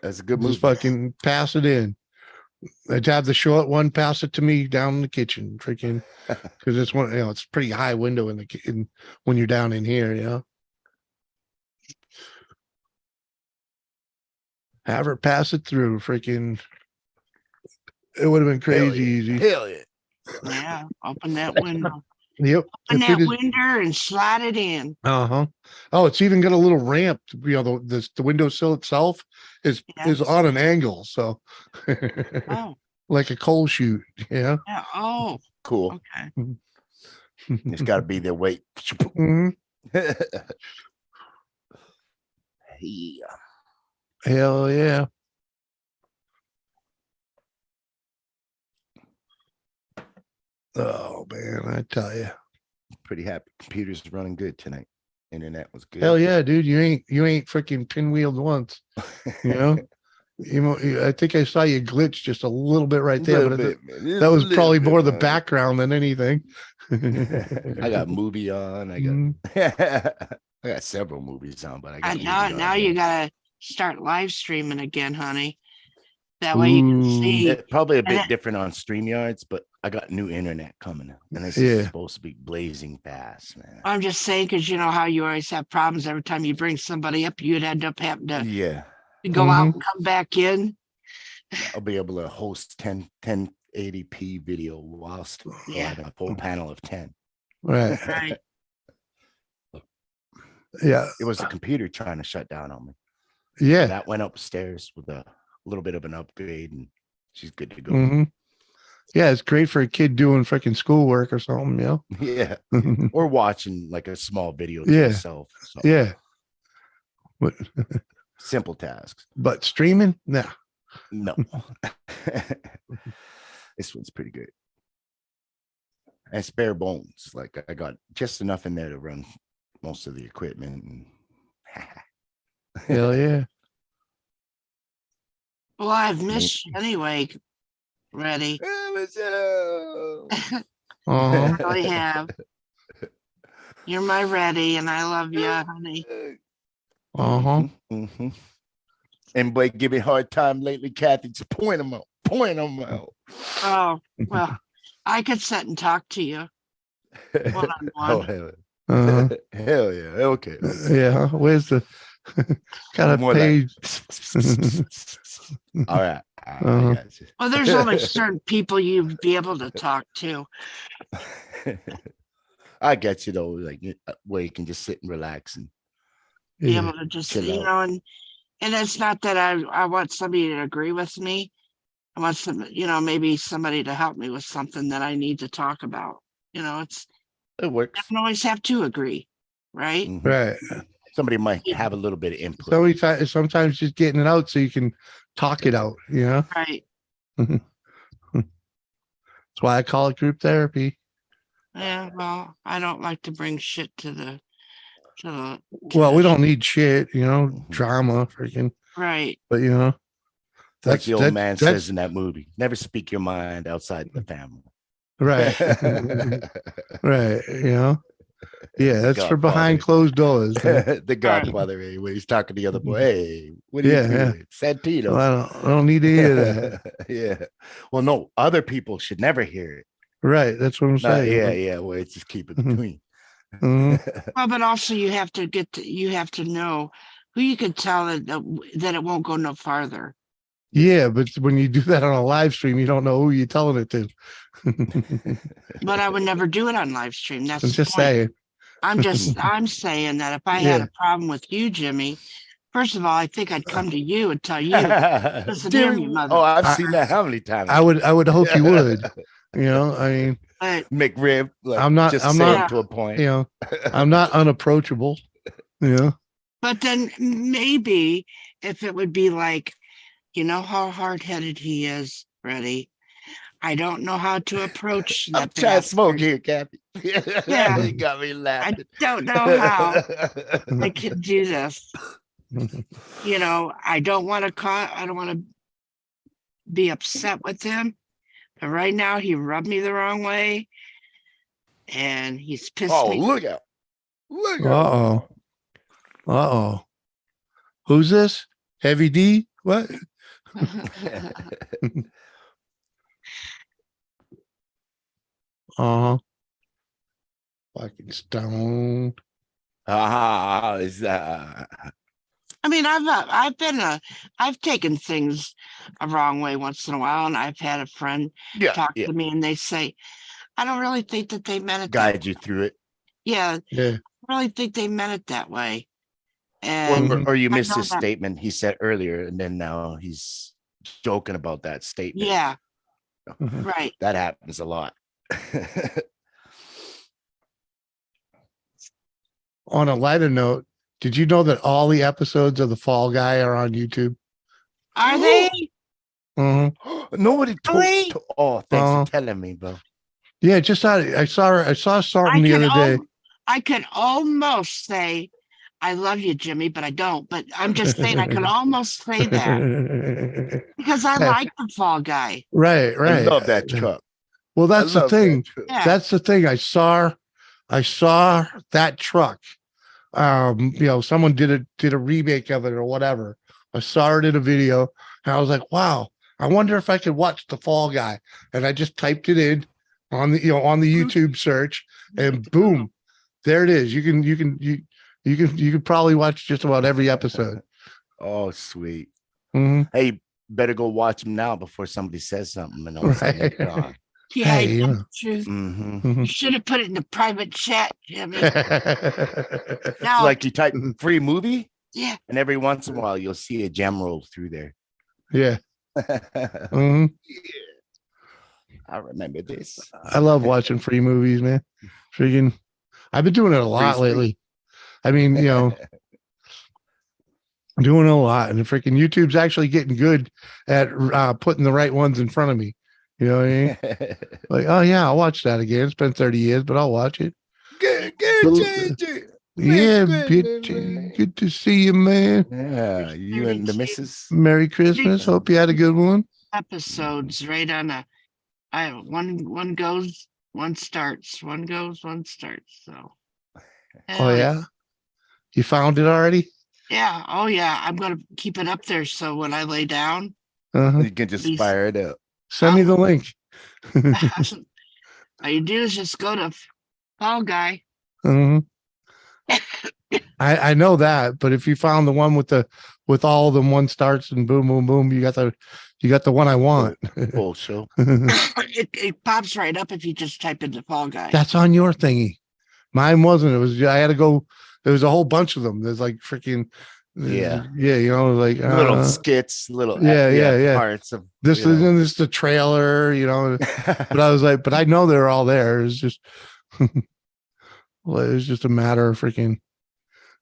That's a good Just move. fucking pass it in. I'd have the short one, pass it to me down in the kitchen, freaking, because it's one, it's pretty high window in the kitchen when you're down in here, Have her pass it through, freaking. It would have been crazy easy. Hell yeah. Yeah, open that window. Yep. Open that window and slide it in. Uh-huh. Oh, it's even got a little ramp. The windowsill itself is on an angle, so Oh. like a coal chute. Yeah. Yeah. Oh, cool. Okay. It's got to be their weight. Mhm. Yeah. Hell yeah. Oh man, I tell you. Pretty happy. Computers running good tonight. Internet was good. Hell yeah, dude. You ain't freaking pinwheeled once. I think I saw you glitch just a little bit right there, but that was probably more the background than anything. I got movie on. I got several movies on, but I got now you gotta start live streaming again, honey. That way you can see. It's probably a bit different on StreamYards, but I got new internet coming, and this is supposed to be blazing fast, man. I'm just saying, because you know how you always have problems every time you bring somebody up, you'd end up having to go out and come back in. I'll be able to host 1080p video whilst having a full panel of 10. Right. Yeah. It was the computer trying to shut down on me. Yeah. That went upstairs with a little bit of an upgrade, and she's good to go. Mm-hmm. Yeah, it's great for a kid doing freaking schoolwork or something, Yeah. Or watching like a small video to Yeah. yourself. So. Yeah. But simple tasks. But streaming? Nah. No. This one's pretty good. And spare bones. Like I got just enough in there to run most of the equipment. And hell yeah. Well, I've missed you anyway. Ready? Uh-huh. I really have. You're my ready, and I love you, honey. Uh-huh. Mm-hmm. And Blake give me a hard time lately, Kathy. Just point them out. Point them out. Oh, well, I could sit and talk to you one-on-one. Oh, hell. Uh-huh. Hell yeah. Okay. Yeah. Where's the kind of More page? All right. Uh-huh. Well, there's only certain people you'd be able to talk to. I get you though, like where you can just sit and relax and be able to just, and it's not that I want somebody to agree with me. I want some, maybe somebody to help me with something that I need to talk about. It works. I don't always have to agree, right? Mm-hmm. Right. Somebody might have a little bit of input. Sometimes just getting it out so you can talk it out, Right. That's why I call it group therapy. Yeah, well, I don't like to bring shit to the Well, we don't need shit, drama, freaking. Right. But like the old man says in that movie, never speak your mind outside the family. Right. Right. Yeah, that's for behind closed doors. The Godfather, when he's talking to the other boy, hey, what are you doing? Santino. Well, I don't need to hear that. Yeah. Well, no, other people should never hear it. Right. That's what I'm saying. Yeah. Well, it's just keep it between. Well, but also you have to know who you can tell that it won't go no farther. Yeah, but when you do that on a live stream, you don't know who you're telling it to. But I would never do it on live stream. That's I'm just saying. I'm saying that if I had a problem with you, Jimmy, first of all, I think I'd come to you and tell you. Listen to me, mother. Oh, I've seen that how many times? I would hope you would. I mean, McRib. Like, I'm not to a point. I'm not unapproachable. But then maybe if it would be like, how hard-headed he is, Freddie. I don't know how to approach I'm that trying to smoke bastard. here, Kathy. Yeah. You got me I laughing. don't know how I can do this. You know, I don't want to be upset with him. But right now he rubbed me the wrong way and he's pissed Oh, me. look out. Look out. Uh-oh. Uh-oh. Who's this? Heavy D? What? Uh-huh. Fucking stone. Is I mean, I've taken things a wrong way once in a while, and I've had a friend yeah, talk yeah. to me and they say, I don't really think that they meant it that Guide you through it. Yeah, Yeah. I really think they meant it that way. And Mhm. Or you I missed know his that- statement he said earlier, and then now he's joking about that statement. yeah, Mhm. right. That happens a lot. On a lighter note, did you know that all the episodes of The Fall Guy are on YouTube? Are they? Mhm. Nobody Really? Oh, thanks Uh-huh. for telling me, bro. Yeah, just I saw something the other day. I could almost say, I love you, Jimmy, but I don't. But I'm just saying, I could almost say that because I like the Fall Guy. Right, I right. love that truck. Well, that's the love that thing. truck. Yeah. That's the thing. I saw that truck. Someone did a remake of it or whatever. I saw it in a video and I was like, wow, I wonder if I could watch The Fall Guy. And I just typed it in on the YouTube search and boom, there it is. You can probably watch just about every episode. Oh, sweet. Mhm. Hey, better go watch him now before somebody says something and all of a sudden it's gone. Yeah, Hey, you know. truth. Mhm. Mhm. You should have put it in the private chat, Jimmy. Now, Like you type free movie, yeah, and every once in a while you'll see a gem roll through there. Yeah. Mhm. I remember this. I love watching free movies, man. Freaking, I've been doing it a lot Free's free. lately. I mean, doing it a lot, and freaking YouTube's actually getting good at putting the right ones in front of me. You know what I mean? Like, oh yeah, I'll watch that again. It's been 30 years, but I'll watch it. Good, JJ. Yeah, bitch. Good to see you, man. Yeah, you and the missus. Merry Christmas. Hope you had a good one. episodes right on one goes, one starts, one goes, one starts. So, Oh hell yeah, you found it already? yeah, oh yeah. I'm gonna keep it up there so when I lay down, Uh-huh. You can just fire it up. Send me the link. all you do is just go to Fall Guy. Mhm. I know that, but if you found the one with all of them, one starts and boom, boom, boom, you got the one I want. Full show. It pops right up if you just type in the Fall Guy. That's on your thingy. Mine wasn't. It was I had to go. There was a whole bunch of them. There's like freaking Yeah. like Little skits, little yeah. parts of This is the trailer, But I was like, but I know they're all there. It's just well, it was just a matter of freaking.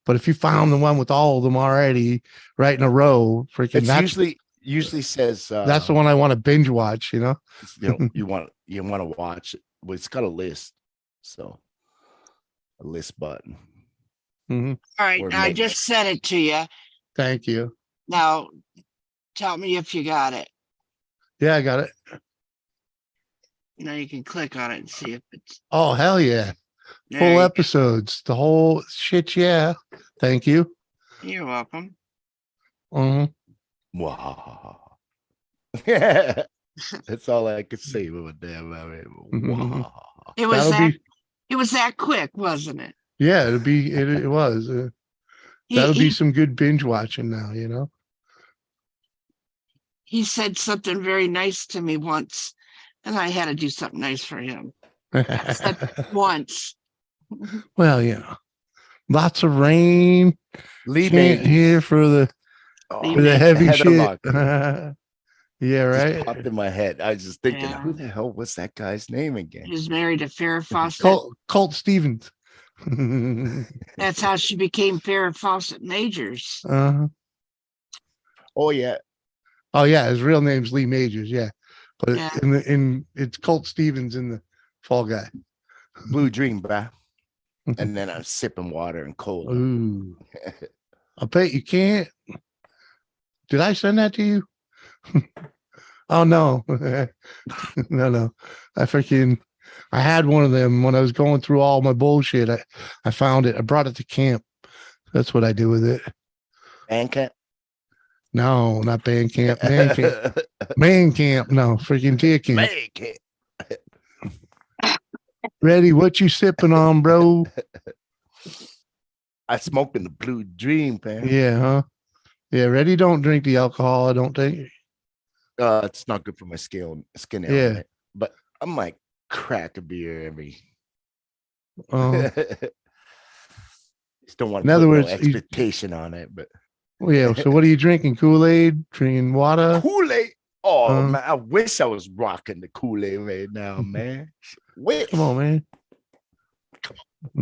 But if you found the one with all of them already right in a row, freaking it's that's usually says that's the one I want to binge watch, you want to watch it. Well, it's got a list. So a list button. Mhm. All right, Or now I maybe. just sent it to you. Thank you. Now, tell me if you got it. Yeah, I got it. Now you can click on it and see if it's Oh, hell yeah. There Full you go. episodes. The whole shit, yeah. Thank you. You're welcome. Mhm. Wow. That's all I could say about that. Wow. It was That'll be it was that quick, wasn't it? yeah, it was. He, That'll be he, some good binge watching now, he said something very nice to me once, and I had to do something nice for him. Once. Well, lots of rain. Lee Can't Majors. hear for the heavy Heather shit. Lock. Yeah, Just right. popped in my head. I was just thinking, Yeah. who the hell was that guy's name again? He was married to Farrah Fawcett. Colt Stevens. That's how she became Farrah Fawcett Majors. Uh-huh. Oh yeah. Oh yeah, his real name's Lee Majors. Yeah, but Yeah. in it's Colt Stevens in the Fall Guy. Blue Dream, bruh. And then I'm sipping water and cola. Ooh, I bet you can't. Did I send that to you? Oh no, no. I had one of them when I was going through all my bullshit. I found it. I brought it to camp. That's what I do with it. And cat. No, not band camp. Man camp. Man camp. No, freaking deer camp. Man cat. Ready? What you sipping on, bro? I smoked in the Blue Dream, man. Yeah, huh? Yeah, Ready don't drink the alcohol, I don't think. It's not good for my skin Yeah. element. But I might crack a beer every. Uh, Just don't want In to other put words, no expectation on it. But yeah. So what are you drinking? Kool-Aid? Drinking water? Kool-Aid. Oh man, I wish I was rocking the Kool-Aid right now, man. Wish. Come on, man.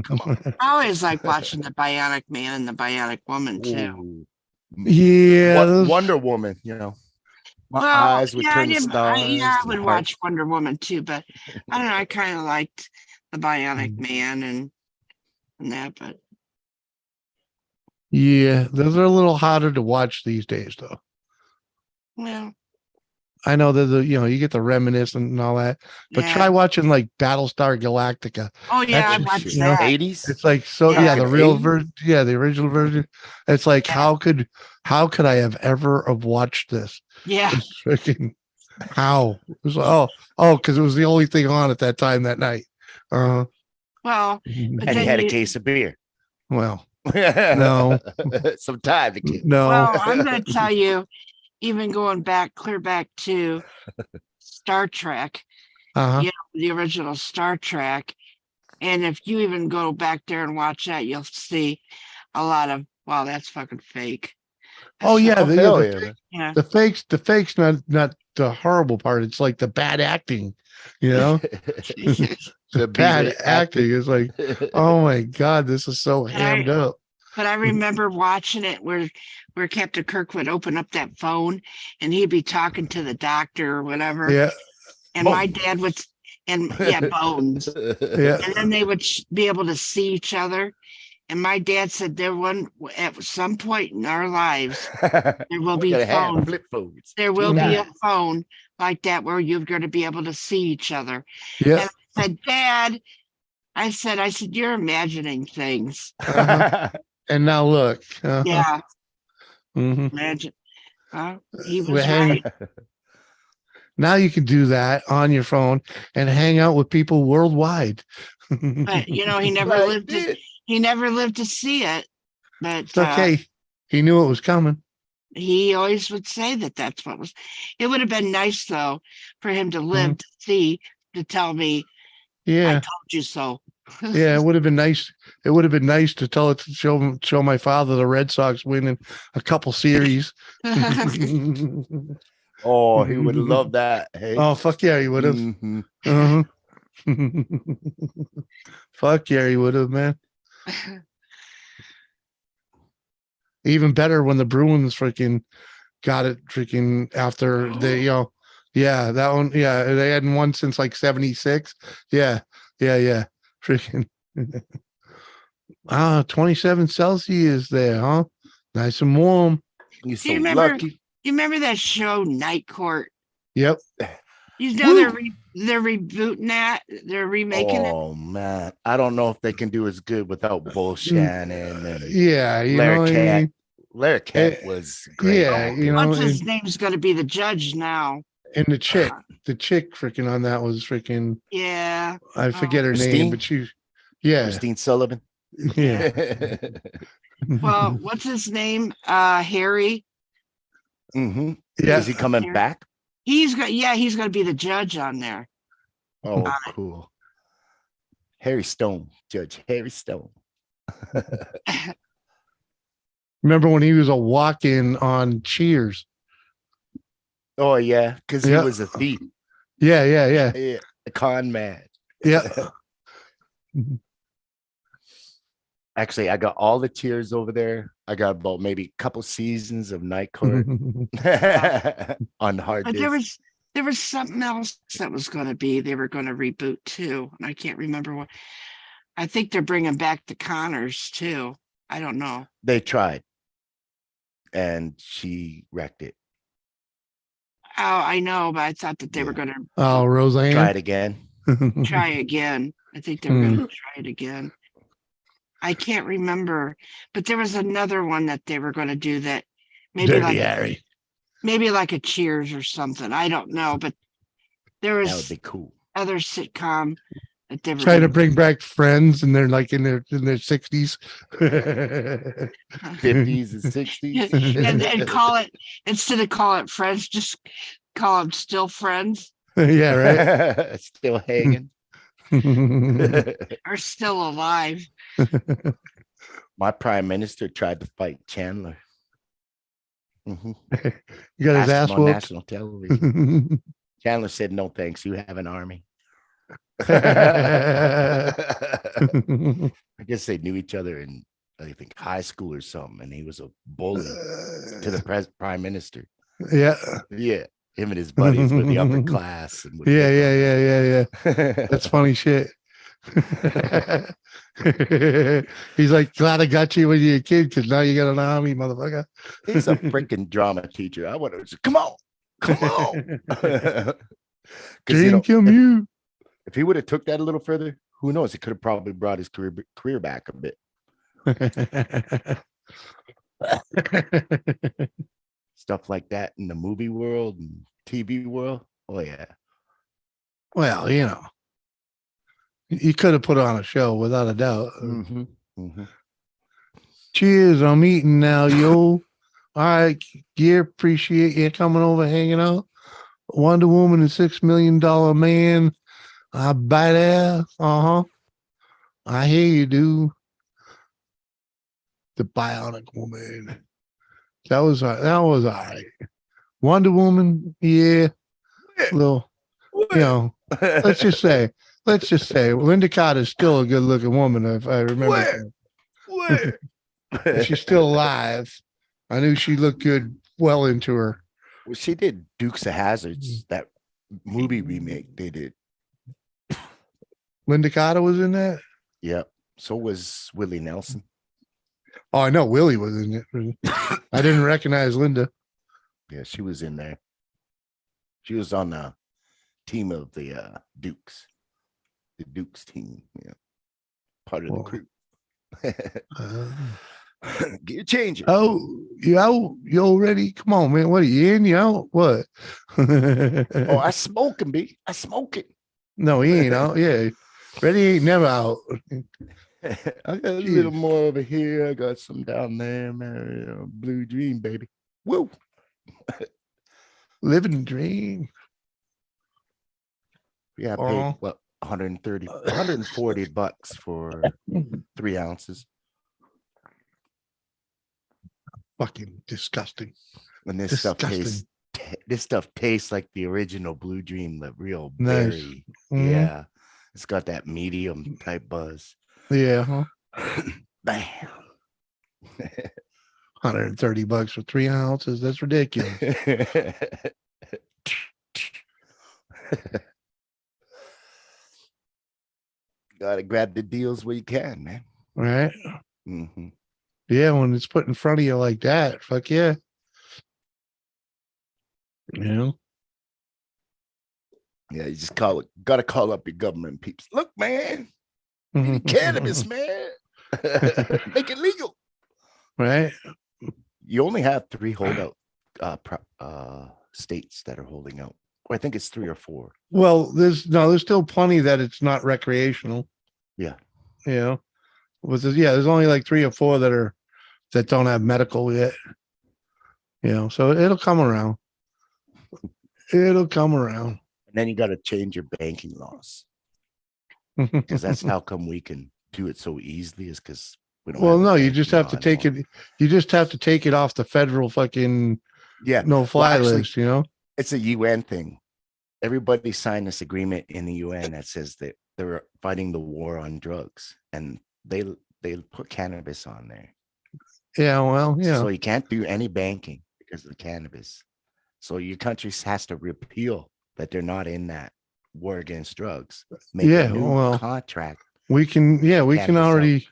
Come on. I always like watching the Bionic Man and the Bionic Woman too. Ooh. Yeah. those- Wonder Woman, you know. My Well, eyes would yeah, turn to stars. I and would heart. watch Wonder Woman too, but I don't know. I kind of liked the Bionic Man and that, but Yeah, those are a little harder to watch these days, though. well, I know that you get the reminiscent and all that, but yeah. try watching like Battlestar Galactica. Oh yeah, I That's- watched you know, that. 80s. It's like so Yeah. the real 80s? version, the original version. It's like Yeah. how could I have ever have watched this? Yeah, It's freaking how? It was like, because it was the only thing on at that time that night. well, but And then he had a you, case of beer. Well, no, Some time to keep. no. well, I'm gonna tell you, even going back, clear back to Star Trek, Uh-huh. you know, the original Star Trek, and if you even go back there and watch that, you'll see a lot of wow, that's fucking fake. Oh That's yeah, Oh, the, hell the, yeah, man. yeah. the fakes, not the horrible part. It's like the bad acting, you know. The B bad rate acting is like, oh my god, this is so But hammed up. But I remember watching it where Captain Kirk would open up that phone and he'd be talking to the doctor or whatever. Yeah, And my dad would, and yeah, Bones. yeah. And then they would be able to see each other. And my dad said at some point in our lives, there will be Gotta have phones. flip phones. There will be Yeah. a phone like that where you're going to be able to see each other. Yeah. And I said, Dad, I said, you're imagining things. And now look. Yeah, Mhm. imagine. He was We're hanging- right. Now you can do that on your phone and hang out with people worldwide. But you know, he never Right, lived to did. he never lived to see it. But It's okay. He knew it was coming. he always would say that that's what was. It would have been nice though for him to live to see, to tell me, I Yeah. told you so. Yeah, it would have been nice. It would have been nice to tell it to show my father the Red Sox winning a couple series. Oh, he would love that. Hey. Oh fuck yeah, he would have. Mhm. Uh-huh. Fuck yeah, he would have, man. Even better when the Bruins freaking got it freaking after they, that one. Yeah, they hadn't won since like 76. Yeah. Freaking 27 Celsius there, huh? Nice and warm. You're Do so you remember? lucky. You remember that show Night Court? Yep. You know they're rebooting that. They're remaking it. Oh man, I don't know if they can do as good without Bull Shannon and Yeah, you Larry know what I Cat. mean? Larry Cat was great. Yeah, you know, What's his name's going to be the judge now? and the chick freaking on that was freaking, Yeah. I forget her name, Christine? but she, Christine Sullivan. yeah. Well, what's his name? Harry. Mm-hmm. Yeah. Is he coming Harry. back? He's going to be the judge on there. Oh, cool. Harry Stone, Judge Harry Stone. Remember when he was a walk-in on Cheers? Oh yeah, because he Yeah. was a thief. Yeah. Yeah, a con man. Yeah. Actually, I got all the tiers over there. I got about maybe a couple seasons of Night Court on hard But disk. There was something else that was going to be. They were going to reboot too, and I can't remember what. I think they're bringing back the Connors too. I don't know. They tried, and she wrecked it. Oh, I know, but I thought that they were going to Oh, Roseanne. Try it again. try again. I think they were going to try it again. I can't remember, but there was another one that they were going to do that maybe Dirty like Harry. maybe like a Cheers or something. I don't know, but there That would was be cool. other sitcom that they were Trying to gonna- bring back Friends, and they're like in their 60s. 50s and 60s. and call it instead of call it Friends, just call them Still Friends Yeah, right. Still hanging. or Still Alive. My prime minister tried to fight Chandler. Mhm. You got his Asked ass him on whooped. national television. Chandler said, "No, thanks. You have an army." I guess they knew each other in, I think, high school or something, and he was a bully to the prime minister. Yeah. Yeah, him and his buddies were the upper class. And would Yeah, pick on yeah. That's funny shit. He's like, glad I got you when you're a kid, because now you got an army, motherfucker. He's a freaking drama teacher. I want to come on. 'Cause, Dream come you. if he would have took that a little further, who knows? He could have probably brought his career back a bit. Stuff like that in the movie world and TV world. Oh yeah. Well, you know, you could have put on a show without a doubt. Mm-hmm. Mm-hmm. Cheers, I'm eating now, yo. All right, Gear, appreciate you coming over, hanging out. Wonder Woman and $6 Million Man. I badass. Uh-huh. I hear you, dude. The Bionic Woman. That was all right. Wonder Woman, yeah. Little, you know, let's just say Linda Carter's still a good looking woman, if I remember. If she's still alive. I knew she looked good well into her. Well, she did Dukes of Hazzards, that movie remake they did. Linda Carter was in that? Yep. So was Willie Nelson. Oh, I know Willie was in it. I didn't recognize Linda. Yeah, she was in there. She was on the team of the Dukes. The Dukes team. Yeah. Part of the crew. Get a change. Oh, you out? You already? Come on, man. What are you in? You out? What? Oh, I smoking, B. I smoking. No, he ain't out. Yeah. Ready ain't never out. I got a little more over here. I got some down there, man. Blue Dream, baby. Woo. Living dream. Yeah, I paid what 140 bucks for 3 ounces. Fucking disgusting. And this stuff tastes like the original Blue Dream, the real berry. Mm-hmm. Yeah. It's got that medium type buzz. Yeah. Huh? Bam. 130 bucks for 3 ounces. That's ridiculous. Gotta grab the deals where you can, man. Right? Mm-hmm. Yeah, when it's put in front of you like that, fuck yeah. You know? Yeah, you just gotta call up your government peeps. Look, man, we need cannabis, man. Make it legal. Right? You only have 3 holdout states that are holding out. Or I think it's 3 or 4. Well, there's still plenty that it's not recreational. Yeah. You know? There's only like 3 or 4 that don't have medical yet. You know, so it'll come around. It'll come around. And then you got to change your banking laws. Because that's how come we can do it so easily, is because we don't. Well, no, you just have to take it. You just have to take it off the federal fucking no-fly list. You know, it's a UN thing. Everybody signed this agreement in the UN that says that they're fighting the war on drugs, and they put cannabis on there. Yeah, well, yeah. So you can't do any banking because of the cannabis. So your country has to repeal that they're not in that war against drugs. Make Yeah, a new well, contract. we can Cannabis already,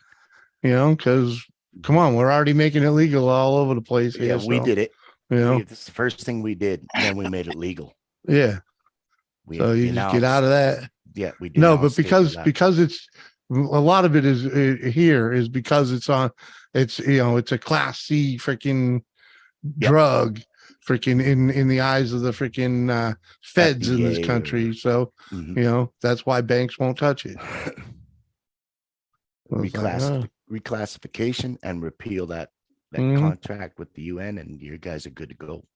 because come on, we're already making it legal all over the place Yeah, here. we So, did it. you know, This is the first thing we did, and then we made it legal. yeah. We So you just get out of that. Yeah, we No, denounced but state because left. it's a lot of it is here is because it's it's a class C freaking drug freaking in the eyes of the freaking feds in this FDA country. So Mhm. that's why banks won't touch it. I was like, Reclassification and repeal that Mhm. contract with the UN, and you guys are good to go.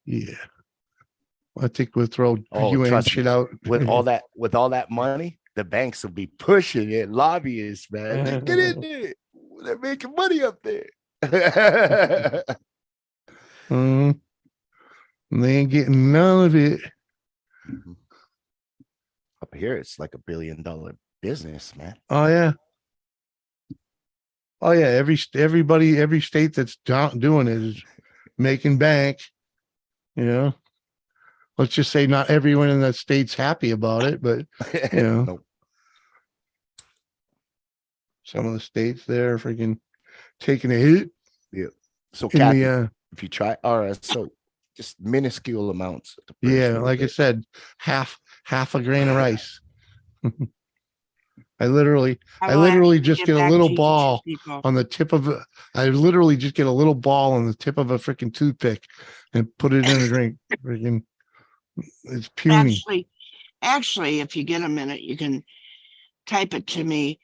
yeah. I think we'll throw Oh, UN trust shit me, out. with all that money, the banks will be pushing it. Lobbyists, man, like, get in there. They're making money up there. Mhm. And they ain't getting none of it. Up here, it's like $1 billion business, man. Oh yeah. Oh yeah. Every state that's doing it is making bank. Let's just say not everyone in that state's happy about it, but Nope. some of the states there are freaking taking a hit. Yeah. So, in Kathy, the if you try RSO, just minuscule amounts. at the first yeah, little like I bit. said, half a grain of rice. I literally just get a little ball on the tip of I literally just get a little ball on the tip of a freaking toothpick and put it in a drink. Freaking, it's puny. Actually, if you get a minute, you can type it to me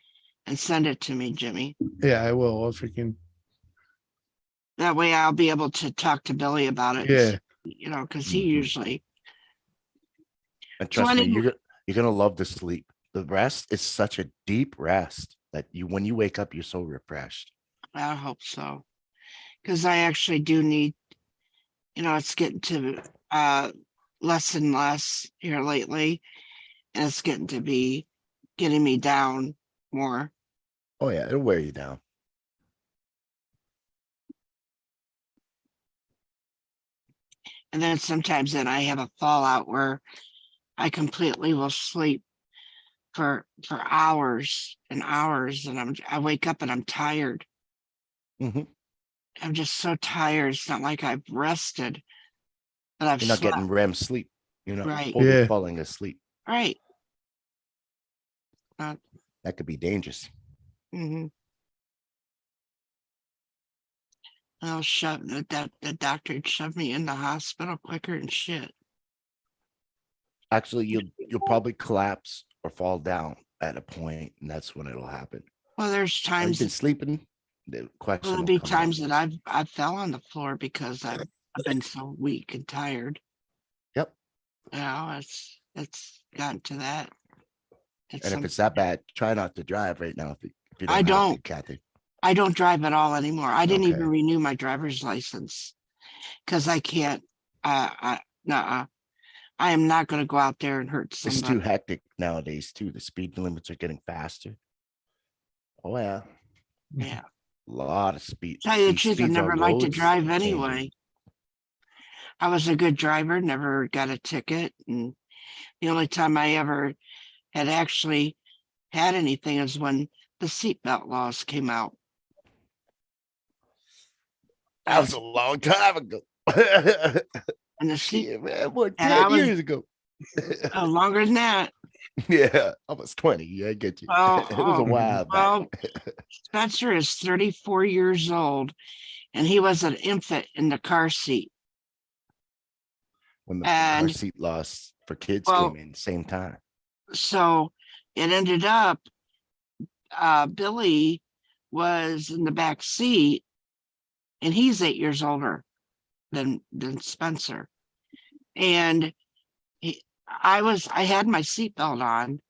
and send it to me, Jimmy. Yeah, I will. I'll freaking. That way I'll be able to talk to Billy about it. Yeah. Because he usually. And trust me, you're gonna love the sleep. The rest is such a deep rest that when you wake up, you're so refreshed. I hope so. Because I actually do need, it's getting to less and less here lately. And it's getting to be getting me down more. Oh yeah, it'll wear you down. And then sometimes then I have a fallout where I completely will sleep for hours and hours, and I wake up and I'm tired. I'm just so tired. It's not like I've rested, but I've You're not slept. getting REM sleep. You're not Right. fully falling asleep. Right. That could be dangerous. I'll shove the doctor shoved me in the hospital quicker than shit. Actually, you'll probably collapse or fall down at a point, and that's when it'll happen. Well, there's times you've been sleeping. The question there'll be times that I fell on the floor because I've been so weak and tired. Yep. It's gotten to that. And if it's that bad, try not to drive right now. If you don't I don't, have to, Kathy. I don't drive at all anymore. I didn't even renew my driver's license because I can't. I am not going to go out there and hurt somebody. It's too hectic nowadays too. The speed limits are getting faster. Oh yeah. Yeah. A lot of speed. Tell you the truth, I never liked to drive anyway. Changing. I was a good driver, never got a ticket. And the only time I ever had actually had anything is when the seatbelt laws came out. That was a long time ago. And the seat, man, what, 10 years ago. Longer than that. Yeah, almost 20. Yeah, I get you. It was a while back. Well, Spencer is 34 years old, and he was an infant in the car seat. When the car seat laws for kids came in same time. So it ended up, Billy was in the back seat, and he's 8 years older than Spencer. And I had my seatbelt on,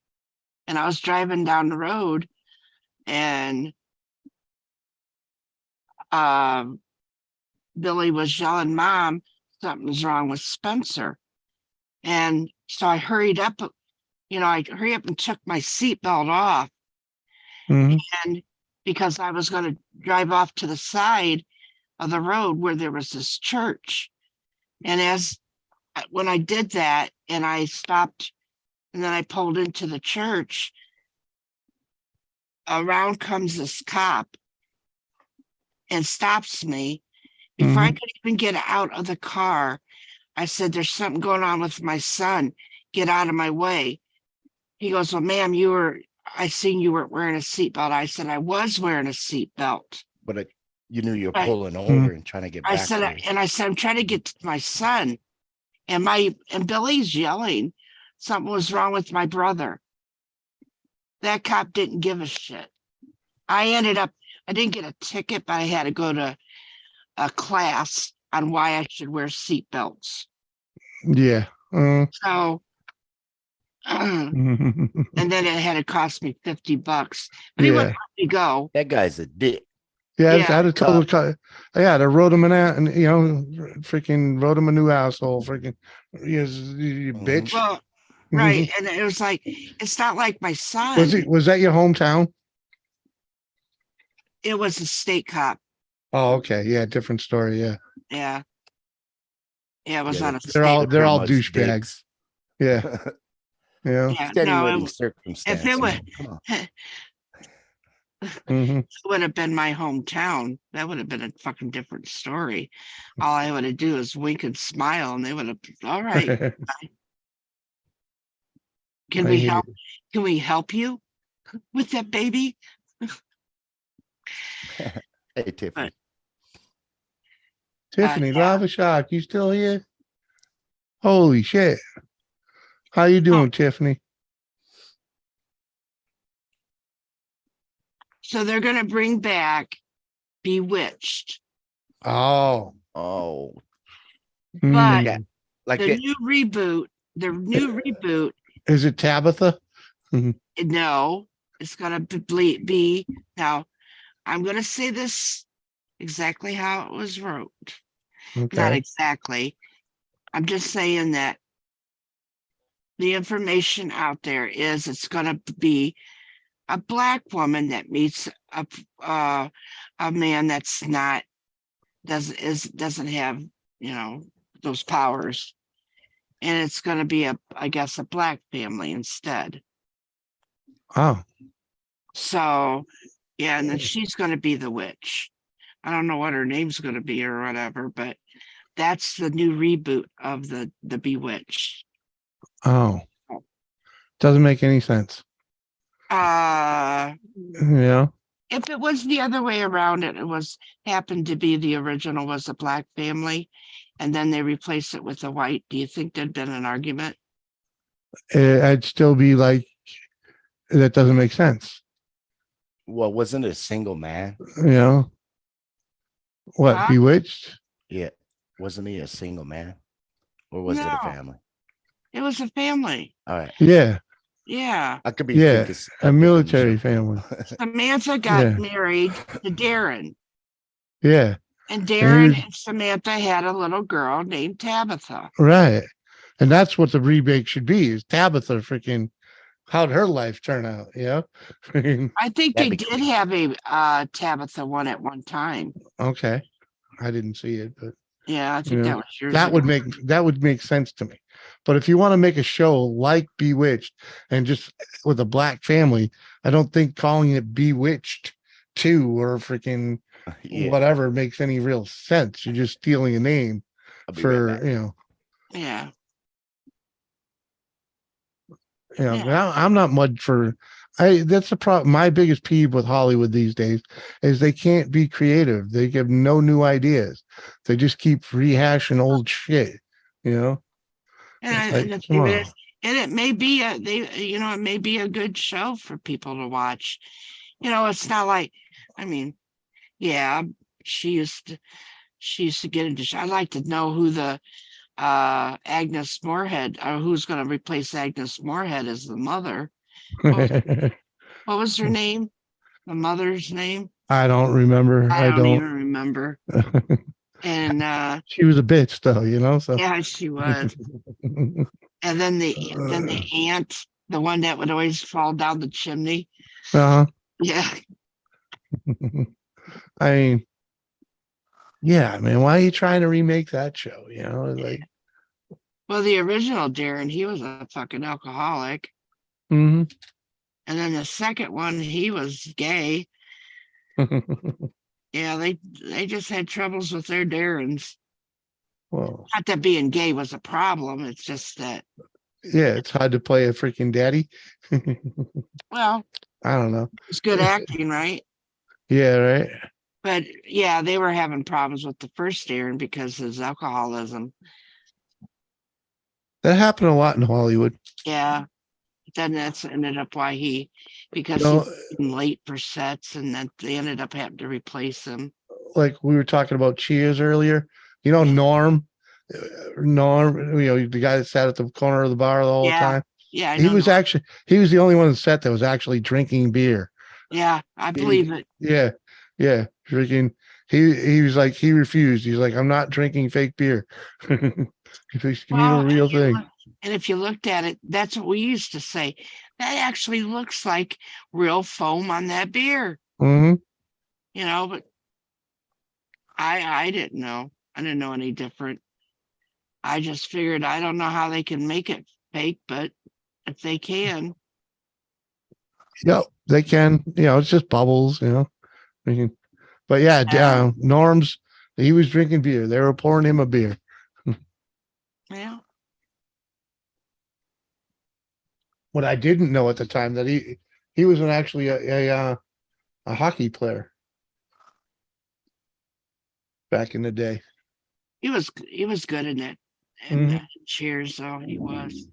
and I was driving down the road, and Billy was yelling, "Mom, something's wrong with Spencer." And so I hurried up, I hurried up and took my seatbelt off. And because I was going to drive off to the side of the road where there was this church. And as when I did that and I stopped and then I pulled into the church, around comes this cop and stops me. Before I Mhm. could even get out of the car, I said, there's something going on with my son. Get out of my way. He goes, well, ma'am, I seen you weren't wearing a seatbelt. I said, I was wearing a seatbelt. But you knew you were Right. pulling over and trying to get I back. said, to and I said, I'm trying to get to my son. And Billy's yelling, something was wrong with my brother. That cop didn't give a shit. I didn't get a ticket, but I had to go to a class on why I should wear seatbelts. Yeah. So, and then it had to cost me $50, but he wouldn't Yeah. let me go. That guy's a dick. Yeah, Yeah. I'd have told yeah, they wrote him an out and freaking wrote him a new asshole. Freaking you bitch. Well, right. And it was like, it's not like my son. Was that your hometown? It was a state cop. Oh, okay. Yeah, different story. Yeah. Yeah. Yeah, it was on a They're all state. they're all pretty much douchebags. Yeah. Yeah. Yeah, Extenuating no, circumstance. if it would, Come on. Mhm. it would have been my hometown, that would have been a fucking different story. All I would have do is wink and smile, and they would have. All right, can I we hear help? Can we help you with that baby? Hey, Tiffany. But, Tiffany, yeah. Lava Shock, you still here? Holy shit. How you doing, Tiffany? So they're gonna bring back Bewitched, Oh. but Mm. Like the new reboot. Is it Tabitha? No, it's gonna be now. I'm gonna say this exactly how it was wrote. Not Okay. exactly. I'm just saying that the information out there is it's going to be a Black woman that meets a man that's not doesn't have those powers, and it's going to be I guess a Black family instead. Oh. So yeah, and then she's going to be the witch. I don't know what her name's going to be or whatever, but that's the new reboot of the Bewitched. Oh. Doesn't make any sense. Yeah. If it was the other way around, it happened to be the original was a Black family, and then they replaced it with a white. Do you think there'd been an argument? I'd still be like, that doesn't make sense. Well, wasn't it a single man? What, Huh? Bewitched? Yeah. Wasn't he a single man? Or was it a family? It was a family. All right. Yeah. Yeah. I could be Yeah. A military family. Samantha got married to Darren. Yeah. And Darren and Samantha had a little girl named Tabitha. Right. And that's what the remake should be, is Tabitha freaking, how'd her life turn out? Yeah. I think they did have a Tabitha one at one time. Okay. I didn't see it, but yeah, I think that was yours. that would make sense to me. But if you want to make a show like Bewitched and just with a Black family, I don't think calling it Bewitched 2 or freaking whatever makes any real sense. You're just stealing a name for, Yeah. I'm not much for that's the problem. My biggest peeve with Hollywood these days is they can't be creative. They give no new ideas. They just keep rehashing old shit, And come on. It may be it may be a good show for people to watch. It's not like, she used to get into. I'd like to know who the Agnes Moorehead, or who's going to replace Agnes Moorehead as the mother. What was her name? The mother's name? I don't remember. I don't even remember. And she was a bitch though, so yeah, she was. And then the aunt, the one that would always fall down the chimney. Yeah. I mean, yeah, man, why are you trying to remake that show? Well, the original Darren, he was a fucking alcoholic. Hmm. And then the second one, he was gay. Yeah, they just had troubles with their Darrens. Well, Not that being gay was a problem. It's just that, yeah, it's hard to play a freaking daddy. well, I don't know. it's good acting, right? Yeah, right. But yeah, they were having problems with the first Darren because of his alcoholism. That happened a lot in Hollywood. Yeah. Then that's ended up why because You he know, was late for sets, and then they ended up having to replace him. like we were talking about Cheers earlier. You know, Norm, the guy that sat at the corner of the bar the whole Yeah. time. Yeah, I He know. was the only one on the set that was actually drinking beer. Yeah, I believe it. Yeah, yeah, drinking. He was like, he refused. He's like, I'm not drinking fake beer. Give me the real thing. And if you looked at it, that's what we used to say. That actually looks like real foam on that beer. Hmm. But I didn't know. I didn't know any different. I just figured I don't know how they can make it fake, but if they can. Yep, they can. It's just bubbles. But yeah, Norm's. He was drinking beer. They were pouring him a beer. Yeah. What I didn't know at the time that he was actually a hockey player back in the day. He was good in it. And Cheers, though, he was.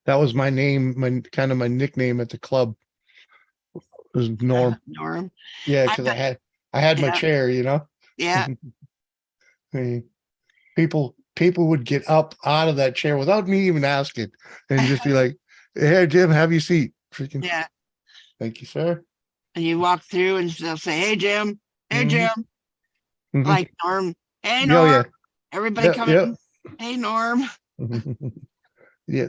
That was my name, my nickname at the club. It was Norm. Norm. Yeah, because I had my chair, Yeah. People would get up out of that chair without me even asking and just be like, "Hey, Jim, have your seat." Freaking, yeah. Thank you, sir. And you walk through and they'll say, "Hey, Jim. Hey, Jim." Like Norm. Hey, Norm. Oh, yeah. Everybody come in. Hey, Norm. Yeah.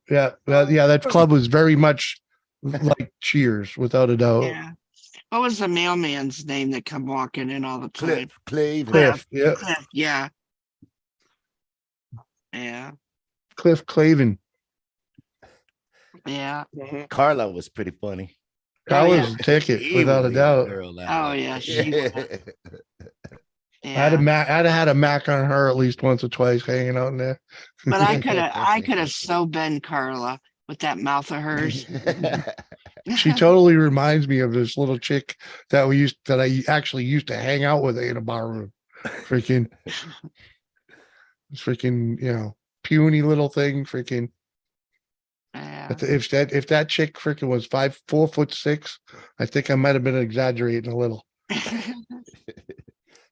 That club was very much like Cheers, without a doubt. Yeah. What was the mailman's name that come walking in all the time? Cliff. Yeah. Cliff. Yeah. Yeah. Cliff Clavin. Yeah. Carla was pretty funny. Carla's a ticket, without a doubt. Oh yeah, she was. I'd have had a Mac on her at least once or twice hanging out in there. But I could have so been Carla with that mouth of hers. She totally reminds me of this little chick that I actually used to hang out with in a bar room. Freaking, puny little thing. Freaking. Yeah. If that chick freaking was 4'6", I think I might have been exaggerating a little.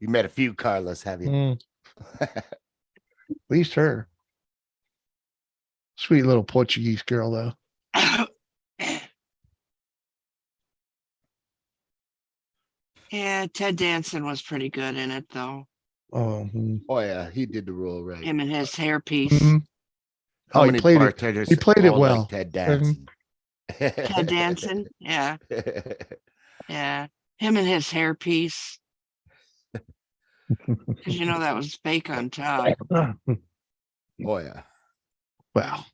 You met a few Carlas, have you? At least her. Sweet little Portuguese girl, though. Yeah, Ted Danson was pretty good in it, though. Oh yeah, he did the role right. Him and his hairpiece. Mm-hmm. How many bartenders He played it well. like Ted Danson. Ted Danson, yeah. Yeah. Him and his hairpiece. Because that was fake on top. Oh yeah. Wow.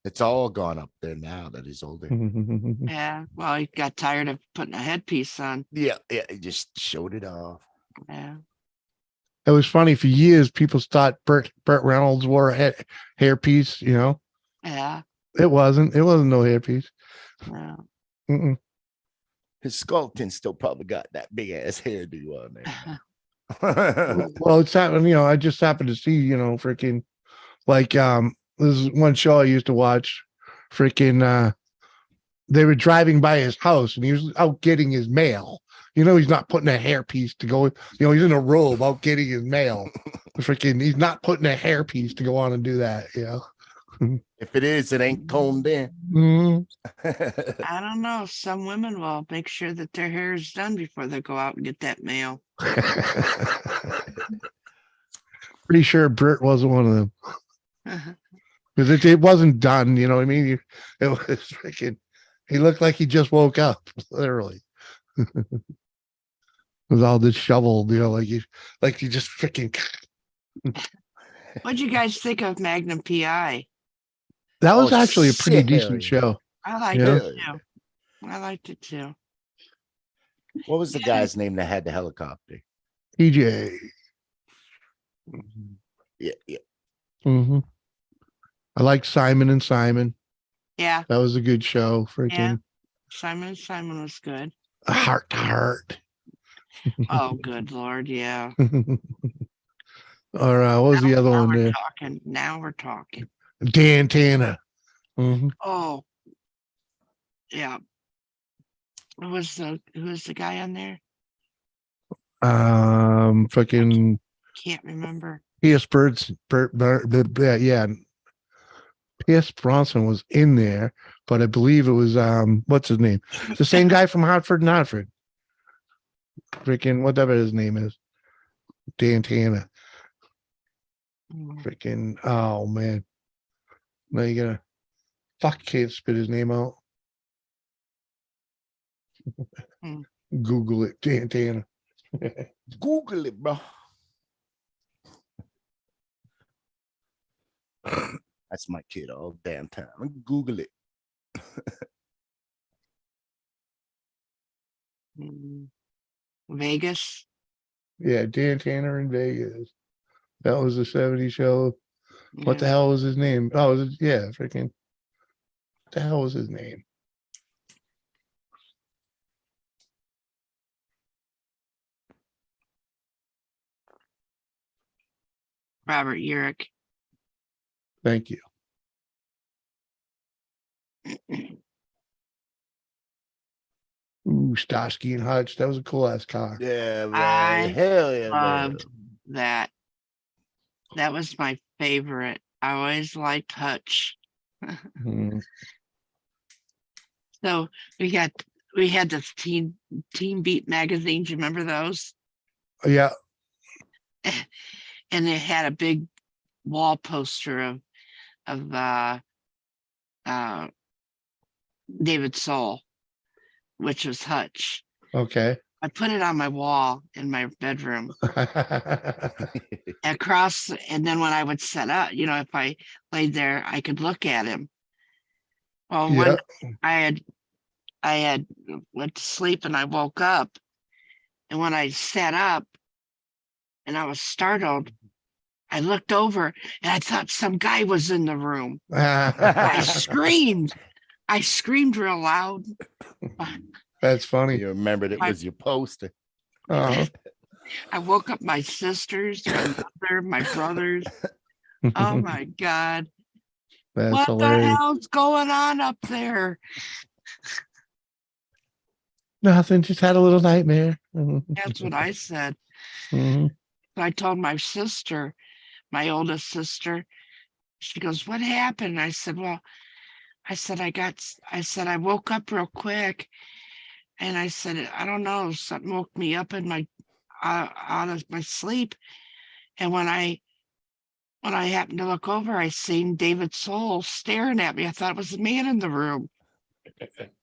It's all gone up there now that he's older. Yeah. Well, he got tired of putting a headpiece on. Yeah, he just showed it off. Yeah. It was funny for years. People thought Burt Reynolds wore a hairpiece. Yeah. It wasn't no hairpiece. No. His Skulton still probably got that big ass hairdo on there. Well, it's happened. I just happened to see. Freaking like this is one show I used to watch. Freaking they were driving by his house and he was out getting his mail. He's not putting a hairpiece to go. He's in a robe out getting his mail. Freaking, he's not putting a hairpiece to go on and do that. If it is, it ain't combed in. I don't know. Some women will make sure that their hair is done before they go out and get that mail. Pretty sure Bert wasn't one of them. Because it wasn't done. You know what I mean? It was freaking. He looked like he just woke up, literally. was all disheveled, like you just freaking. What'd you guys think of Magnum PI? That was Oh, actually a pretty shit, decent yeah. show. I liked Yeah. it too. I liked it too. What was the guy's name that had the helicopter? TJ. Yeah, yeah. Hmm. I like Simon and Simon. Yeah, That was a good show. yeah. Freaking Simon and Simon was good. Heart to Heart. Oh, good Lord, yeah. Or what was the other Now one we're there? talking. Now we're talking. Dan Tanner. Hmm. Oh, yeah. Who was the guy on there? Fucking Can't remember. Pierce yeah. Pierce Bronson was in there, but I believe it was what's his name? The same guy from Hartford and Hartford. Freaking whatever his name is. Dan Tanner. Freaking oh man. Now you gotta can't spit his name out. Hmm. Google it, Dan Tanner. Google it, bro. That's my kid all damn time. Google it. Vegas. Yeah, Dan Tanner in Vegas. That was a 70s show. What the Yeah. hell was his name? Oh, yeah, freaking. What the hell was his name? Robert Urich. Thank you. Ooh, Starsky and Hutch. That was a cool ass car. Yeah, man. I Hell yeah, man. loved that. That was my favorite. I always liked Hutch. Mhm. So we had the Teen Beat magazines. You remember those? Yeah. And it had a big wall poster of David Soul, which was Hutch. Okay. I put it on my wall in my bedroom. Across, and then when I would set up, if I laid there, I could look at him. Well, Yeah. I had went to sleep and I woke up, and when I sat up and I was startled, I looked over and I thought some guy was in the room. I screamed real loud. That's funny. You remembered it was your poster. Uh-huh. I woke up my sisters, my mother, my brothers. Oh my God. That's what hilarious. the hell's going on up there? Nothing, just had a little nightmare. That's what I said. Mhm. I told my sister, my oldest sister, she goes, what happened? I said, well, I woke up real quick, and I said, I don't know, something woke me up in my out of my sleep. And when I happened to look over, I seen David Soul staring at me. I thought it was the man in the room.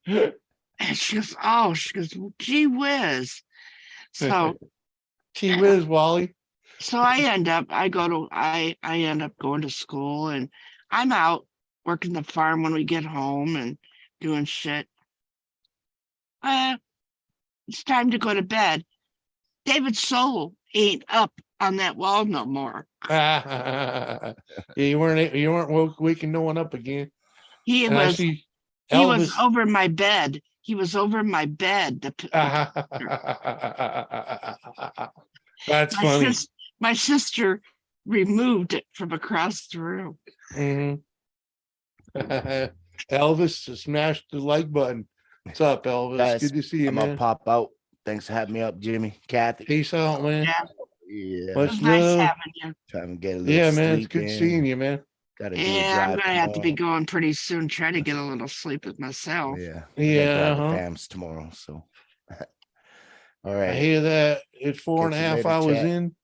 And she goes, gee whiz. So Gee whiz, Wally. So I end up going to school, and I'm out working the farm when we get home and doing shit. It's time to go to bed. David Soul ain't up on that wall no more. Yeah, you weren't waking no one up again. He And was Elvis. over my bed. He was over my bed. That's funny. My sister removed it from across the room. Mhm. Elvis smashed the like button. What's up, Elvis? Guys, good to see you, I'm man. gonna pop out. Thanks for having me up, Jimmy. Kathy. Peace out, man. Yeah. Much It was nice love. having you. Trying to get a little Yeah, sleep man. It's good seeing you, man. Gotta do a Yeah, drive I'm gonna have to be tomorrow. going pretty soon. Try to get a little sleep with myself. Yeah. Yeah, Drive the fams tomorrow. So all right. I hear that. It's 4.5 hours chat. in.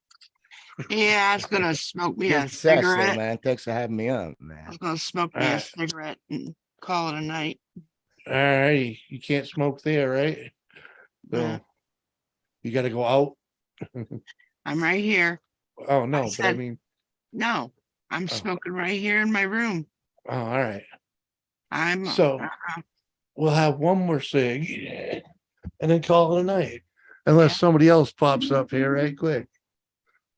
Yeah, I was gonna smoke me Good a session, cigarette. man. Thanks for having me on, man. I was gonna smoke me a cigarette and call it a night. All right. You can't smoke there, right? So Yeah. You got to go out. I'm right here. Oh no, but I said- mean, No, I'm Oh. smoking right here in my room. oh, all right. I'm So we'll have one more cig and then call it a night. Unless Yeah. somebody else pops up here right quick.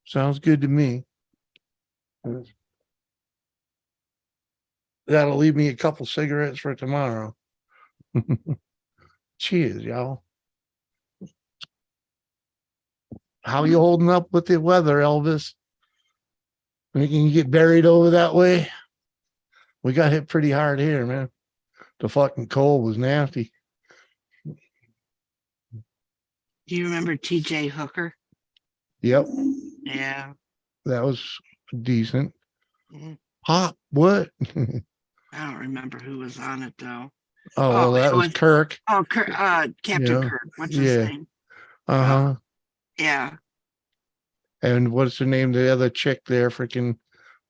Sounds good to me. That'll leave me a couple cigarettes for tomorrow. Cheers, y'all. How you holding up with the weather, Elvis? You can get buried over that way? We got hit pretty hard here, man. The fucking cold was nasty. Do you remember TJ Hooker? Yep, Yeah. that was decent. Mhm. Pop, what? I don't remember who was on it though. Oh, well, that it was Kirk. Oh, Captain Yeah. Kirk. What's his Yeah. name? Uh-huh. Yeah. And what's her name? The other chick there, freaking,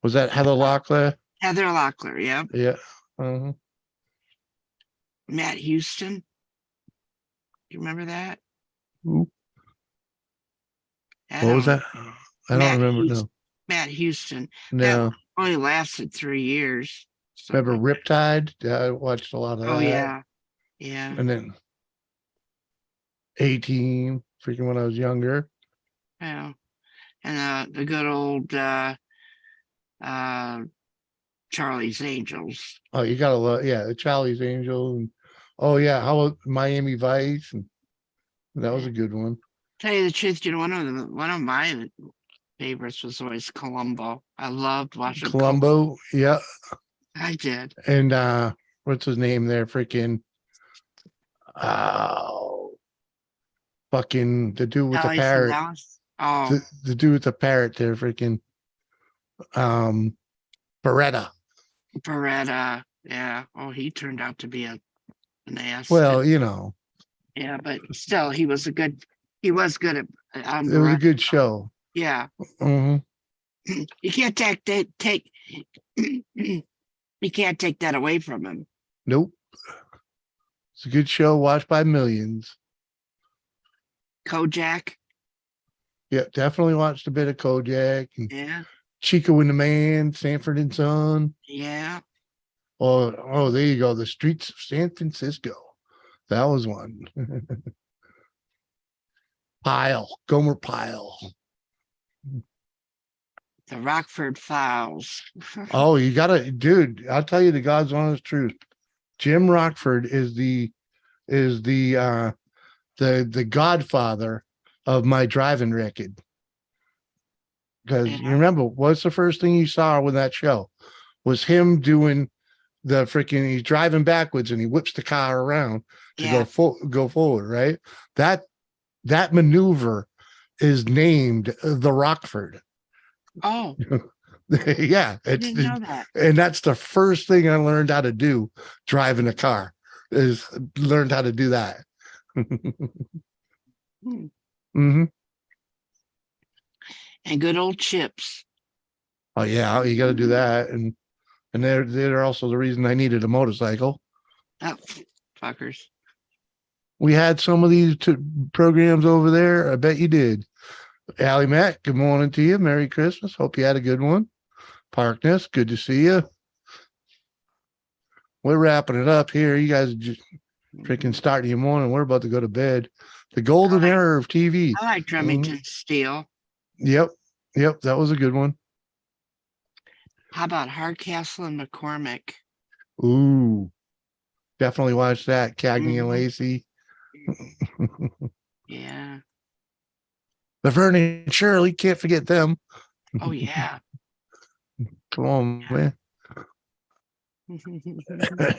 was that Heather Locklear? Heather Locklear. Yeah. Yeah. Uh-huh. Matt Houston. You remember that? Who? I What was don't that? know. I don't Matt remember. Houston. No. Matt Houston. No. That only lasted 3 years. Remember something like Riptide? Yeah, I watched a lot of that. that. Oh yeah. Yeah. And then 18, freaking when I was younger. Yeah. And the good old Charlie's Angels. Oh, you gotta love, yeah, the Charlie's Angel. And, oh, yeah, how about Miami Vice? And that was a good one. Tell you the truth, one of my favorites was always Columbo. I loved watching Columbo, yeah. I did. And what's his name there? Freaking oh, fucking the dude with the Ellis and parrot. Dallas. Oh, The dude with the parrot there, freaking Beretta. Beretta. Yeah. Oh, he turned out to be an ass. Well, you know, Yeah, but still, he was good at it was a Beretta. good show. Yeah. Hmm. You can't take you can't take that away from him. Nope. It's a good show watched by millions. Kojak. Yeah, definitely watched a bit of Kojak and Yeah. Chico and the Man, Sanford and Son. Yeah. Oh, there you go. The Streets of San Francisco. That was one. Gomer Pyle. The Rockford Files. Oh, you gotta, dude. I'll tell you the God's honest truth. Jim Rockford is the godfather of my driving record. Because you remember, what's the first thing you saw with that show? Was him doing the freaking, he's driving backwards and he whips the car around to go forward, right? That maneuver is named the Rockford. Oh, Yeah, I didn't know that. and that's the first thing I learned how to do driving a car, is learned how to do that. Mm-hmm. And good old Chips. Oh yeah, you got to do that, and they're also the reason I needed a motorcycle. Oh, fuckers. We had some of these programs over there. I bet you did. Allie Mac, good morning to you. Merry Christmas. Hope you had a good one. Parkness, good to see you. We're wrapping it up here. You guys are just freaking starting your morning. We're about to go to bed. The golden era of TV. I like Remington Steele. Yep. That was a good one. How about Hardcastle and McCormick? Ooh, definitely watch that. Cagney and Lacey. Yeah. Laverne and Shirley, can't forget them. Oh yeah. Come on, man.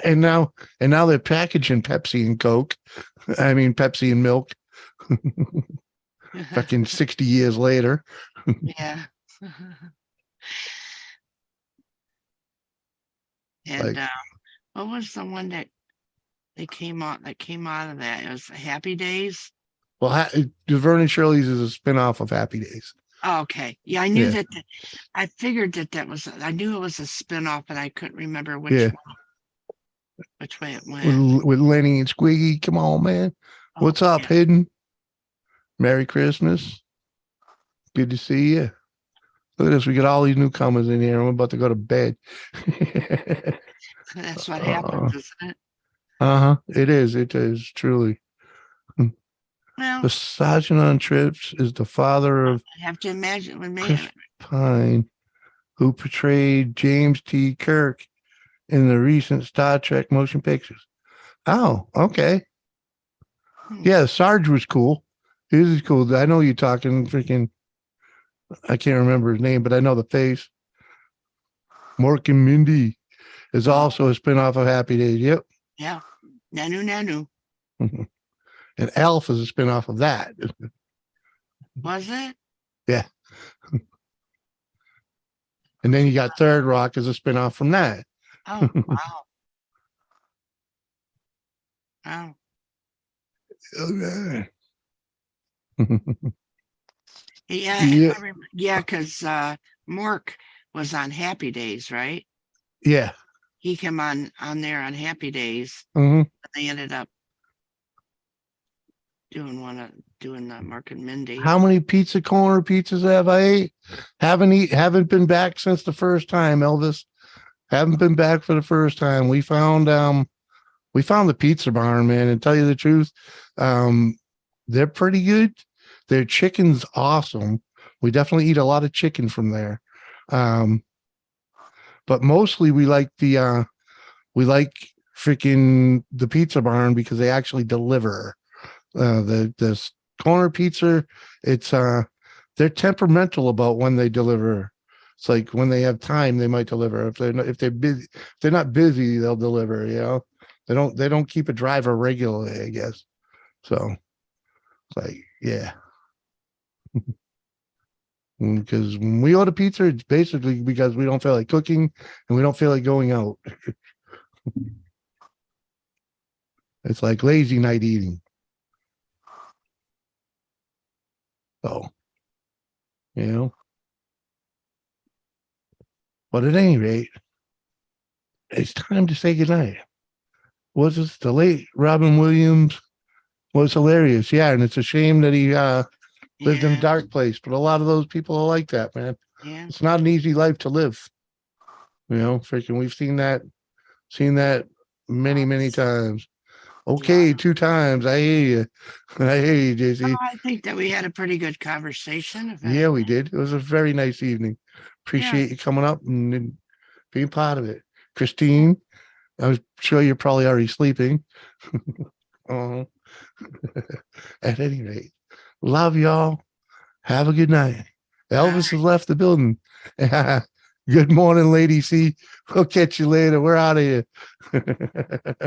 And now they're packaging Pepsi and Coke. I mean Pepsi and milk. Fucking 60 years later. Yeah. And what was the one that came out of that? It was Happy Days. Well, Laverne and Shirley's is a spinoff of Happy Days. Oh, okay. Yeah, I knew that. I figured that was. I knew it was a spinoff, but I couldn't remember which way it went. With Lenny and Squiggy. Come on, man. What's up, Hidden? Merry Christmas. Good to see you. Look at this. We got all these newcomers in here. I'm about to go to bed. That's what happens, isn't it? Uh-huh. It is. It is truly. Well, The sergeant on trips is the father of I have to imagine with me. Chris Pine, who portrayed James T. Kirk in the recent Star Trek motion pictures. Oh, okay. Yeah, Sarge was cool. He was cool. I know you're talking freaking, I can't remember his name, but I know the face. Mork and Mindy is also a spinoff of Happy Days. Yep. Yeah. Nanu. And Alf is a spinoff of that. Was it? Yeah. And then you got Third Rock as a spinoff from that. Oh, wow. Wow. Okay. Yeah. Yeah. Yeah, because Mork was on Happy Days, right? Yeah. He came on there on Happy Days. Mhm. They ended up doing Mark and Mindy. How many pizza corner pizzas have I ate? Haven't been back since the first time, Elvis. Haven't been back for the first time. We found the pizza barn, man, and tell you the truth, they're pretty good. Their chicken's awesome. We definitely eat a lot of chicken from there. But mostly we like freaking the pizza barn because they actually deliver. The corner pizza, it's they're temperamental about when they deliver. It's like when they have time, they might deliver. If they're busy, if they're not busy, they'll deliver. You know, they don't keep a driver regularly, I guess. So it's like, yeah. Because when we order pizza, it's basically because we don't feel like cooking and we don't feel like going out. It's like lazy night eating. So, you know. But at any rate, it's time to say goodnight. Was this the late Robin Williams was hilarious? Yeah, and it's a shame that he lived in a dark place. But a lot of those people are like that, man. Yeah. It's not an easy life to live. You know, freaking, we've seen that many times. Okay, 2 times. I hear you. I hear you, JC. I think that we had a pretty good conversation. Yeah, we did. It was a very nice evening. Appreciate you coming up and being part of it. Christine, I'm sure you're probably already sleeping. At any rate, love y'all. Have a good night. Elvis has left the building. Good morning, Lady C. We'll catch you later. We're out of here.